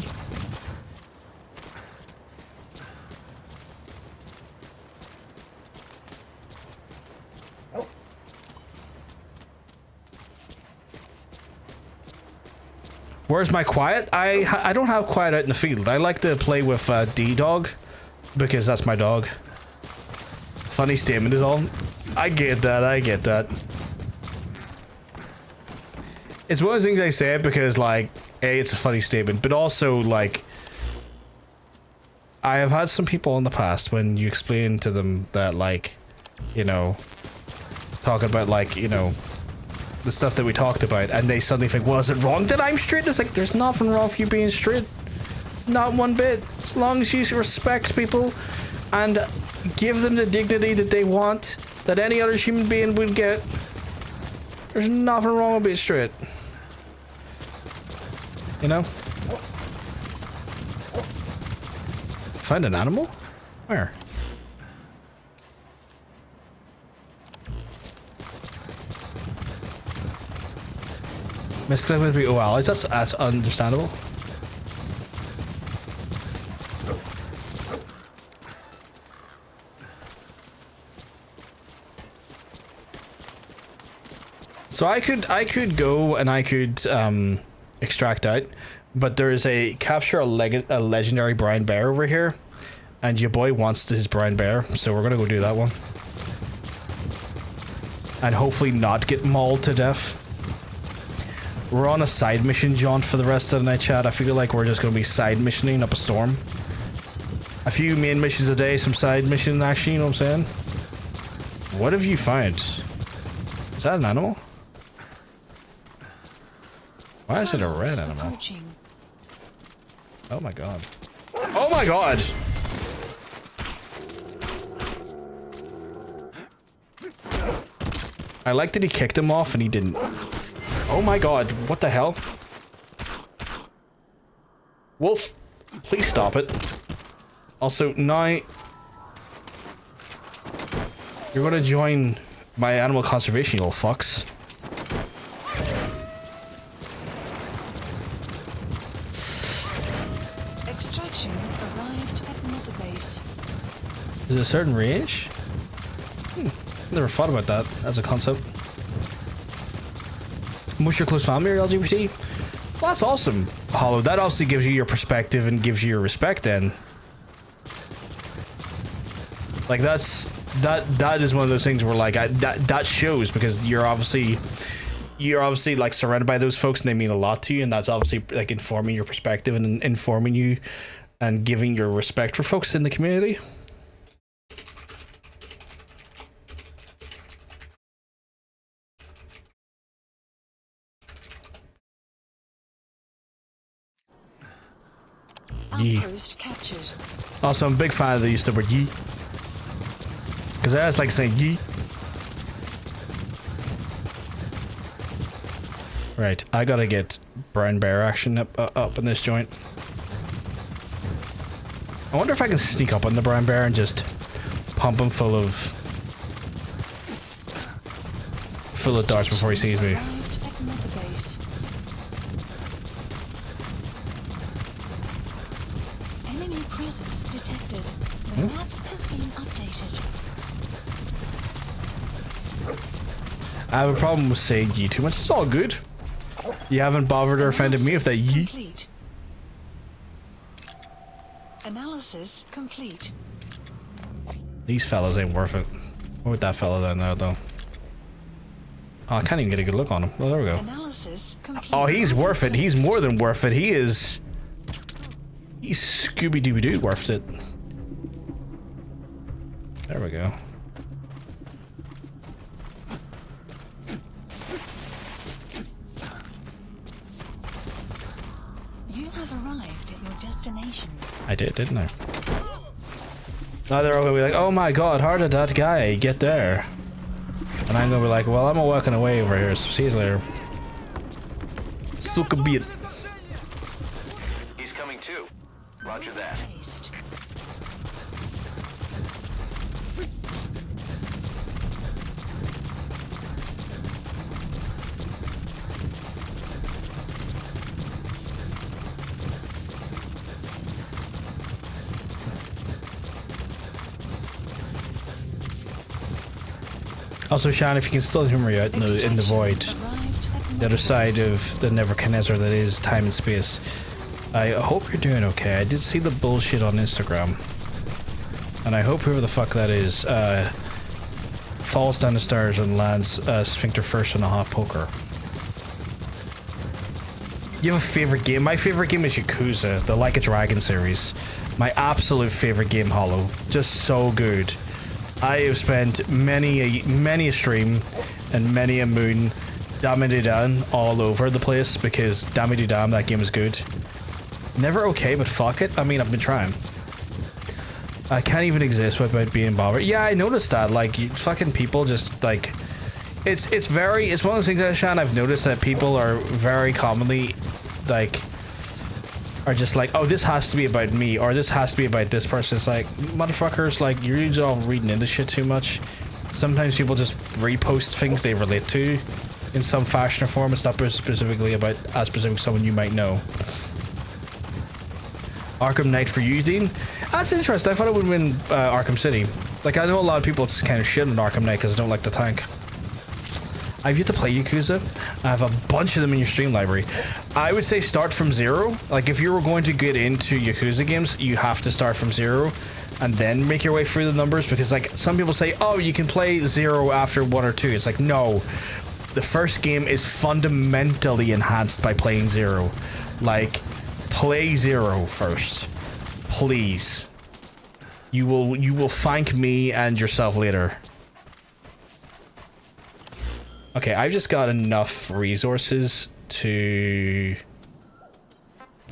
Where's my quiet? I don't have quiet out in the field. I like to play with D-Dog because that's my dog. Funny statement is all. I get that, I get that. It's one of those things I say because, like, A, it's a funny statement, but also, like, I have had some people in the past when you explain to them that, like, you know, talking about, like, you know, the stuff that we talked about, and they suddenly think, well, is it wrong that I'm straight? It's like, there's nothing wrong with you being straight. Not one bit. As long as you respect people and give them the dignity that they want, that any other human being would get, there's nothing wrong with being straight. You know? Find an animal? Where? Misclick with me. Oh, allies. That's understandable. So I could go and I could extract out, but there is a capture a legendary brown bear over here, and your boy wants his brown bear, so we're gonna go do that one, and hopefully not get mauled to death. We're on a side mission jaunt for the rest of the night, chat. I feel like we're just gonna be side missioning up a storm. A few main missions a day, some side mission action. You know what I'm saying? What have you found? Is that an animal? Why is it a red animal? Oh my god. Oh my god! I like that he kicked him off and he didn't. Oh my god, what the hell? Wolf, please stop it. Also, now you're gonna join my animal conservation, you little fucks. Is it a certain range? Never thought about that as a concept. Most your close family are LGBT? Well, that's awesome, Hollow. That obviously gives you your perspective and gives you your respect then. Like, that is one of those things where, like, that shows, because you're obviously like surrounded by those folks and they mean a lot to you, and that's obviously like informing your perspective and informing you and giving your respect for folks in the community. Ye. Outpost captured. Also, I'm a big fan of the use of the word ye. Because I just like saying ye. Right, I gotta get brown bear action up in this joint. I wonder if I can sneak up on the brown bear and just pump him full of darts before he sees me. Arrived at Mother Base. Enemy presence detected. The map has been updated. I have a problem with saying ye too much. It's all good. You haven't bothered or offended me with that ye. Complete. Analysis complete. These fellas ain't worth it. What with that fella down there, though? Oh, I can't even get a good look on him. Oh, there we go. Analysis complete. Oh, he's worth it. He's more than worth it. He's Scooby-Dooby-Doo worth it. There we go. You have arrived at your destination. I did, didn't I? Now they're all gonna be like, oh my god, how did that guy get there? And I'm gonna be like, well, I'm walking away over here, so see you later. Suck a bit. He's coming too. Roger that. Placed. Also, Sean, if you can still hear me out in the void, the other side of the Nebuchadnezzar that is time and space, I hope you're doing okay. I did see the bullshit on Instagram, and I hope whoever the fuck that is falls down the stairs and lands sphincter first on a hot poker. You have a favorite game? My favorite game is Yakuza, the Like a Dragon series. My absolute favorite game, Hollow. Just so good. I have spent many a stream and many a moon damming it down all over the place because damn it damn, that game is good. Never okay, but fuck it. I mean, I've been trying. I can't even exist without being bothered. Yeah, I noticed that. Like, you fucking people just like, it's one of those things that, Sean, I've noticed that people are very commonly like, are just like, oh, this has to be about me, or this has to be about this person. It's like, motherfuckers, like, you're just all reading into shit too much. Sometimes people just repost things they relate to in some fashion or form. It's not specifically about a specific someone you might know. Arkham Knight for you, Dean? That's interesting. I thought it would win Arkham City. Like, I know a lot of people just kind of shit on Arkham Knight because I don't like the tank. I've yet to play Yakuza. I have a bunch of them in your stream library. I would say start from zero. Like, if you were going to get into Yakuza games, you have to start from zero and then make your way through the numbers, because, like, some people say, oh, you can play zero after 1 or 2. It's like, no. The first game is fundamentally enhanced by playing zero. Like, play zero first. Please. You will thank me and yourself later. Okay, I've just got enough resources to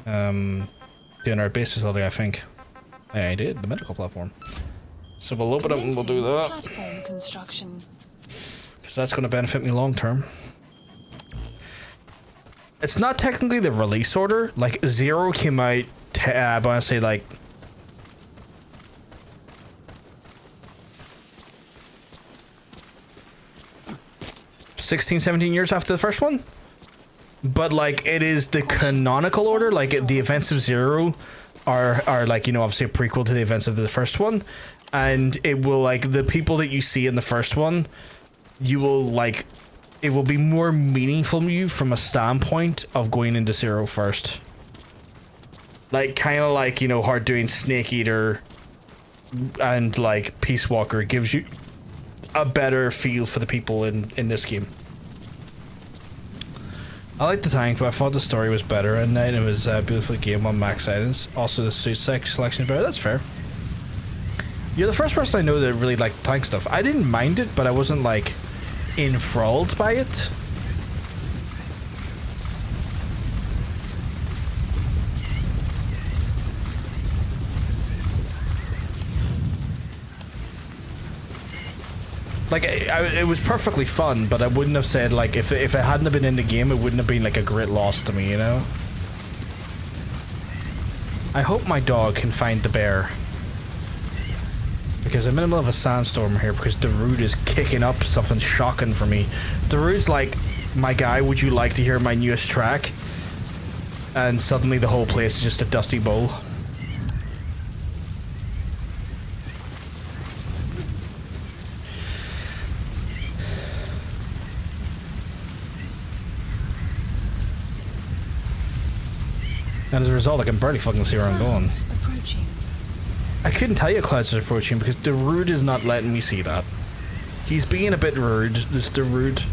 do our base facility, I think. I did, the medical platform. So we'll open up and we'll do that. Platform construction. Because that's going to benefit me long term. It's not technically the release order. Like, Zero came out, I want to say, like, $16-17 years after the first one, but like, it is the canonical order. Like, the events of Zero are like, you know, obviously a prequel to the events of the first one, and it will, like, the people that you see in the first one, you will, like, it will be more meaningful to you from a standpoint of going into Zero first. Like, kind of like, you know, hard doing Snake Eater and like Peace Walker gives you a better feel for the people in this game. I like the tank, but I thought the story was better, and then it was a beautiful game on max items. Also, the suit selection is better. That's fair. You're the first person I know that really liked tank stuff. I didn't mind it, but I wasn't like enthralled by it. Like, it was perfectly fun, but I wouldn't have said, like, if it hadn't have been in the game, it wouldn't have been, like, a great loss to me, you know? I hope my dog can find the bear. Because I'm in the middle of a sandstorm here because Darude is kicking up something shocking for me. Darude's like, my guy, would you like to hear my newest track? And suddenly the whole place is just a dusty bowl. And as a result, I can barely fucking see where I'm going. I couldn't tell you clouds are approaching because Darude is not letting me see that. He's being a bit rude, this Darude.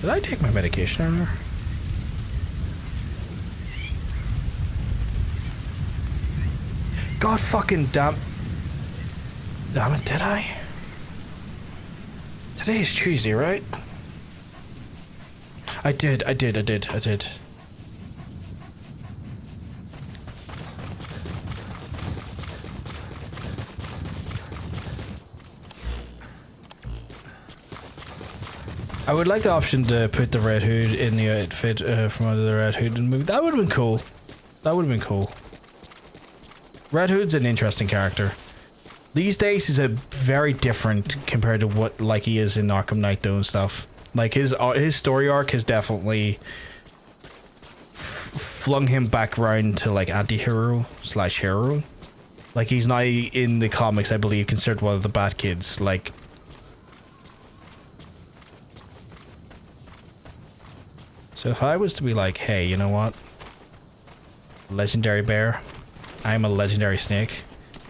Did I take my medication earlier? God fucking damn it, did I? Today is Tuesday, right? I did. I would like the option to put the Red Hood in the outfit from under the Red Hood in the movie. That would have been cool. Red Hood's an interesting character. These days he's a very different compared to what like he is in Arkham Knight though and stuff. Like his story arc has definitely flung him back round to like anti-hero / hero. Like he's now in the comics, I believe, considered one of the bad kids. Like, so if I was to be like, hey, you know what? Legendary bear, I'm a legendary snake,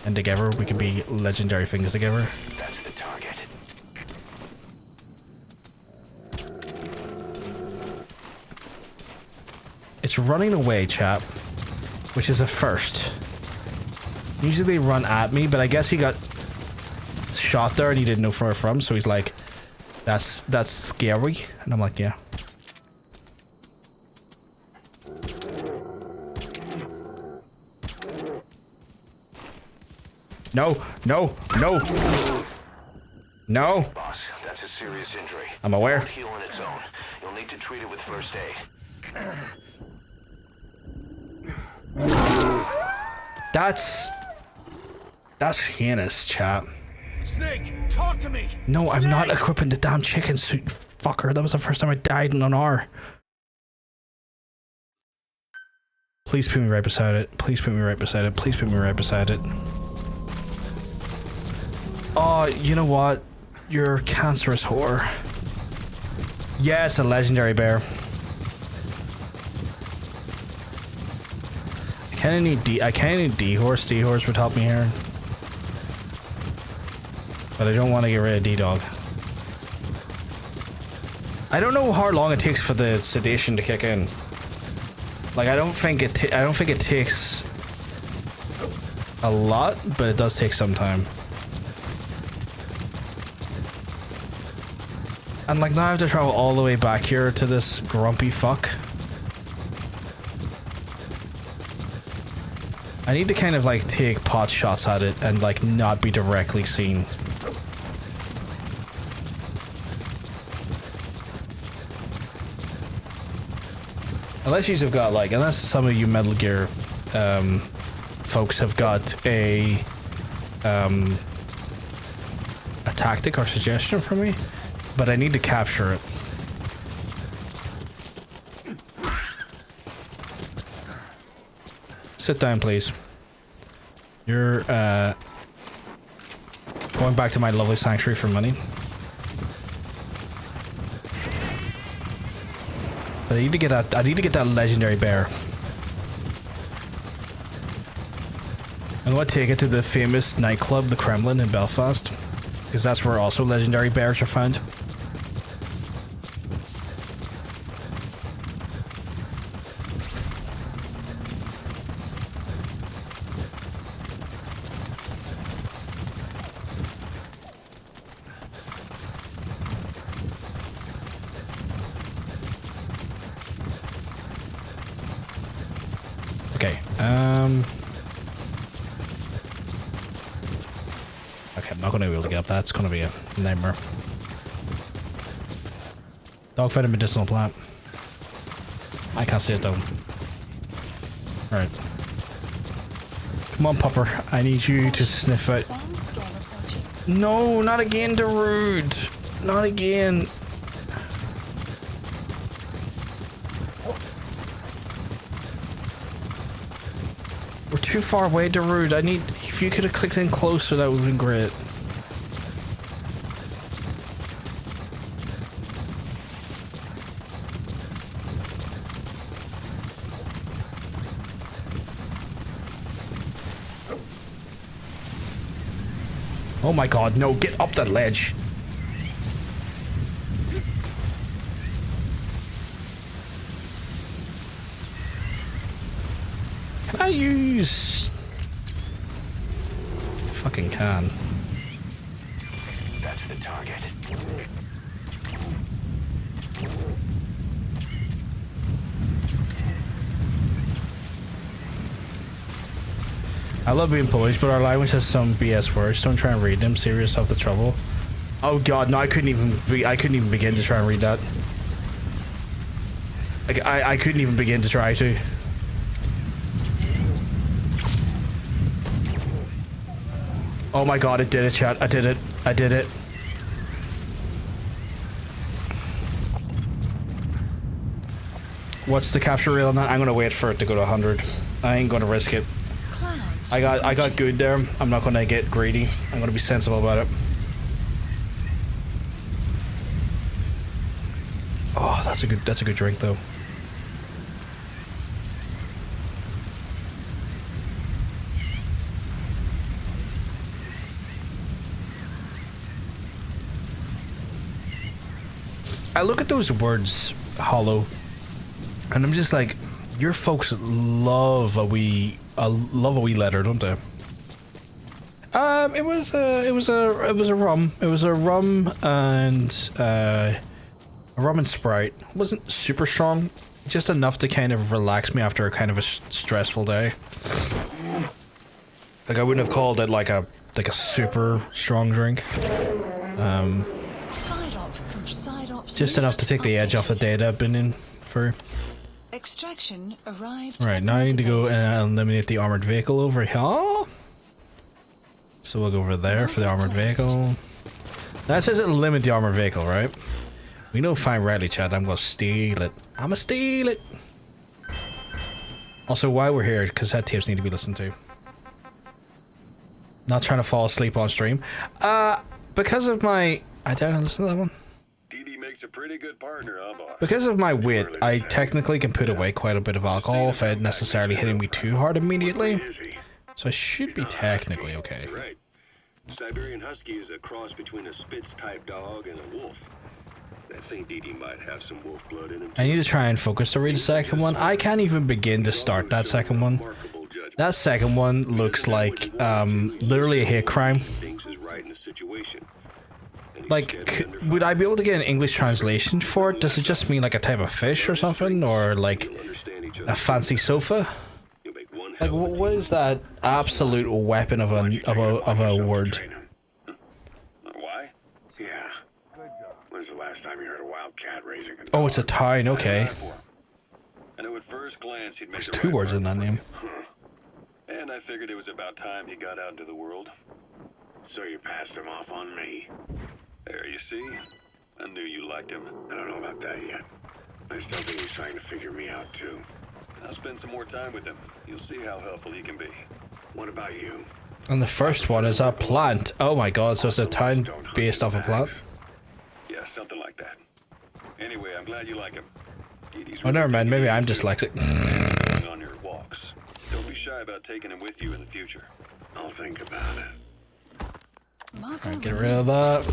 and together we can be legendary things together. That's the target. It's running away, chap, which is a first. Usually they run at me, but I guess he got shot there and he didn't know where from, so he's like, that's scary. And I'm like, yeah. No. Boss, that's a serious injury. I'm aware. It won't heal on its own. You'll need to treat it with first aid. That's heinous, chap. Snake, talk to me. No, I'm Snake! not equipping the damn chicken suit, fucker. That was the first time I died in an hour. Please put me right beside it. Please put me right beside it. Please put me right beside it. Oh, you know what? You're a cancerous whore. Yes, a legendary bear. I kinda need D-horse. D-horse would help me here. But I don't want to get rid of D-dog. I don't know how long it takes for the sedation to kick in. Like I don't think it takes a lot, but it does take some time. And like now I have to travel all the way back here to this grumpy fuck. I need to kind of like take pot shots at it and like not be directly seen. Unless some of you Metal Gear folks have got a tactic or suggestion for me, but I need to capture it. Sit down, please. You're going back to my lovely sanctuary for money. But I need to get that legendary bear. I'm going to take it to the famous nightclub, the Kremlin in Belfast, because that's where also legendary bears are found. not gonna be able to get up that. It's gonna be a nightmare. Dog found a medicinal plant. I can't see it though. Right. Come on, Pupper. I need you to sniff it. No, not again, Darude. Not again. We're too far away, Darude. I need... If you could have clicked in closer, that would have been great. Oh my god, no, get up that ledge. Can I use... Fucking can. That's the target. I love being Polish, but our language has some BS words. Don't try and read them. Save yourself the trouble. Oh god, no! I couldn't even begin to try and read that. Like I couldn't even begin to try to. Oh my god! It did it, chat. I did it. I did it. What's the capture rate on that? I'm gonna wait for it to go to 100. I ain't gonna risk it. I got good there. I'm not gonna get greedy. I'm gonna be sensible about it. Oh, that's a good drink though. I look at those words, hollow, and I'm just like, your folks love a wee letter, don't they? It was a rum. It was a rum and Sprite. It wasn't super strong, just enough to kind of relax me after a kind of a stressful day. Like I wouldn't have called it like a super strong drink. Just enough to take the edge off the day that I've been in for. Extraction arrived. Right, now I need to go and eliminate the armored vehicle over here. So we'll go over there for the armored vehicle. That says it'll limit the armored vehicle, right? We know fine rightly, Chad. I'm gonna steal it. I'ma steal it. Also, while we're here, because that tapes need to be listened to. Not trying to fall asleep on stream. Because of my... I don't listen to that one. A pretty good partner, huh, boss? Because of my weight, I technically can put away quite a bit of alcohol without necessarily hitting me too hard immediately. So I should be technically okay. Right. Siberian Husky is a cross between a Spitz-type dog and a wolf. I think DD might have some wolf blood in him. I need to try and focus to read the second one. I can't even begin to start that second one. That second one looks like literally a hate crime. Like, would I be able to get an English translation for it? Does it just mean like a type of fish or something? Or like a fancy sofa? Like, what is that absolute weapon of a word? Why? Yeah. When's the last time you heard a wildcat raising a dog? Oh, it's a town, okay. I know at first glance he'd make There's two words in that name. And I figured it was about time he got out into the world. So you passed him off on me. There, you see? I knew you liked him. I don't know about that yet. I still think he's trying to figure me out, too. I'll spend some more time with him. You'll see how helpful he can be. What about you? And the first one is a plant. Oh my god, so it's a town based off a plant? Yeah, something like that. Anyway, I'm glad you like him. Oh, never mind. Maybe I'm dyslexic. On your walks. Don't be shy about taking him with you in the future. I'll think about it. Right, get rid of that.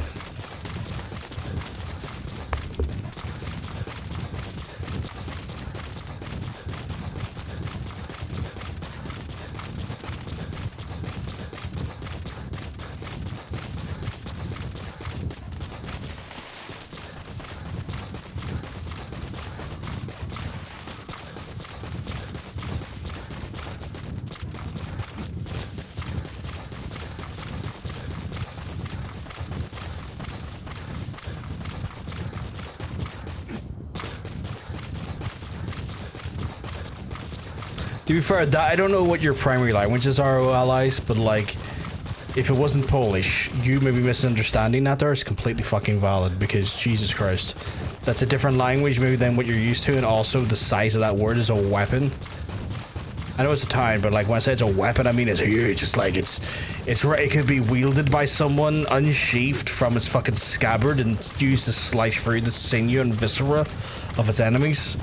To be fair, I don't know what your primary languages are, allies, but like, if it wasn't Polish, you may be misunderstanding that there is completely fucking valid, because Jesus Christ, that's a different language maybe than what you're used to, and also the size of that word is a weapon. I know it's a time, but like when I say it's a weapon, I mean it's huge. It's like it's right. It could be wielded by someone unsheathed from its fucking scabbard and used to slice through the sinew and viscera of its enemies.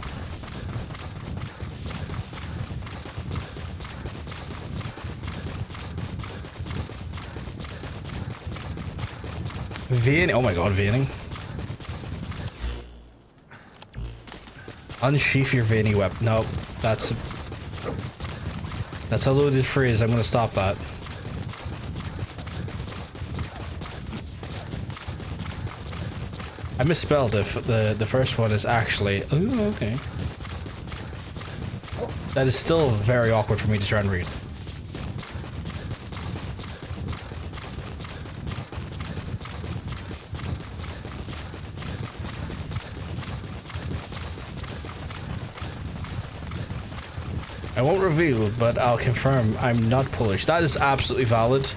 Veining. Oh my god, veining. Unsheath your veiny weapon. No, that's a loaded phrase. I'm gonna stop that. I misspelled it. The first one is actually. Oh, okay. That is still very awkward for me to try and read. I won't reveal, but I'll confirm I'm not Polish. That is absolutely valid.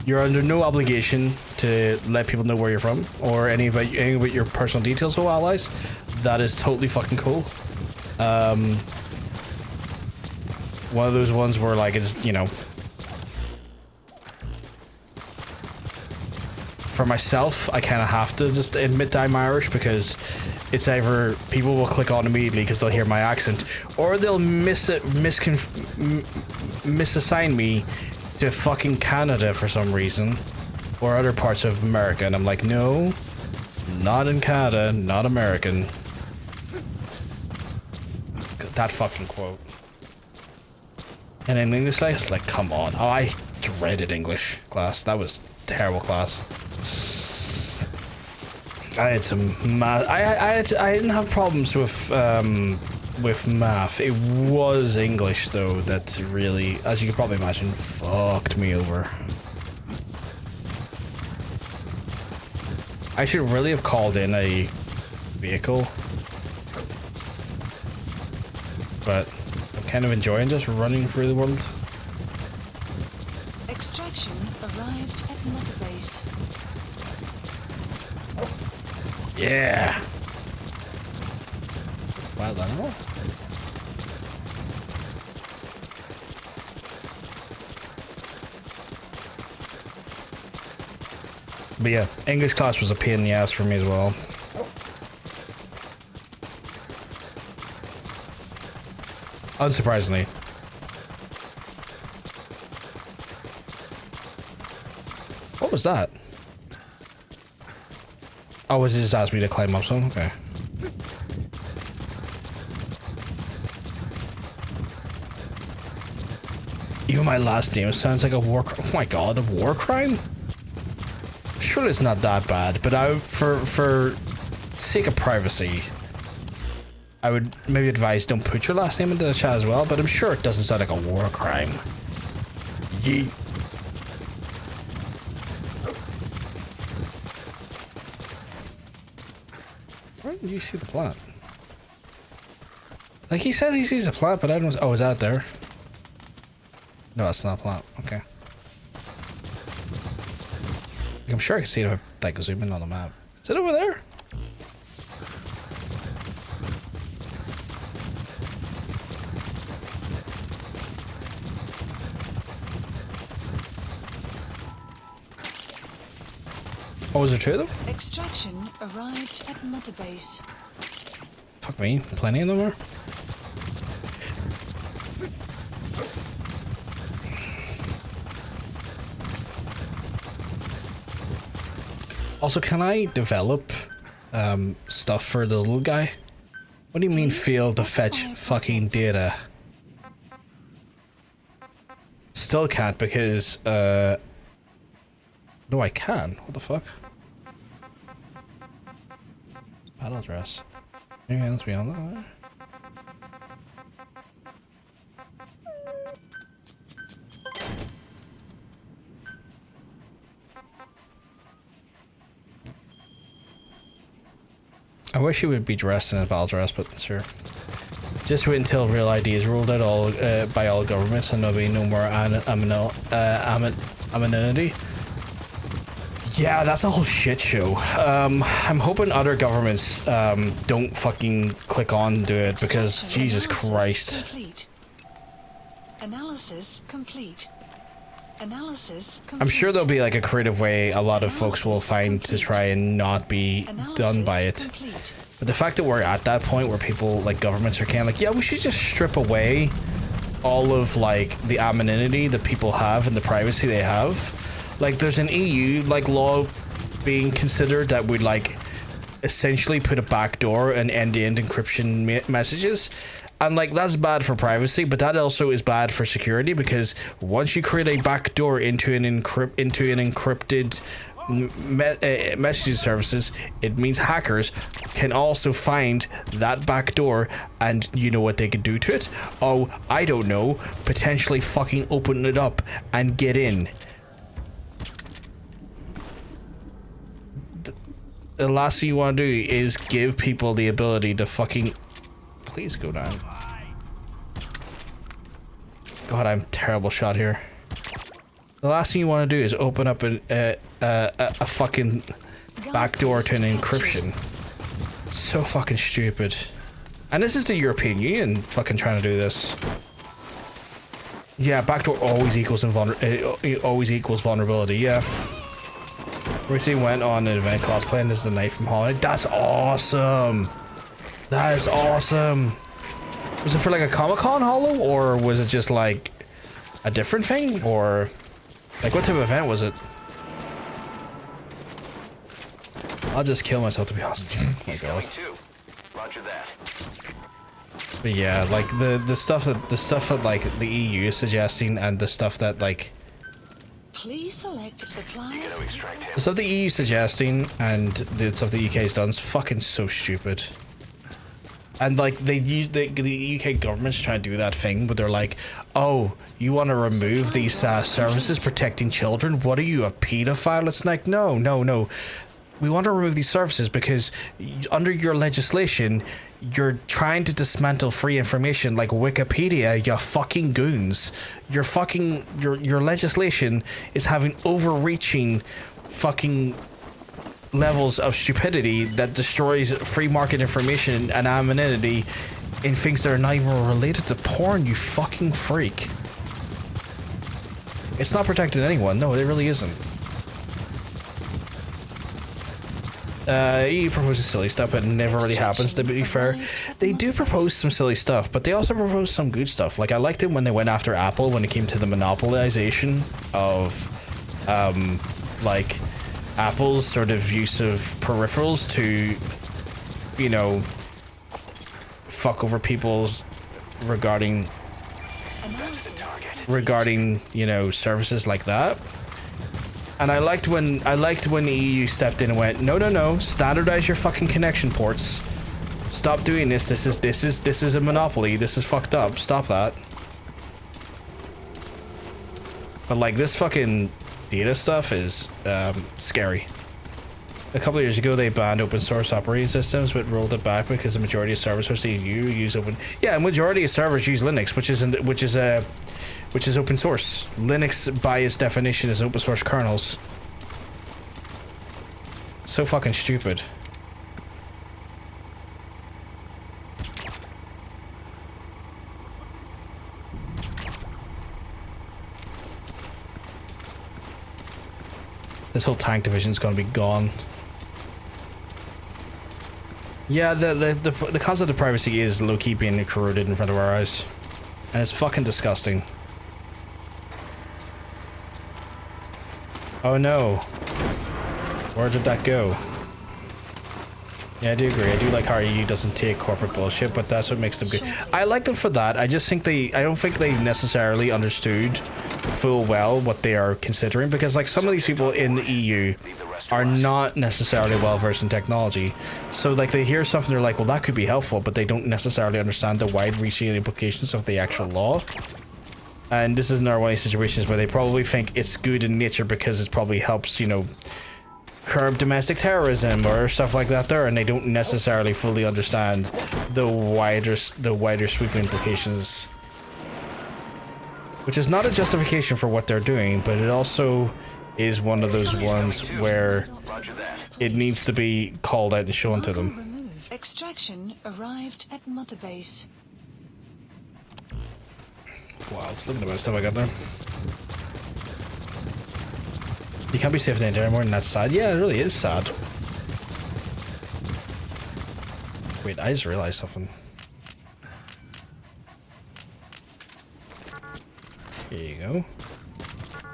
You're under no obligation to let people know where you're from or any about your personal details, oh allies. That is totally fucking cool. One of those ones where like it's, you know, for myself, I kind of have to just admit that I'm Irish, because it's either people will click on immediately because they'll hear my accent, or they'll misassign me to fucking Canada for some reason, or other parts of America, and I'm like, no, not in Canada, not American. That fucking quote. And in English class, like, come on. Oh, I dreaded English class. That was terrible class. I had some math. I didn't have problems with math. It was English though that really, as you can probably imagine, fucked me over. I should really have called in a vehicle, but I'm kind of enjoying just running through the world. Extraction arrived at Mother Base. Yeah. Well done. But yeah, English class was a pain in the ass for me as well. Unsurprisingly. What was that? Oh, was it just asked me to climb up some? Okay. Even my last name sounds like a war. Oh my god, a war crime? Surely it's not that bad, but for sake of privacy, I would maybe advise don't put your last name into the chat as well. But I'm sure it doesn't sound like a war crime. Yeet. Where did you see the plant? Like he says he sees a plant, but I don't. Oh, is that there? No, it's not a plant. Okay. I'm sure I can see it if I like zoom in on the map. Is it over there? Oh, is there two of them? Extraction arrived at Mother Base. Fuck me, plenty of them are. Also, can I develop stuff for the little guy? What do you mean fail to fetch fucking data? Still can't because no, I can. What the fuck? Battle dress. Yeah, let's be on that. I wish he would be dressed in a battle dress, but sure. Just wait until real ID is ruled out all by all governments, and there'll be no more anonymity. Yeah, that's a whole shit show. I'm hoping other governments don't fucking click on to it, because Jesus Christ. Complete. Analysis complete. Analysis complete. I'm sure there'll be like a creative way a lot of folks will find to try and not be done by it. But the fact that we're at that point where people, like governments, are kind of like, yeah, we should just strip away all of like the anonymity that people have and the privacy they have. Like there's an EU like law being considered that would like essentially put a backdoor and end-to-end encryption messages. And like that's bad for privacy, but that also is bad for security, because once you create a backdoor into an encrypted messaging services, it means hackers can also find that backdoor, and you know what they could do to it? Oh, I don't know, potentially fucking open it up and get in. The last thing you want to do is give people the ability to fucking... Please go down. God, I'm a terrible shot here. The last thing you want to do is open up a fucking backdoor to an encryption. So fucking stupid. And this is the European Union fucking trying to do this. Yeah, backdoor always equals vulnerability. Yeah. Recently went on an event cosplaying as the Knight from Holland. That's awesome. That is awesome. Was it for like a Comic-Con holo, or was it just like a different thing, or like what type of event was it? I'll just kill myself, to be honest. Oh my God. Roger that. But yeah, like the stuff that like the EU is suggesting, and the stuff that like Please select supplies. the stuff the EU is suggesting and the stuff the UK has done is fucking so stupid. And like they use the UK government's trying to do that thing, but they're like, oh, you want to remove these services protecting children? What are you, a pedophile? It's like, no. We want to remove these services because under your legislation, you're trying to dismantle free information like Wikipedia, you fucking goons. Your legislation is having overreaching fucking levels of stupidity that destroys free market information and anonymity in things that are not even related to porn, you fucking freak. It's not protecting anyone. No, it really isn't. EU proposes silly stuff, but it never really happens, to be fair. They do propose some silly stuff, but they also propose some good stuff. Like, I liked it when they went after Apple when it came to the monopolization of, like, Apple's sort of use of peripherals to, you know, fuck over people's regarding, you know, services like that. And I liked when the EU stepped in and went, no, standardize your fucking connection ports. Stop doing this. This is a monopoly. This is fucked up. Stop that. But like this fucking data stuff is scary. A couple of years ago, they banned open source operating systems, but rolled it back because the majority of servers across the EU use open. Yeah, a majority of servers use Linux, which is open source. Linux, by its definition, is open source kernels. So fucking stupid. This whole tank division is gonna be gone. Yeah, the concept of privacy is low-key being corroded in front of our eyes. And it's fucking disgusting. Oh no. Where did that go? Yeah, I do agree. I do like how EU doesn't take corporate bullshit, but that's what makes them good. I like them for that. I just think I don't think they necessarily understood full well what they are considering, because like some of these people in the EU are not necessarily well versed in technology. So like they hear something, they're like, well, that could be helpful, but they don't necessarily understand the wide-reaching implications of the actual law. And this is another one of these situations where they probably think it's good in nature because it probably helps, you know, curb domestic terrorism or stuff like that there, and they don't necessarily fully understand the wider sweeping implications. Which is not a justification for what they're doing, but it also is one of those ones where it needs to be called out and shown to them. Extraction arrived at Mother Base. Wow, look at the amount of stuff I got there. You can't be safe in there anymore, and that's sad. Yeah, it really is sad. Wait, I just realized something. Here you go.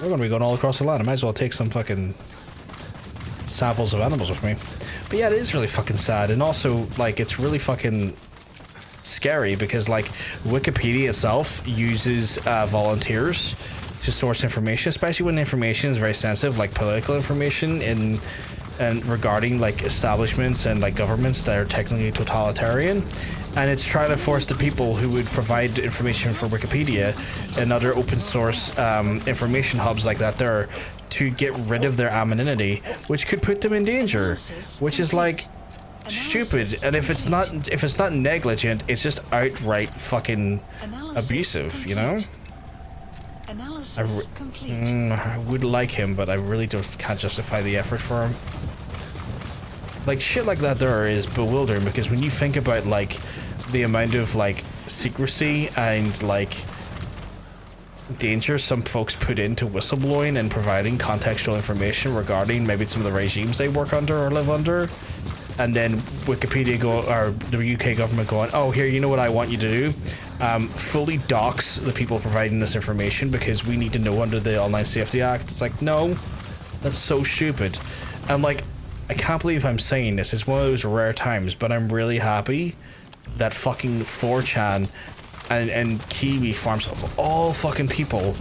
We're gonna be going all across the land. I might as well take some fucking samples of animals with me. But yeah, it is really fucking sad, and also, like, it's really fucking scary because, like, Wikipedia itself uses volunteers to source information, especially when information is very sensitive, like political information and regarding like establishments and like governments that are technically totalitarian. And it's trying to force the people who would provide information for Wikipedia and other open source information hubs like that there to get rid of their anonymity, which could put them in danger, which is like stupid. And if it's not negligent, it's just outright fucking abusive, you know? I would like him, but I really can't justify the effort for him. Like, shit like that there is bewildering, because when you think about, like, the amount of, like, secrecy and, like, danger some folks put into whistleblowing and providing contextual information regarding maybe some of the regimes they work under or live under, and then Wikipedia or the UK government going, oh, here, you know what I want you to do? Fully dox the people providing this information because we need to know under the Online Safety Act. It's like, no, that's so stupid. I'm like, I can't believe I'm saying this. It's one of those rare times, but I'm really happy that fucking 4chan and Kiwi farms of all fucking people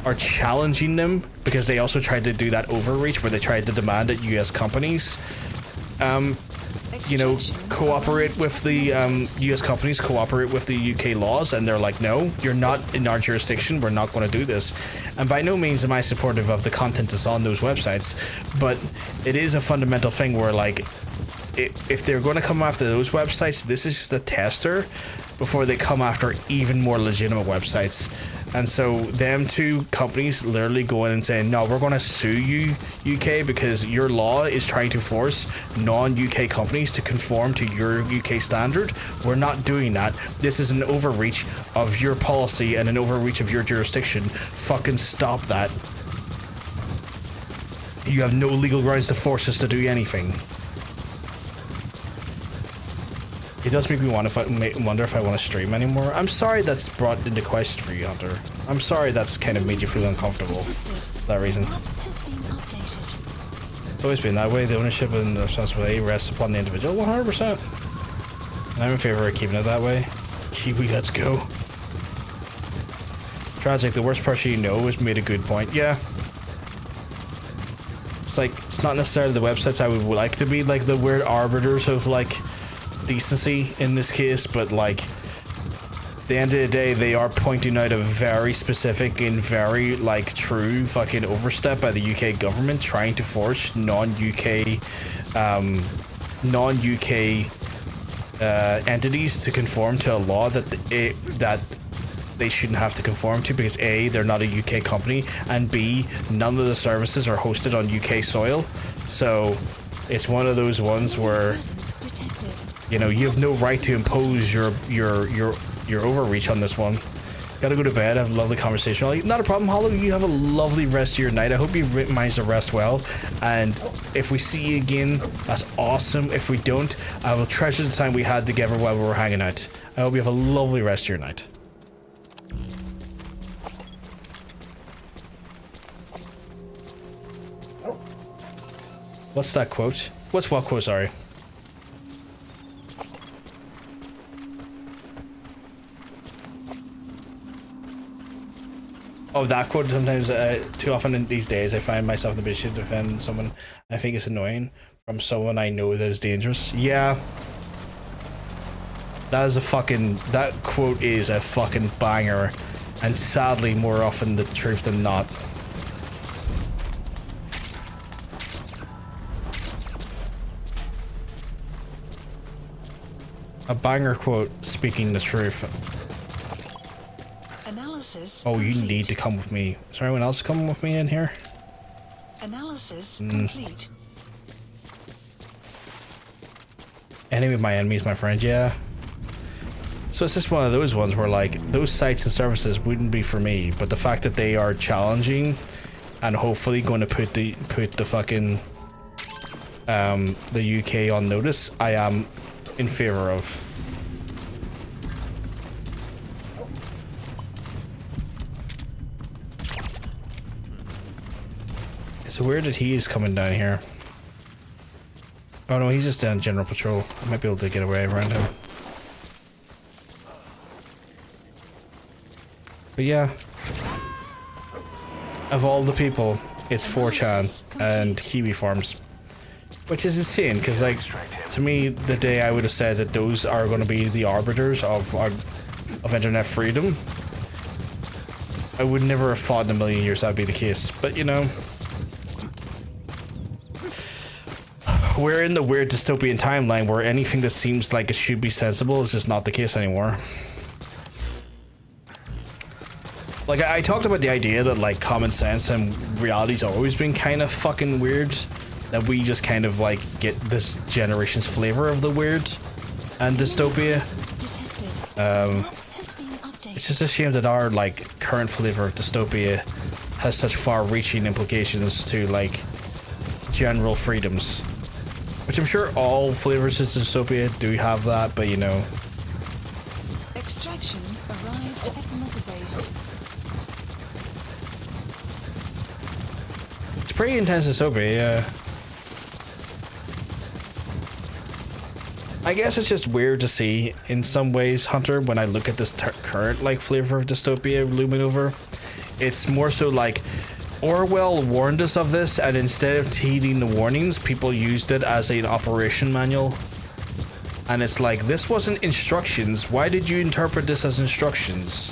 are challenging them, because they also tried to do that overreach where they tried to demand that US companies you know, cooperate with the US companies, cooperate with the UK laws, and they're like, no, you're not in our jurisdiction, we're not going to do this. And by no means am I supportive of the content that's on those websites, but it is a fundamental thing where, like, if they're going to come after those websites, this is just a tester before they come after even more legitimate websites. And so them two companies literally going and saying, no, we're going to sue you, UK, because your law is trying to force non-UK companies to conform to your UK standard. We're not doing that. This is an overreach of your policy and an overreach of your jurisdiction. Fucking stop that. You have no legal grounds to force us to do anything. It does make me wonder if I want to stream anymore. I'm sorry that's brought into question for you, Hunter. I'm sorry that's kind of made you feel uncomfortable for that reason. It's always been that way. The ownership and the responsibility rests upon the individual 100%. And I'm in favor of keeping it that way. Kiwi, let's go. Tragic, the worst person you know has made a good point. Yeah. It's like, it's not necessarily the websites I would like to be like the weird arbiters of like decency in this case, but like at the end of the day they are pointing out a very specific and very like true fucking overstep by the UK government trying to force non-UK entities to conform to a law that they shouldn't have to conform to, because A, they're not a UK company, and B, none of the services are hosted on UK soil. So it's one of those ones where, you know, you have no right to impose your overreach on this one. Gotta go to bed. Have a lovely conversation. Not a problem, Hollow. You have a lovely rest of your night. I hope you managed to rest well. And if we see you again, that's awesome. If we don't, I will treasure the time we had together while we were hanging out. I hope you have a lovely rest of your night. What's that quote? What's what quote? Sorry. Oh, that quote. Sometimes, too often in these days, I find myself in the position to defend someone I think is annoying from someone I know that is dangerous. Yeah. That quote is a fucking banger, and sadly more often the truth than not. A banger quote speaking the truth. Analysis Oh, you complete. need to come with me. Is there anyone else coming with me in here? Analysis complete. Enemy of my enemies, my friend, yeah. So it's just one of those ones where like those sites and services wouldn't be for me, but the fact that they are challenging and hopefully going to put the fucking the UK on notice, I am in favor of. It's weird that he is coming down here. Oh no, he's just down general patrol. I might be able to get away around him. But yeah, of all the people, it's 4chan and Kiwi Farms, which is insane because, like, to me, the day I would have said that those are going to be the arbiters of internet freedom, I would never have thought in a million years that'd be the case. But you know, we're in the weird dystopian timeline where anything that seems like it should be sensible is just not the case anymore. Like, I talked about the idea that, like, common sense and reality's always been kind of fucking weird. That we just kind of, like, get this generation's flavor of the weird and dystopia. It's just a shame that our, like, current flavor of dystopia has such far-reaching implications to, like, general freedoms. Which I'm sure all flavors of dystopia do have that, but, you know. Extraction arrived at Mother Base. It's pretty intense dystopia, yeah. I guess it's just weird to see, in some ways, Hunter, when I look at this current, like, flavor of dystopia looming over. It's more so like, Orwell warned us of this, and instead of heeding the warnings, people used it as an operation manual. And it's like, this wasn't instructions. Why did you interpret this as instructions?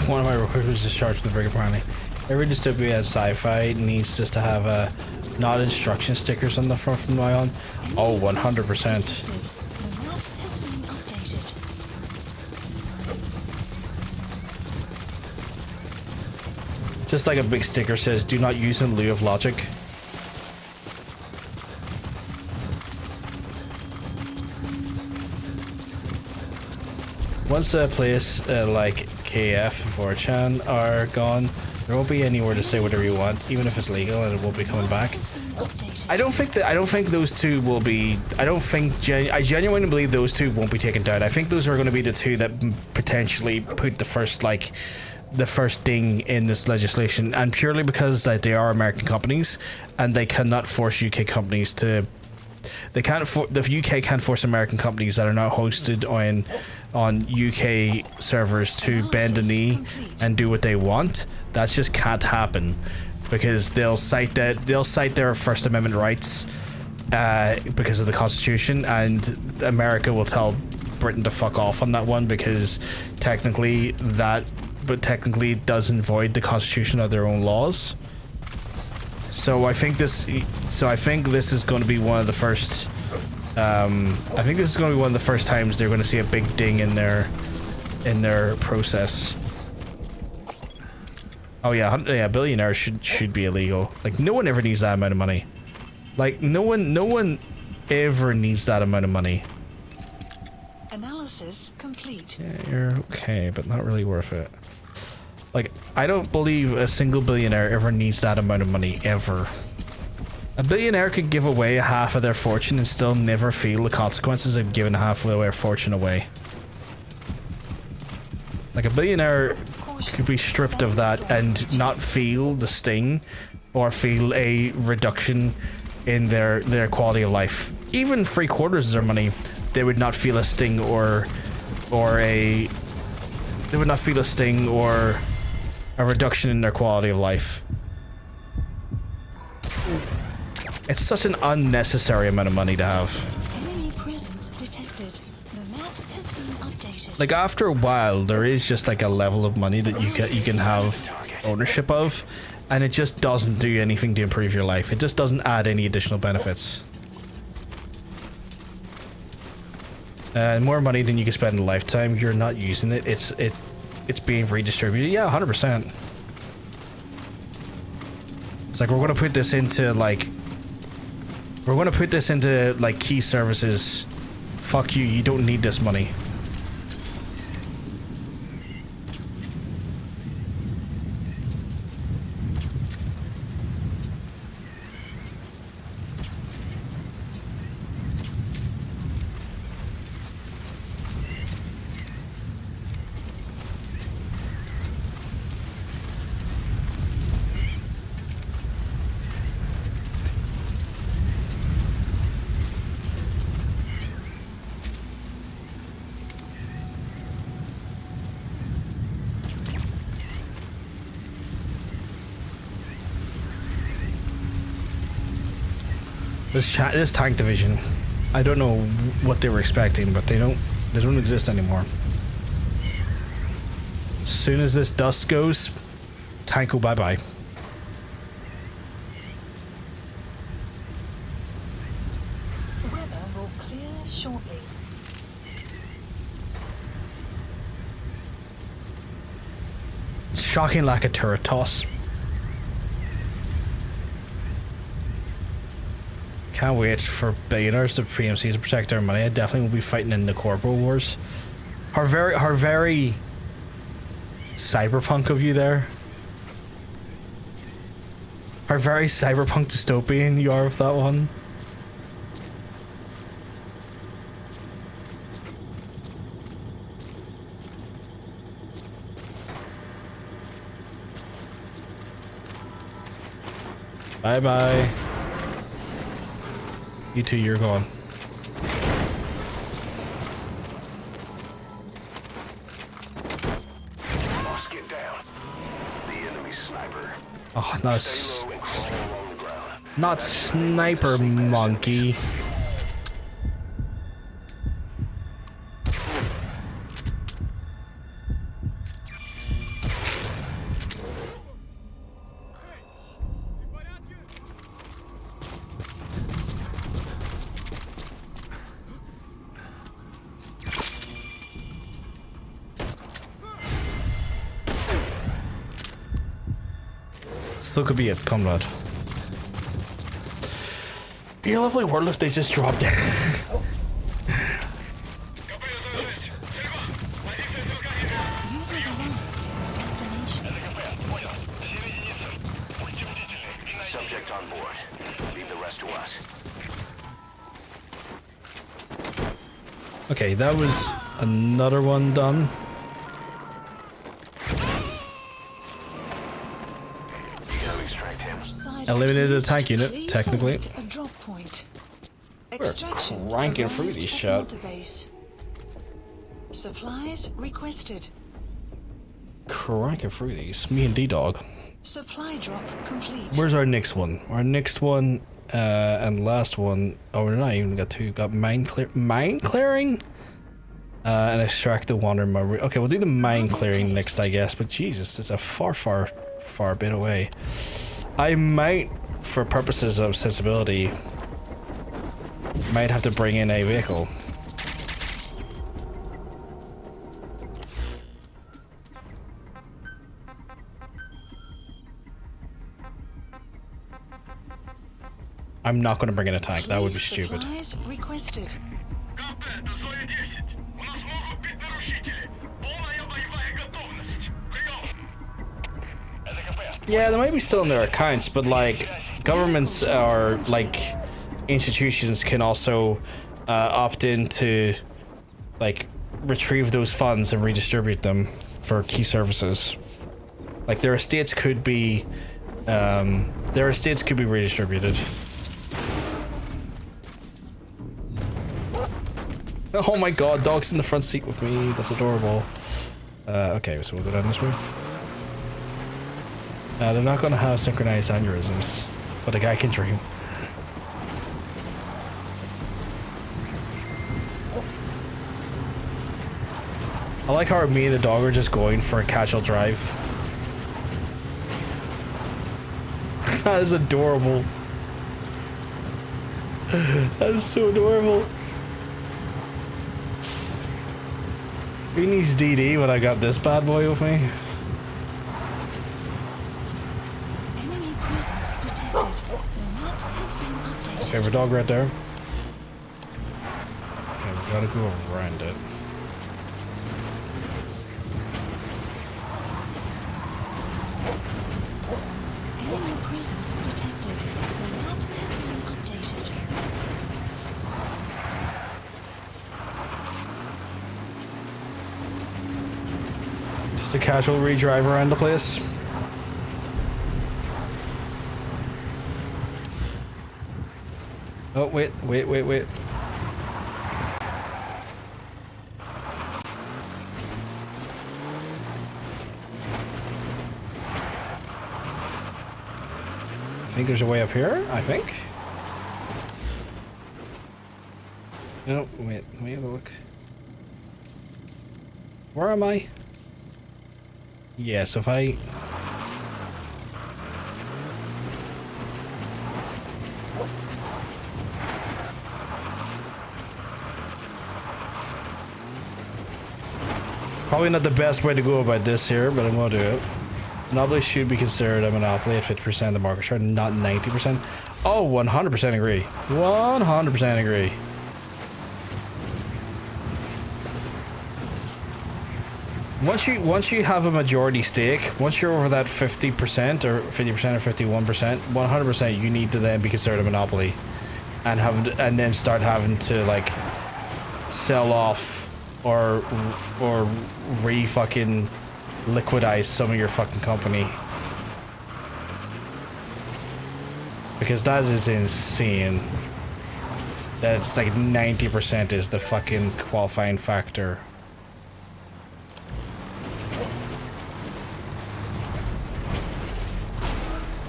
One of my recruiters was discharged with a break apparently. Every dystopia as sci-fi needs just to have not instruction stickers on the front from now on. Oh, 100%. Just like a big sticker says, do not use in lieu of logic. Once a place like KF and 4chan are gone, there won't be anywhere to say whatever you want, even if it's legal, and it won't be coming back. I don't think those two will be. I genuinely believe those two won't be taken down. I think those are going to be the two that potentially put the first ding in this legislation, and purely because that they are American companies, and they cannot force UK companies to. The UK can't force American companies that are not hosted on UK servers to bend a knee and do what they want. That just can't happen because they'll cite their First Amendment rights because of the Constitution, and America will tell Britain to fuck off on that one because technically it doesn't void the Constitution or their own laws. So I think this is going to be one of the first. I think this is going to be one of the first times they're going to see a big ding in their process. Oh yeah, billionaires should be illegal. Like, no one ever needs that amount of money. Like, no one ever needs that amount of money. Analysis complete. Yeah, you're okay, but not really worth it. Like, I don't believe a single billionaire ever needs that amount of money, ever. A billionaire could give away half of their fortune and still never feel the consequences of giving half of their fortune away. Like, a billionaire could be stripped of that and not feel the sting or feel a reduction in their quality of life. Even 3/4 of their money, they would not feel a sting or a reduction in their quality of life. It's such an unnecessary amount of money to have. Enemy presence detected. The map has been updated. Like after a while, there is just like a level of money that you can have ownership of, and it just doesn't do anything to improve your life. It just doesn't add any additional benefits. More money than you can spend in a lifetime. You're not using it. It's being redistributed. Yeah, 100%. It's like we're gonna put this into like key services. Fuck you. You don't need this money. This tank division, I don't know what they were expecting, but they don't exist anymore. As soon as this dust goes, tank will bye-bye. Weather will clear shortly. Shocking lack of turret toss. Can't wait for billionaires to PMCs to protect our money. I definitely will be fighting in the corporal wars. How very cyberpunk of you there. How very cyberpunk dystopian you are with that one. Bye bye. You two, you're gone. Boss, get down. The enemy sniper. Oh, not sniper monkey. Still could be it, comrade. Be a lovely world if they just dropped down. Subject on board. Leave the rest to us. Okay, that was another one done. Eliminated the tank unit, technically. We're cranking through these shit. Supplies requested. Cranking through these. Me and D-Dog. Supply drop complete. Where's our next one? Our next one and last one. Oh, we're not even got two. Got mine clearing. And extract the water. Okay, we'll do the mine clearing next, I guess. But Jesus, it's a far bit away. I might, for purposes of sensibility, might have to bring in a vehicle. I'm not going to bring in a tank. That would be stupid. Requested. Yeah, they might be still in their accounts, but like governments or like institutions can also opt in to like retrieve those funds and redistribute them for key services Like their estates could be redistributed. Oh my god, dog's in the front seat with me. That's adorable. Okay, so we'll go down this way. They're not gonna have synchronized aneurysms, but a guy can dream. I like how me and the dog are just going for a casual drive. That is adorable. That is so adorable. Who needs DD when I got this bad boy with me? Enemy presence detected. The map has been updated. Favorite dog right there. Okay, we gotta go around it. Enemy presence detected. The map has been updated. Just a casual redrive around the place. Oh, wait. I think there's a way up here, I think. No, wait, let me have a look. Where am I? Yeah, so if I... Probably not the best way to go about this here, but I'm gonna do it. Monopoly should be considered a monopoly at 50% of the market share, not 90%. Oh, 100% agree. 100% agree. Once you have a majority stake, once you're over that 50% or 50% or 51%, 100% you need to then be considered a monopoly, and then start having to like sell off or fucking liquidize some of your fucking company, because that is insane. That it's like 90% is the fucking qualifying factor.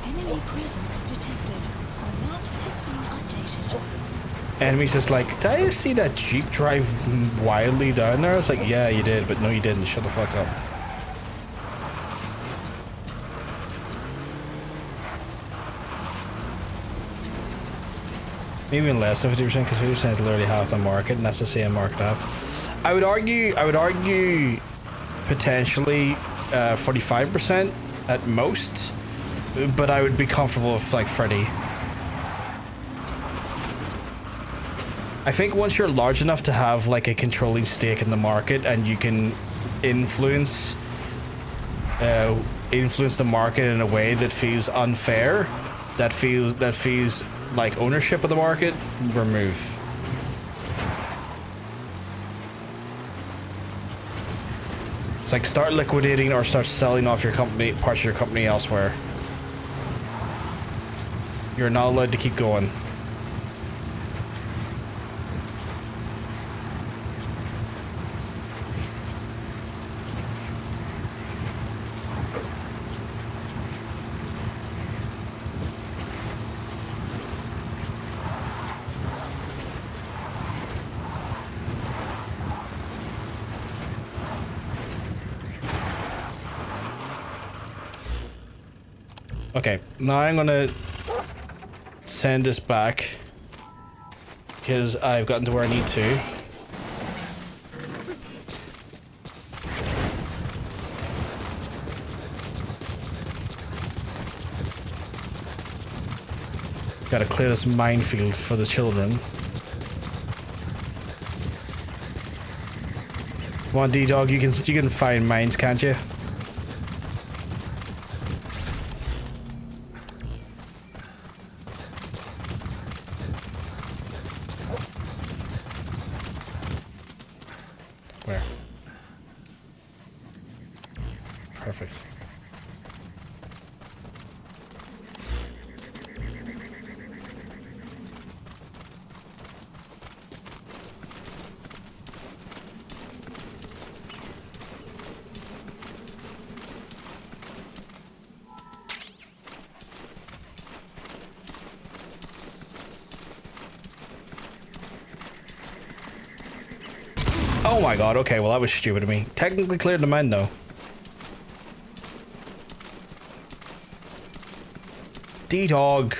Enemy presence detected. The map has been updated. Enemies just like, did I just see that Jeep drive wildly down there? It's like, yeah, you did, but no, you didn't. Shut the fuck up. Maybe even less than 50%, because 50% is literally half the market, and that's the same market half. I would argue potentially 45% at most, but I would be comfortable with like 30. I think once you're large enough to have like a controlling stake in the market, and you can influence the market in a way that feels unfair, that feels like ownership of the market, remove. It's like start liquidating or start selling off your company, parts of your company elsewhere. You're not allowed to keep going. Okay, now I'm gonna send this back because I've gotten to where I need to. Gotta clear this minefield for the children. Come on, D-Dog, you can find mines, can't you? Where? Perfect. Oh my god, okay, well that was stupid of me. Technically cleared the mine though. D-Dog.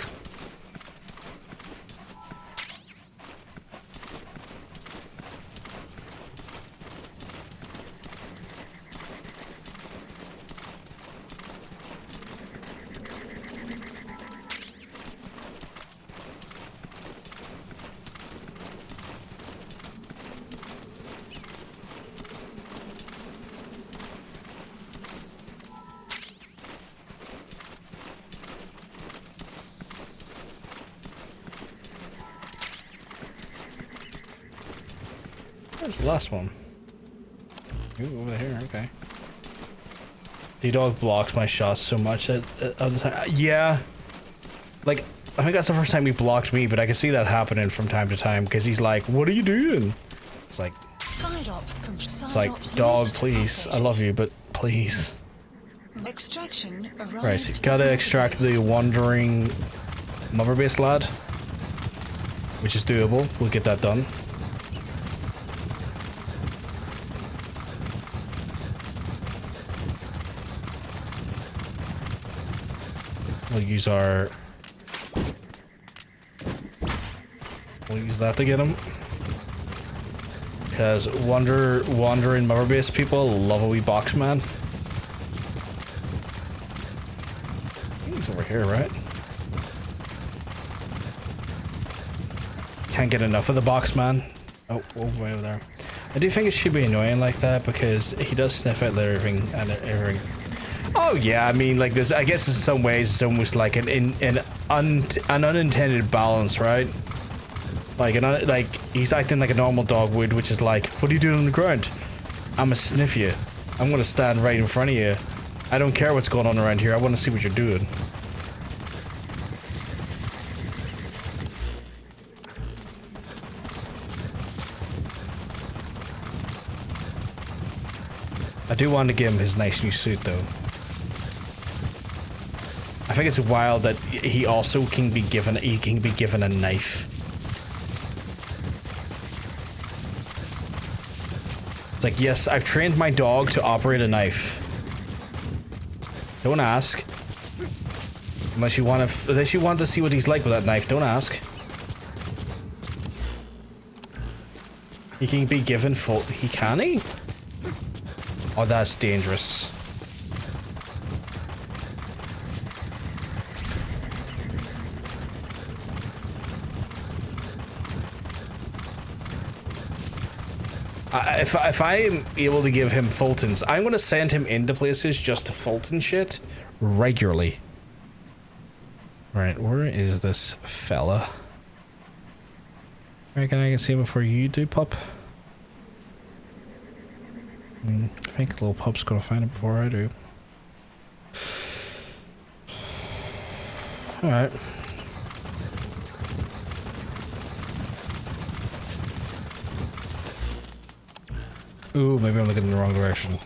Where's the last one? Ooh, over here, okay. D-Dog blocks my shots so much that other time. Yeah. Like, I think that's the first time he blocked me, but I can see that happening from time to time because he's like, what are you doing? It's like, dog, please. I love you, but please. Extraction Right, gotta extract the wandering mother base lad, which is doable. We'll get that done. We'll use our... We'll use that to get him. Because wandering mother base people love a wee box man. He's over here, right? Can't get enough of the box man. Oh, way over there. I do think it should be annoying like that because he does sniff out everything and everything. Oh yeah, I mean, like this. I guess in some ways it's almost like an unintended balance, right? Like he's acting like a normal dog would, which is like, what are you doing on the ground? I'ma sniff you. I'm gonna stand right in front of you. I don't care what's going on around here. I want to see what you're doing. I do want to give him his nice new suit though. I think it's wild that he also can be given a knife. It's like, yes, I've trained my dog to operate a knife. Don't ask. Unless you want to see what he's like with that knife, don't ask. He can be given full. Can he? Oh, that's dangerous. If I am able to give him Fultons, I'm going to send him into places just to Fulton shit regularly. Right, where is this fella? Reckon I can see him before you do, pup? I think little pup's going to find him before I do. Alright. Ooh, maybe I'm looking in the wrong direction.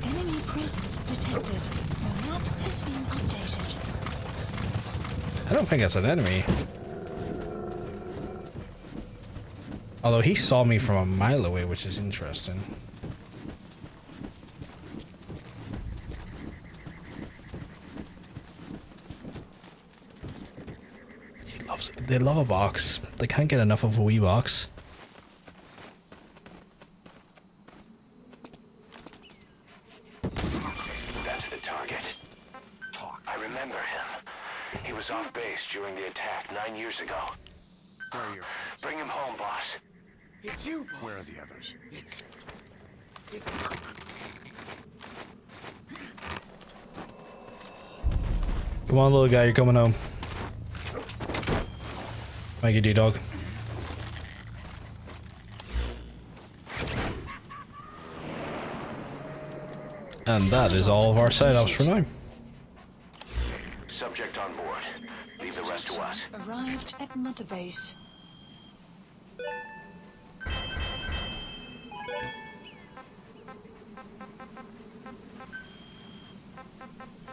Enemy presence detected. The map has been updated. I don't think that's an enemy. Although he saw me from a mile away, which is interesting. They love a box. They can't get enough of a wee box. That's the target. I remember him. He was off base during the attack 9 years ago. Where are you? Bring him home, boss. It's you, boss. Where are the others? Come on, little guy, you're coming home. Thank you, D-Dog. And that is all of our setups for now. Subject on board. Leave the rest to us. Arrived at Mother Base.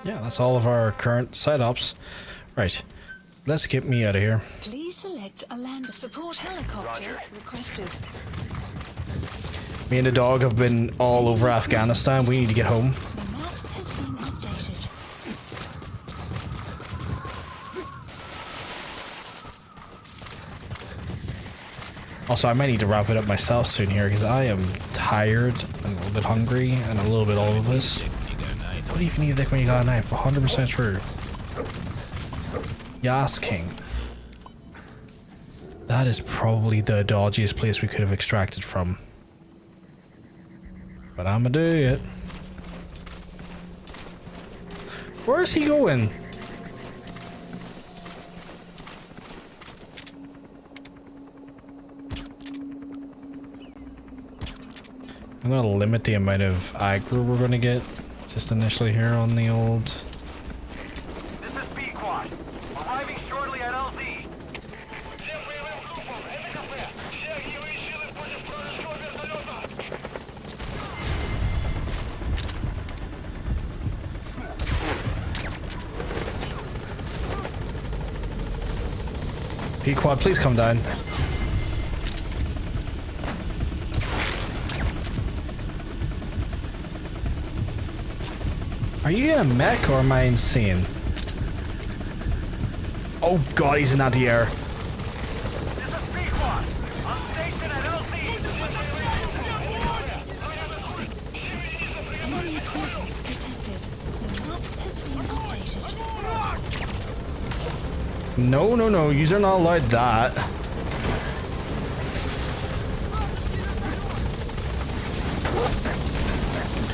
Yeah, that's all of our current setups. Right. Let's get me out of here. Please select a land support helicopter requested. Me and the dog have been all over Afghanistan. We need to get home. The map has been updated. Also, I might need to wrap it up myself soon here because I am tired and a little bit hungry and a little bit all of this. Don't even need a dick when you got a knife. 100% true. Yas King. That is probably the dodgiest place we could have extracted from. But I'ma do it. Where is he going? I'm gonna limit the amount of aggro we're gonna get just initially here on the old. This is B-Quad. Arriving shortly at LZ. P-Quad, please come down. Are you in a mech or am I insane? Oh god, he's in anti-air. This is B-Quad. On station at LZ. Enemy presence detected. The map has been updated. No, no, no, you're not allowed that.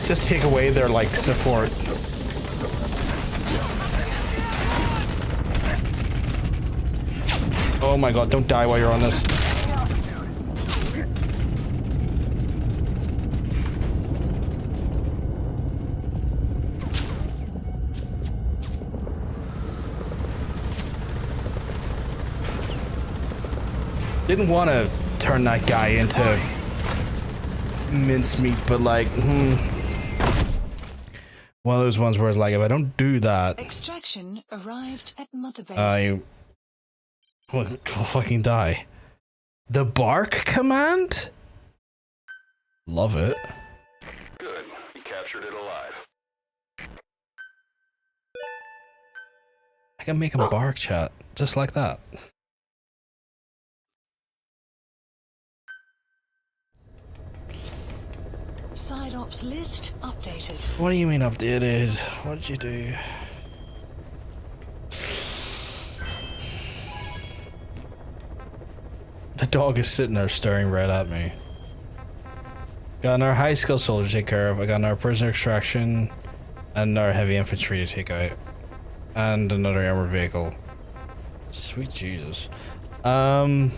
Just take away their, like, support. Oh my god, don't die while you're on this. Didn't want to turn that guy into mincemeat, but like, one of those ones where it's like, if I don't do that, Extraction arrived at Mother Base. I will fucking die. The bark command? Love it. Good. You captured it alive. I can make a bark chat just like that. Side ops list updated. What do you mean updated? What did you do? The dog is sitting there staring right at me. Got another high skill soldier to take care of. I got another prisoner extraction and another heavy infantry to take out. And another armored vehicle. Sweet Jesus. I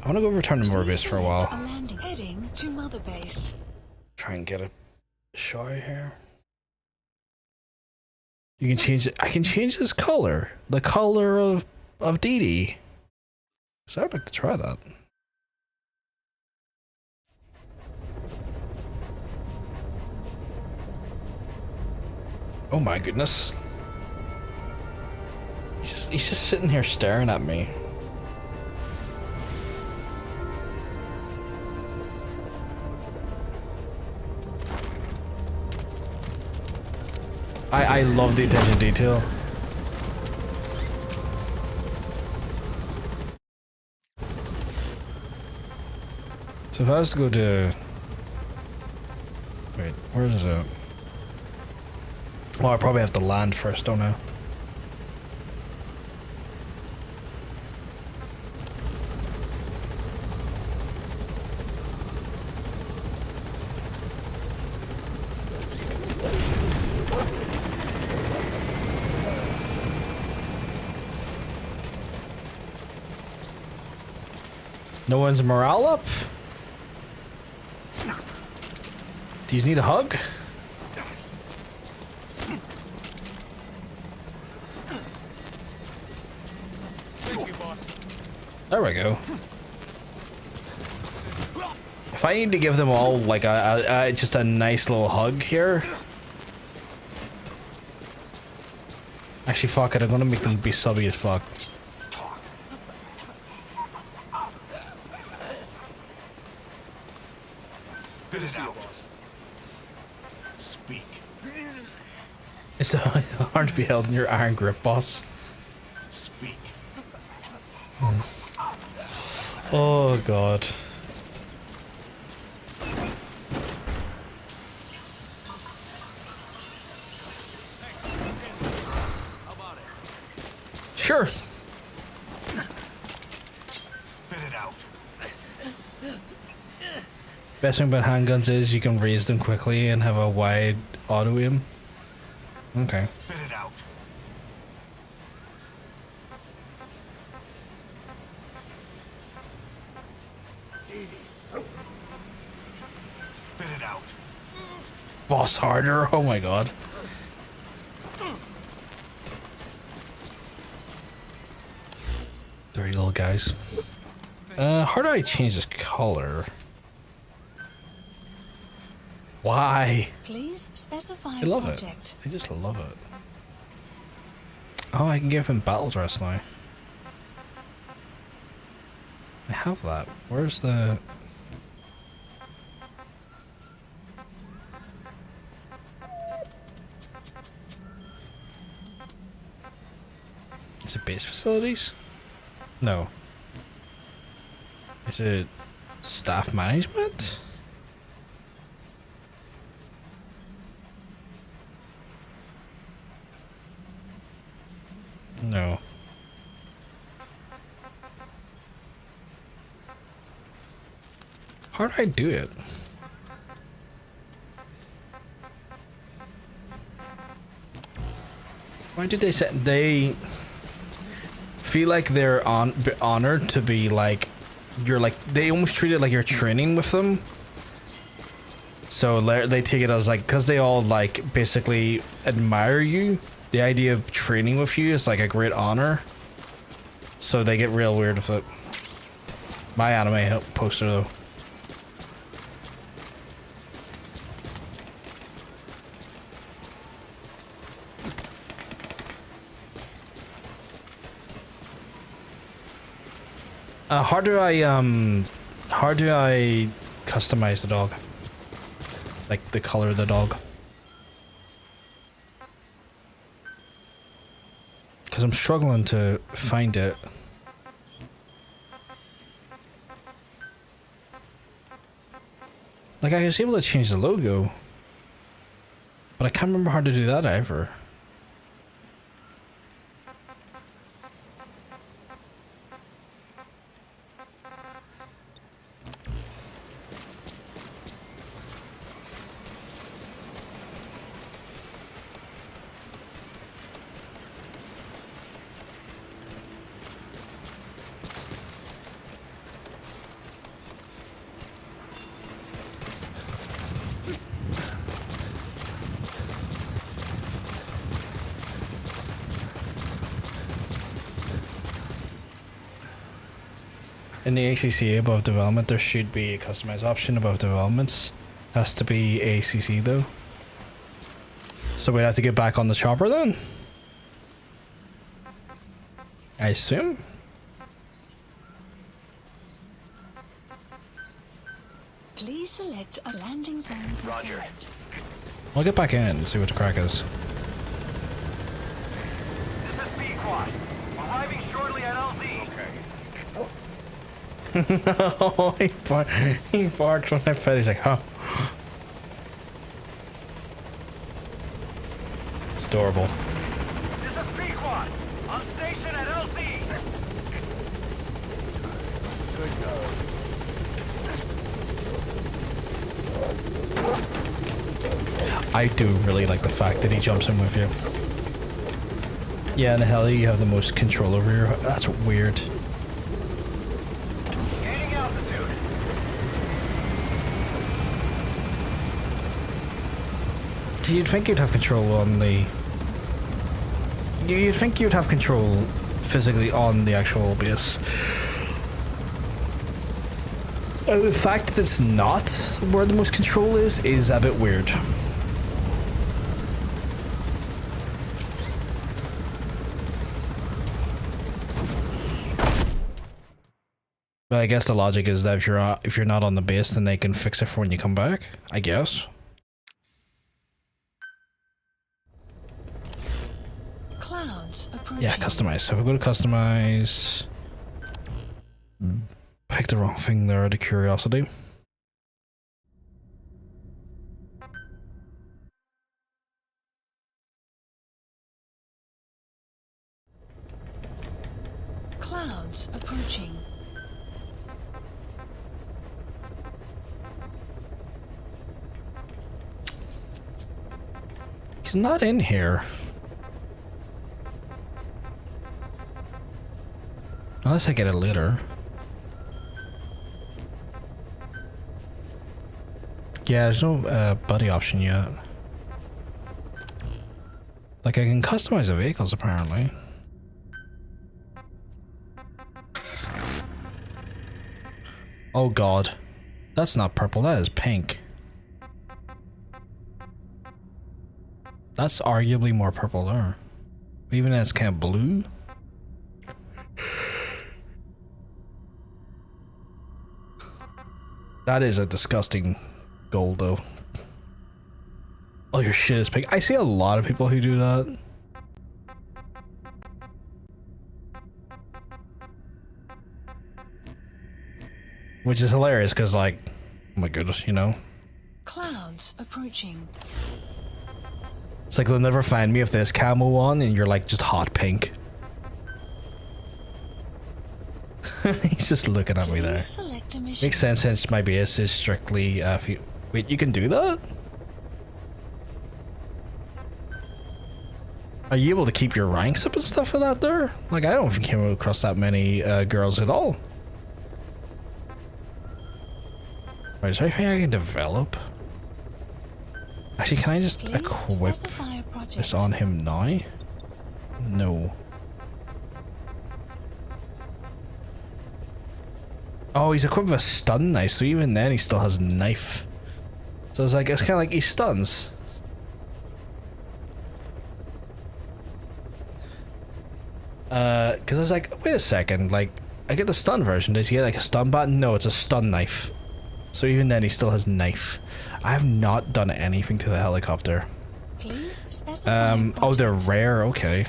wanna go return to Moby-Dick for a while. A landing heading to Mother Base. Try and get a shower here. You can change it. I can change his color. The color of Dee Dee. So I'd like to try that. Oh my goodness. He's just sitting here staring at me. I love the attention to detail. So if I was to go to... Wait, where is it? Well, I probably have to land first, don't I? No one's morale up? Do you need a hug? Thank you, boss. There we go. If I need to give them all like just a nice little hug here, I Actually, fuck it. I'm gonna make them be subby as fuck. Spit it out. Speak. It's hard to be held in your iron grip, boss. Speak. Oh god. Sure. Spit it out. Best thing about handguns is you can raise them quickly and have a wide auto aim. Okay. Spit it out. Spit it out. Boss harder. Oh my god. Dirty little guys. How do I change this color? Why? Please specify I love object. it. I just love it. Oh, I can give him battle dress now. I have that. Where's the... Is it base facilities? No. Is it staff management? No. How do I do it? Why did they say they feel like they're honored to be like you're like they almost treat it like you're training with them? So they take it as like because they all like basically admire you. The idea of training with you is like a great honor. So they get real weird with it. My anime poster though. How do I customize the dog? Like the color of the dog? Because I'm struggling to find it. Like I was able to change the logo, but I can't remember how to do that ever. In the ACC above development, there should be a customized option above developments. Has to be ACC though. So we'd have to get back on the chopper then? I assume? Please select a landing zone. Roger. I'll get back in and see what the crack is. This is B-Quad. Arriving shortly at LZ. Oh, he barked when I fed. He's like, huh? It's adorable. This is B-Quad. On station at LZ. I do really like the fact that he jumps in with you. Yeah, in the heli you have the most control over your... That's weird. Gaining altitude. You'd think you'd have control on the... You'd think you'd have control physically on the actual base. The fact that it's not where the most control is a bit weird. But I guess the logic is that if you're not on the base, then they can fix it for when you come back. I guess. Clouds approaching. Yeah, customize. So if I go to customize, pick the wrong thing there out of curiosity. Clouds approaching. He's not in here. Unless I get it later. Yeah, there's no buddy option yet. Like I can customize the vehicles apparently. Oh god. That's not purple, that is pink. That's arguably more purple there. Even as kind of blue. That is a disgusting gold though. Oh, your shit is pink. I see a lot of people who do that. Which is hilarious because like, oh my goodness, you know? Clouds approaching. It's like they'll never find me if there's camo on and you're like just hot pink. He's just looking at me there. Makes sense since my base is strictly wait, you can do that? Are you able to keep your ranks up and stuff for that there? Like I don't think I came across that many girls at all. Right, is there anything I can develop? Actually, can I just equip this on him now? No. Oh, he's equipped with a stun knife, so even then he still has a knife. So it's kind of like he stuns. Because I was like, wait a second, like, I get the stun version. Does he get like a stun button? No, it's a stun knife. So even then he still has knife. I have not done anything to the helicopter. Oh, they're rare, okay.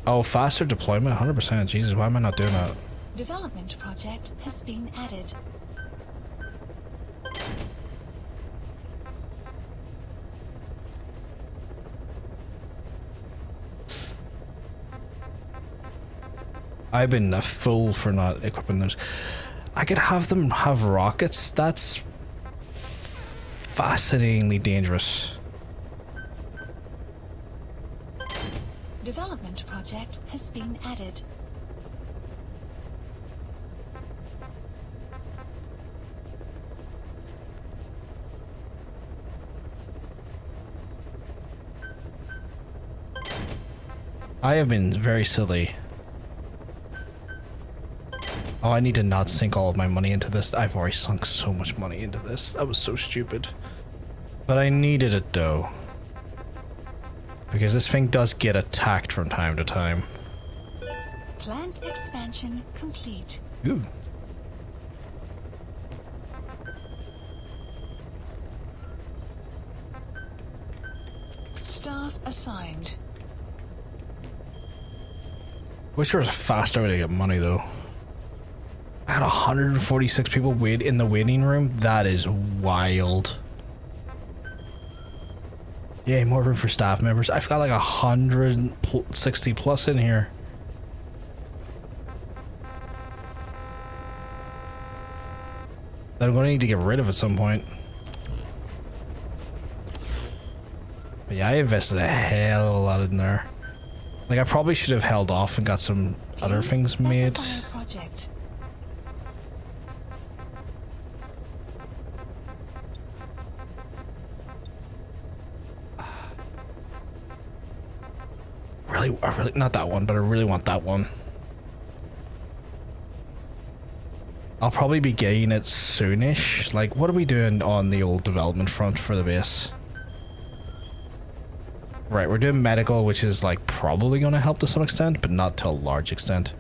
Oh, faster deployment, 100%. Jesus, why am I not doing that? Development project has been added. I've been a fool for not equipping those. I could have them have rockets. That's fascinatingly dangerous. Development project has been added. I have been very silly. Oh, I need to not sink all of my money into this. I've already sunk so much money into this. That was so stupid. But I needed it though. Because this thing does get attacked from time to time. Plant expansion complete. Ooh. Staff assigned. Wish there was a faster way to get money though. I had 146 people wait in the waiting room. That is wild. Yeah, more room for staff members. I've got like 160 plus in here. That I'm going to need to get rid of at some point. But yeah, I invested a hell of a lot in there. Like I probably should have held off and got some other things made. Project. I really, not that one, but I really want that one. I'll probably be getting it soonish. Like, what are we doing on the old development front for the base? Right, we're doing medical, which is like probably going to help to some extent, but not to a large extent.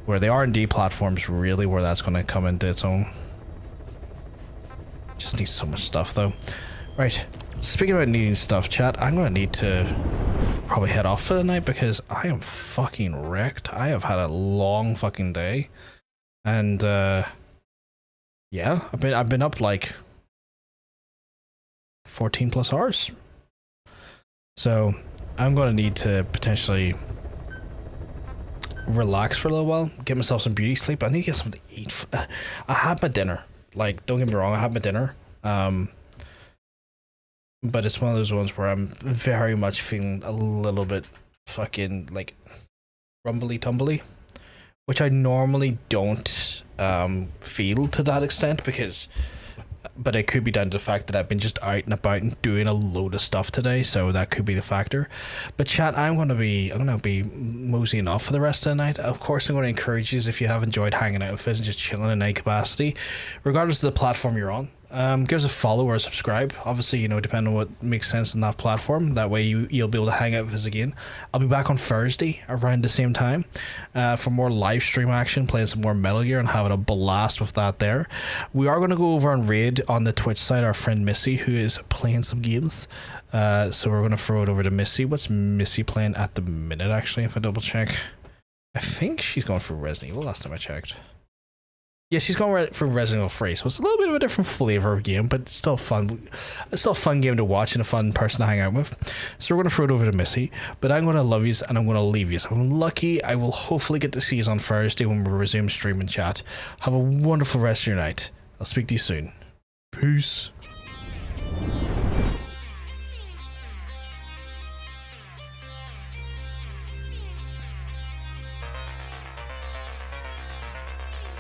Where the R&D platform's really where that's going to come into its own. Just need so much stuff though. Right, speaking about needing stuff, chat, I'm going to need to probably head off for the night because I am fucking wrecked. I have had a long fucking day. And yeah, I've been up like 14 plus hours. So I'm going to need to potentially relax for a little while, get myself some beauty sleep. I need to get something to eat. I had my dinner. Like, don't get me wrong, I had my dinner. But it's one of those ones where I'm very much feeling a little bit fucking like rumbly tumbly, which I normally don't feel to that extent but it could be down to the fact that I've been just out and about and doing a load of stuff today, so that could be the factor. But chat, I'm gonna be moseying off for the rest of the night. Of course, I'm gonna encourage you, if you have enjoyed hanging out with us and just chilling in any capacity, regardless of the platform you're on, give us a follow or a subscribe. Obviously, you know, depending on what makes sense in that platform. That way you'll be able to hang out with us again. I'll be back on Thursday around the same time for more live stream action, playing some more Metal Gear and having a blast with that there. We are going to go over and raid on the Twitch side our friend Missy, who is playing some games. So we're going to throw it over to Missy. What's Missy playing at the minute, actually, if I double check? I think she's going for Resident Evil last time I checked. Yeah, she's going for Resident Evil 3, so it's a little bit of a different flavor of game, but it's still fun. It's still a fun game to watch and a fun person to hang out with. So we're going to throw it over to Missy, but I'm going to love yous and I'm going to leave yous. If I'm lucky, I will hopefully get to see yous on Thursday when we resume streaming chat. Have a wonderful rest of your night. I'll speak to you soon. Peace.